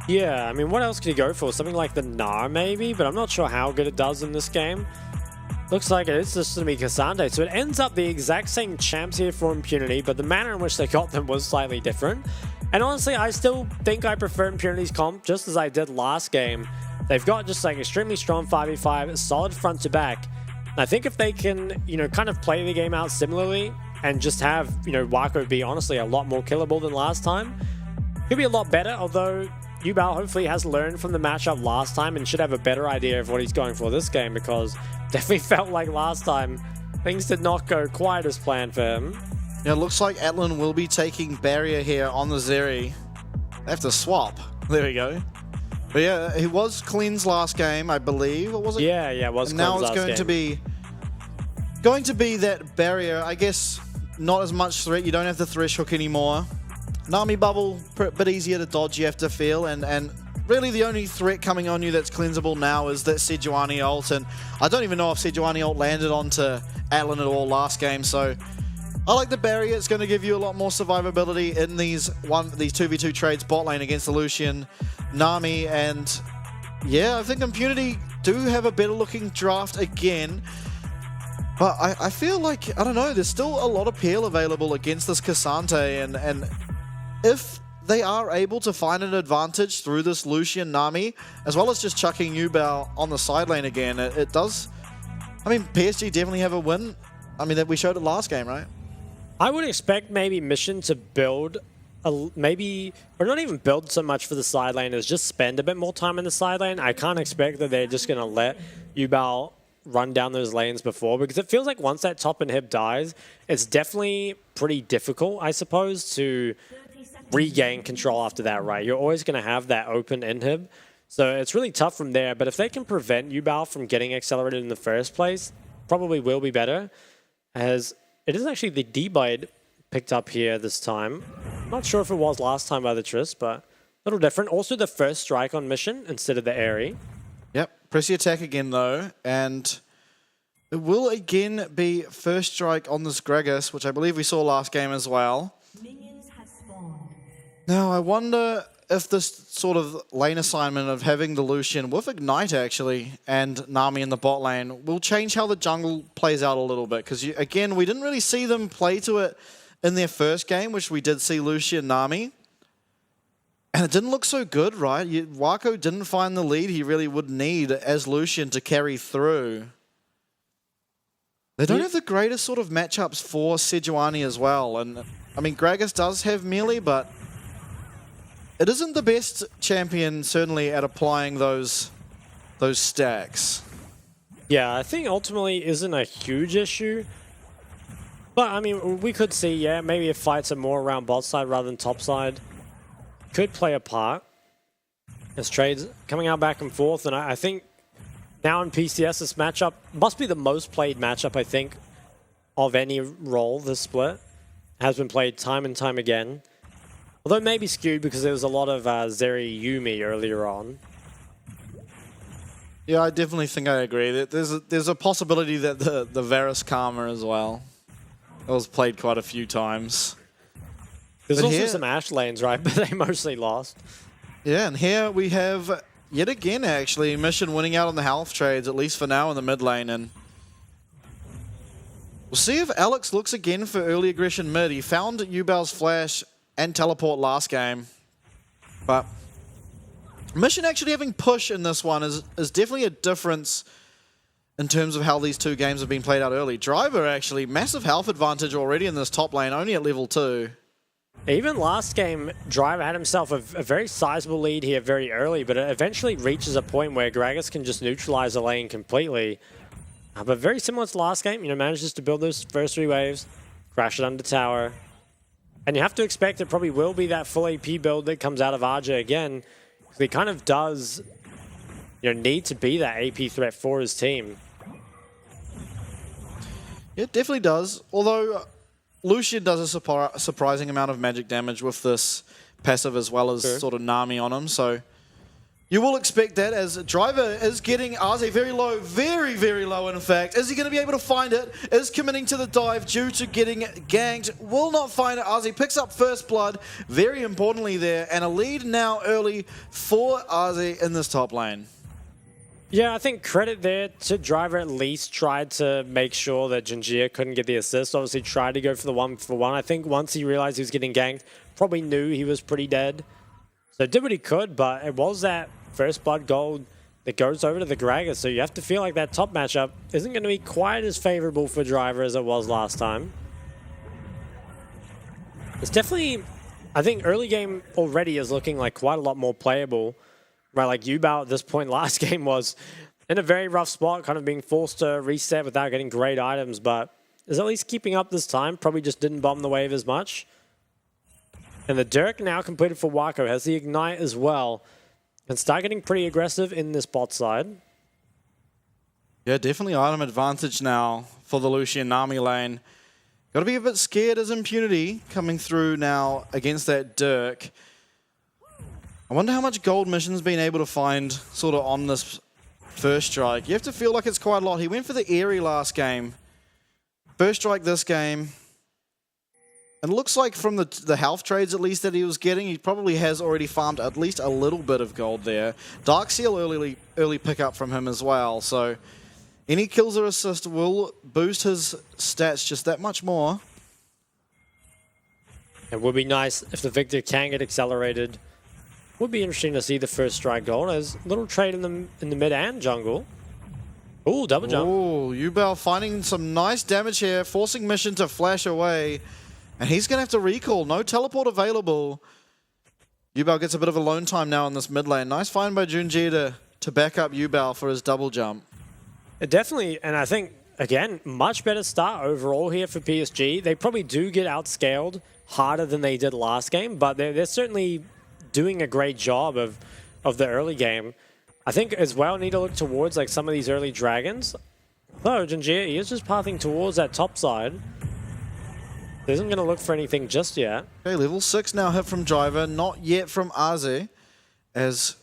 S5: Yeah, I mean, what else could he go for? Something like the Gnar, maybe? But I'm not sure how good it does in this game. Looks like it is just going to be Cassante. So it ends up the exact same champs here for Impunity, but the manner in which they got them was slightly different. And honestly, I still think I prefer Impunity's comp, just as I did last game. They've got just like extremely strong 5v5, solid front to back. And I think if they can, you know, kind of play the game out similarly and just have, you know, Wako be honestly a lot more killable than last time, could be a lot better, although Yubao hopefully has learned from the matchup last time and should have a better idea of what he's going for this game, because definitely felt like last time things did not go quite as planned for him.
S6: Yeah, it looks like Atlan will be taking Barrier here on the Zeri. They have to swap. There we go. But yeah, he was cleansed last game, I believe. What was it?
S5: Yeah, it was
S6: and
S5: cleansed
S6: now it's
S5: last
S6: going
S5: game.
S6: to be going to be that barrier. I guess not as much threat. You don't have the Thresh hook anymore. Nami bubble, a bit easier to dodge, you have to feel, and really the only threat coming on you that's cleansable now is that Sejuani ult, and I don't even know if Sejuani ult landed onto Atlan at all last game, so I like the barrier. It's going to give you a lot more survivability in these 2v2 trades bot lane against the Lucian, Nami, and yeah, I think Impunity do have a better looking draft again. But I feel like, I don't know, there's still a lot of peel available against this Cassante, and if they are able to find an advantage through this Lucian Nami, as well as just chucking Yubao on the side lane again, it does... I mean, PSG definitely have a win. I mean, that we showed it last game, right?
S5: I would expect maybe Mission to build, or not even build so much for the side lane, as just spend a bit more time in the side lane. I can't expect that they're just going to let Yubao run down those lanes before, because it feels like once that top inhib dies, it's definitely pretty difficult, I suppose, to regain control after that, right? You're always going to have that open inhib, so it's really tough from there. But if they can prevent Yubao from getting accelerated in the first place, probably will be better, as it is actually the D-Blade picked up here this time. Not sure if it was last time by the Triss, but a little different. Also the first strike on Mission instead of the Airy.
S6: Yep, press the attack again though, and it will again be first strike on this Gragas, which I believe we saw last game as well. Now I wonder if this sort of lane assignment of having the Lucian with Ignite actually and Nami in the bot lane will change how the jungle plays out a little bit, because again, we didn't really see them play to it in their first game, which we did see Lucian Nami. And it didn't look so good, right? Wako didn't find the lead he really would need as Lucian to carry through. They don't have the greatest sort of matchups for Sejuani as well. And I mean, Gragas does have melee, but it isn't the best champion, certainly, at applying those stacks.
S5: Yeah, I think ultimately isn't a huge issue. But I mean, we could see, yeah, maybe if fights are more around bot side rather than top side, could play a part. There's trades coming out back and forth, and I think now in PCS this matchup must be the most played matchup, I think, of any role this split. Has been played time and time again. Although maybe skewed because there was a lot of Zeri Yumi earlier on.
S6: Yeah, I definitely think I agree. There's a possibility that the Varus Karma as well. It was played quite a few times.
S5: There's
S6: But
S5: also
S6: here-
S5: some Ashe lanes, right? But they mostly lost.
S6: Yeah, and here we have, yet again actually, Mission winning out on the health trades, at least for now in the mid lane. And we'll see if Alex looks again for early aggression mid. He found Yubao's flash and teleport last game. But Mission actually having push in this one is definitely a difference in terms of how these two games have been played out early. Driver actually, massive health advantage already in this top lane, only at level 2.
S5: Even last game, Driver had himself a very sizable lead here very early, but it eventually reaches a point where Gragas can just neutralize the lane completely. But very similar to last game, manages to build those first 3 waves, crash it under tower. And you have to expect it probably will be that full AP build that comes out of RJ again. Because he kind of does need to be that AP threat for his team.
S6: It definitely does. Although Lucian does a surprising amount of magic damage with this passive as well as sort of Nami on him. So you will expect that, as Driver is getting Arze very low, very, very low in fact. Is he going to be able to find it? Is committing to the dive due to getting ganked. Will not find it. Arze picks up first blood, very importantly there, and a lead now early for Arze in this top lane.
S5: Yeah, I think credit there to Driver. At least tried to make sure that Jinjia couldn't get the assist. Obviously tried to go for the 1-for-1. I think once he realized he was getting ganked, probably knew he was pretty dead. So did what he could, but it was that first blood gold that goes over to the Gragas. So you have to feel like that top matchup isn't going to be quite as favorable for Driver as it was last time. It's definitely, I think early game already is looking like quite a lot more playable. Right, like Yubao at this point last game was in a very rough spot, kind of being forced to reset without getting great items, but is at least keeping up this time. Probably just didn't bomb the wave as much. And the Dirk now completed for Wako, has the Ignite as well, and start getting pretty aggressive in this bot side.
S6: Yeah, definitely item advantage now for the Lucian Nami lane. Got to be a bit scared as Impunity coming through now against that Dirk. I wonder how much gold Mission's been able to find sort of on this first strike. You have to feel like it's quite a lot. He went for the Airy last game. First strike this game. And it looks like from the health trades at least that he was getting, he probably has already farmed at least a little bit of gold there. Dark Seal early pickup from him as well. So any kills or assist will boost his stats just that much more.
S5: It would be nice if the Victor can get accelerated. Would be interesting to see the first strike gold. There's a little trade in the mid and jungle. Ooh, double jump.
S6: Ooh, Yubel finding some nice damage here, forcing Mission to flash away. And he's going to have to recall. No teleport available. Yubel gets a bit of alone time now in this mid lane. Nice find by Junji to back up Yubel for his double jump.
S5: Definitely, and I think, again, much better start overall here for PSG. They probably do get outscaled harder than they did last game, but they're certainly doing a great job of the early game. I think as well need to look towards like some of these early dragons. Though Jinjia, he is just pathing towards that top side. Isn't going to look for anything just yet.
S6: Okay, level 6 now hit from Driver, not yet from Aze. As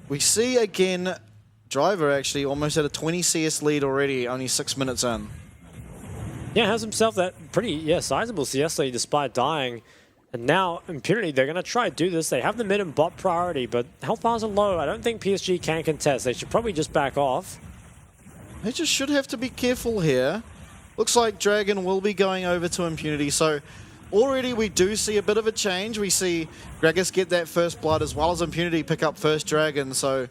S6: we see again, Driver actually almost had a 20 CS lead already, only 6 minutes in.
S5: Yeah, has himself that pretty, sizable CS lead despite dying. And now, Impunity, they're going to try to do this. They have the mid and bot priority, but health bars are low. I don't think PSG can contest. They should probably just back off.
S6: They just should have to be careful here. Looks like Dragon will be going over to Impunity, so already we do see a bit of a change. We see Gragas get that first blood as well as Impunity pick up first Dragon, so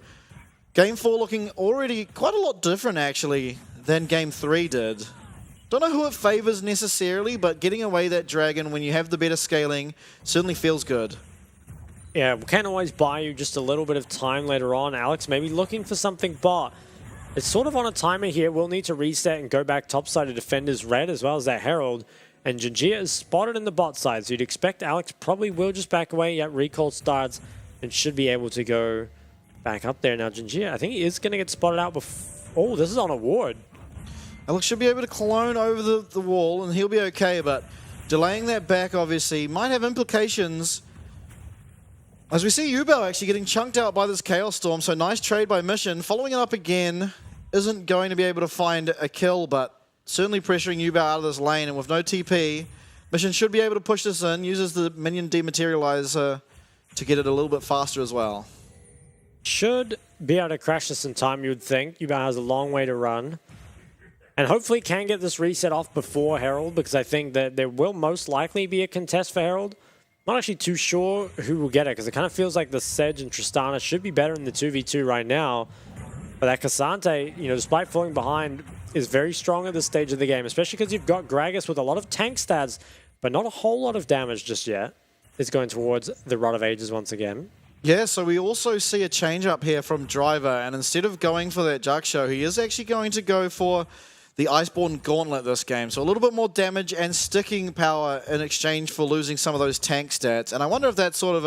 S6: Game 4 looking already quite a lot different actually than Game 3 did. Don't know who it favors necessarily, but getting away that Dragon when you have the better scaling certainly feels good.
S5: Yeah, we can always buy you just a little bit of time later on. Alex maybe looking for something bot. It's sort of on a timer here. We'll need to reset and go back topside to defend his red as well as that Herald. And Jinjia is spotted in the bot side, so you'd expect Alex probably will just back away. Yet recall starts and should be able to go back up there. Now Jinjia, I think he is going to get spotted out before... Oh, this is on a ward.
S6: Alex should be able to clone over the wall and he'll be okay, but delaying that back obviously might have implications. As we see Yubel actually getting chunked out by this Chaos Storm, so nice trade by Mission. Following it up again, isn't going to be able to find a kill, but certainly pressuring Yubel out of this lane, and with no TP, Mission should be able to push this in, uses the minion dematerializer to get it a little bit faster as well.
S5: Should be able to crash this in time, you would think. Yubel has a long way to run. And hopefully can get this reset off before Herald, because I think that there will most likely be a contest for Herald. Not actually too sure who will get it, because it kind of feels like the Sedge and Tristana should be better in the 2v2 right now. But that Cassante, despite falling behind, is very strong at this stage of the game, especially because you've got Gragas with a lot of tank stats, but not a whole lot of damage just yet. It's going towards the Rod of Ages once again.
S6: Yeah, so we also see a change up here from Driver, and instead of going for that Jaksho, he is actually going to go for the Iceborne Gauntlet this game. So a little bit more damage and sticking power in exchange for losing some of those tank stats. And I wonder if that's sort of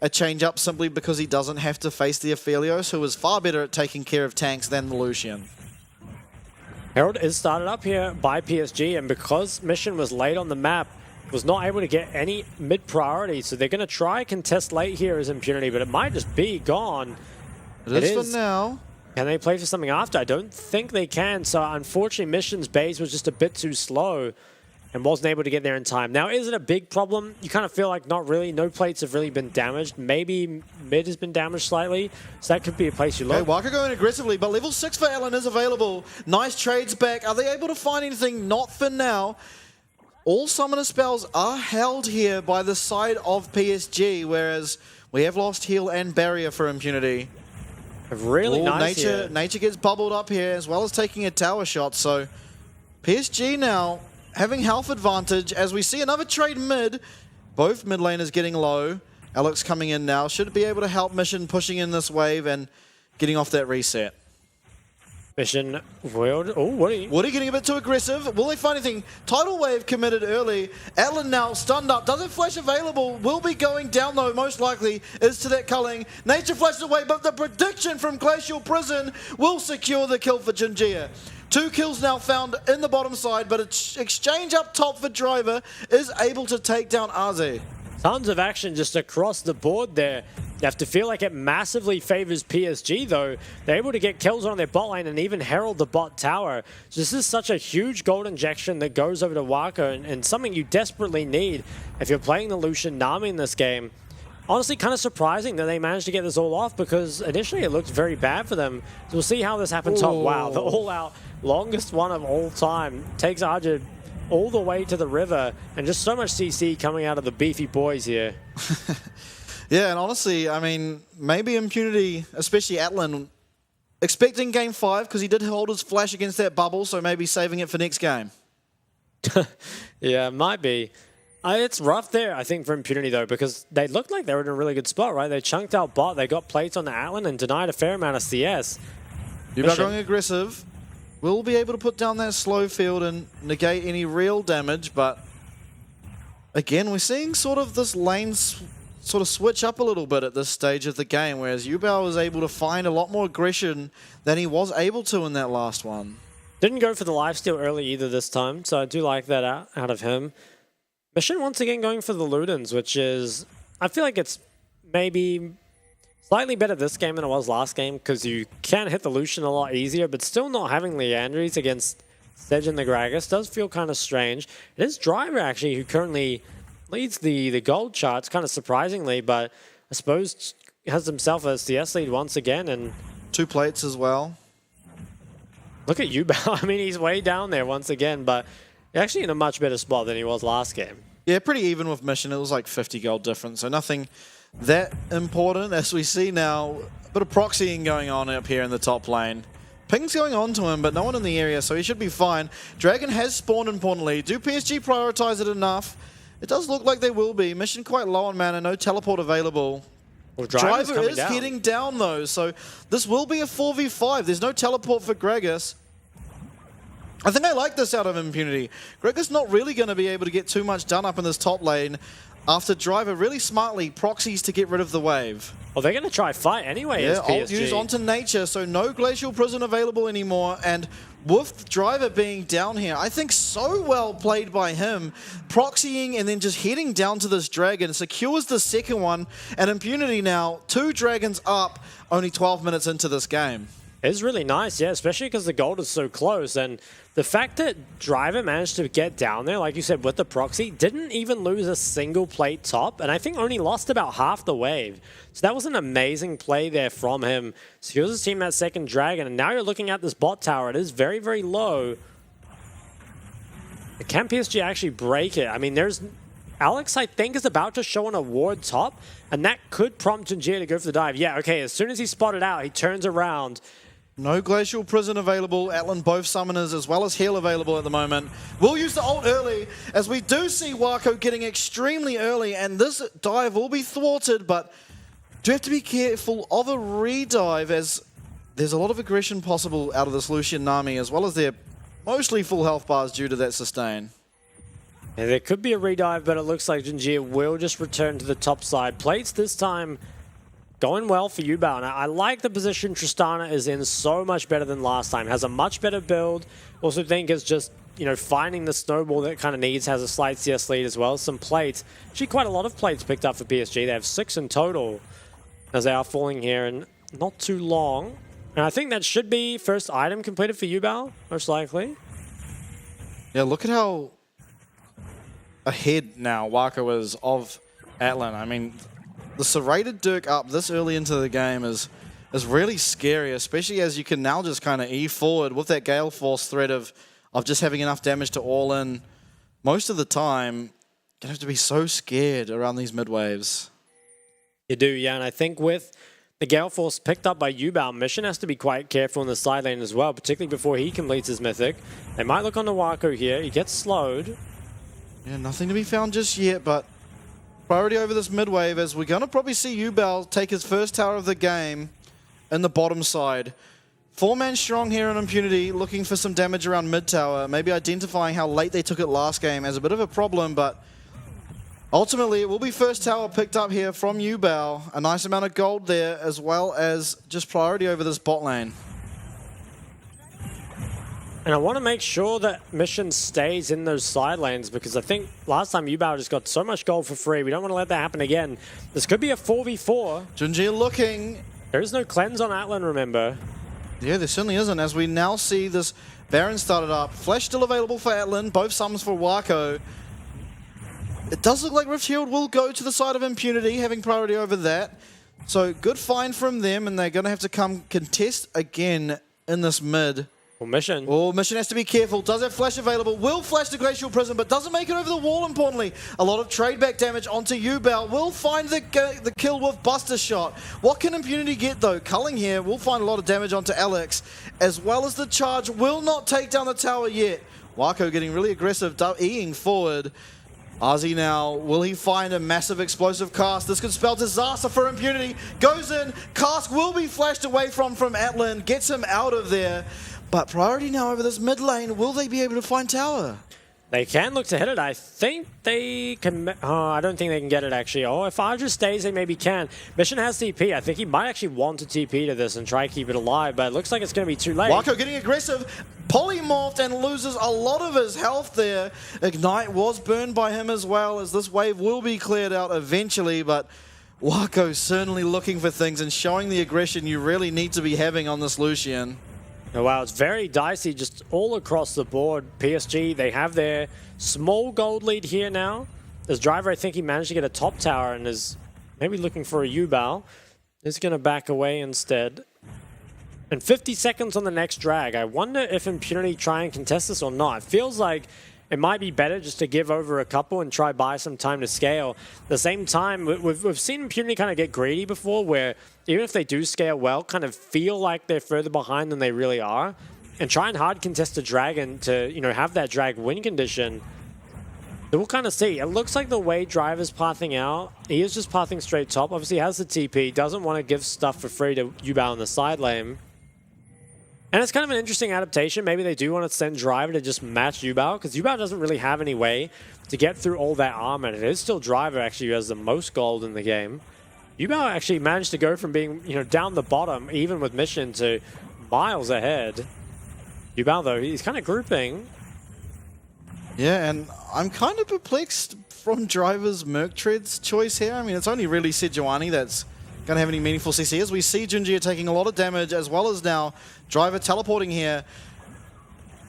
S6: a change up simply because he doesn't have to face the Aphelios, who is far better at taking care of tanks than the Lucian.
S5: Herald is started up here by PSG, and because Mission was late on the map, was not able to get any mid priority, so they're going to try contest late here as Impunity, but it might just be gone.
S6: It is for now.
S5: Can they play for something after? I don't think they can. So unfortunately, Mission's base was just a bit too slow and wasn't able to get there in time. Now, is it a big problem? You kind of feel like not really. No plates have really been damaged. Maybe mid has been damaged slightly. So that could be a place you look.
S6: Okay, Waka going aggressively, but level 6 for Ellen is available. Nice trades back. Are they able to find anything? Not for now. All summoner spells are held here by the side of PSG, whereas we have lost heal and barrier for Impunity.
S5: Really nice here.
S6: Nature gets bubbled up here, as well as taking a tower shot. So PSG now having health advantage as we see another trade mid. Both mid laners getting low. Alex coming in now. Should be able to help Mission pushing in this wave and getting off that reset.
S5: Mission World. Oh, Woody
S6: getting a bit too aggressive. Will they find anything? Tidal Wave committed early. Ellen now stunned up. Doesn't flash available. Will be going down though, most likely, is to that culling. Nature flashes away, but the prediction from Glacial Prison will secure the kill for Jinjia. 2 kills now found in the bottom side, but exchange up top for Driver is able to take down Aze.
S5: Tons of action just across the board there. You have to feel like it massively favors PSG, though. They're able to get kills on their bot lane and even herald the bot tower. So this is such a huge gold injection that goes over to Wako, and something you desperately need if you're playing the Lucian Nami in this game. Honestly, kind of surprising that they managed to get this all off, because initially it looked very bad for them. So we'll see how this happens. Oh, wow, the all-out longest one of all time takes Arja all the way to the river, and just so much CC coming out of the beefy boys here.
S6: Yeah, and honestly, I mean, maybe Impunity, especially Atlan, expecting game 5, because he did hold his flash against that bubble, so maybe saving it for next game.
S5: Yeah, it might be. It's rough there, I think, for Impunity, though, because they looked like they were in a really good spot, right? They chunked out bot, they got plates on the Atlan, and denied a fair amount of CS.
S6: You're going aggressive. We'll be able to put down that slow field and negate any real damage, but again, we're seeing sort of this lane sort of switch up a little bit at this stage of the game, whereas Yubao was able to find a lot more aggression than he was able to in that last one.
S5: Didn't go for the lifesteal early either this time, so I do like that out of him. Mission once again going for the Ludens, which is, I feel like it's maybe slightly better this game than it was last game, because you can hit the Lucian a lot easier, but still not having Leandries against Sedge and the Gragas does feel kind of strange. It is Driver, actually, who currently leads the gold charts, kind of surprisingly, but I suppose has himself a CS lead once again. And
S6: 2 plates as well.
S5: Look at Yubao. I mean, he's way down there once again, but actually in a much better spot than he was last game.
S6: Yeah, pretty even with Mission. It was like 50 gold difference, so nothing that important. As we see now, a bit of proxying going on up here in the top lane. Ping's going on to him, but no one in the area, so he should be fine. Dragon has spawned importantly. Do PSG prioritize it enough? It does look like they will be. Mission quite low on mana, no teleport available.
S5: Well,
S6: Driver is heading down though, so this will be a 4v5. There's no teleport for Gragas. I think I like this out of Impunity. Gragas not really going to be able to get too much done up in this top lane after Driver really smartly proxies to get rid of the wave.
S5: Well, they're going to try fight anyway.
S6: Yeah, ult use onto Nature, so no Glacial Prison available anymore, and with Driver being down here, I think so well played by him, proxying and then just heading down to this dragon, secures the second one, and Impunity now 2 dragons up, only 12 minutes into this game.
S5: It's really nice, yeah, especially because the gold is so close, and the fact that Driver managed to get down there, like you said, with the proxy, didn't even lose a single plate top, and I think only lost about half the wave. So that was an amazing play there from him. Secures his team that second dragon, and now you're looking at this bot tower. It is very, very low. Can PSG actually break it? I mean, there's... Alex, I think, is about to show an award top, and that could prompt Jinjia to go for the dive. Yeah, okay, as soon as he spotted out, he turns around.
S6: No Glacial Prison available. Atlan both summoners as well as heal available at the moment. We'll use the ult early, as we do see Wako getting extremely early, and this dive will be thwarted, but do have to be careful of a redive, as there's a lot of aggression possible out of this Lucian Nami, as well as their mostly full health bars due to that sustain.
S5: Yeah, there could be a redive, but it looks like Jinjia will just return to the top side. Plates this time going well for Yubao. And I like the position Tristana is in so much better than last time. Has a much better build. Also think it's just, you know, finding the snowball that kind of needs. Has a slight CS lead as well. Some plates. Actually, quite a lot of plates picked up for PSG. They have 6 in total as they are falling here in not too long. And I think that should be first item completed for Yubao, most likely.
S6: Yeah, look at how ahead now Wako is of Atlan. I mean, the serrated Dirk up this early into the game is really scary, especially as you can now just kind of E forward with that Gale Force threat of just having enough damage to all in. Most of the time, you have to be so scared around these mid waves.
S5: You do, yeah, and I think with the Gale Force picked up by Yubao, Mission has to be quite careful in the side lane as well, particularly before he completes his mythic. They might look on the Wako here. He gets slowed.
S6: Yeah, nothing to be found just yet, but priority over this mid wave, as we're going to probably see Yubao take his first tower of the game in the bottom side. 4-man strong here in Impunity, looking for some damage around mid tower, maybe identifying how late they took it last game as a bit of a problem, but ultimately it will be first tower picked up here from Yubao. A nice amount of gold there, as well as just priority over this bot lane.
S5: And I want to make sure that Mission stays in those side lanes because I think last time Yubao just got so much gold for free. We don't want to let that happen again. This could be a 4v4.
S6: Junji looking.
S5: There is no cleanse on Atlan, remember.
S6: Yeah, there certainly isn't. As we now see this Baron started up. Flash still available for Atlan. Both summons for Wako. It does look like Rift Herald will go to the side of Impunity, having priority over that. So good find from them, and they're going to have to come contest again in this mid.
S5: Well, Mission.
S6: Oh, Mission has to be careful. Does have Flash available. Will flash the Glacial Prison, but doesn't make it over the wall, importantly. A lot of trade back damage onto Yubao. Will find the kill with Buster Shot. What can Impunity get, though? Culling here will find a lot of damage onto Alex, as well as the charge will not take down the tower yet. Wako getting really aggressive, E-ing forward. Ozzy now, will he find a massive explosive cast? This could spell disaster for Impunity. Goes in, cast will be flashed away from Atlan, gets him out of there. But priority now over this mid lane, will they be able to find tower?
S5: They can look to hit it. I think they can. I don't think they can get it, actually. Oh, if Arja stays, they maybe can. Mission has TP. I think he might actually want to TP to this and try to keep it alive, but it looks like it's going to be too late.
S6: Wako getting aggressive. Polymorphed and loses a lot of his health there. Ignite was burned by him as well, as this wave will be cleared out eventually, but Wako certainly looking for things and showing the aggression you really need to be having on this Lucian.
S5: Oh, wow, it's very dicey just all across the board. PSG, they have their small gold lead here now. As Driver, I think he managed to get a top tower and is maybe looking for a U-Bow. He's going to back away instead. And 50 seconds on the next drag. I wonder if Impunity try and contest this or not. It feels like it might be better just to give over a couple and try buy some time to scale. At the same time, we've seen Impunity kind of get greedy before, where even if they do scale well, kind of feel like they're further behind than they really are, and try and hard contest a dragon to, you know, have that drag win condition. So we'll kind of see. It looks like the way Driver's pathing out, he is just pathing straight top. Obviously, he has the TP, doesn't want to give stuff for free to Yubao in the side lane. And it's kind of an interesting adaptation. Maybe they do want to send Driver to just match Yubao, because Yubao doesn't really have any way to get through all that armor. And it is still Driver, actually, who has the most gold in the game. Yubao actually managed to go from being, you know, down the bottom, even with Mission, to miles ahead. Yubao, though, he's kind of grouping.
S6: Yeah, and I'm kind of perplexed from Driver's Merc Treads choice here. I mean, it's only really Sejuani that's going to have any meaningful CC, as we see Junji taking a lot of damage, as well as now Driver teleporting here.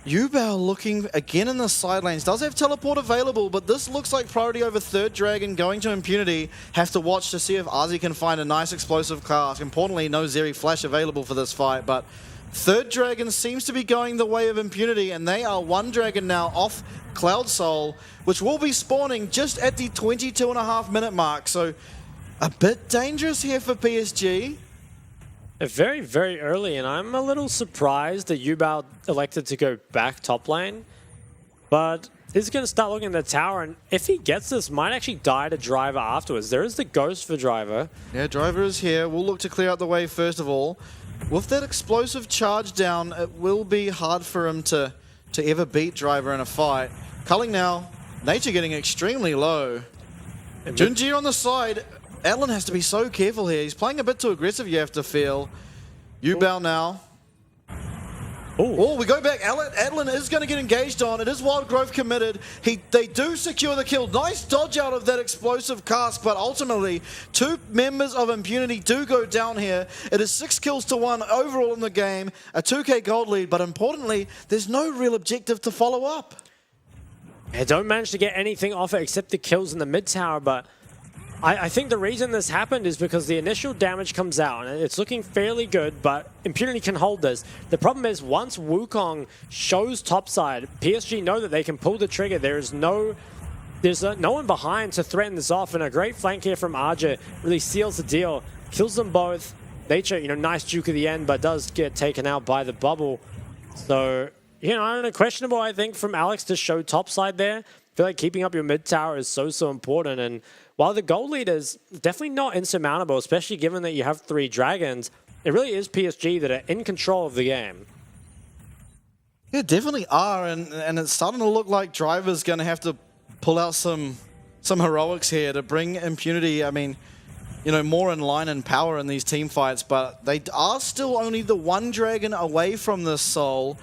S6: Yubao looking again in the side lanes. Does have teleport available, but this looks like priority over third dragon going to Impunity. Have to watch to see if Ozzy can find a nice explosive cast. Importantly, no Zeri Flash available for this fight, but third dragon seems to be going the way of Impunity, and they are one dragon now off Cloud Soul, which will be spawning just at the 22.5 minute mark. So a bit dangerous here for PSG.
S5: Very, very early, and I'm a little surprised that Yubao elected to go back top lane. But he's going to start looking at the tower, and if he gets this, might actually die to Driver afterwards. There is the Ghost for Driver.
S6: Yeah, Driver is here. We'll look to clear out the way first of all. With that explosive charge down, it will be hard for him to ever beat Driver in a fight. Culling now. Nature getting extremely low. And Junji on the side. Atlan has to be so careful here. He's playing a bit too aggressive, you have to feel. Yubao now. Oh, we go back. Atlan is going to get engaged on. It is Wild Growth committed. They do secure the kill. Nice dodge out of that explosive cast, but ultimately, two members of Impunity do go down here. It is 6 kills to 1 overall in the game, a 2k gold lead, but importantly, there's no real objective to follow up.
S5: They don't manage to get anything off it except the kills in the mid tower, but I think the reason this happened is because the initial damage comes out, and it's looking fairly good, but Impunity can hold this. The problem is, once Wukong shows topside, PSG know that they can pull the trigger. There's no one behind to threaten this off, and a great flank here from Arja really seals the deal. Kills them both. Nature, you know, nice juke at the end, but does get taken out by the bubble. So, you know, I don't know, questionable, I think, from Alex to show topside there. I feel like keeping up your mid tower is so important, and while the gold lead is definitely not insurmountable, especially given that you have 3 dragons, it really is PSG that are in control of the game.
S6: Yeah, definitely are, and it's starting to look like Driver's going to have to pull out some heroics here to bring Impunity, I mean, you know, more in line and power in these team fights, but they are still only the 1 dragon away from this soul.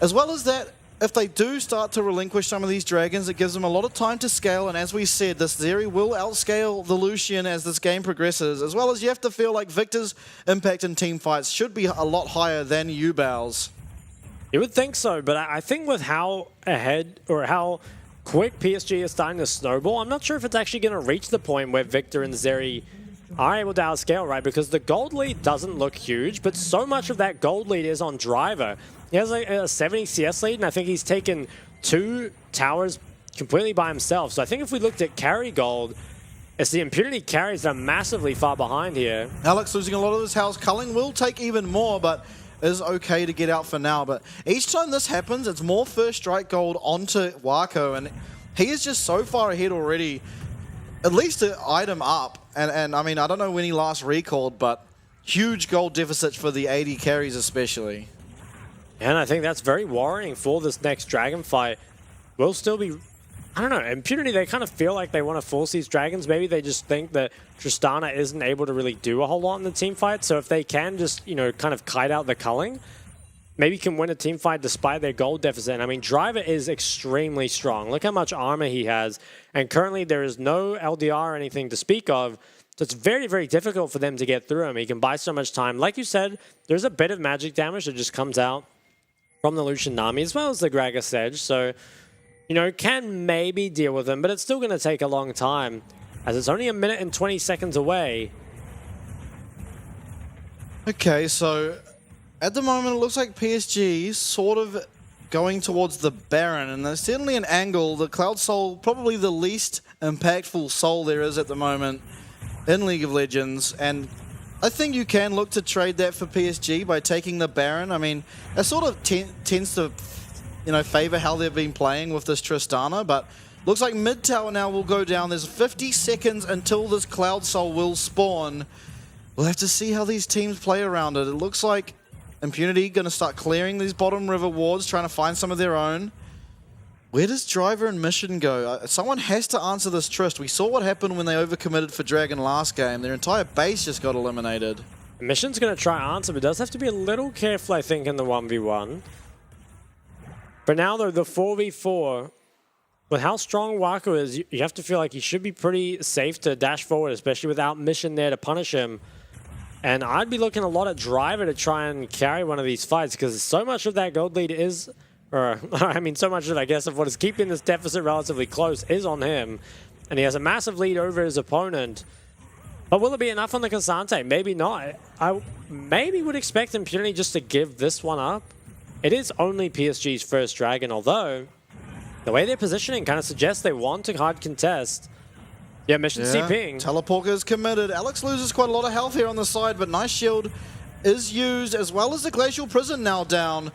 S6: As well as that, if they do start to relinquish some of these dragons, it gives them a lot of time to scale, and as we said, this Zeri will outscale the Lucian as this game progresses, as well as you have to feel like Victor's impact in team fights should be a lot higher than Yubao's.
S5: You would think so, but I think with how ahead or how quick PSG is starting to snowball, I'm not sure if it's actually going to reach the point where Victor and Zeri are able to outscale, right? Because the gold lead doesn't look huge, but so much of that gold lead is on Driver. He has a 70 CS lead, and I think he's taken 2 towers completely by himself. So I think if we looked at carry gold, it's the Impunity carries that are massively far behind here.
S6: Alex losing a lot of his house. Culling will take even more, but is okay to get out for now. But each time this happens, it's more first strike gold onto Wako, and he is just so far ahead already. At least an item up. And I mean, I don't know when he last recalled, but huge gold deficits for the 80 carries especially.
S5: And I think that's very worrying for this next dragon fight. Will still be, I don't know, Impunity, they kind of feel like they want to force these dragons. Maybe they just think that Tristana isn't able to really do a whole lot in the team fight. So if they can just, you know, kind of kite out the culling, maybe can win a team fight despite their gold deficit. And I mean, Driver is extremely strong. Look how much armor he has. And currently there is no LDR or anything to speak of. So it's very, very difficult for them to get through him. He can buy so much time. Like you said, there's a bit of magic damage that just comes out from the Lucian Nami as well as the Gragas Edge. So, you know, can maybe deal with him, but it's still going to take a long time as it's only 1 minute and 20 seconds away.
S6: Okay, so at the moment it looks like PSG is sort of going towards the Baron, and there's certainly an angle. The Cloud Soul, probably the least impactful soul there is at the moment in League of Legends, and I think you can look to trade that for PSG by taking the Baron. I mean, that sort of tends to, you know, favor how they've been playing with this Tristana, but looks like mid tower now will go down. There's 50 seconds until this Cloud Soul will spawn. We'll have to see how these teams play around it. It looks like Impunity going to start clearing these bottom river wards, trying to find some of their own. Where does Driver and Mission go? Someone has to answer this Trist. We saw what happened when they overcommitted for Dragon last game. Their entire base just got eliminated.
S5: Mission's going to try answer, but does have to be a little careful, I think, in the 1v1. But now, though, the 4v4, with how strong Wako is, you have to feel like he should be pretty safe to dash forward, especially without Mission there to punish him. And I'd be looking a lot at Driver to try and carry one of these fights, because so much of that gold lead is, or I mean, so much of, I guess, of what is keeping this deficit relatively close is on him. And he has a massive lead over his opponent. But will it be enough on the Cassante? Maybe not. I maybe would expect Impunity just to give this one up. It is only PSG's first dragon, although the way they're positioning kind of suggests they want to hard contest. Yeah, Mission CPing.
S6: Teleporter is committed. Alex loses quite a lot of health here on the side, but Nice Shield is used, as well as the Glacial Prison now down.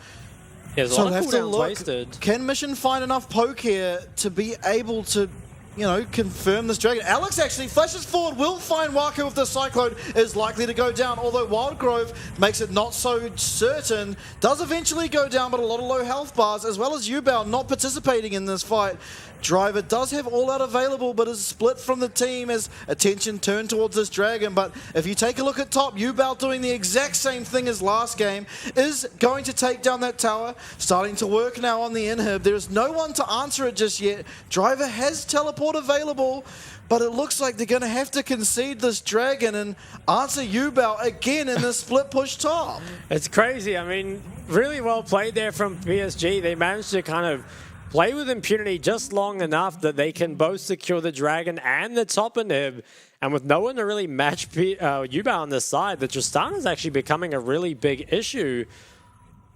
S5: Yeah, there's a lot of cooldowns wasted.
S6: Can Mission find enough poke here to be able to, you know, confirm this dragon? Alex actually flashes forward, will find Wako if the Cyclone is likely to go down, although Wildgrove makes it not so certain. Does eventually go down, but a lot of low health bars, as well as Yubao not participating in this fight. Driver does have all out available, but is split from the team as attention turned towards this dragon. But if you take a look at top, Yubao doing the exact same thing as last game, is going to take down that tower, starting to work now on the inhib. There is no one to answer it just yet. Driver has teleport available, but it looks like they're going to have to concede this dragon and answer Yubao again in the split push top.
S5: It's crazy. I mean, really well played there from PSG. They managed to kind of play with Impunity just long enough that they can both secure the dragon and the top inhib. And with no one to really match Yubao on this side, the Tristana is actually becoming a really big issue.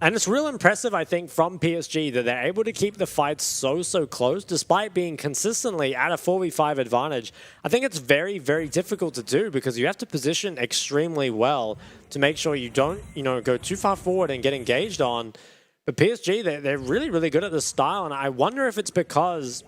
S5: And it's real impressive, I think, from PSG that they're able to keep the fight so close despite being consistently at a 4v5 advantage. I think it's very, very difficult to do because you have to position extremely well to make sure you don't, you know, go too far forward and get engaged on. But PSG, they're really, really good at this style, and I wonder if it's because,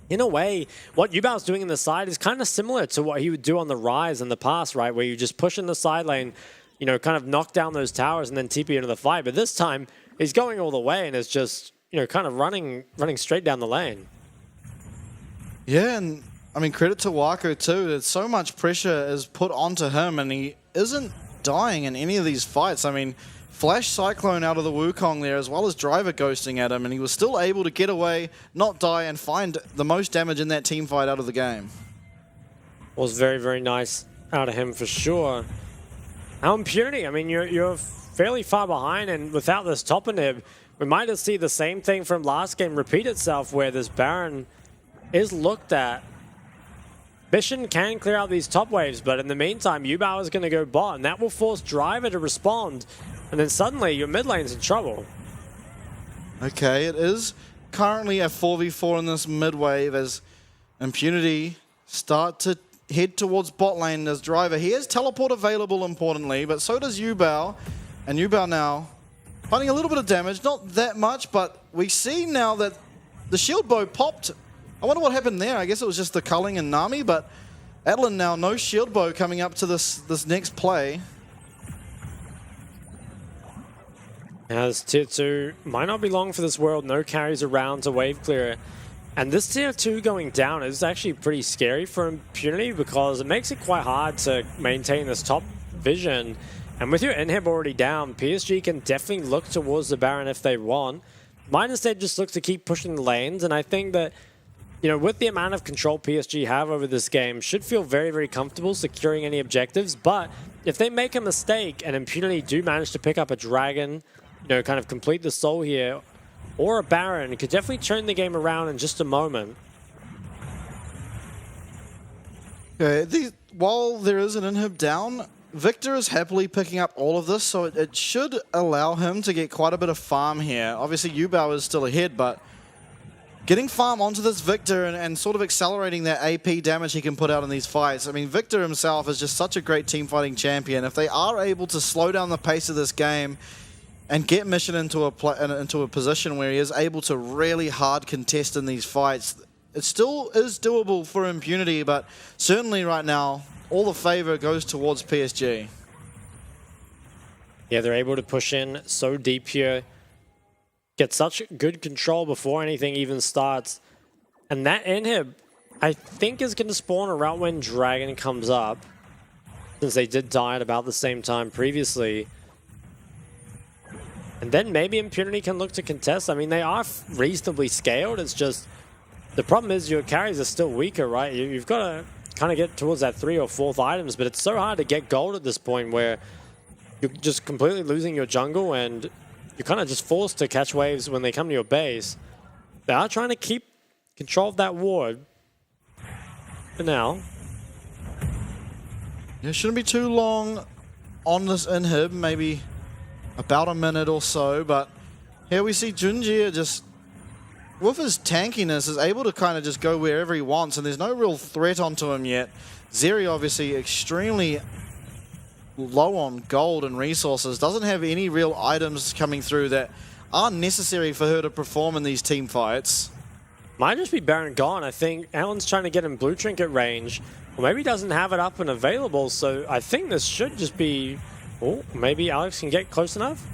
S5: in a way, what Yubao's doing in the side is kind of similar to what he would do on the Rise in the past, right? Where you just push in the side lane, you know, kind of knock down those towers and then TP into the fight. But this time, he's going all the way and is just, you know, kind of running straight down the lane.
S6: Yeah, and I mean, credit to Wako too. There's so much pressure is put onto him, and he isn't dying in any of these fights. I mean, Flash Cyclone out of the Wukong there, as well as Driver ghosting at him, and he was still able to get away, not die, and find the most damage in that team fight out of the game.
S5: Was very, very nice out of him for sure. Now Impunity, I mean, you're fairly far behind, and without this top inhib, we might just see the same thing from last game repeat itself, where this Baron is looked at. Mission can clear out these top waves, but in the meantime, Yubao is going to go bot, and that will force Driver to respond. And then suddenly, your mid lane's in trouble.
S6: Okay, it is currently a 4v4 in this mid wave as Impunity start to head towards bot lane as Driver. He has teleport available, importantly, but so does Yubao. And Yubao now finding a little bit of damage, not that much, but we see now that the shield bow popped. I wonder what happened there. I guess it was just the culling and Nami, but Adeline now, no shield bow coming up to this next play.
S5: As tier 2 might not be long for this world, no carries around to wave clear. And this tier 2 going down is actually pretty scary for Impunity because it makes it quite hard to maintain this top vision. And with your inhib already down, PSG can definitely look towards the Baron if they want. Might instead just look to keep pushing the lanes, and I think that, you know, with the amount of control PSG have over this game, should feel very, very comfortable securing any objectives. But if they make a mistake and Impunity do manage to pick up a dragon, you know, kind of complete the soul here, or a Baron, it could definitely turn the game around in just a moment.
S6: Okay, while there is an inhib down, Victor is happily picking up all of this, so it should allow him to get quite a bit of farm here. Obviously, Yubao is still ahead, but getting farm onto this Victor and sort of accelerating that AP damage he can put out in these fights. I mean, Victor himself is just such a great team fighting champion. If they are able to slow down the pace of this game and get Mission into a position where he is able to really hard contest in these fights, it still is doable for Impunity, but certainly right now, all the favor goes towards PSG.
S5: Yeah, they're able to push in so deep here, get such good control before anything even starts. And that inhib, I think, is going to spawn around when Dragon comes up, since they did die at about the same time previously. And then maybe Impunity can look to contest. I mean, they are reasonably scaled. It's just, the problem is your carries are still weaker, right? You've got to kind of get towards that 3rd or 4th items, but it's so hard to get gold at this point where you're just completely losing your jungle and you're kind of just forced to catch waves when they come to your base. They are trying to keep control of that ward for now.
S6: It shouldn't be too long on this inhib, maybe about a minute or so, but here we see Junjie just, with his tankiness, is able to kind of just go wherever he wants, and there's no real threat onto him yet. Zeri obviously extremely low on gold and resources, doesn't have any real items coming through that are necessary for her to perform in these team fights.
S5: Might just be Baron gone. I think Alan's trying to get in blue trinket range, or maybe he doesn't have it up and available, so I think this should just be... Oh, maybe Alex can get close enough?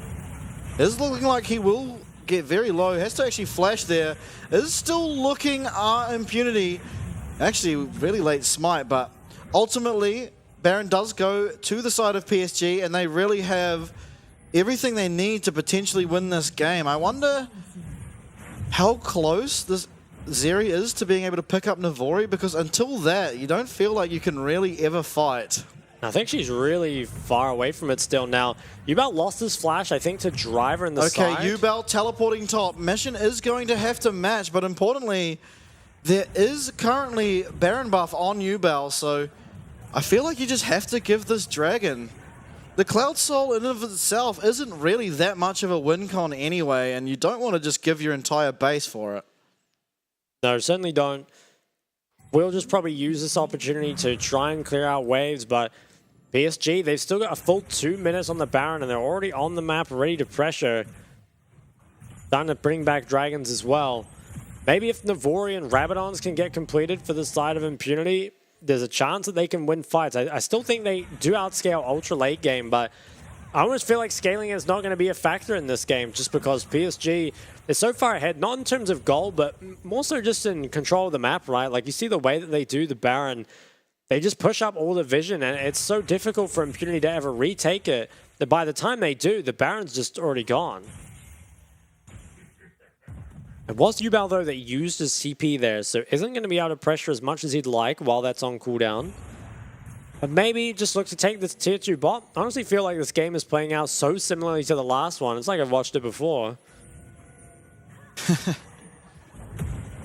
S6: It's looking like he will get very low. Has to actually flash there. Is still looking Impunity. Actually, really late smite, but ultimately, Baron does go to the side of PSG, and they really have everything they need to potentially win this game. I wonder how close this Zeri is to being able to pick up Navori, because until that, you don't feel like you can really ever fight.
S5: I think she's really far away from it still now. Yubel lost his flash, I think, to Driver in the side.
S6: Okay, Yubel teleporting top. Mission is going to have to match, but importantly, there is currently Baron buff on Yubel, so I feel like you just have to give this dragon. The Cloud Soul in and of itself isn't really that much of a win con anyway, and you don't want to just give your entire base for it.
S5: No, certainly don't. We'll just probably use this opportunity to try and clear out waves, but PSG, they've still got a full 2 minutes on the Baron, and they're already on the map, ready to pressure. Starting to bring back dragons as well. Maybe if Navori and Rabadons can get completed for the side of Impunity, there's a chance that they can win fights. I still think they do outscale ultra late game, but I almost feel like scaling is not going to be a factor in this game, just because PSG is so far ahead, not in terms of goal, but more so just in control of the map, right? Like, you see the way that they do the Baron, they just push up all the vision, and it's so difficult for Impunity to ever retake it. that by the time they do, the Baron's just already gone. It was Yubel, though, that used his CP there, so isn't going to be able to pressure as much as he'd like while that's on cooldown. But maybe just look to take this tier 2 bot. I honestly feel like this game is playing out so similarly to the last one. It's like I've watched it before.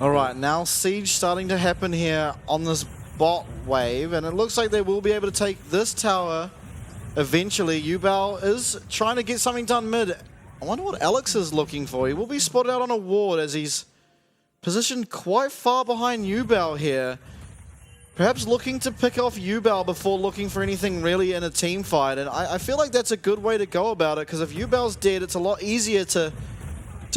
S6: All right, now siege starting to happen here on this bot wave, and it looks like they will be able to take this tower eventually. Yubel is trying to get something done mid. I wonder what Alex is looking for. He will be spotted out on a ward as he's positioned quite far behind Yubel here. Perhaps looking to pick off Yubel before looking for anything really in a team fight. And I feel like that's a good way to go about it, because if Yubel's dead, it's a lot easier to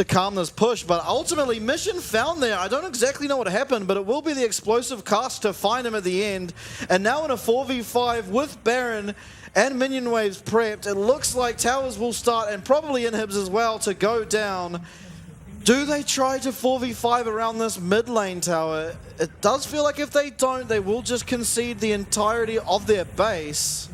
S6: calm this push. But ultimately, Mission found there. I don't exactly know what happened, but it will be the explosive cast to find him at the end. And now in a 4v5 with Baron and minion waves prepped, it looks like towers will start, and probably inhibs as well, to go down. Do they try to 4v5 around this mid lane tower? It does feel like if they don't, they will just concede the entirety of their base.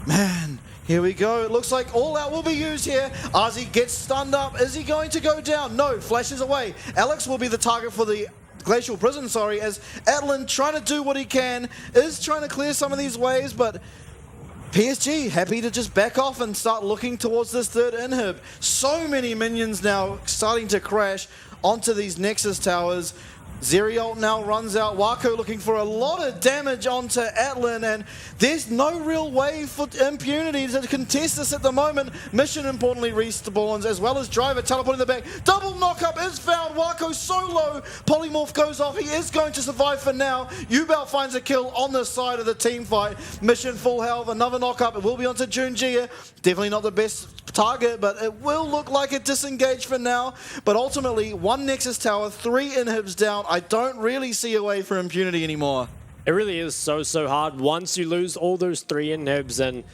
S6: Man, here we go. It looks like all out will be used here. Ozzy gets stunned up. Is he going to go down? No, flashes away. Alex will be the target for the Glacial Prison, sorry, as Atlan, trying to do what he can, is trying to clear some of these waves, but PSG happy to just back off and start looking towards this third inhib. So many minions now starting to crash onto these Nexus towers. Zerialt now runs out. Wako looking for a lot of damage onto Atlan, and there's no real way for Impunity to contest this at the moment. Mission importantly respawns, as well as Driver teleporting the back. Double knockup is found. Wako so low. Polymorph goes off. He is going to survive for now. Yubel finds a kill on the side of the team fight. Mission full health. Another knockup. It will be onto Junjia. Definitely not the best target, but it will look like a disengage for now. But ultimately, one Nexus tower, 3 inhibs down. I don't really see a way for Impunity anymore.
S5: It really is so hard once you lose all those 3 inhibs, and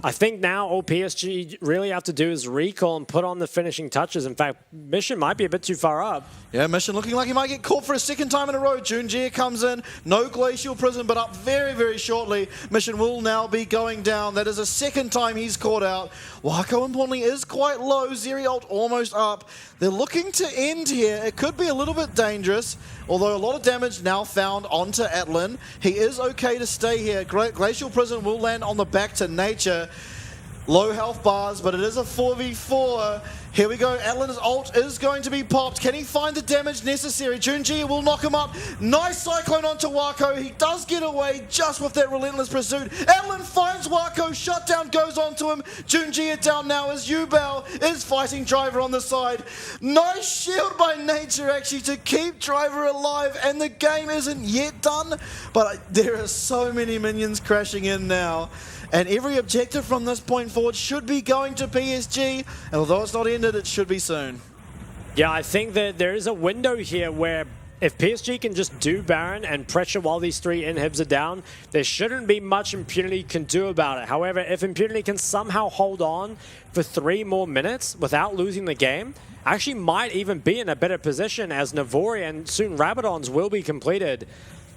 S5: I think now all PSG really have to do is recall and put on the finishing touches. In fact, Mission might be a bit too far up.
S6: Yeah, Mission looking like he might get caught for a second time in a row. Junjia comes in, no Glacial Prison, but up very shortly. Mission will now be going down. That is a second time he's caught out. Wako importantly is quite low. Zerialt almost up. They're looking to end here. It could be a little bit dangerous, although a lot of damage now found onto Atlan. He is okay to stay here. Glacial Prison will land on the back to nature. Low health bars, but it is a 4v4. Here we go. Atlan's ult is going to be popped. Can he find the damage necessary? Junjia will knock him up. Nice Cyclone onto Wako. He does get away just with that relentless pursuit. Atlan finds Wako. Shutdown goes onto him. Junjia down now as Yubel is fighting Driver on the side. Nice shield by nature actually to keep Driver alive, and the game isn't yet done, but there are so many minions crashing in now. And every objective from this point forward should be going to PSG. And although it's not ended, it should be soon.
S5: Yeah, I think that there is a window here where if PSG can just do Baron and pressure while these 3 inhibs are down, there shouldn't be much Impunity can do about it. However, if Impunity can somehow hold on for 3 more minutes without losing the game, actually might even be in a better position, as Navori and soon Rabadons will be completed.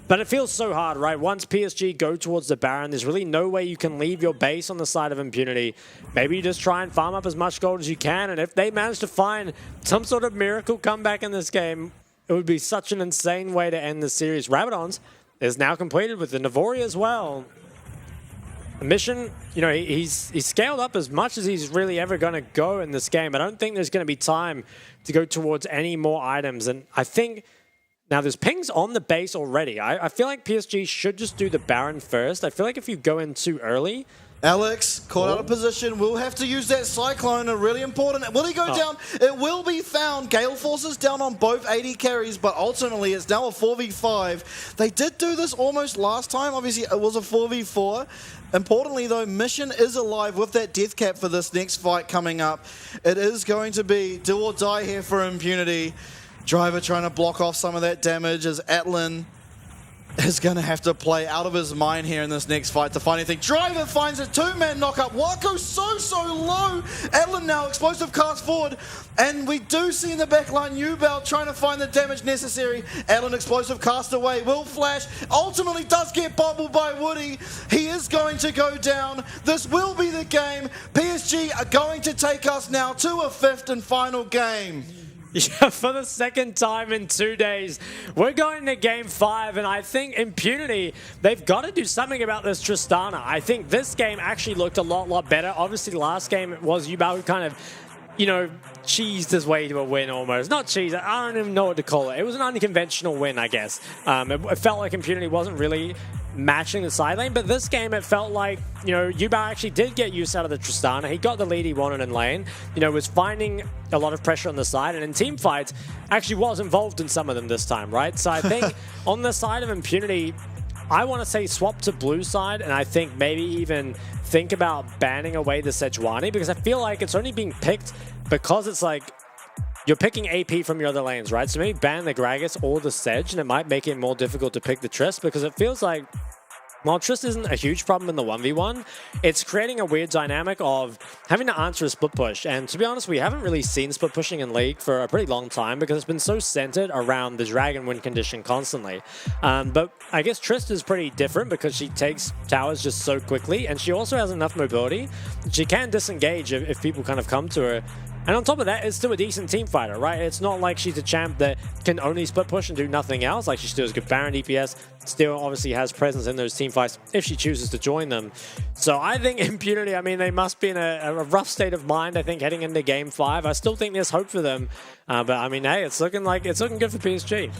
S5: But it feels so hard, right? Once PSG go towards the Baron, there's really no way you can leave your base on the side of Impunity. Maybe you just try and farm up as much gold as you can, and if they manage to find some sort of miracle comeback in this game, it would be such an insane way to end the series. Rabadons is now completed with the Navori as well. The Mission, you know, he's scaled up as much as he's really ever going to go in this game. I don't think there's going to be time to go towards any more items, and I think now there's pings on the base already. I feel like PSG should just do the Baron first. I feel like if you go in too early...
S6: Alex, caught out of position, will have to use that Cyclone, a really important... Will he go down? It will be found. Gale Force is down on both 80 carries, but ultimately it's now a 4v5. They did do this almost last time. Obviously, it was a 4v4. Importantly, though, Mission is alive with that death cap for this next fight coming up. It is going to be do or die here for Impunity. Driver trying to block off some of that damage as Atlan is going to have to play out of his mind here in this next fight to find anything. Driver finds a two-man knockup. Wako so low. Adlin now, explosive cast forward. And we do see in the back line Ubel trying to find the damage necessary. Adlin explosive cast away. Will flash. Ultimately does get bobbled by Woody. He is going to go down. This will be the game. PSG are going to take us now to a fifth and final game.
S5: Yeah, for the second time in 2 days, we're going to Game 5, and I think Impunity, they've got to do something about this Tristana. I think this game actually looked a lot better. Obviously, last game was Yubao who kind of, you know, cheesed his way to a win almost. Not cheese, I don't even know what to call it. It was an unconventional win, I guess. It felt like Impunity wasn't really matching the side lane, but this game it felt like, you know, Yubao actually did get use out of the Tristana. He got the lead he wanted in lane, you know, was finding a lot of pressure on the side, and in team fights actually was involved in some of them this time, right? So I think on the side of Impunity, I want to say swap to blue side, and I think maybe even think about banning away the Sejuani, because I feel like it's only being picked because it's like you're picking AP from your other lanes, right? So maybe ban the Gragas or the Sedge, and it might make it more difficult to pick the Trist, because it feels like while Trist isn't a huge problem in the 1v1, it's creating a weird dynamic of having to answer a split push. And to be honest, we haven't really seen split pushing in League for a pretty long time because it's been so centered around the Dragon win condition constantly. But I guess Trist is pretty different because she takes towers just so quickly, and she also has enough mobility. She can disengage if people kind of come to her. And on top of that, it's still a decent team fighter, right? It's not like she's a champ that can only split push and do nothing else. Like, she still has good Baron DPS, still obviously has presence in those team fights if she chooses to join them. So I think Impunity, I mean, they must be in a rough state of mind, I think, heading into Game 5. I still think there's hope for them. But I mean, hey, it's looking good for PSG.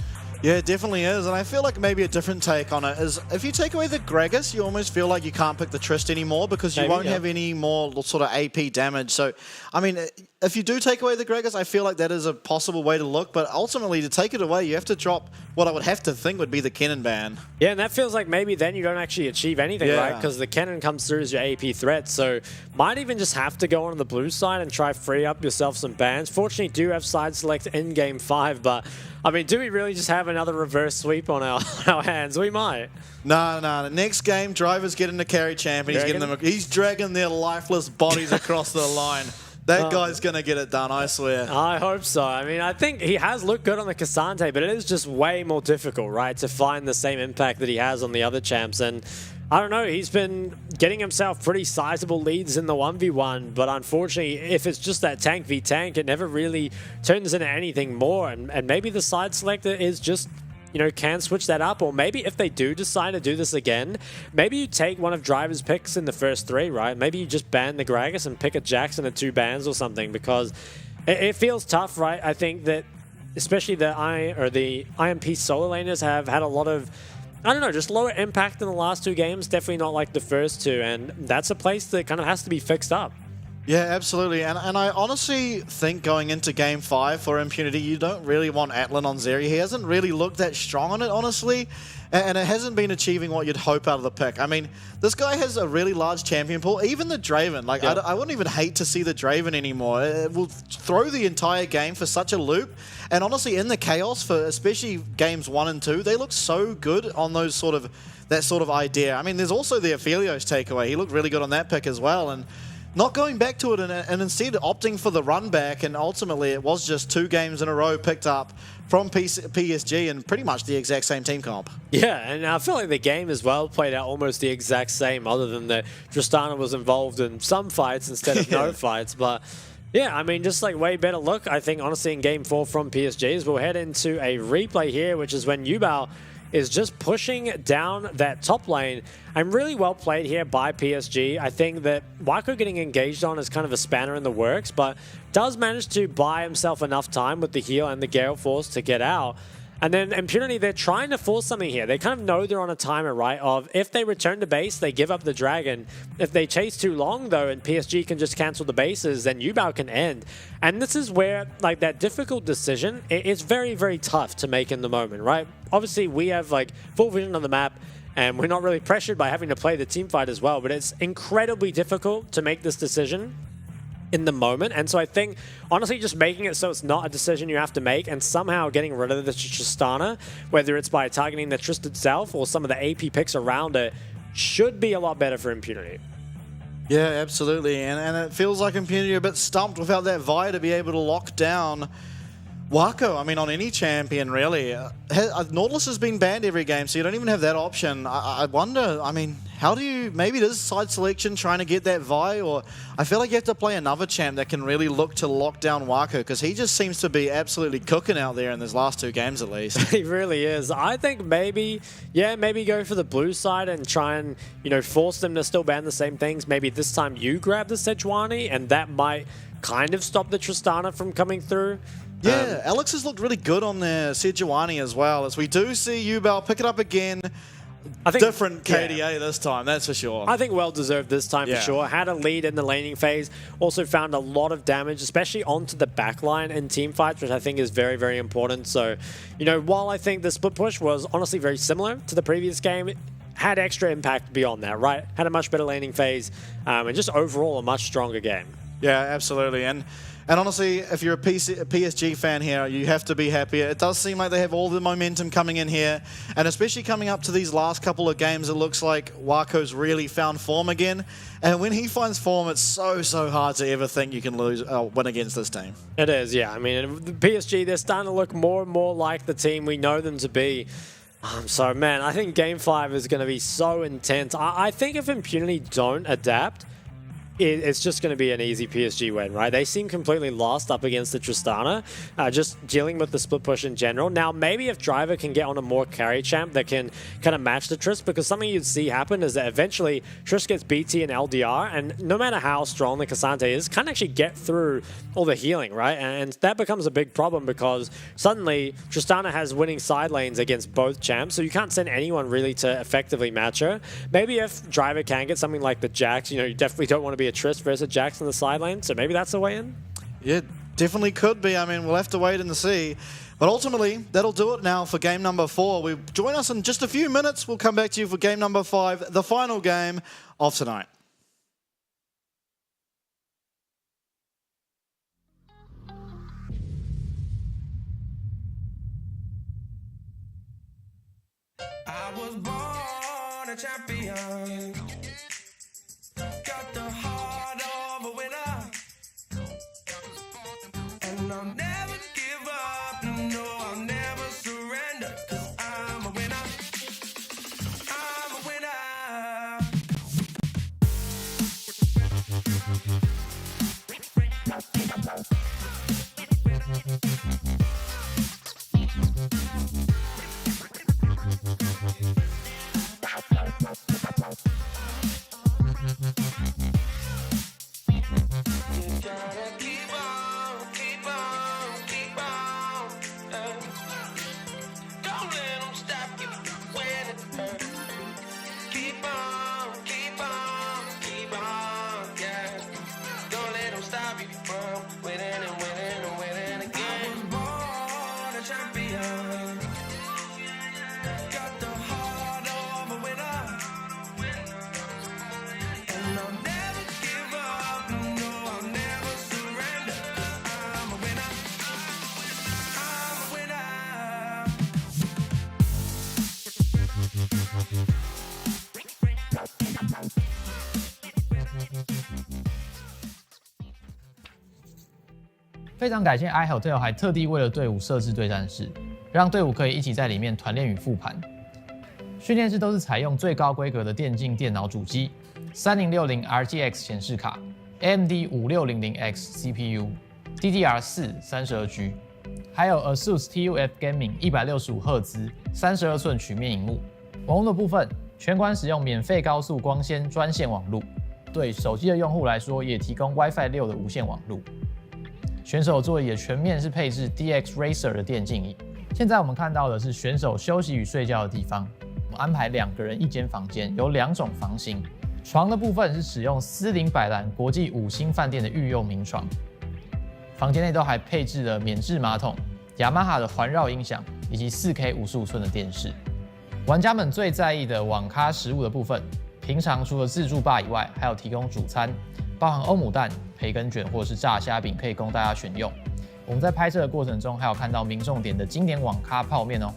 S6: Yeah, it definitely is, and I feel like maybe a different take on it is if you take away the Gragas, you almost feel like you can't pick the Trist anymore because you won't have any more sort of AP damage. So, I mean, if you do take away the Gragas, I feel like that is a possible way to look, but ultimately to take it away, you have to drop what I would have to think would be the Kennen ban.
S5: Yeah, and that feels like maybe then you don't actually achieve anything, right? Because the Kennen comes through as your AP threat, so might even just have to go on the blue side and try free up yourself some bans. Fortunately, do have side select in Game 5, but I mean, do we really just have another reverse sweep on our hands? We might.
S6: No. Next game, Driver's getting the carry champ, and he's dragging their lifeless bodies across the line. That guy's going to get it done, I swear.
S5: I hope so. I mean, I think he has looked good on the Cassante, but it is just way more difficult, right, to find the same impact that he has on the other champs. And I don't know, he's been getting himself pretty sizable leads in the 1v1, but unfortunately, if it's just that tank v tank, it never really turns into anything more. And maybe the side selector is just, you know, can switch that up, or maybe if they do decide to do this again, maybe you take one of Driver's picks in the first 3, right? Maybe you just ban the Gragas and pick a Jackson and 2 bans or something, because it feels tough, right? I think that especially the IMP solo laners have had a lot of, I don't know, just lower impact in the last 2 games, definitely not like the first 2, and that's a place that kind of has to be fixed up.
S6: Yeah, absolutely. And I honestly think going into Game 5 for Impunity, you don't really want Atlan on Zeri. He hasn't really looked that strong on it, honestly. And it hasn't been achieving what you'd hope out of the pick. I mean, this guy has a really large champion pool. Even the Draven. Like, yeah. I wouldn't even hate to see the Draven anymore. It will throw the entire game for such a loop. And honestly, in the Chaos, for especially Games 1 and 2, they look so good on those that sort of idea. I mean, there's also the Aphelios takeaway. He looked really good on that pick as well. And not going back to it and instead opting for the run back, and ultimately it was just 2 games in a row picked up from PSG and pretty much the exact same team comp.
S5: Yeah, and I feel like the game as well played out almost the exact same, other than that Tristana was involved in some fights instead of no fights. But yeah, I mean, just like way better look, I think, honestly, in Game 4 from PSG, as we'll head into a replay here, which is when Yubao is just pushing down that top lane. And really well played here by PSG. I think that Wako getting engaged on is kind of a spanner in the works, but does manage to buy himself enough time with the heal and the Gale Force to get out. And then Impunity, they're trying to force something here. They kind of know they're on a timer, right? Of if they return to base, they give up the Dragon. If they chase too long, though, and PSG can just cancel the bases, then Yubao can end. And this is where, like, that difficult decision, it's very, very tough to make in the moment, right? Obviously, we have, like, full vision on the map, and we're not really pressured by having to play the team fight as well, but it's incredibly difficult to make this decision in the moment. And so I think, honestly, just making it so it's not a decision you have to make and somehow getting rid of the Tristana, whether it's by targeting the Trist itself or some of the AP picks around it, should be a lot better for Impunity.
S6: Yeah, absolutely. And it feels like Impunity are a bit stumped without that Vi to be able to lock down Wako. I mean, on any champion, really. Nautilus has been banned every game, so you don't even have that option. I wonder, I mean, how do you... Maybe it is side selection trying to get that Vi, or... I feel like you have to play another champ that can really look to lock down Wako, because he just seems to be absolutely cooking out there in his last 2 games, at least.
S5: He really is. I think maybe go for the blue side and try and, force them to still ban the same things. Maybe this time you grab the Sejuani, and that might kind of stop the Tristana from coming through.
S6: Yeah, Alex has looked really good on the Sejuani as well, as we do see Yubel pick it up again. I think different KDA this time, that's for sure.
S5: I think well-deserved this time for sure. Had a lead in the laning phase. Also found a lot of damage, especially onto the backline in team fights, which I think is very, very important. So, while I think the split push was honestly very similar to the previous game, it had extra impact beyond that, right? Had a much better laning phase, and just overall a much stronger game.
S6: Yeah, absolutely. And honestly, if you're a PSG fan here, you have to be happy. It does seem like they have all the momentum coming in here. And especially coming up to these last couple of games, it looks like Wako's really found form again. And when he finds form, it's so hard to ever think you can win against this team.
S5: It is, yeah. I mean, the PSG, they're starting to look more and more like the team we know them to be. So, man, I think Game 5 is going to be so intense. I think if Impunity don't adapt, it's just going to be an easy PSG win, right? They seem completely lost up against the Tristana, just dealing with the split push in general. Now, maybe if Driver can get on a more carry champ that can kind of match the Trist, because something you'd see happen is that eventually Trist gets BT and LDR, and no matter how strong the Cassante is, can't actually get through all the healing, right? And that becomes a big problem because suddenly Tristana has winning side lanes against both champs, so you can't send anyone really to effectively match her. Maybe if Driver can get something like the Jax, you definitely don't want to be a Trist versus Jax in the side lane, so maybe that's the way in?
S6: Yeah, definitely could be. I mean, we'll have to wait and see. But ultimately, that'll do it now for game number 4. Join us in just a few minutes. We'll come back to you for game number 5, the final game of tonight.
S4: I was born a champion. Got the heart of a winner. And I'll never give up. No, I'll never surrender. 'Cause I'm a winner. I'm a winner.
S7: 非常感谢 iHotel 还特地为了队伍设置对战室，让队伍可以一起在里面团练与复盘。训练室都是采用最高规格的电竞电脑主机，3060 RGX 显示卡 ，AMD 5600X CPU，DDR4 32G， 还有 ASUS TUF Gaming 165赫兹32寸曲面萤幕。网络的部分，全馆使用免费高速光纤专线网路，对手机的用户来说也提供 WiFi 6的无线网路。选手座椅的全面是配置 DX Racer 的电竞椅。现在我们看到的是选手休息与睡觉的地方，我们安排2个人1间房间，有2种房型。床的部分是使用斯林百兰国际5星饭店的御用名床，房间内都还配置了免治马桶、雅马哈的环绕音响以及 4K 55寸的电视。玩家们最在意的网咖食物的部分，平常除了自助吧以外，还有提供主餐，包含欧姆蛋、培根卷或者是炸虾饼，可以供大家选用。我们在拍摄的过程中，还有看到民众点的经典网咖泡面哦。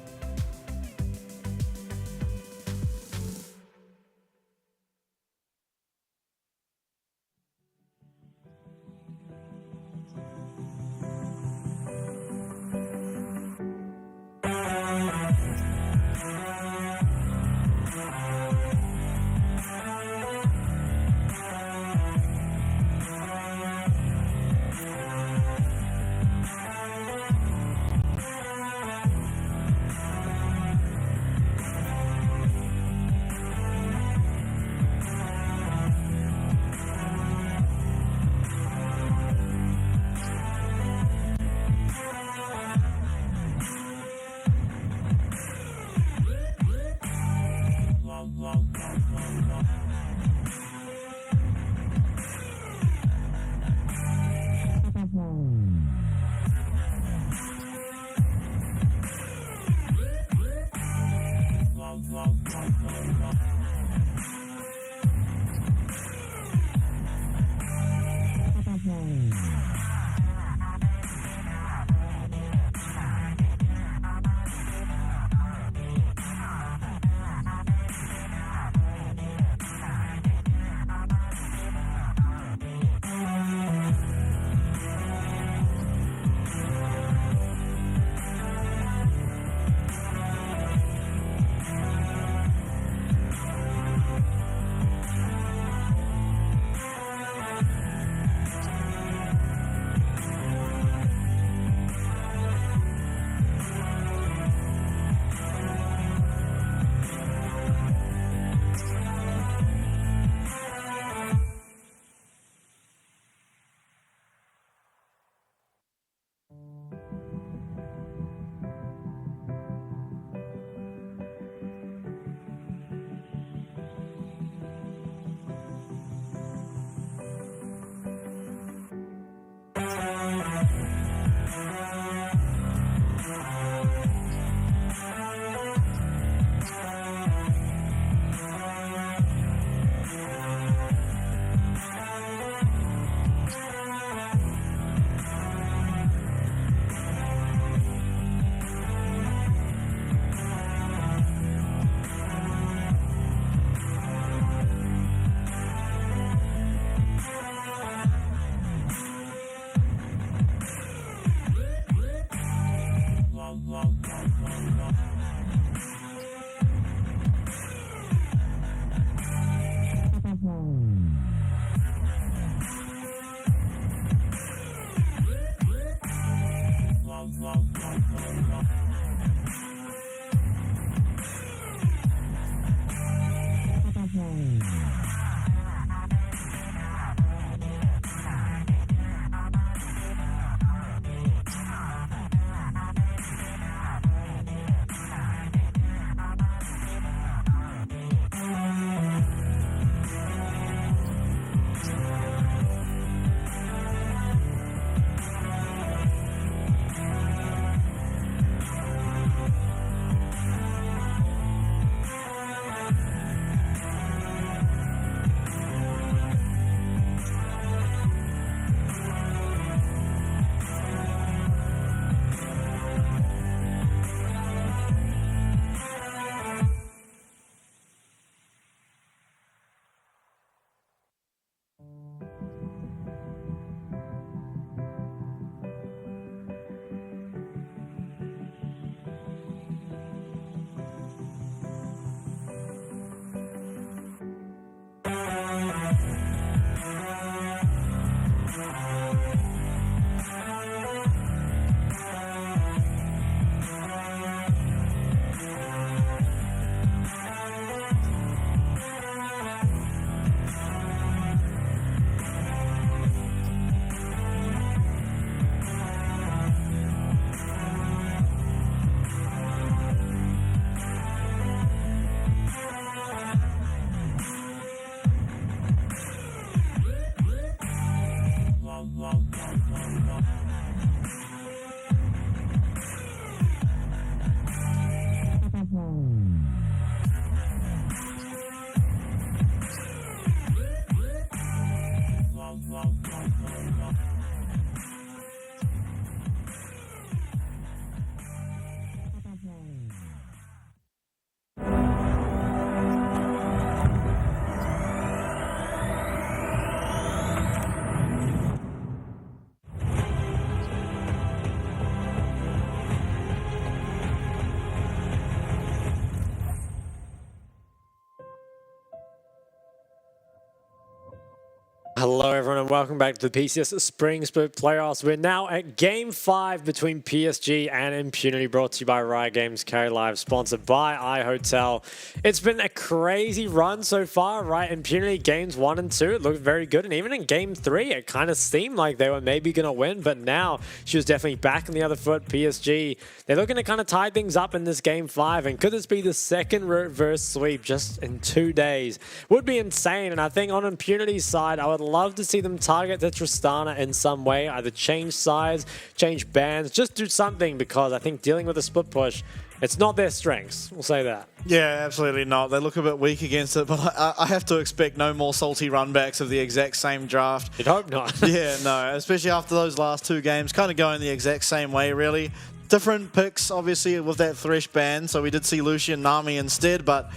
S5: Hello, everyone, and welcome back to the PCS Spring Split Playoffs. We're now at Game 5 between PSG and Impunity, brought to you by Riot Games, Carry Live, sponsored by iHotel. It's been a crazy run so far, right? Impunity games 1 and 2, it looked very good, and even in Game 3, it kind of seemed like they were maybe going to win, but now she was definitely back on the other foot. PSG, they're looking to kind of tie things up in this Game 5, and could this be the second reverse sweep just in 2 days? Would be insane, and I think on Impunity's side, I would love to see them target the Tristana in some way, either change sides, change bans, just do something, because I think dealing with a split push, it's not their strengths. We'll say that.
S6: Yeah, absolutely not. They look a bit weak against it, but I have to expect no more salty runbacks of the exact same draft.
S5: You'd hope not.
S6: Yeah, no, especially after those last 2 games, kind of going the exact same way, really. Different picks, obviously, with that Thresh ban, so we did see Lucian Nami instead, but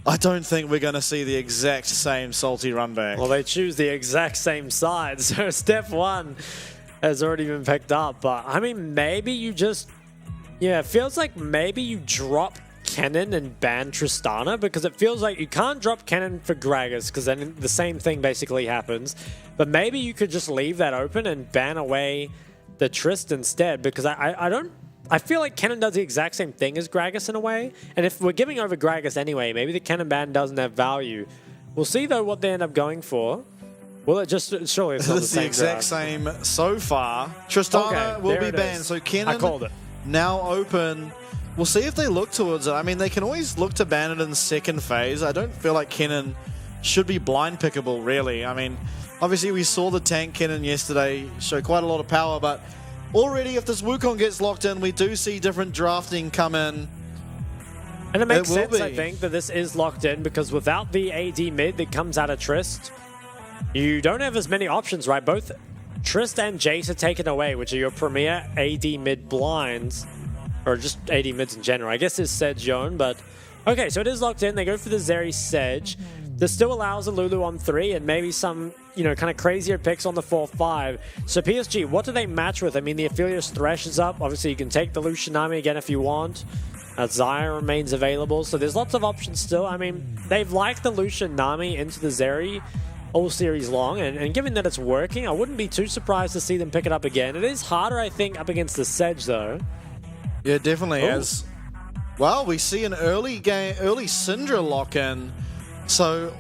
S6: I don't think we're going to see the exact same salty run back.
S5: Well, they choose the exact same side, so step 1 has already been picked up. But, I mean, maybe you just... Yeah, it feels like maybe you drop Kennen and ban Tristana, because it feels like you can't drop Kennen for Gragas, because then the same thing basically happens. But maybe you could just leave that open and ban away the Trist instead, because I feel like Kennen does the exact same thing as Gragas in a way, and if we're giving over Gragas anyway, maybe the Kennen ban doesn't have value. We'll see though what they end up going for. Will it just surely it's not
S6: This is the exact same so far. Tristana will be banned, so Kennen
S5: I called it.
S6: Now open. We'll see if they look towards it. I mean, they can always look to ban it in the second phase. I don't feel like Kennen should be blind pickable, really. I mean, obviously we saw the tank Kennen yesterday show quite a lot of power, but already, if this Wukong gets locked in, we do see different drafting come in.
S5: And it makes sense, I think, that this is locked in, because without the AD mid that comes out of Trist, you don't have as many options, right? Both Trist and Jace are taken away, which are your premier AD mid blinds, or just AD mids in general. I guess it's Sejuani, but okay, so it is locked in. They go for the Zeri Sedge. This still allows a Lulu on 3 and maybe some, you know, kind of crazier picks on the 4-5. So PSG, what do they match with? I mean, the Aphelios Thresh is up. Obviously, you can take the Lucian Nami again if you want. Xayah remains available. So there's lots of options still. I mean, they've liked the Lucian Nami into the Zeri all series long. And given that it's working, I wouldn't be too surprised to see them pick it up again. It is harder, I think, up against the Sedge, though.
S6: Yeah, definitely. As well, we see an early Syndra lock-in. So,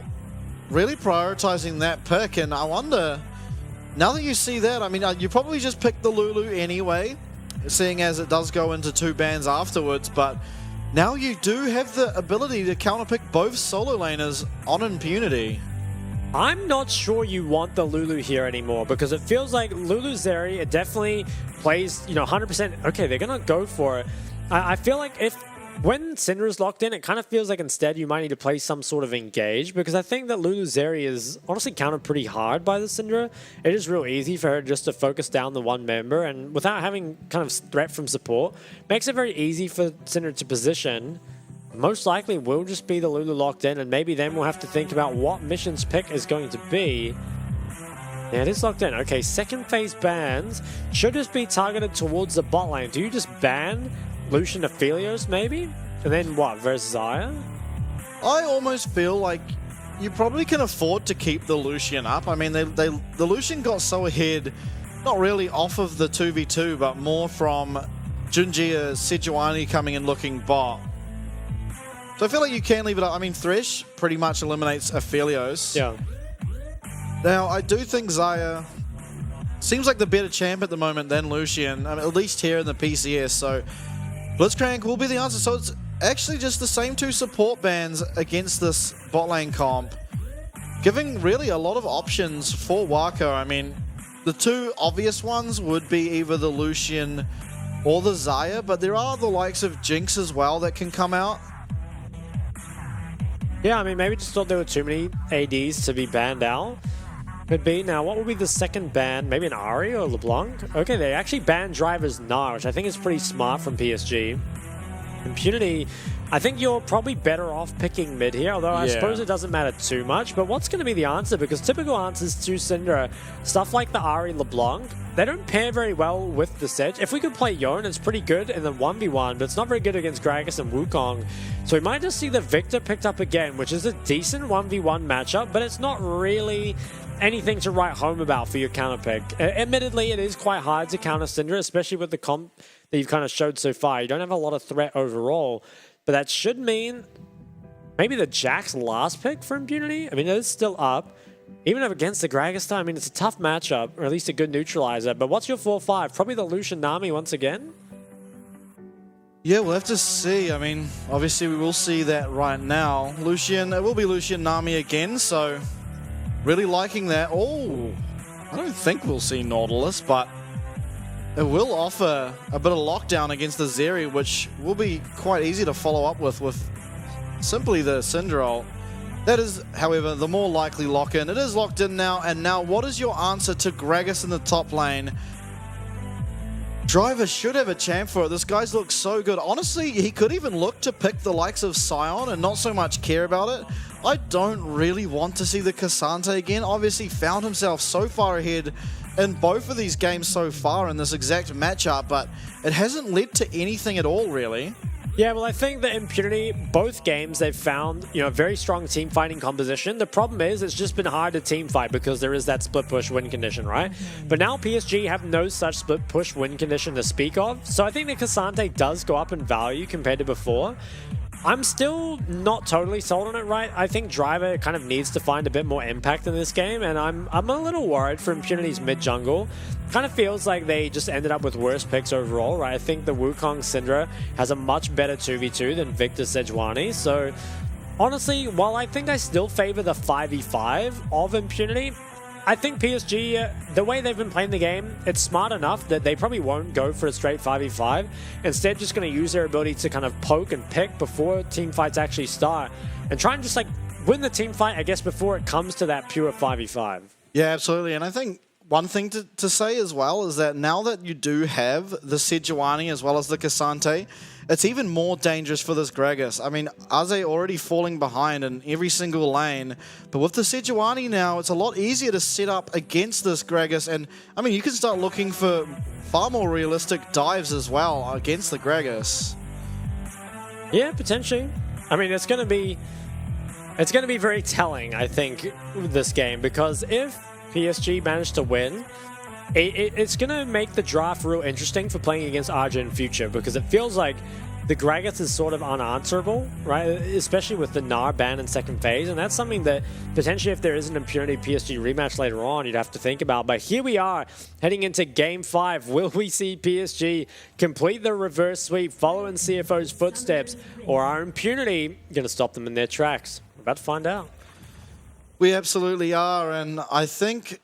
S6: really prioritizing that pick, and I wonder, now that you see that, I mean, you probably just pick the Lulu anyway, seeing as it does go into 2 bans afterwards, but now you do have the ability to counterpick both solo laners on Impunity.
S5: I'm not sure you want the Lulu here anymore, because it feels like Lulu Zeri, it definitely plays, you know, 100%. Okay, they're going to go for it. I feel like when Syndra's locked in, it kind of feels like instead you might need to play some sort of engage, because I think that Lulu Zeri is honestly countered pretty hard by the Syndra. It is real easy for her just to focus down the one member, and without having kind of threat from support, makes it very easy for Syndra to position. Most likely will just be the Lulu locked in, and maybe then we'll have to think about what mission's pick is going to be. Yeah, it is locked in. Okay, second phase bans should just be targeted towards the bot lane. Do you just ban Lucian Aphelios, maybe? And then what, versus Xayah?
S6: I almost feel like you probably can afford to keep the Lucian up. I mean, the Lucian got so ahead, not really off of the 2v2, but more from Junjia Sejuani coming and looking bot. So I feel like you can leave it up. I mean, Thresh pretty much eliminates Aphelios.
S5: Yeah.
S6: Now, I do think Xayah seems like the better champ at the moment than Lucian, I mean, at least here in the PCS, so Blitzcrank will be the answer. So it's actually just the same 2 support bans against this bot lane comp, giving really a lot of options for Wako. I mean, the 2 obvious ones would be either the Lucian or the Xayah, but there are the likes of Jinx as well that can come out.
S5: Yeah, I mean, maybe just thought there were too many ADs to be banned out. Could be. Now, what would be the second ban? Maybe an Ahri or LeBlanc? Okay, they actually banned Driver's Gnar, which I think is pretty smart from PSG. Impunity I think you're probably better off picking mid here, although I
S6: Yeah.
S5: suppose it doesn't matter too much. But what's going to be the answer? Because typical answers to Syndra, stuff like the Ari LeBlanc, they don't pair very well with the Sedge. If we could play Yone, it's pretty good in the 1v1, but it's not very good against Gragas and Wukong. So we might just see the Victor picked up again, which is a decent 1v1 matchup, but it's not really anything to write home about for your counter pick. Admittedly, it is quite hard to counter Syndra, especially with the comp that you've kind of showed so far. You don't have a lot of threat overall, but that should mean maybe the Jack's last pick for Impunity. I mean, it is still up. Even up against the Gragas, I mean, it's a tough matchup, or at least a good neutralizer. But what's your 4-5? Probably the Lucian Nami once again?
S6: Yeah, we'll have to see. I mean, obviously we will see that right now. Lucian, it will be Lucian Nami again, so really liking that. Oh, I don't think we'll see Nautilus, but it will offer a bit of lockdown against the Zeri, which will be quite easy to follow up with simply the Syndra ult. That is, however, the more likely lock-in. It is locked in now, and now what is your answer to Gragas in the top lane? Driver should have a champ for it. This guy's looks so good. Honestly, he could even look to pick the likes of Sion and not so much care about it. I don't really want to see the Cassante again. Obviously found himself so far ahead in both of these games so far in this exact matchup, but it hasn't led to anything at all, really.
S5: Yeah, well, I think that Impunity, both games, they've found, a very strong team fighting composition. The problem is it's just been hard to team fight because there is that split push win condition, right? But now PSG have no such split push win condition to speak of. So I think the Cassante does go up in value compared to before. I'm still not totally sold on it, right? I think Driver kind of needs to find a bit more impact in this game, and I'm a little worried for Impunity's mid-jungle. Kind of feels like they just ended up with worse picks overall, right? I think the Wukong Syndra has a much better 2v2 than Victor Sejuani, so honestly, while I think I still favor the 5v5 of Impunity, I think PSG, the way they've been playing the game, it's smart enough that they probably won't go for a straight 5v5. Instead, just going to use their ability to kind of poke and pick before team fights actually start. And try and just like win the team fight, I guess, before it comes to that pure 5v5.
S6: Yeah, absolutely. And I think one thing to say as well is that now that you do have the Sejuani as well as the Cassante, it's even more dangerous for this Gragas. I mean, Aze already falling behind in every single lane, but with the Sejuani now, it's a lot easier to set up against this Gragas. And I mean, you can start looking for far more realistic dives as well against the Gragas.
S5: Yeah, potentially. I mean, it's going to be very telling, I think, this game, because if PSG managed to win, it's going to make the draft real interesting for playing against Argent in future, because it feels like the Gragas is sort of unanswerable, right? Especially with the Gnar ban in second phase, and that's something that potentially if there is an Impunity PSG rematch later on, you'd have to think about. But here we are, heading into Game 5. Will we see PSG complete the reverse sweep, follow in CFO's footsteps, or are Impunity going to stop them in their tracks? We're about to find out.
S6: We absolutely are, and I think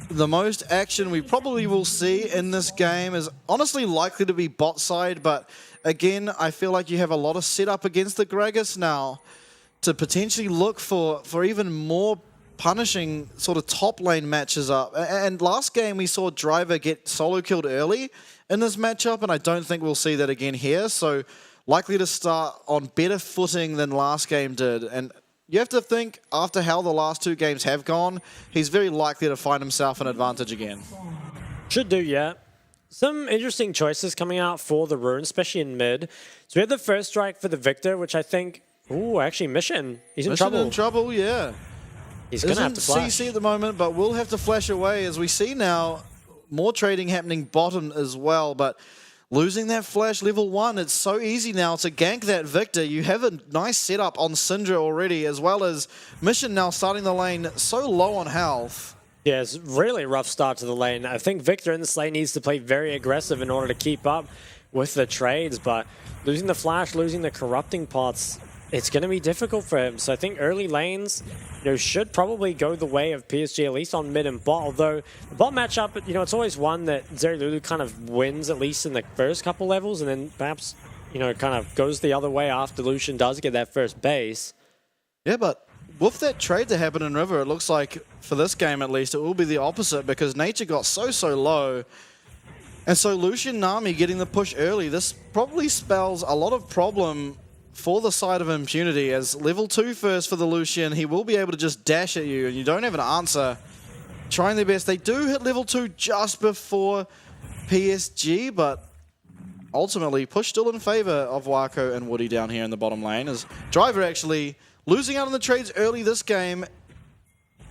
S6: the most action we probably will see in this game is honestly likely to be bot side, but again, I feel like you have a lot of setup against the Gragas now to potentially look for even more punishing sort of top lane matches up. And last game we saw Driver get solo killed early in this matchup, and I don't think we'll see that again here, so likely to start on better footing than last game did. And you have to think, after how the last two games have gone, he's very likely to find himself an advantage again.
S5: Should do, yeah. Some interesting choices coming out for the Rune, especially in mid. So we have the first strike for the Victor, which I think... Ooh, actually, Mission. He's in trouble.
S6: In trouble, yeah.
S5: He's going to have to flash.
S6: CC at the moment, but will have to flash away, as we see now more trading happening bottom as well, but losing that flash level 1, it's so easy now to gank that Victor. You have a nice setup on Syndra already, as well as Mission now starting the lane so low on health.
S5: Yeah, it's really rough start to the lane. I think Victor in this lane needs to play very aggressive in order to keep up with the trades, but losing the flash, losing the corrupting pots, it's going to be difficult for him. So I think early lanes, should probably go the way of PSG, at least on mid and bot. Although the bot matchup, it's always one that Zerilulu kind of wins, at least in the first couple levels, and then perhaps, kind of goes the other way after Lucian does get that first base.
S6: Yeah, but with that trade that happened in River, it looks like, for this game at least, it will be the opposite, because Nature got so low. And so Lucian Nami getting the push early, this probably spells a lot of problem for the side of Impunity as level 2 first for the Lucian. He will be able to just dash at you and you don't have an answer. Trying their best. They do hit level 2 just before PSG, but ultimately push still in favor of Wako and Woody down here in the bottom lane as Driver actually losing out on the trades early this game.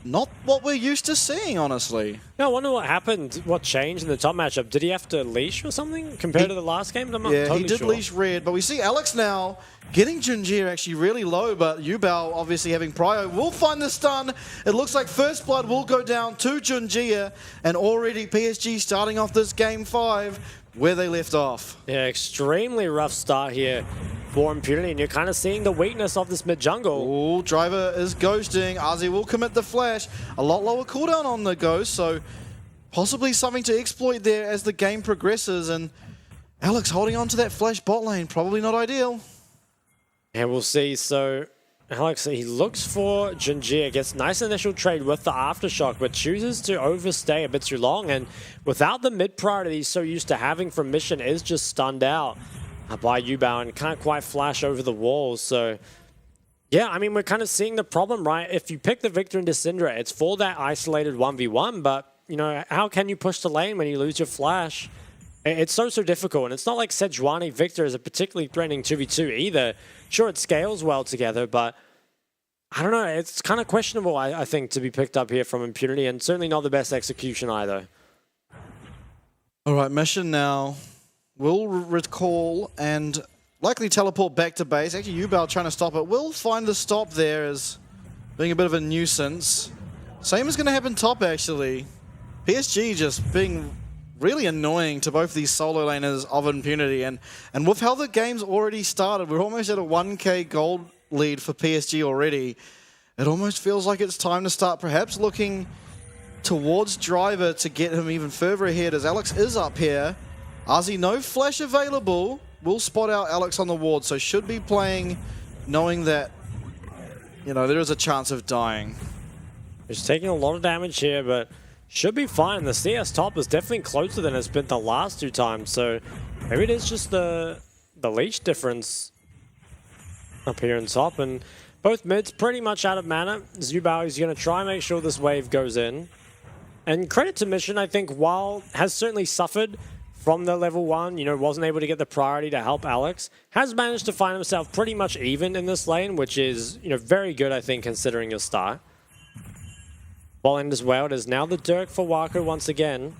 S6: Not what we're used to seeing, honestly.
S5: Yeah, I wonder what happened, what changed in the top matchup. Did he have to leash or something compared to the last game? I'm not totally
S6: he did
S5: sure.
S6: leash red, but we see Alex now getting Junjie actually really low, but Yubao obviously having prio will find the stun. It looks like first blood will go down to Junjie, and already PSG starting off this game 5 where they left off.
S5: Yeah, extremely rough start here for Impunity, and you're kind of seeing the weakness of this mid jungle.
S6: Ooh, Driver is ghosting. Azi will commit the flash. A lot lower cooldown on the ghost, so possibly something to exploit there as the game progresses, and Alex holding on to that flash bot lane, probably not ideal.
S5: And we'll see. So Alex, he looks for Junjie, gets nice initial trade with the Aftershock, but chooses to overstay a bit too long. And without the mid priority he's so used to having from Mission, is just stunned out by Yubao and can't quite flash over the walls. So yeah, I mean, we're kind of seeing the problem, right? If you pick the Victor into Syndra, it's for that isolated 1v1, but you know, how can you push the lane when you lose your flash? It's so difficult, and it's not like Sejuani Victor is a particularly threatening 2v2 either. Sure, it scales well together, but I don't know, it's kind of questionable, I think, to be picked up here from Impunity, and certainly not the best execution either.
S6: All right, Mission now will recall and likely teleport back to base. Actually, Yubao trying to stop it. Will find the stop there as being a bit of a nuisance. Same is going to happen top, actually. PSG just being really annoying to both these solo laners of Impunity, and with how the game's already started, we're almost at a 1k gold lead for PSG already. It almost feels like it's time to start perhaps looking towards Driver to get him even further ahead, as Alex is up here. Azi, no flash available, will spot out Alex on the ward, so should be playing knowing that, you know, there is a chance of dying.
S5: He's taking a lot of damage here, but should be fine. The CS top is definitely closer than it's been the last 2 times, so maybe it is just the leech difference up here in top. And both mids pretty much out of mana. Yubao is going to try and make sure this wave goes in. And credit to Mission, I think, while has certainly suffered from the level 1, you know, wasn't able to get the priority to help Alex, has managed to find himself pretty much even in this lane, which is, you know, very good, I think, considering your start. Ball end as well. It is now the Dirk for Wako once again.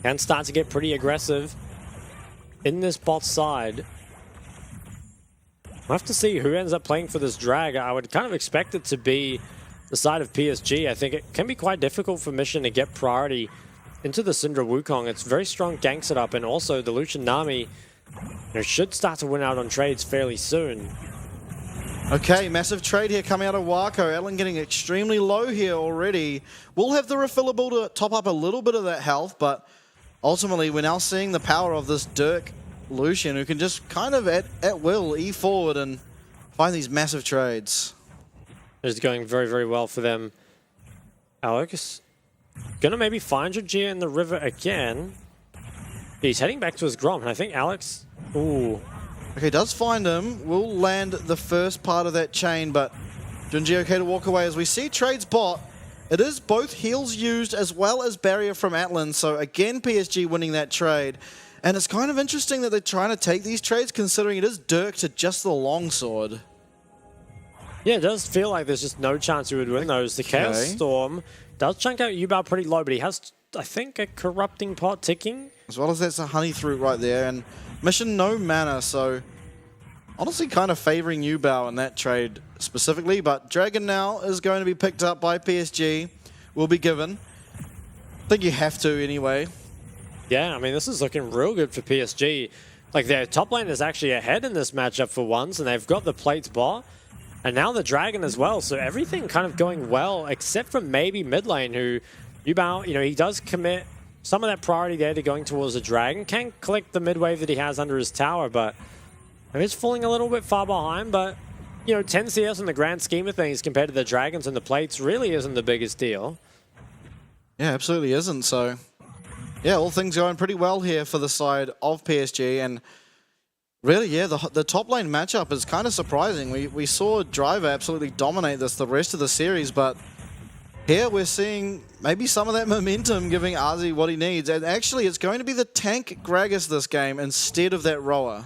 S5: Can start to get pretty aggressive in this bot side. We'll have to see who ends up playing for this drag. I would kind of expect it to be the side of PSG. I think it can be quite difficult for Mission to get priority into the Syndra Wukong. It's very strong gank setup, and also the Lucian Nami, you know, should start to win out on trades fairly soon.
S6: Okay, massive trade here coming out of Wako. Ellen getting extremely low here already. We'll have the refillable to top up a little bit of that health, but ultimately we're now seeing the power of this Dirk Lucian, who can just kind of at will E forward and find these massive trades.
S5: It's going very, very well for them. Alex gonna maybe find Junjie in the river again. He's heading back to his Grom, and I think Alex... Ooh.
S6: Okay, does find him. Will land the first part of that chain, but Junjie okay to walk away as we see trades bot. It is both heals used as well as barrier from Atlan, so again PSG winning that trade. And it's kind of interesting that they're trying to take these trades considering it is Dirk to just the longsword.
S5: Yeah, it does feel like there's just no chance he would win those. The Chaos Storm does chunk out Yubao pretty low, but he has, I think, a Corrupting Pot ticking.
S6: As well as that's a Honey Fruit right there, and Mission no mana, so honestly kind of favoring Yubao in that trade specifically, but Dragon now is going to be picked up by PSG, will be given. I think you have to anyway.
S5: Yeah, I mean, this is looking real good for PSG. Like, their top lane is actually ahead in this matchup for once, and they've got the plates bot, and now the Dragon as well, so everything kind of going well, except for maybe mid lane, who Yubao, you know, he does commit some of that priority there to going towards the Dragon. Can collect the mid wave that he has under his tower, but he's falling a little bit far behind. But, you know, 10 CS in the grand scheme of things compared to the Dragons and the plates really isn't the biggest deal.
S6: Yeah, absolutely isn't. So, yeah, all things going pretty well here for the side of PSG. And Really, yeah, the top lane matchup is kind of surprising. We saw Driver absolutely dominate this the rest of the series, but here we're seeing maybe some of that momentum giving Ozzy what he needs. And actually, it's going to be the tank Gragas this game instead of that rower.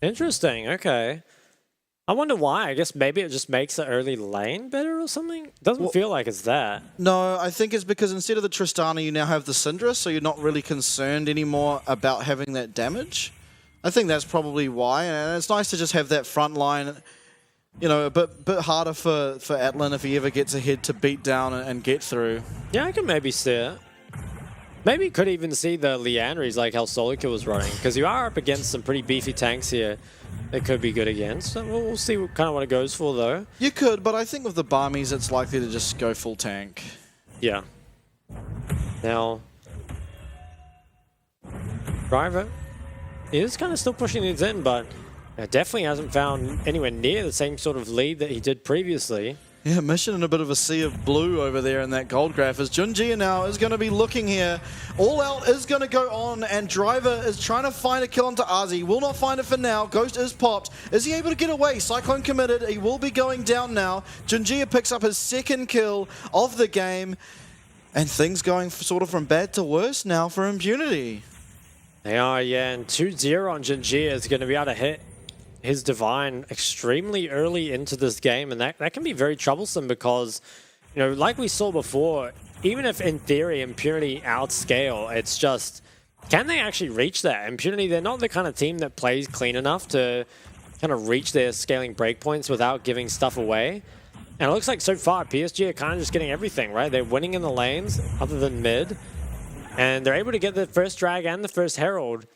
S5: Interesting, okay. I wonder why. I guess maybe it just makes the early lane better or something? Doesn't feel like it's that.
S6: No, I think it's because instead of the Tristana, you now have the Syndra, so you're not really concerned anymore about having that damage. I think that's probably why, and it's nice to just have that front line, you know, a bit harder for Atlan if he ever gets ahead to beat down and get through.
S5: Yeah, I can maybe see it. Maybe you could even see the Leandries like how Solika was running, because you are up against some pretty beefy tanks here that could be good against. So we'll see kind of what it goes for, though.
S6: You could, but I think with the Barmies, it's likely to just go full tank.
S5: Yeah. Now, Driver is kind of still pushing these in, but definitely hasn't found anywhere near the same sort of lead that he did previously.
S6: Yeah, Mission in a bit of a sea of blue over there in that gold graph as Junjia now is going to be looking here. All Out is going to go on and Driver is trying to find a kill onto Ozzy. Will not find it for now. Ghost is popped. Is he able to get away? Cyclone committed. He will be going down now. Junjia picks up his second kill of the game and things going sort of from bad to worse now for Impunity.
S5: They are, yeah, and 2-0 on Jinjia is going to be able to hit his Divine extremely early into this game, and that can be very troublesome because, you know, like we saw before, even if in theory Impunity outscale, it's just, can they actually reach that? Impunity, they're not the kind of team that plays clean enough to kind of reach their scaling breakpoints without giving stuff away. And it looks like so far PSG are kind of just getting everything, right? They're winning in the lanes other than mid. And they're able to get the first drag and the first herald.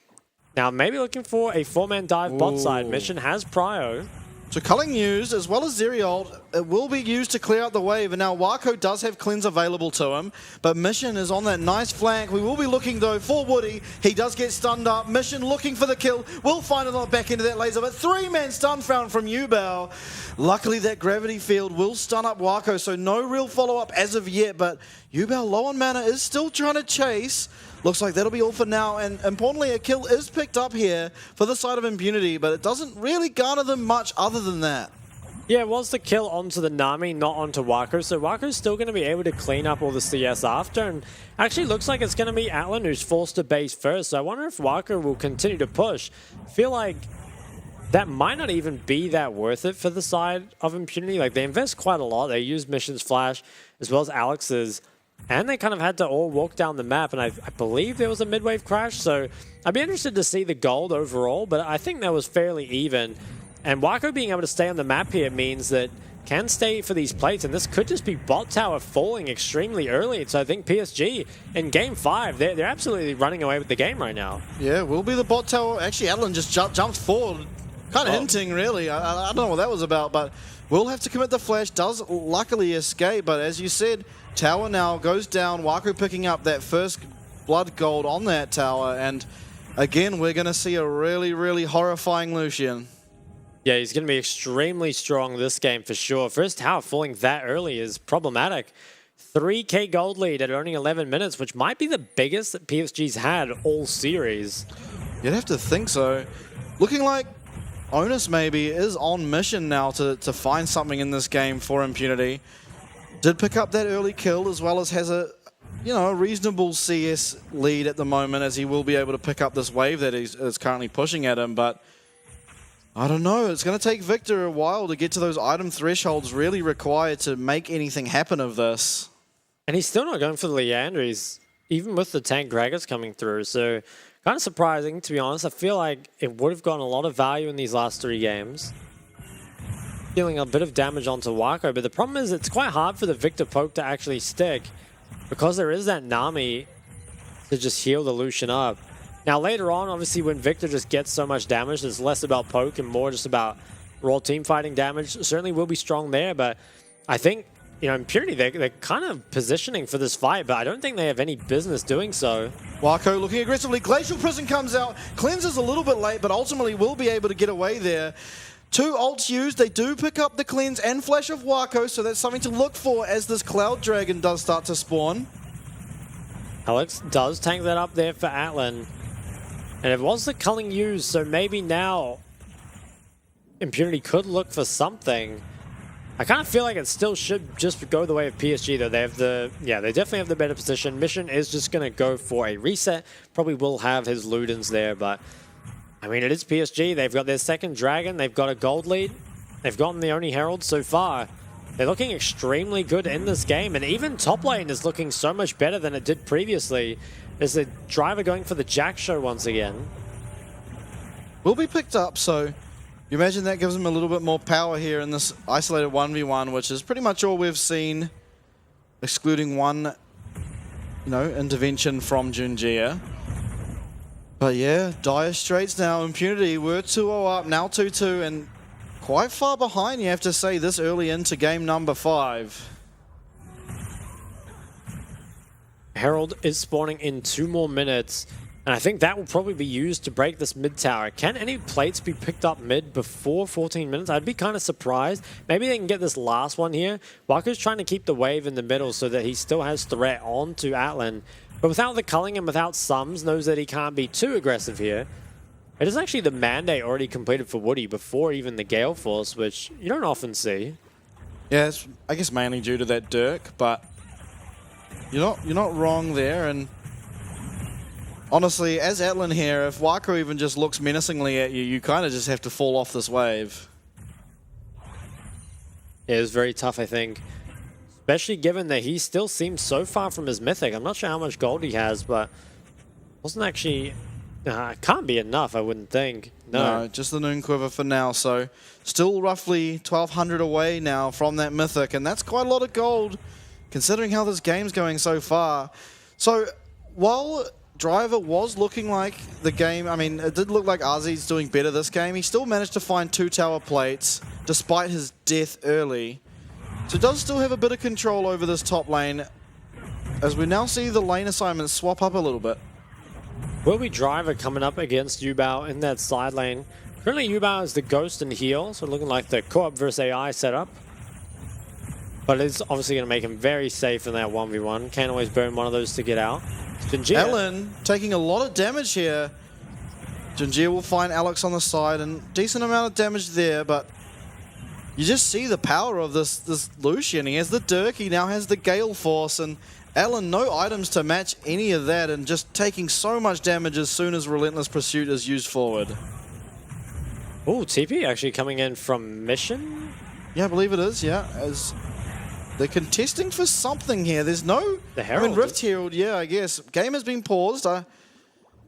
S5: Now, maybe looking for a 4-man dive bot side. Mission has prio.
S6: So Culling used, as well as Zerial, it will be used to clear out the wave. And now Wako does have cleanse available to him. But Mission is on that nice flank. We will be looking, though, for Woody. He does get stunned up. Mission looking for the kill. Will find it back into that laser. But 3-man stun found from Yubao. Luckily, that gravity field will stun up Wako. So no real follow-up as of yet. But Yubao, low on mana, is still trying to chase. Looks like that'll be all for now, and importantly, a kill is picked up here for the side of Impunity, but it doesn't really garner them much other than that.
S5: Yeah, it was the kill onto the Nami, not onto Wako, so Wako's still going to be able to clean up all the CS after, and actually looks like it's going to be Atlan who's forced to base first, so I wonder if Wako will continue to push. I feel like that might not even be that worth it for the side of Impunity. Like, they invest quite a lot. They use Mission's flash as well as Alex's, and they kind of had to all walk down the map, and I believe there was a mid-wave crash, so I'd be interested to see the gold overall, but I think that was fairly even. And Wako being able to stay on the map here means that can stay for these plates, and this could just be bot tower falling extremely early. So I think PSG in Game 5, they're absolutely running away with the game right now.
S6: Yeah, will be the bot tower. Actually, Atlan just jumped forward, kind of hinting, really. I don't know what that was about, but will have to commit the flash. Does luckily escape, but as you said, tower now goes down. Wako picking up that first blood gold on that tower, and again, we're going to see a really, really horrifying Lucian.
S5: Yeah, he's going to be extremely strong this game for sure. First tower falling that early is problematic. 3k gold lead at only 11 minutes, which might be the biggest that PSG's had all series.
S6: You'd have to think so. Looking like Onus maybe is on mission now to find something in this game for Impunity. Did pick up that early kill as well as has a reasonable CS lead at the moment, as he will be able to pick up this wave that is currently pushing at him, but I don't know. It's going to take Victor a while to get to those item thresholds really required to make anything happen of this.
S5: And he's still not going for the Leandries, even with the tank Gragas coming through. So kind of surprising, to be honest. I feel like it would have gotten a lot of value in these last 3 games. Dealing a bit of damage onto Wako, but the problem is it's quite hard for the Victor poke to actually stick because there is that Nami to just heal the Lucian up. Now later on, obviously, when Victor just gets so much damage, it's less about poke and more just about raw team fighting damage. Certainly will be strong there, but I think, Impunity, they're kind of positioning for this fight, but I don't think they have any business doing so.
S6: Wako looking aggressively. Glacial Prison comes out. Cleanses a little bit late, but ultimately will be able to get away there. 2 ults used. They do pick up the cleanse and flash of Wako, so that's something to look for as this Cloud Dragon does start to spawn.
S5: Alex does tank that up there for Atlan. And it was the culling used, so maybe now Impunity could look for something. I kind of feel like it still should just go the way of PSG, though. They have they definitely have the better position. Mission is just going to go for a reset. Probably will have his Ludens there, but I mean, it is PSG. They've got their second Dragon. They've got a gold lead. They've gotten the only Herald so far. They're looking extremely good in this game, and even top lane is looking so much better than it did previously. There's the driver going for the Jack Show once again.
S6: Will be picked up, so you imagine that gives him a little bit more power here in this isolated 1v1, which is pretty much all we've seen, excluding one, intervention from Junjia. But yeah, dire straits now. Impunity were 2-0 up, now 2-2, and quite far behind, you have to say, this early into game number 5.
S5: Herald is spawning in 2 more minutes, and I think that will probably be used to break this mid tower. Can any plates be picked up mid before 14 minutes? I'd be kind of surprised. Maybe they can get this last one here. Waku's trying to keep the wave in the middle so that he still has threat on to Atlan, but without the culling and without sums, knows that he can't be too aggressive here. It is actually the mandate already completed for Woody before even the Gale Force, which you don't often see.
S6: Yeah, it's, I guess mainly due to that Dirk, but you're not wrong there. And honestly, as Atlan here, if Waku even just looks menacingly at you, you kind of just have to fall off this wave.
S5: It was very tough, I think, especially given that he still seems so far from his mythic. I'm not sure how much gold he has, but wasn't actually... it can't be enough, I wouldn't think. No,
S6: just the Noon Quiver for now. So still roughly 1,200 away now from that mythic, and that's quite a lot of gold considering how this game's going so far. So while Driver was looking like the game, I mean, it did look like Azi's doing better this game, he still managed to find 2 tower plates despite his death early. So does still have a bit of control over this top lane as we now see the lane assignments swap up a little bit.
S5: Will be Driver coming up against Yubao in that side lane. Currently Yubao is the Ghost and Heal, so looking like the co-op versus AI setup. But it's obviously going to make him very safe in that 1v1. Can't always burn one of those to get out. Junjia.
S6: Ellen taking a lot of damage here. Junjia will find Alex on the side, and decent amount of damage there, but you just see the power of this Lucian. He has the Dirk, he now has the Gale Force, and Ellen, no items to match any of that, and just taking so much damage as soon as Relentless Pursuit is used forward.
S5: Oh, TP actually coming in from Mission?
S6: Yeah, I believe it is, yeah. As they're contesting for something here. There's no...
S5: The Herald.
S6: I mean, Rift Herald, yeah, I guess. Game has been paused. I'm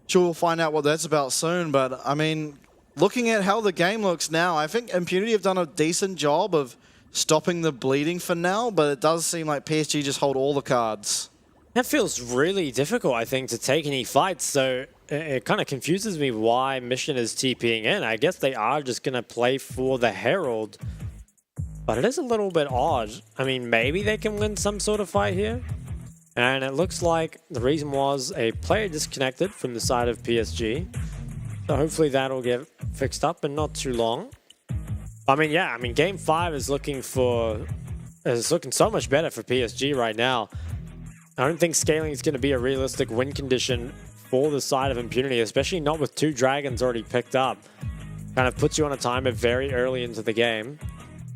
S6: sure we'll find out what that's about soon, but I mean, looking at how the game looks now, I think Impunity have done a decent job of stopping the bleeding for now, but it does seem like PSG just hold all the cards.
S5: That feels really difficult, I think, to take any fights, so it kind of confuses me why Mission is TPing in. I guess they are just going to play for the Herald, but it is a little bit odd. I mean, maybe they can win some sort of fight here, and it looks like the reason was a player disconnected from the side of PSG, so hopefully that'll get fixed up in not too long. I mean, yeah, game 5 is looking so much better for PSG right now. I don't think scaling is going to be a realistic win condition for the side of Impunity, especially not with 2 dragons already picked up. Kind of puts you on a timer very early into the game.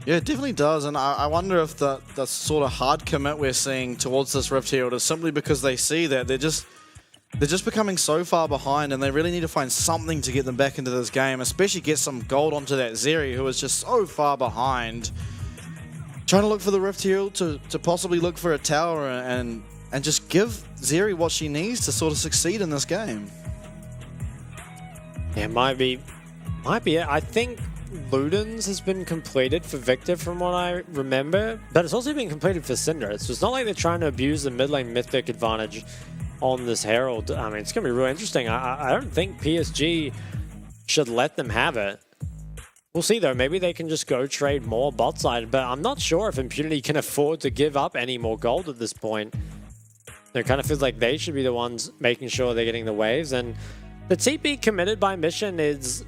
S6: Yeah, it definitely does, and I wonder if the sort of hard commit we're seeing towards this Rift Herald is simply because they see that they're just becoming so far behind, and they really need to find something to get them back into this game, especially get some gold onto that Zeri, who is just so far behind. Trying to look for the Rift Herald to possibly look for a tower and just give Zeri what she needs to sort of succeed in this game.
S5: Yeah, might be it. I think Ludens has been completed for Victor from what I remember, but it's also been completed for Syndra. So it's not like they're trying to abuse the mid lane mythic advantage on this Herald. I mean, it's going to be really interesting. I don't think PSG should let them have it. We'll see though, maybe they can just go trade more bot side, but I'm not sure if Impunity can afford to give up any more gold at this point. It kind of feels like they should be the ones making sure they're getting the waves, and the TP committed by Mission is,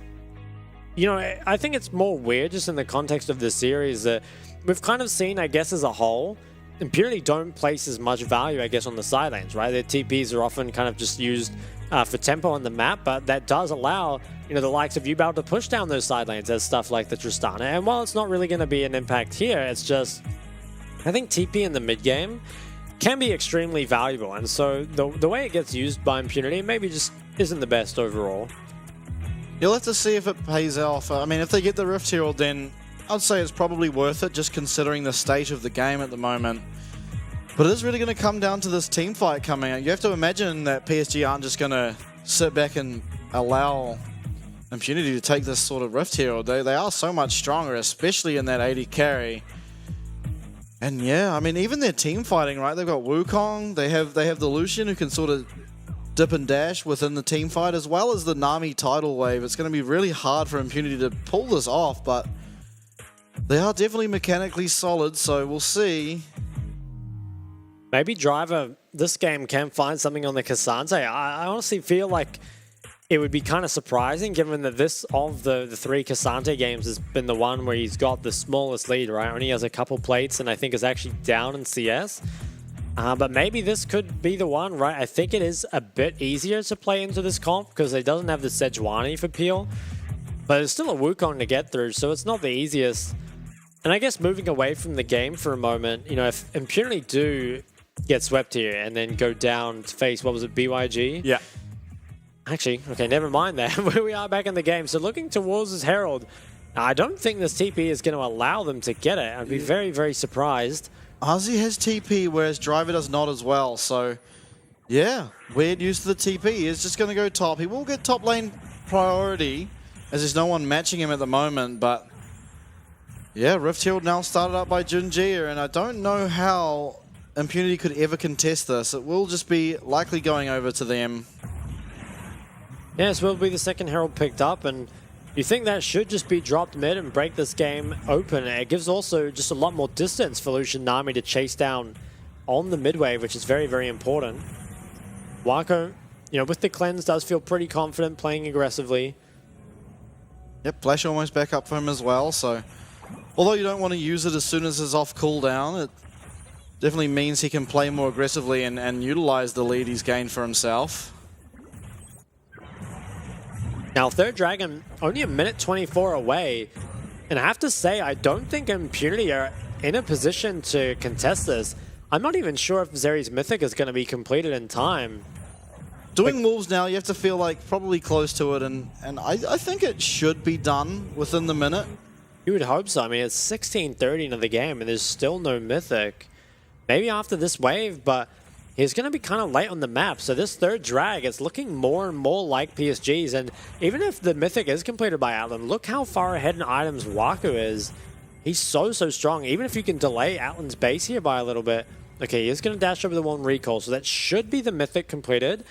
S5: I think it's more weird just in the context of the series that we've kind of seen, I guess, as a whole, Impunity don't place as much value, I guess, on the side lanes, right? Their TPs are often kind of just used for tempo on the map, but that does allow, the likes of you be able to push down those side lanes as stuff like the Tristana. And while it's not really going to be an impact here, it's just, I think TP in the mid game can be extremely valuable. And so the way it gets used by Impunity maybe just isn't the best overall.
S6: You'll have to see if it pays off. I mean, if they get the Rift Herald, then I'd say it's probably worth it, just considering the state of the game at the moment. But it is really going to come down to this team fight coming out. You have to imagine that PSG aren't just going to sit back and allow Impunity to take this sort of Rift Herald. They are so much stronger, especially in that 80 carry. And yeah, I mean, even their team fighting, right? They've got Wukong, they have the Lucian who can sort of dip and dash within the team fight, as well as the Nami tidal wave. It's going to be really hard for Impunity to pull this off, but they are definitely mechanically solid, so we'll see.
S5: Maybe Driver this game can find something on the Cassante. I honestly feel like it would be kind of surprising, given that this of the three Cassante games has been the one where he's got the smallest lead, right? Only has a couple plates and I think is actually down in CS. But maybe this could be the one, right? I think it is a bit easier to play into this comp because it doesn't have the Sejuani for peel. But it's still a Wukong to get through, so it's not the easiest. And I guess moving away from the game for a moment, if Impunity do get swept here and then go down to face, what was it, BYG?
S6: Yeah.
S5: Actually, okay, never mind that. We are back in the game. So looking towards his Herald, I don't think this TP is going to allow them to get it. I'd be very, very surprised.
S6: Ozzy has TP, whereas Driver does not as well. So, yeah, weird use of the TP. He's just going to go top. He will get top lane priority, as there's no one matching him at the moment. But, yeah, Rift Herald now started up by Junjia, and I don't know how Impunity could ever contest this. It will just be likely going over to them.
S5: Yes, will be the second Herald picked up, and you think that should just be dropped mid and break this game open. It gives also just a lot more distance for Lucian Nami to chase down on the mid wave, which is very, very important. Wako, with the cleanse, does feel pretty confident playing aggressively.
S6: Yep, Flash almost back up for him as well, so although you don't want to use it as soon as it's off cooldown, it definitely means he can play more aggressively and utilize the lead he's gained for himself.
S5: Now, Third Dragon, only a minute 24 away. And I have to say, I don't think Impunity are in a position to contest this. I'm not even sure if Zeri's Mythic is going to be completed in time.
S6: Doing Wolves now, you have to feel like probably close to it, and I think it should be done within the minute.
S5: You would hope so. I mean, it's 16:30 into the game, and there's still no Mythic. Maybe after this wave, but he's going to be kind of late on the map, so this third drag is looking more and more like PSG's, and even if the Mythic is completed by Atlan, look how far ahead in items Waku is. He's so strong. Even if you can delay Atlan's base here by a little bit. Okay, he is going to dash over the one recall, so that should be the Mythic completed,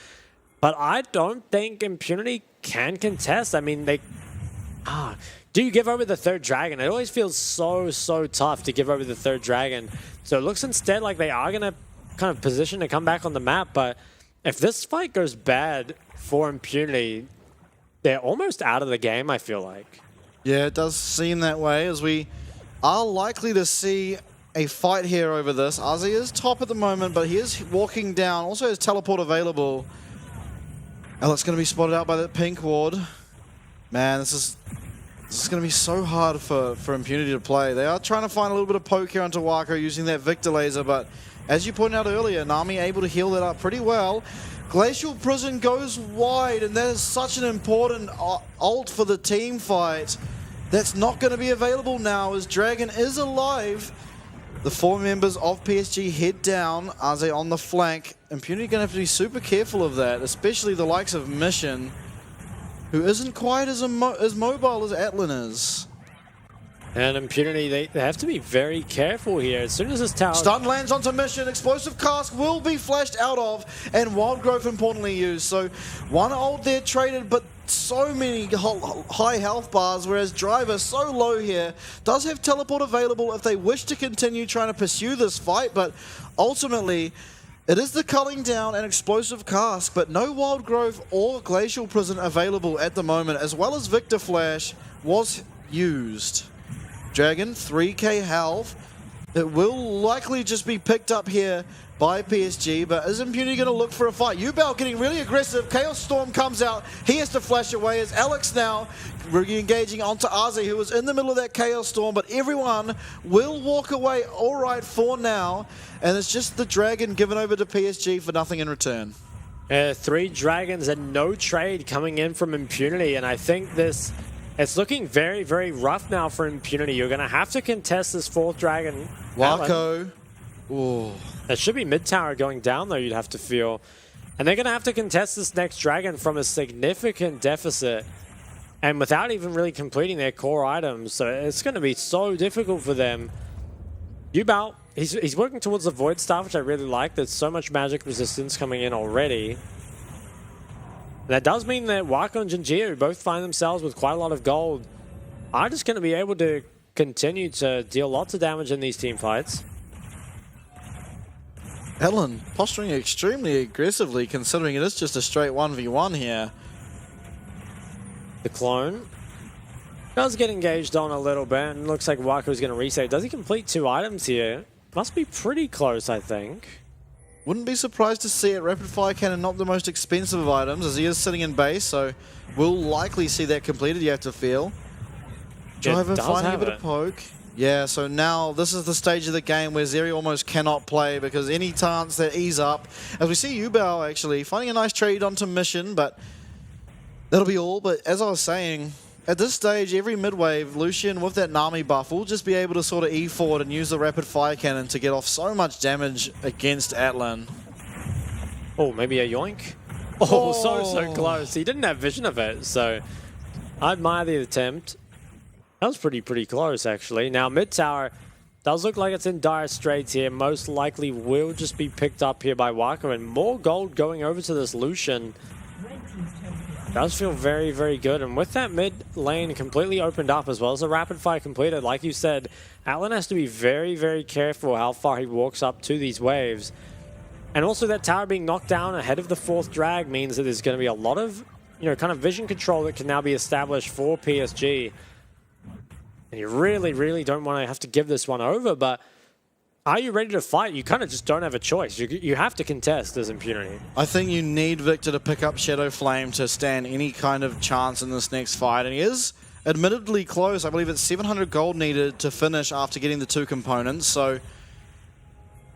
S5: but I don't think Impunity can contest. I mean, do you give over the third dragon? It always feels so tough to give over the third dragon, so it looks instead like they are going to kind of position to come back on the map, but if this fight goes bad for Impunity, they're almost out of the game, I feel like.
S6: Yeah, it does seem that way, as we are likely to see a fight here over this. Ozzy is top at the moment, but he is walking down, also has teleport available. Oh, it's going to be spotted out by that pink ward. Man, this is going to be so hard for Impunity to play. They are trying to find a little bit of poke here onto Wako using that Victor laser, but as you pointed out earlier, Nami able to heal that up pretty well. Glacial Prison goes wide, and that is such an important ult for the team fight. That's not going to be available now, as Dragon is alive. The four members of PSG head down. Aze on the flank. Impunity going to have to be super careful of that, especially the likes of Mission, who isn't quite as mobile as Atlan is.
S5: And Impunity, they have to be very careful here. As soon as this tower...
S6: Stun lands onto Mission. Explosive Cask will be flashed out of, and Wild Growth importantly used. So one ult there traded, but so many high health bars, whereas Driver, so low here, does have teleport available if they wish to continue trying to pursue this fight, but ultimately it is the culling down and Explosive Cask, but no Wild Growth or Glacial Prison available at the moment, as well as Victor Flash was used. Dragon, 3k health. It will likely just be picked up here by PSG, but is Impunity going to look for a fight? Yubel getting really aggressive. Chaos Storm comes out. He has to flash away as Alex now re-engaging onto Aze, who was in the middle of that Chaos Storm, but everyone will walk away all right for now, and it's just the Dragon given over to PSG for nothing in return.
S5: 3 Dragons and no trade coming in from Impunity, and I think it's looking very, very rough now for Impunity. You're going to have to contest this 4th Dragon.
S6: Wako. Ooh.
S5: It should be mid tower going down, though, you'd have to feel. And they're going to have to contest this next Dragon from a significant deficit and without even really completing their core items. So it's going to be so difficult for them. Yubao, he's working towards the Void Staff, which I really like. There's so much magic resistance coming in already. And that does mean that Wako and Jinjia, who both find themselves with quite a lot of gold, are just going to be able to continue to deal lots of damage in these team fights.
S6: Ellen posturing extremely aggressively, considering it is just a straight 1v1 here.
S5: The clone does get engaged on a little bit, and looks like Wako's going to resave. Does he complete 2 items here? Must be pretty close, I think.
S6: Wouldn't be surprised to see it. Rapid Fire Cannon, not the most expensive of items, as he is sitting in base, so we'll likely see that completed, you have to feel. Driver finding a bit of poke. Yeah, so now this is the stage of the game where Zeri almost cannot play because any chance that ease up. As we see Yubao actually finding a nice trade onto Mission, but that'll be all. But as I was saying, at this stage, every mid-wave, Lucian with that Nami buff will just be able to sort of E forward and use the Rapid Fire Cannon to get off so much damage against Atlan.
S5: Oh, maybe a yoink? Oh, so close. He didn't have vision of it, so I admire the attempt. That was pretty close, actually. Now, mid tower does look like it's in dire straits here. Most likely will just be picked up here by Wako, and more gold going over to this Lucian. Does feel very, very good. And with that mid lane completely opened up, as well as the rapid fire completed, like you said, Atlan has to be very, very careful how far he walks up to these waves. And also that tower being knocked down ahead of the 4th drag means that there's going to be a lot of, kind of vision control that can now be established for PSG. And you really, really don't want to have to give this one over, but are you ready to fight? You kind of just don't have a choice. You have to contest as Impunity.
S6: I think you need Victor to pick up Shadow Flame to stand any kind of chance in this next fight, and he is admittedly close. I believe it's 700 gold needed to finish after getting the 2 components, so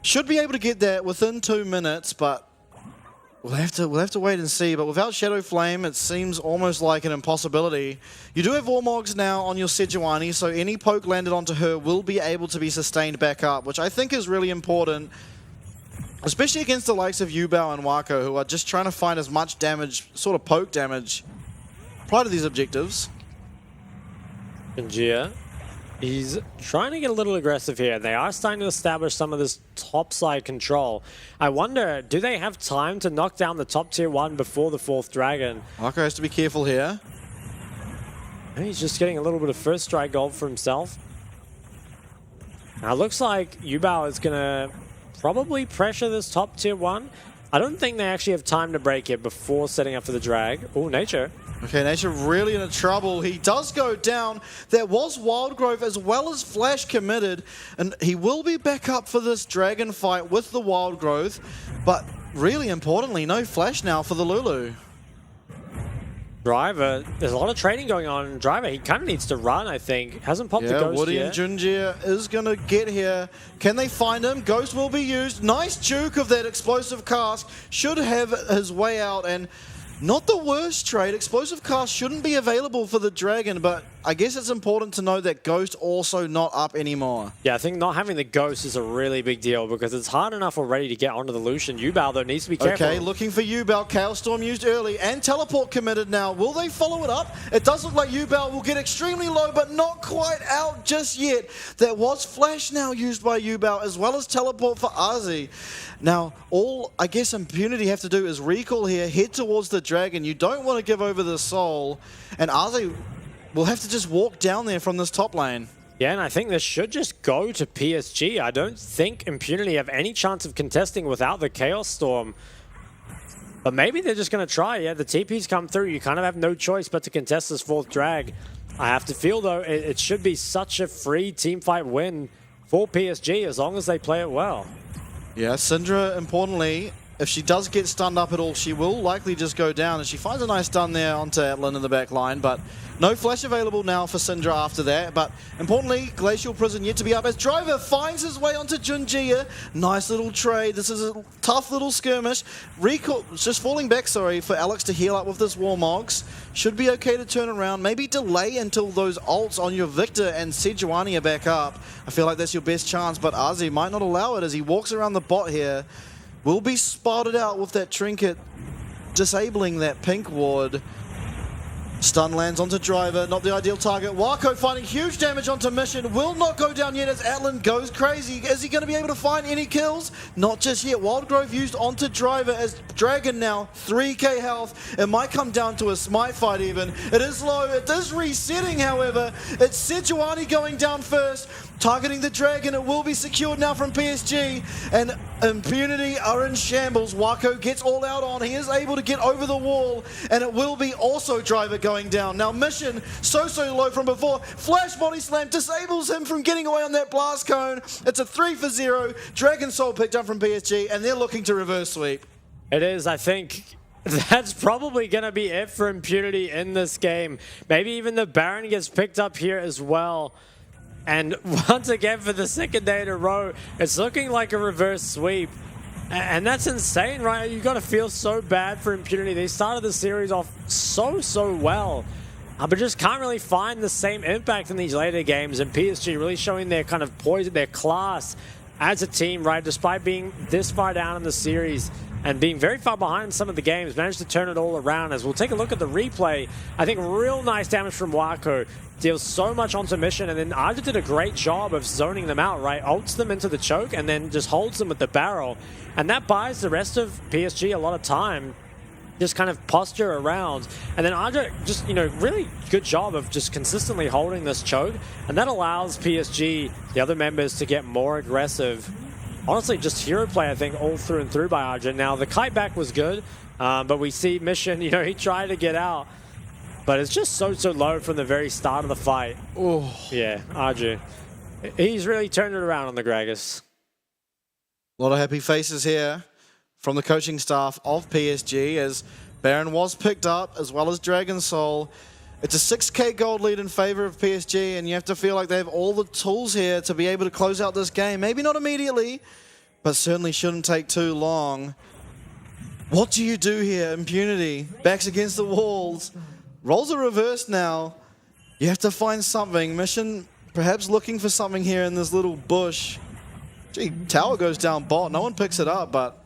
S6: should be able to get that within 2 minutes, but we'll have to wait and see. But without Shadow Flame, it seems almost like an impossibility. You do have Warmogs now on your Sejuani, so any poke landed onto her will be able to be sustained back up, which I think is really important, especially against the likes of Yubao and Wako, who are just trying to find as much damage, sort of poke damage, prior to these objectives.
S5: Jinjia, he's trying to get a little aggressive here. They are starting to establish some of this topside control. I wonder, do they have time to knock down the top tier 1 before the 4th dragon?
S6: Wako has to be careful here.
S5: And he's just getting a little bit of first strike gold for himself. Now it looks like Yubao is going to probably pressure this top tier 1. I don't think they actually have time to break it before setting up for the drag. Oh, Nature.
S6: Okay, Nature really in trouble. He does go down. There was Wild Growth as well as Flash committed, and he will be back up for this dragon fight with the Wild Growth, but really importantly, no Flash now for the Lulu.
S5: Driver, there's a lot of trading going on. Driver, he kind of needs to run, I think. Hasn't popped the Ghost
S6: Woody
S5: yet.
S6: and Junjia is going to get here. Can they find him? Ghost will be used. Nice juke of that explosive cast. Should have his way out, and not the worst trade. Explosive cast shouldn't be available for the Dragon, but I guess it's important to know that Ghost also not up anymore.
S5: Yeah, I think not having the Ghost is a really big deal because it's hard enough already to get onto the Lucian. Yubao, though, needs to be careful.
S6: Okay, looking for Yubao. Chaos Storm used early and Teleport committed now. Will they follow it up? It does look like Yubao will get extremely low, but not quite out just yet. There was Flash now used by Yubao as well as Teleport for Aze. Now, all I guess Impunity have to do is recall here, head towards the Dragon. You don't want to give over the soul, and Aze will have to just walk down there from this top lane.
S5: Yeah, and I think this should just go to PSG. I don't think Impunity have any chance of contesting without the Chaos Storm. But maybe they're just going to try. Yeah, the TP's come through. You kind of have no choice but to contest this 4th drag. I have to feel, though, it should be such a free teamfight win for PSG as long as they play it well.
S6: Yeah, Syndra, importantly, if she does get stunned up at all, she will likely just go down, and she finds a nice stun there onto Atlan in the back line, but no flash available now for Syndra after that. But importantly, Glacial Prison yet to be up as Driver finds his way onto Junjia. Nice little trade. This is a tough little skirmish. Recall, just falling back, sorry, for Alex to heal up with this Warmogs. Should be okay to turn around. Maybe delay until those ults on your Victor and Sejuani are back up. I feel like that's your best chance, but Azi might not allow it as he walks around the bot here. Will be spotted out with that trinket, disabling that pink ward. Stun lands onto Driver, not the ideal target. Wako finding huge damage onto Mission, will not go down yet as Atlan goes crazy. Is he going to be able to find any kills? Not just yet. Wildgrove used onto Driver as Dragon now 3k health. It might come down to a smite fight even. It is low, it is resetting however. It's Sejuani going down first, targeting the Dragon. It will be secured now from PSG, and Impunity are in shambles. Wako gets all out on, he is able to get over the wall, and it will be also Driver going down. Now Mission, so low from before. Flash body slam disables him from getting away on that blast cone. It's a 3 for 0. Dragon Soul picked up from PSG, and they're looking to reverse sweep.
S5: It is, I think. That's probably going to be it for Impunity in this game. Maybe even the Baron gets picked up here as well. And once again, for the second day in a row, it's looking like a reverse sweep. And that's insane, right? You got to feel so bad for Impunity. They started the series off so well, but just can't really find the same impact in these later games. And PSG really showing their kind of poise, their class as a team, right? Despite being this far down in the series and being very far behind in some of the games, managed to turn it all around. As we'll take a look at the replay, I think real nice damage from Wako. Deals so much onto Mission, and then Arja did a great job of zoning them out, right? Ults them into the choke and then just holds them with the barrel. And that buys the rest of PSG a lot of time, just kind of posture around. And then Arja just, really good job of just consistently holding this choke. And that allows PSG, the other members, to get more aggressive. Honestly, just hero play, I think, all through and through by Arja. Now, the kite back was good, but we see Mission, he tried to get out. But it's just so low from the very start of the fight. Oh, yeah, Arju. He's really turned it around on the Gragas.
S6: A lot of happy faces here from the coaching staff of PSG as Baron was picked up as well as Dragon Soul. It's a 6k gold lead in favor of PSG, and you have to feel like they have all the tools here to be able to close out this game. Maybe not immediately, but certainly shouldn't take too long. What do you do here, Impunity? Backs against the walls. Roles are reversed now. You have to find something. Mission perhaps looking for something here in this little bush. Gee, tower goes down bot. No one picks it up, but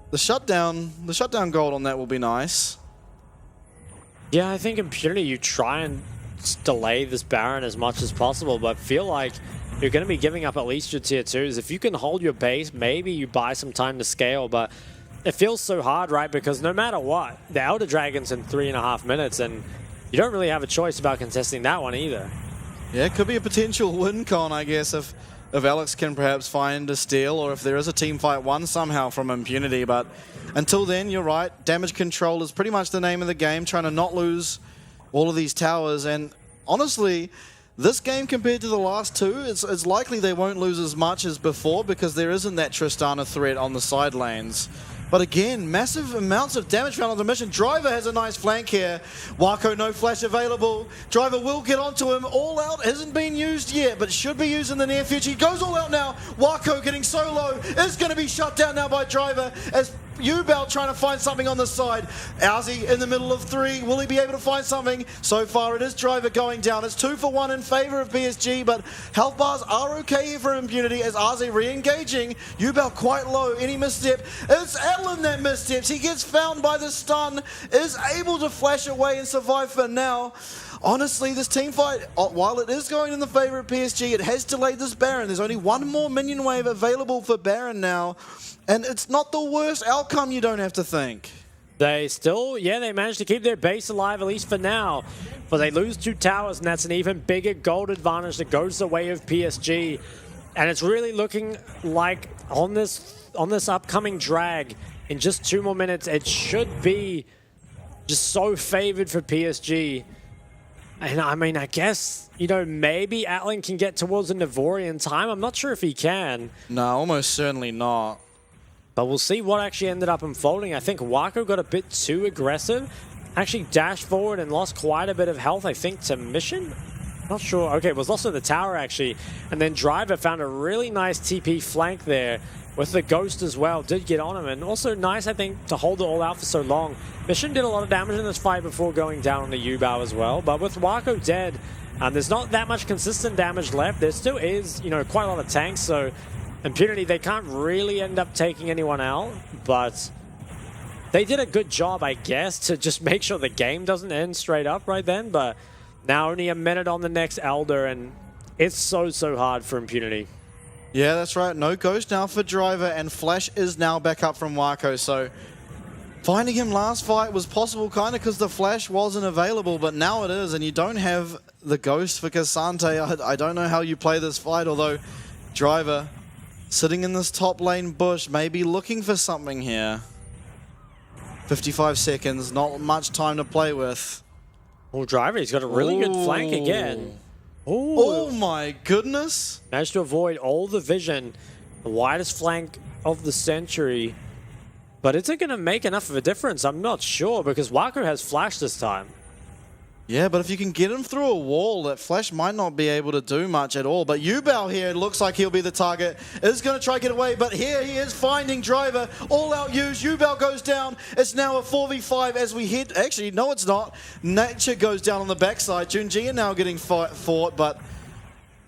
S6: the shutdown gold on that will be nice.
S5: Yeah, I think Impunity, you try and delay this Baron as much as possible, but feel like you're going to be giving up at least your tier 2s. If you can hold your base, maybe you buy some time to scale, but it feels so hard, right? Because no matter what, the Elder Dragon's in 3.5 minutes, and you don't really have a choice about contesting that one either.
S6: Yeah, it could be a potential win con, I guess, if Alex can perhaps find a steal, or if there is a team fight won somehow from Impunity. But until then, you're right, damage control is pretty much the name of the game, trying to not lose all of these towers. And honestly, this game compared to the last two, it's likely they won't lose as much as before because there isn't that Tristana threat on the side lanes. But again, massive amounts of damage found on the Mission. Driver has a nice flank here. Wako, no flash available. Driver will get onto him. All out hasn't been used yet, but should be used in the near future. He goes all out now. Wako getting so low is going to be shut down now by Driver as Ubel trying to find something on the side. Owzy in the middle of 3. Will he be able to find something? So far it is Driver going down. It's 2 for 1 in favor of PSG, but health bars are okay here for Impunity as Owzy re-engaging. Ubel quite low. Any misstep? It's Atlan that missteps. He gets found by the stun, is able to flash away and survive for now. Honestly, this team fight, while it is going in the favor of PSG, it has delayed this Baron. There's only one more minion wave available for Baron now. And it's not the worst outcome, you don't have to think.
S5: They still, they managed to keep their base alive, at least for now. But they lose 2 towers, and that's an even bigger gold advantage that goes the way of PSG. And it's really looking like on this upcoming drag, in just 2 more minutes, it should be just so favored for PSG. And I mean, I guess, you know, maybe Atlan can get towards a Navori in time. I'm not sure if he can.
S6: No, almost certainly not.
S5: But we'll see what actually ended up unfolding. I think Wako got a bit too aggressive. Actually dashed forward and lost quite a bit of health, I think, to Mission. Not sure. Okay, it was lost in the tower, actually. And then Driver found a really nice TP flank there with the Ghost as well. Did get on him. And also nice, I think, to hold it all out for so long. Mission did a lot of damage in this fight before going down on the U-Bow as well. But with Wako dead, there's not that much consistent damage left. There still is, you know, quite a lot of tanks. So Impunity, they can't really end up taking anyone out. But they did a good job, I guess, to just make sure the game doesn't end straight up right then. But now only a minute on the next Elder, and it's so hard for Impunity.
S6: Yeah, that's right. No Ghost now for Driver, and Flash is now back up from Wako. So finding him last fight was possible kind of because the Flash wasn't available, but now it is, and you don't have the Ghost for Cassante. I don't know how you play this fight, although Driver sitting in this top lane bush, maybe looking for something here. 55 seconds, not much time to play with.
S5: Well, Driver, he's got a really good flank again. Ooh.
S6: Oh my goodness.
S5: Managed to avoid all the vision. The widest flank of the century. But is it going to make enough of a difference? I'm not sure, because Wako has Flash this time.
S6: Yeah, but if you can get him through a wall, that Flash might not be able to do much at all. But U-Bow here, it looks like he'll be the target. Is going to try to get away, but here he is finding Driver. All out use. U-Bow goes down. It's now a 4v5 as we hit. Actually, no, it's not. Nature goes down on the backside. Junji are now getting fought, but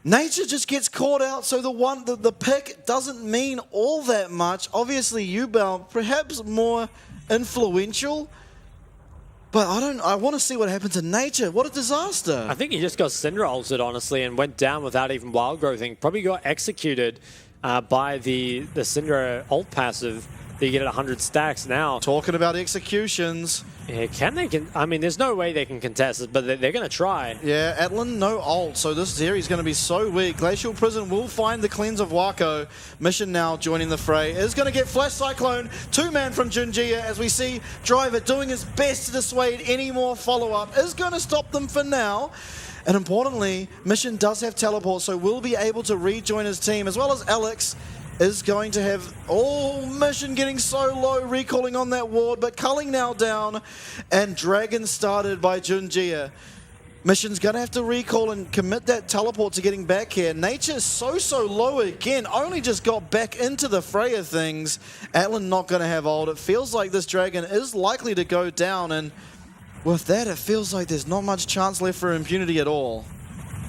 S6: Nature just gets caught out. So the pick doesn't mean all that much. Obviously, U-Bow perhaps more influential. But I want to see what happened to Nature. What a disaster.
S5: I think he just got Cinder ulted, honestly, and went down without even wild growthing. Probably got executed by the Cinder ult passive that you get at 100 stacks now.
S6: Talking about executions.
S5: Yeah, I mean, there's no way they can contest it, but they're going to try.
S6: Yeah, Atlan, no ult, so this series is going to be so weak. Glacial Prison will find the cleanse of Wako. Mission now joining the fray. Is going to get Flash Cyclone. Two-man from Junjia as we see Driver doing his best to dissuade any more follow-up. Is going to stop them for now. And importantly, Mission does have teleport, so will be able to rejoin his team, as well as Alex is going to have Mission getting so low, recalling on that ward, but Culling now down, and Dragon started by Junjia. Mission's going to have to recall and commit that teleport to getting back here. Nature's so low again, only just got back into the fray of things. Atlan not going to have ult. It feels like this Dragon is likely to go down, and with that, it feels like there's not much chance left for Impunity at all.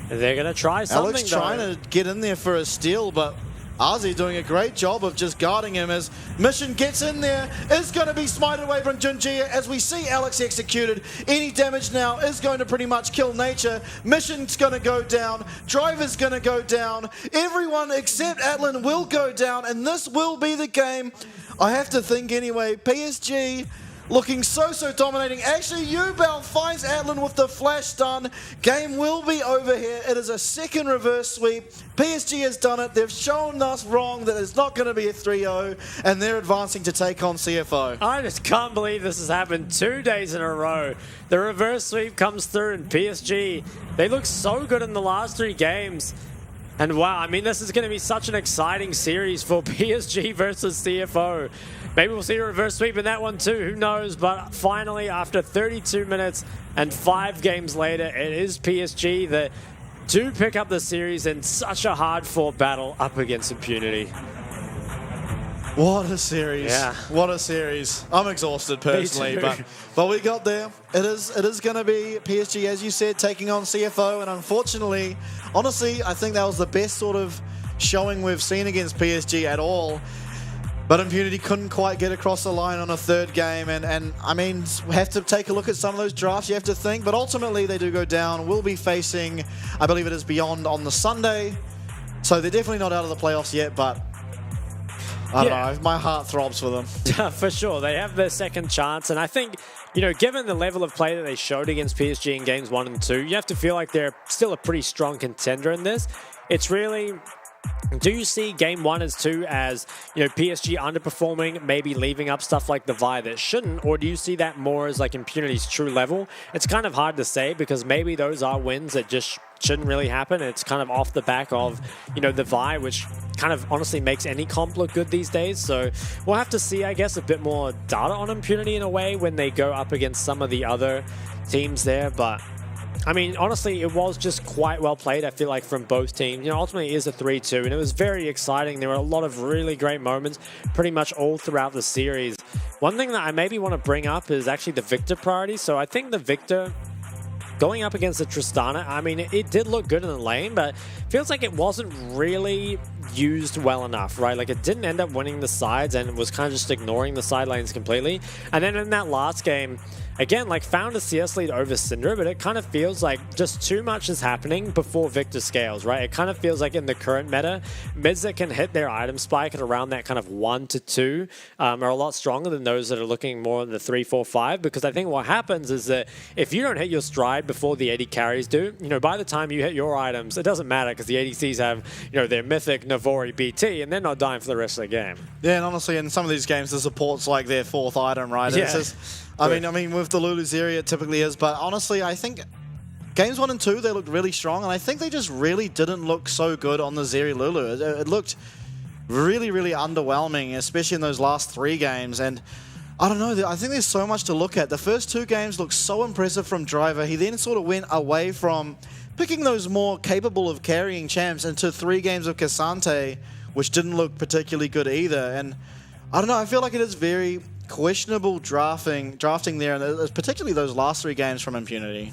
S5: They're going to try something,
S6: Alex trying to get in there for a steal, but Ozzy doing a great job of just guarding him as Mission gets in there, is going to be smited away from Junjia as we see Alex executed. Any damage now is going to pretty much kill Nature. Mission's going to go down. Driver's going to go down. Everyone except Atlan will go down, and this will be the game. I have to think anyway. PSG looking so dominating. Actually, U-Bow finds Atlan with the flash stun. Game will be over here. It is a second reverse sweep. PSG has done it. They've shown us wrong that it's not going to be a 3-0, and they're advancing to take on CFO.
S5: I just can't believe this has happened 2 days in a row. The reverse sweep comes through, and PSG, they look so good in the last 3 games. And wow, I mean, this is going to be such an exciting series for PSG versus CFO. Maybe we'll see a reverse sweep in that one too, who knows? But finally, after 32 minutes and 5 games later, it is PSG that do pick up the series in such a hard-fought battle up against Impunity.
S6: What a series.
S5: Yeah.
S6: What a series. I'm exhausted personally, but we got there. It is going to be PSG, as you said, taking on CFO, and unfortunately, honestly, I think that was the best sort of showing we've seen against PSG at all. But Impunity couldn't quite get across the line on a 3rd game, and I mean, we have to take a look at some of those drafts, you have to think, but ultimately they do go down. We'll be facing, I believe it is Beyond on the Sunday, so they're definitely not out of the playoffs yet, but I don't know, my heart throbs for them.
S5: For sure, they have their second chance, and I think, you know, given the level of play that they showed against PSG in games 1 and 2, you have to feel like they're still a pretty strong contender in this. It's really Do you see game 1 as 2 as, PSG underperforming, maybe leaving up stuff like the Vi that shouldn't, or do you see that more as like Impunity's true level? It's kind of hard to say because maybe those are wins that just shouldn't really happen. It's kind of off the back of, the Vi, which kind of honestly makes any comp look good these days. So we'll have to see, I guess, a bit more data on Impunity in a way when they go up against some of the other teams there, but I mean, honestly, it was just quite well played, I feel like, from both teams. Ultimately it is a 3-2, and it was very exciting. There were a lot of really great moments pretty much all throughout the series. One thing that I maybe want to bring up is actually the Victor priority. So I think the Victor going up against the Tristana, I mean, it did look good in the lane, but it feels like it wasn't really used well enough, right? Like, it didn't end up winning the sides and was kind of just ignoring the side lanes completely. And then in that last game, again, like, found a CS lead over Syndra, but it kind of feels like just too much is happening before Victor scales, right? It kind of feels like in the current meta, mids that can hit their item spike at around that kind of 1 to 2 are a lot stronger than those that are looking more in the 3, 4, 5, because I think what happens is that if you don't hit your stride before the AD carries do, by the time you hit your items, it doesn't matter because the ADCs have, their Mythic, Navori, BT, and they're not dying for the rest of the game.
S6: Yeah, and honestly, in some of these games, the support's like their 4th item, right?
S5: Yeah.
S6: It's just, I mean, with the Lulu Zeri, it typically is, but honestly, I think games 1 and 2, they looked really strong, and I think they just really didn't look so good on the Zeri Lulu. It looked really, really underwhelming, especially in those last 3 games, and I don't know, I think there's so much to look at. The first 2 games looked so impressive from Driver. He then sort of went away from picking those more capable of carrying champs into 3 games of Cassante, which didn't look particularly good either, and I don't know, I feel like it is very questionable drafting there, and particularly those last 3 games from Impunity.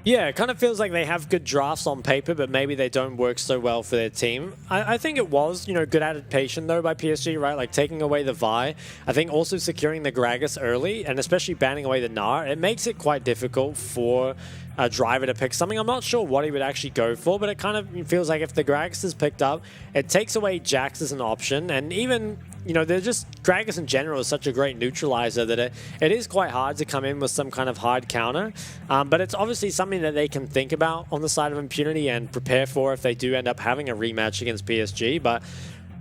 S5: Yeah, it kind of feels like they have good drafts on paper, but maybe they don't work so well for their team. I think it was, good adaptation, though, by PSG, right? Like, taking away the Vi. I think also securing the Gragas early, and especially banning away the Gnar, it makes it quite difficult for a Driver to pick something. I'm not sure what he would actually go for, but it kind of feels like if the Gragas is picked up, it takes away Jax as an option, and even they're just, Gragas in general is such a great neutralizer that it is quite hard to come in with some kind of hard counter. But it's obviously something that they can think about on the side of Impunity and prepare for if they do end up having a rematch against PSG. But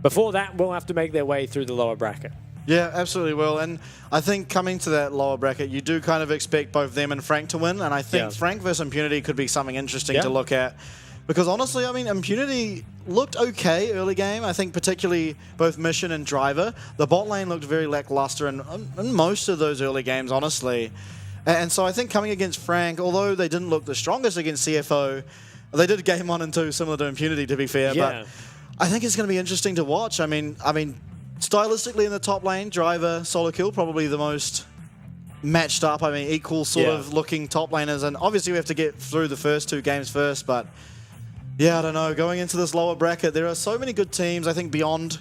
S5: before that, we'll have to make their way through the lower bracket.
S6: Yeah, absolutely will. And I think coming to that lower bracket, you do kind of expect both them and Frank to win. And I think Frank versus Impunity could be something interesting to look at. Because honestly, I mean, Impunity looked okay early game. I think particularly both Mission and Driver. The bot lane looked very lackluster in most of those early games, honestly. And so I think coming against Frank, although they didn't look the strongest against CFO, they did game 1 and 2 similar to Impunity, to be fair.
S5: Yeah.
S6: But I think it's going to be interesting to watch. I mean, stylistically in the top lane, Driver, Solo Kill, probably the most matched up. I mean, equal sort of looking top laners. And obviously we have to get through the first 2 games first, but yeah, I don't know. Going into this lower bracket, there are so many good teams. I think Beyond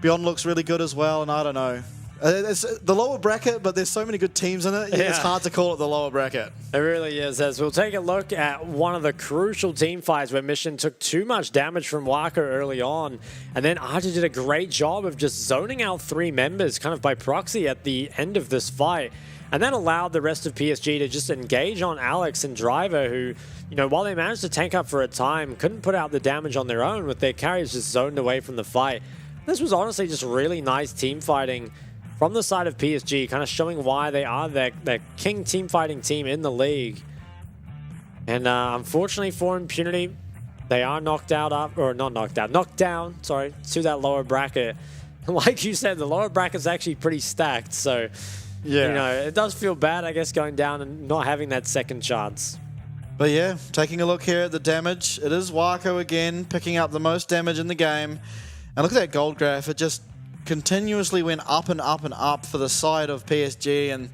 S6: looks really good as well, and I don't know. It's the lower bracket, but there's so many good teams in it. It's hard to call it the lower bracket.
S5: It really is. As we'll take a look at one of the crucial team fights where Mission took too much damage from Waka early on, and then Archer did a great job of just zoning out 3 members kind of by proxy at the end of this fight. And that allowed the rest of PSG to just engage on Alex and Driver, who, while they managed to tank up for a time, couldn't put out the damage on their own with their carries just zoned away from the fight. This was honestly just really nice team fighting from the side of PSG, kind of showing why they are the king team fighting team in the league. And unfortunately for Impunity, they are knocked down to that lower bracket. Like you said, the lower bracket's actually pretty stacked, so
S6: yeah,
S5: it does feel bad, I guess, going down and not having that second chance.
S6: But yeah, taking a look here at the damage, it is Wako again, picking up the most damage in the game. And look at that gold graph, it just continuously went up and up and up for the side of PSG. And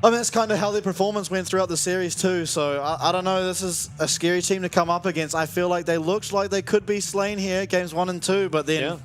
S6: I mean, that's kind of how their performance went throughout the series too. So I don't know, this is a scary team to come up against. I feel like they looked like they could be slain here, games 1 and 2, but then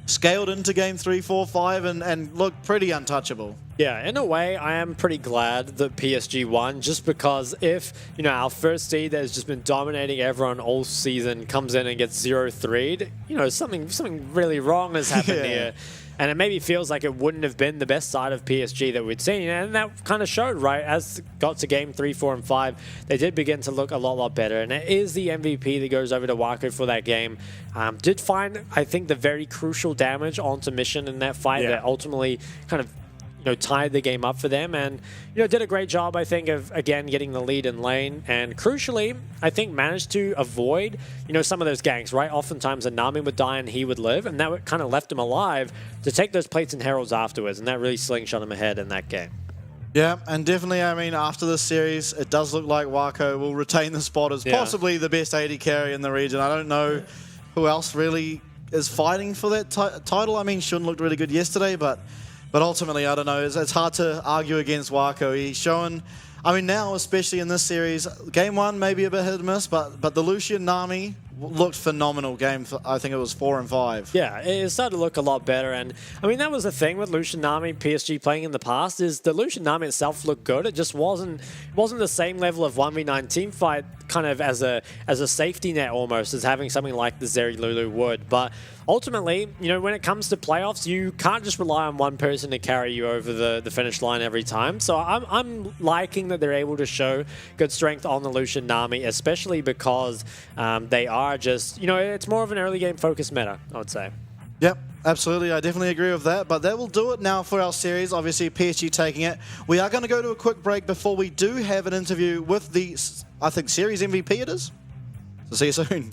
S6: scaled into game 3, 4, 5 and looked pretty untouchable.
S5: Yeah, in a way, I am pretty glad that PSG won, just because if, our first seed that has just been dominating everyone all season comes in and gets 0-3'd, something really wrong has happened here. and it maybe feels like it wouldn't have been the best side of PSG that we'd seen, and that kind of showed, right? As got to game 3, 4, and 5, they did begin to look a lot better, and it is the MVP that goes over to Wako for that game. Did find, I think, the very crucial damage onto Mission in that fight that ultimately kind of tied the game up for them, and did a great job, I think, of again getting the lead in lane, and crucially, I think managed to avoid some of those ganks, right? Oftentimes a Nami would die and he would live, and that kind of left him alive to take those plates and heralds afterwards, and that really slingshot him ahead in that game.
S6: Yeah, and definitely, I mean, after this series, it does look like Wako will retain the spot as possibly the best AD carry in the region. I don't know who else really is fighting for that title. I mean, Shun looked really good yesterday, but ultimately, I don't know. It's hard to argue against Wako. He's shown, I mean, now, especially in this series, game 1 maybe a bit hit and miss, but the Lucian Nami looked phenomenal game. I think it was 4 and 5.
S5: Yeah, it started to look a lot better, and I mean that was the thing with Lucian Nami PSG playing in the past, is the Lucian Nami itself looked good. It just wasn't the same level of 1v9 team fight, kind of as a safety net almost, as having something like the Zeri Lulu would. But ultimately, when it comes to playoffs, you can't just rely on one person to carry you over the finish line every time. So I'm liking that they're able to show good strength on the Lucian Nami, especially because they are just, it's more of an early game focused meta, I would say.
S6: Yep, absolutely. I definitely agree with that. But that will do it now for our series. Obviously, PSG taking it. We are going to go to a quick break before we do have an interview with the, I think, series MVP it is. So see you soon.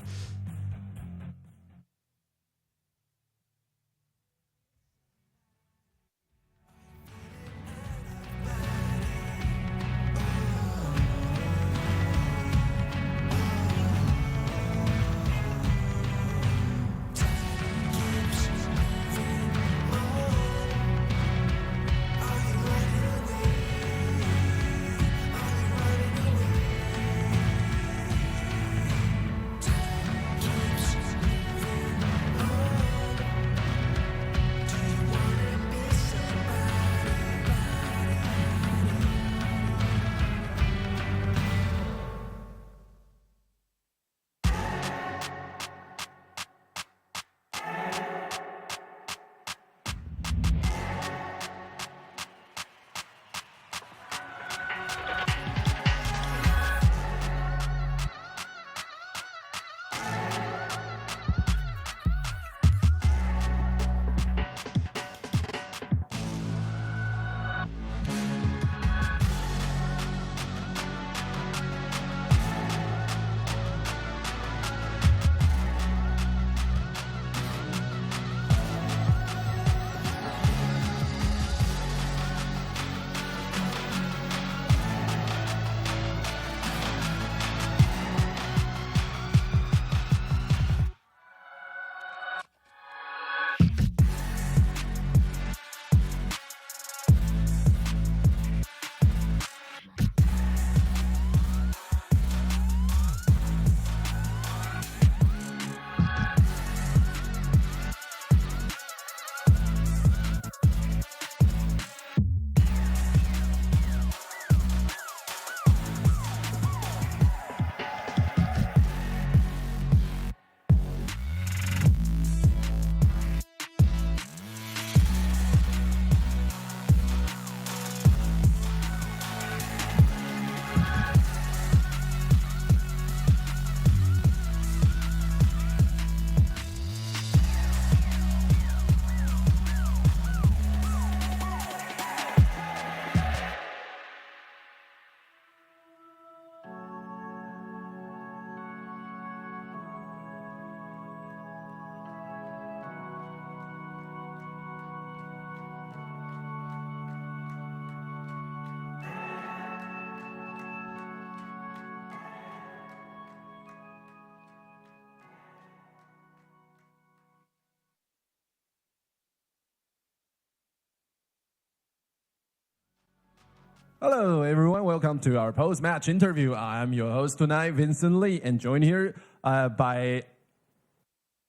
S10: Hello, everyone. Welcome to our post-match interview. I'm your host tonight, Vincent Lee, and joined here by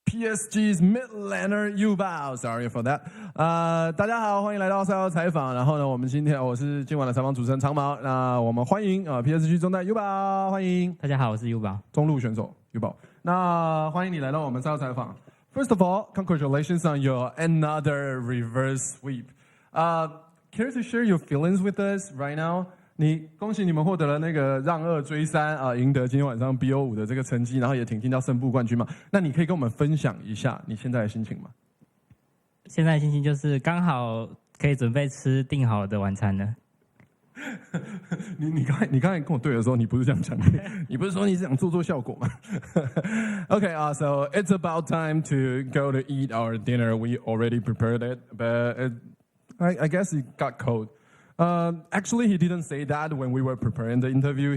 S10: PSG's mid laner Yubao. Sorry for that. 大家好，欢迎来到赛后采访。然后呢，我们我是今晚的采访主持人长毛。那我们欢迎PSG 中代 Yubao， 欢迎。
S11: 大家好，我是 Yubao，
S10: 中路选手 Yubao。那欢迎你来到我们赛后采访。first of all, congratulations on your another reverse sweep. Care to share your feelings with us right now? 恭喜你们获得了那个让2追3啊，赢得今天晚上 BO5 的这个成绩，然后也挺进到胜部冠军嘛。那你可以跟我们分享一下你现在的心情吗？
S11: 现在的心情就是刚好可以准备吃订好的晚餐了。
S10: 你刚才跟我对的时候，你不是这样讲的，你不是说你是想做效果吗？Okay, so it's about time to go to eat our dinner. We already prepared it, but I guess it got cold. Actually, he didn't say that when we were preparing the interview.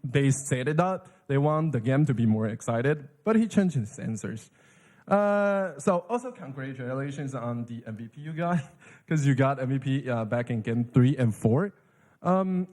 S10: They said it up. They want the game to be more excited, but he changed his answers. So also congratulations on the MVP you got, because you got MVP back in game 3 and 4.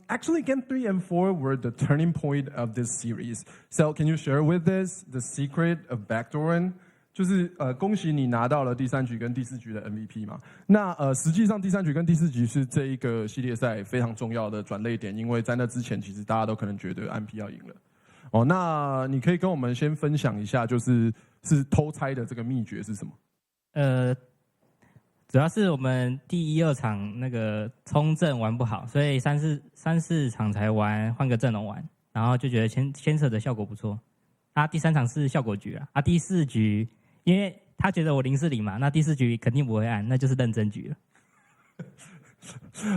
S10: Actually, game 3 and 4 were the turning point of this series. So can you share with us the secret of backdooring? 就是恭喜你拿到了第3局跟第4局的 MVP 嘛。那实际上第3局跟第4局是这一个系列赛非常重要的转捩点，因为在那之前其实大家都可能觉得 IMP 要赢了。哦，那你可以跟我们先分享一下，就是偷猜的这个秘诀是什么？
S11: 主要是我们第1、2场那个冲阵玩不好，所以三四场才换个阵容玩，然后就觉得牵扯的效果不错。第3场是效果局啊，第4局因为他觉得我0-4-0嘛，那第4局肯定不会按，那就是认真局了。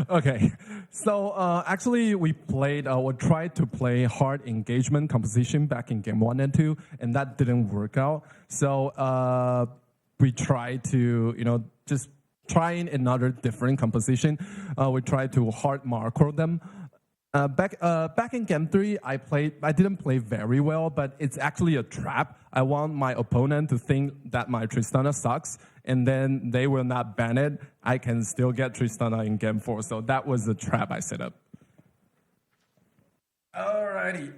S10: Okay, so actually we tried to play hard engagement composition back in game 1 and 2, and that didn't work out. So we tried to, just trying another different composition. We tried to hard macro them. Back in game 3, I didn't play very well, but it's actually a trap. I want my opponent to think that my Tristana sucks, and then they will not ban it. I can still get Tristana in game 4, so that was the trap I set up. Alrighty.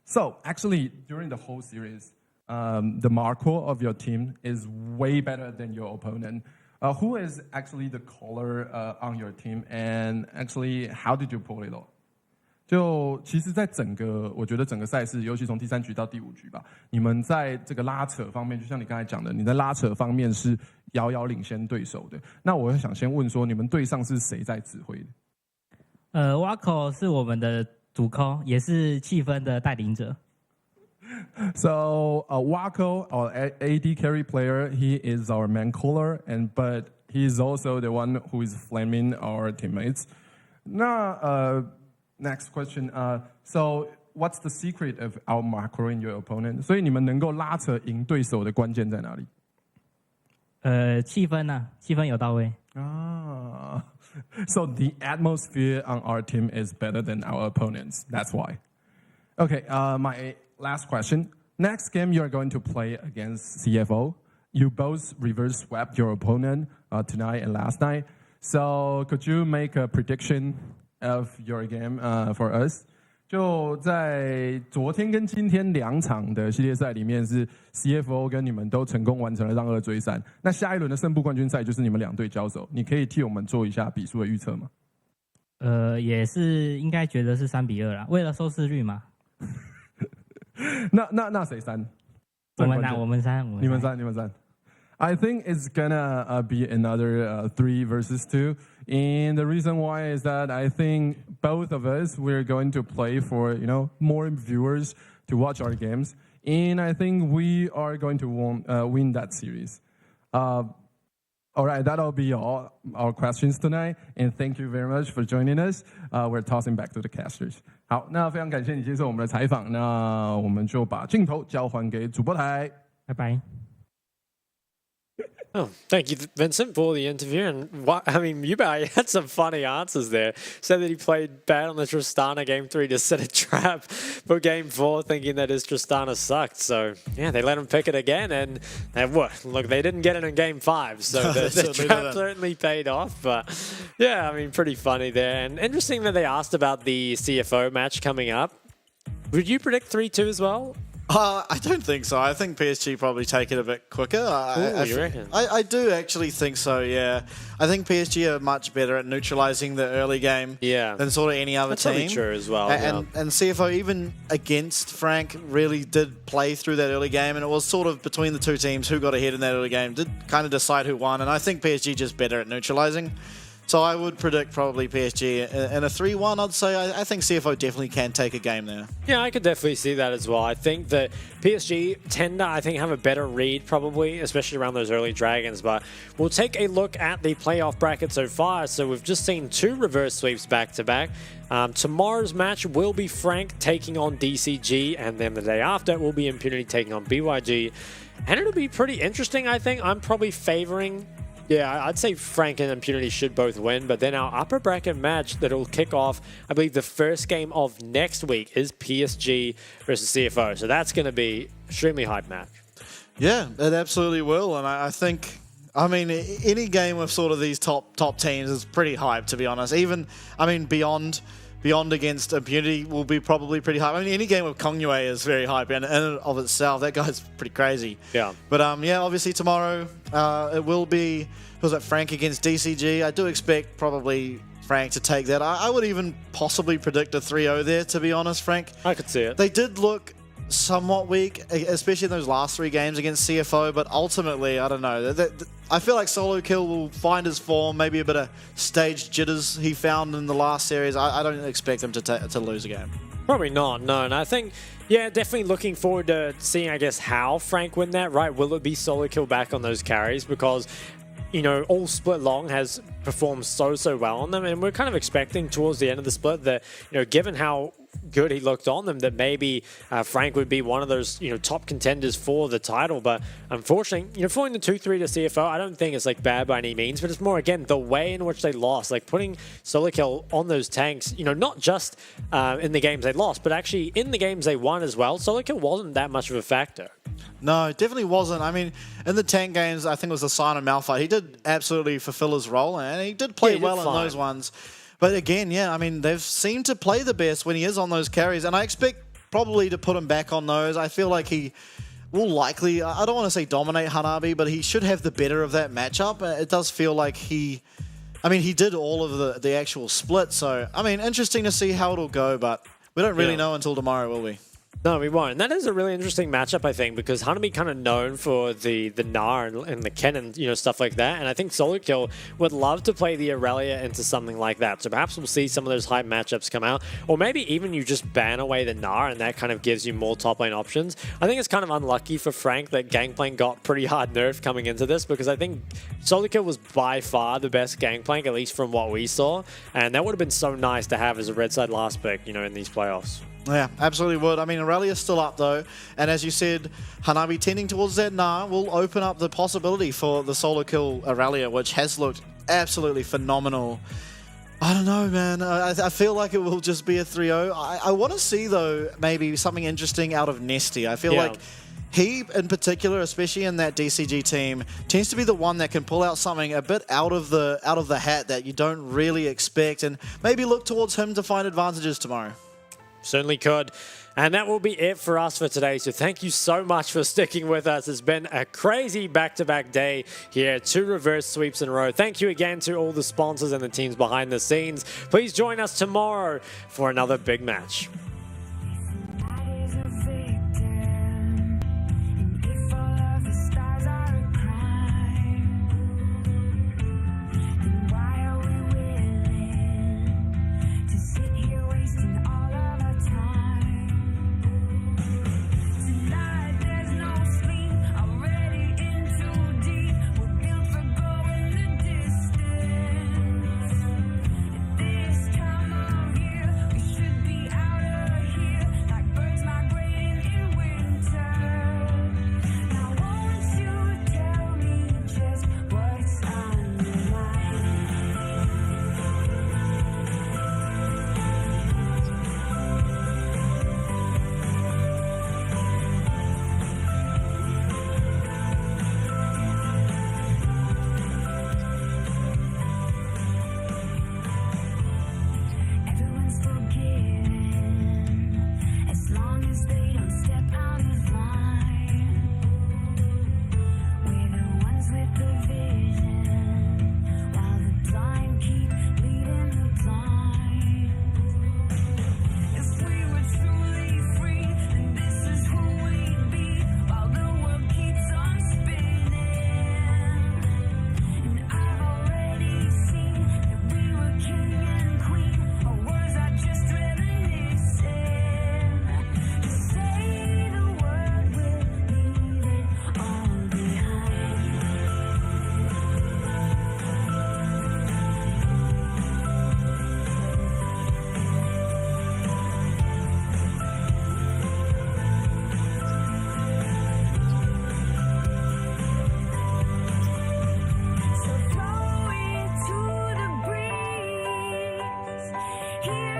S10: So actually, during the whole series, the macro of your team is way better than your opponent. Who is actually the caller on your team, and actually how did you pull it off? 就其实，在我觉得整个赛事，尤其从第3局到第5局吧，你们在这个拉扯方面，就像你刚才讲的，你在拉扯方面是遥遥领先对手的。那我想先问说，你们队上是谁在指挥的
S11: Wako 是我们的主 call， 也是气氛的带领者。
S10: So Wako, our AD carry player, he is our main caller, but he is also the one who is flaming our teammates. 那next question. So what's the secret of out macroing your opponent? 所以你们能够拉扯赢对手的关键在哪里？
S11: 气氛啊，气氛有到位。
S10: So the atmosphere on our team is better than our opponents. That's why. Okay, my last question. Next game you are going to play against CFO. You both reverse swept your opponent tonight and last night. So could you make a prediction of your game for us? 就在昨天跟今天2场的系列赛里面，是 CFO 跟你们都成功完成了让2追3。那下一轮的胜部冠军赛就是你们2队交手，你可以替我们做一下比数的预测吗？
S11: 也是应该觉得是3-2啦，为了收视率嘛。
S10: 那谁3？
S11: 我们3，
S10: 你们3。I think it's gonna be another 3 versus 2, and the reason why is that I think both of us we're going to play for more viewers to watch our games, and I think we are going to win that series. All right, that'll be all our questions tonight, and thank you very much for joining us. We're tossing back to the casters. 好，那非常感谢你接受我们的采访，那我们就把镜头交还给主播台，
S11: 拜拜。
S5: Oh, thank you, Vincent, for the interview. And Yuba had some funny answers there. Said that he played bad on the Tristana game 3 to set a trap for game 4, thinking that his Tristana sucked. So, yeah, they let him pick it again. And they didn't get it in game 5. So the trap certainly paid off. But, yeah, pretty funny there. And interesting that they asked about the CFO match coming up. Would you predict 3-2 as well?
S6: I don't think so. I think PSG probably take it a bit quicker.
S5: You reckon?
S6: I do actually think so, yeah. I think PSG are much better at neutralizing the early game than sort of any other
S5: That's
S6: team.
S5: probably true as well.
S6: And CFO, even against Frank, really did play through that early game, and it was sort of between the two teams who got ahead in that early game, did kind of decide who won, and I think PSG just better at neutralizing. So I would predict probably PSG in a 3-1, I'd say. I think CFO definitely can take a game there.
S5: Yeah, I could definitely see that as well. I think that PSG tend to, have a better read probably, especially around those early dragons. But we'll take a look at the playoff bracket so far. So we've just seen 2 reverse sweeps back-to-back. Tomorrow's match will be Frank taking on DCG, and then the day after it will be Impunity taking on BYG. And it'll be pretty interesting, I think. I'm probably favoring... Yeah, I'd say Frank and Impunity should both win, but then our upper bracket match that'll kick off, I believe the first game of next week is PSG versus CFO. So that's going to be extremely hype match.
S6: Yeah, it absolutely will. And I think, any game with sort of these top teams is pretty hype, to be honest. Even, Beyond against Impunity will be probably pretty hype. Any game with Kongyue is very hype in and of itself. That guy's pretty crazy.
S5: Yeah.
S6: But obviously tomorrow it will be, Frank against DCG. I do expect probably Frank to take that. I would even possibly predict a 3-0 there, to be honest, Frank.
S5: I could see it.
S6: They did look somewhat weak, especially in those last 3 games against CFO, but ultimately, I don't know. I feel like Solo Kill will find his form, maybe a bit of stage jitters he found in the last series. I don't expect him to lose a game.
S5: Probably not, no. And I think, definitely looking forward to seeing, how Frank win that, right? Will it be Solo Kill back on those carries? Because, all split long has performed so well on them, and we're kind of expecting towards the end of the split that, given how good he looked on them, that maybe Frank would be one of those top contenders for the title. But unfortunately, falling the 2-3 to CFO, I don't think it's bad by any means, but it's more, again, the way in which they lost, putting Solo Kill on those tanks, not just in the games they lost, but actually in the games they won as well. Solo Kill wasn't that much of a factor.
S6: No, it definitely wasn't. In the tank games, I think it was the Sign and Malphite. He did absolutely fulfill his role, and he did play well in those ones. But again, they've seemed to play the best when he is on those carries, and I expect probably to put him back on those. I feel like he will likely, I don't want to say dominate Hanabi, but he should have the better of that matchup. It does feel like he did all of the actual split, so, interesting to see how it'll go, but we don't really know until tomorrow, will we?
S5: No, we won't. And that is a really interesting matchup, I think, because Hanabi kind of known for the Gnar and the Kennen, stuff like that. And I think Solo Kill would love to play the Aurelia into something like that. So perhaps we'll see some of those hype matchups come out. Or maybe even you just ban away the Gnar and that kind of gives you more top lane options. I think it's kind of unlucky for Frank that Gangplank got pretty hard nerfed coming into this, because I think Solo Kill was by far the best Gangplank, at least from what we saw. And that would have been so nice to have as a red side last pick, in these playoffs.
S6: Yeah, absolutely would. Aurelia's still up though, and as you said, Hanabi tending towards that Gnar will open up the possibility for the Solo Kill Aurelia, which has looked absolutely phenomenal. I don't know, man. I feel like it will just be a 3-0. I want to see, though, maybe something interesting out of Nesty. I feel like he, in particular, especially in that DCG team, tends to be the one that can pull out something a bit out of the hat that you don't really expect, and maybe look towards him to find advantages tomorrow.
S5: Certainly could. And that will be it for us for today. So thank you so much for sticking with us. It's been a crazy back-to-back day here. 2 reverse sweeps in a row. Thank you again to all the sponsors and the teams behind the scenes. Please join us tomorrow for another big match.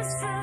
S9: this time.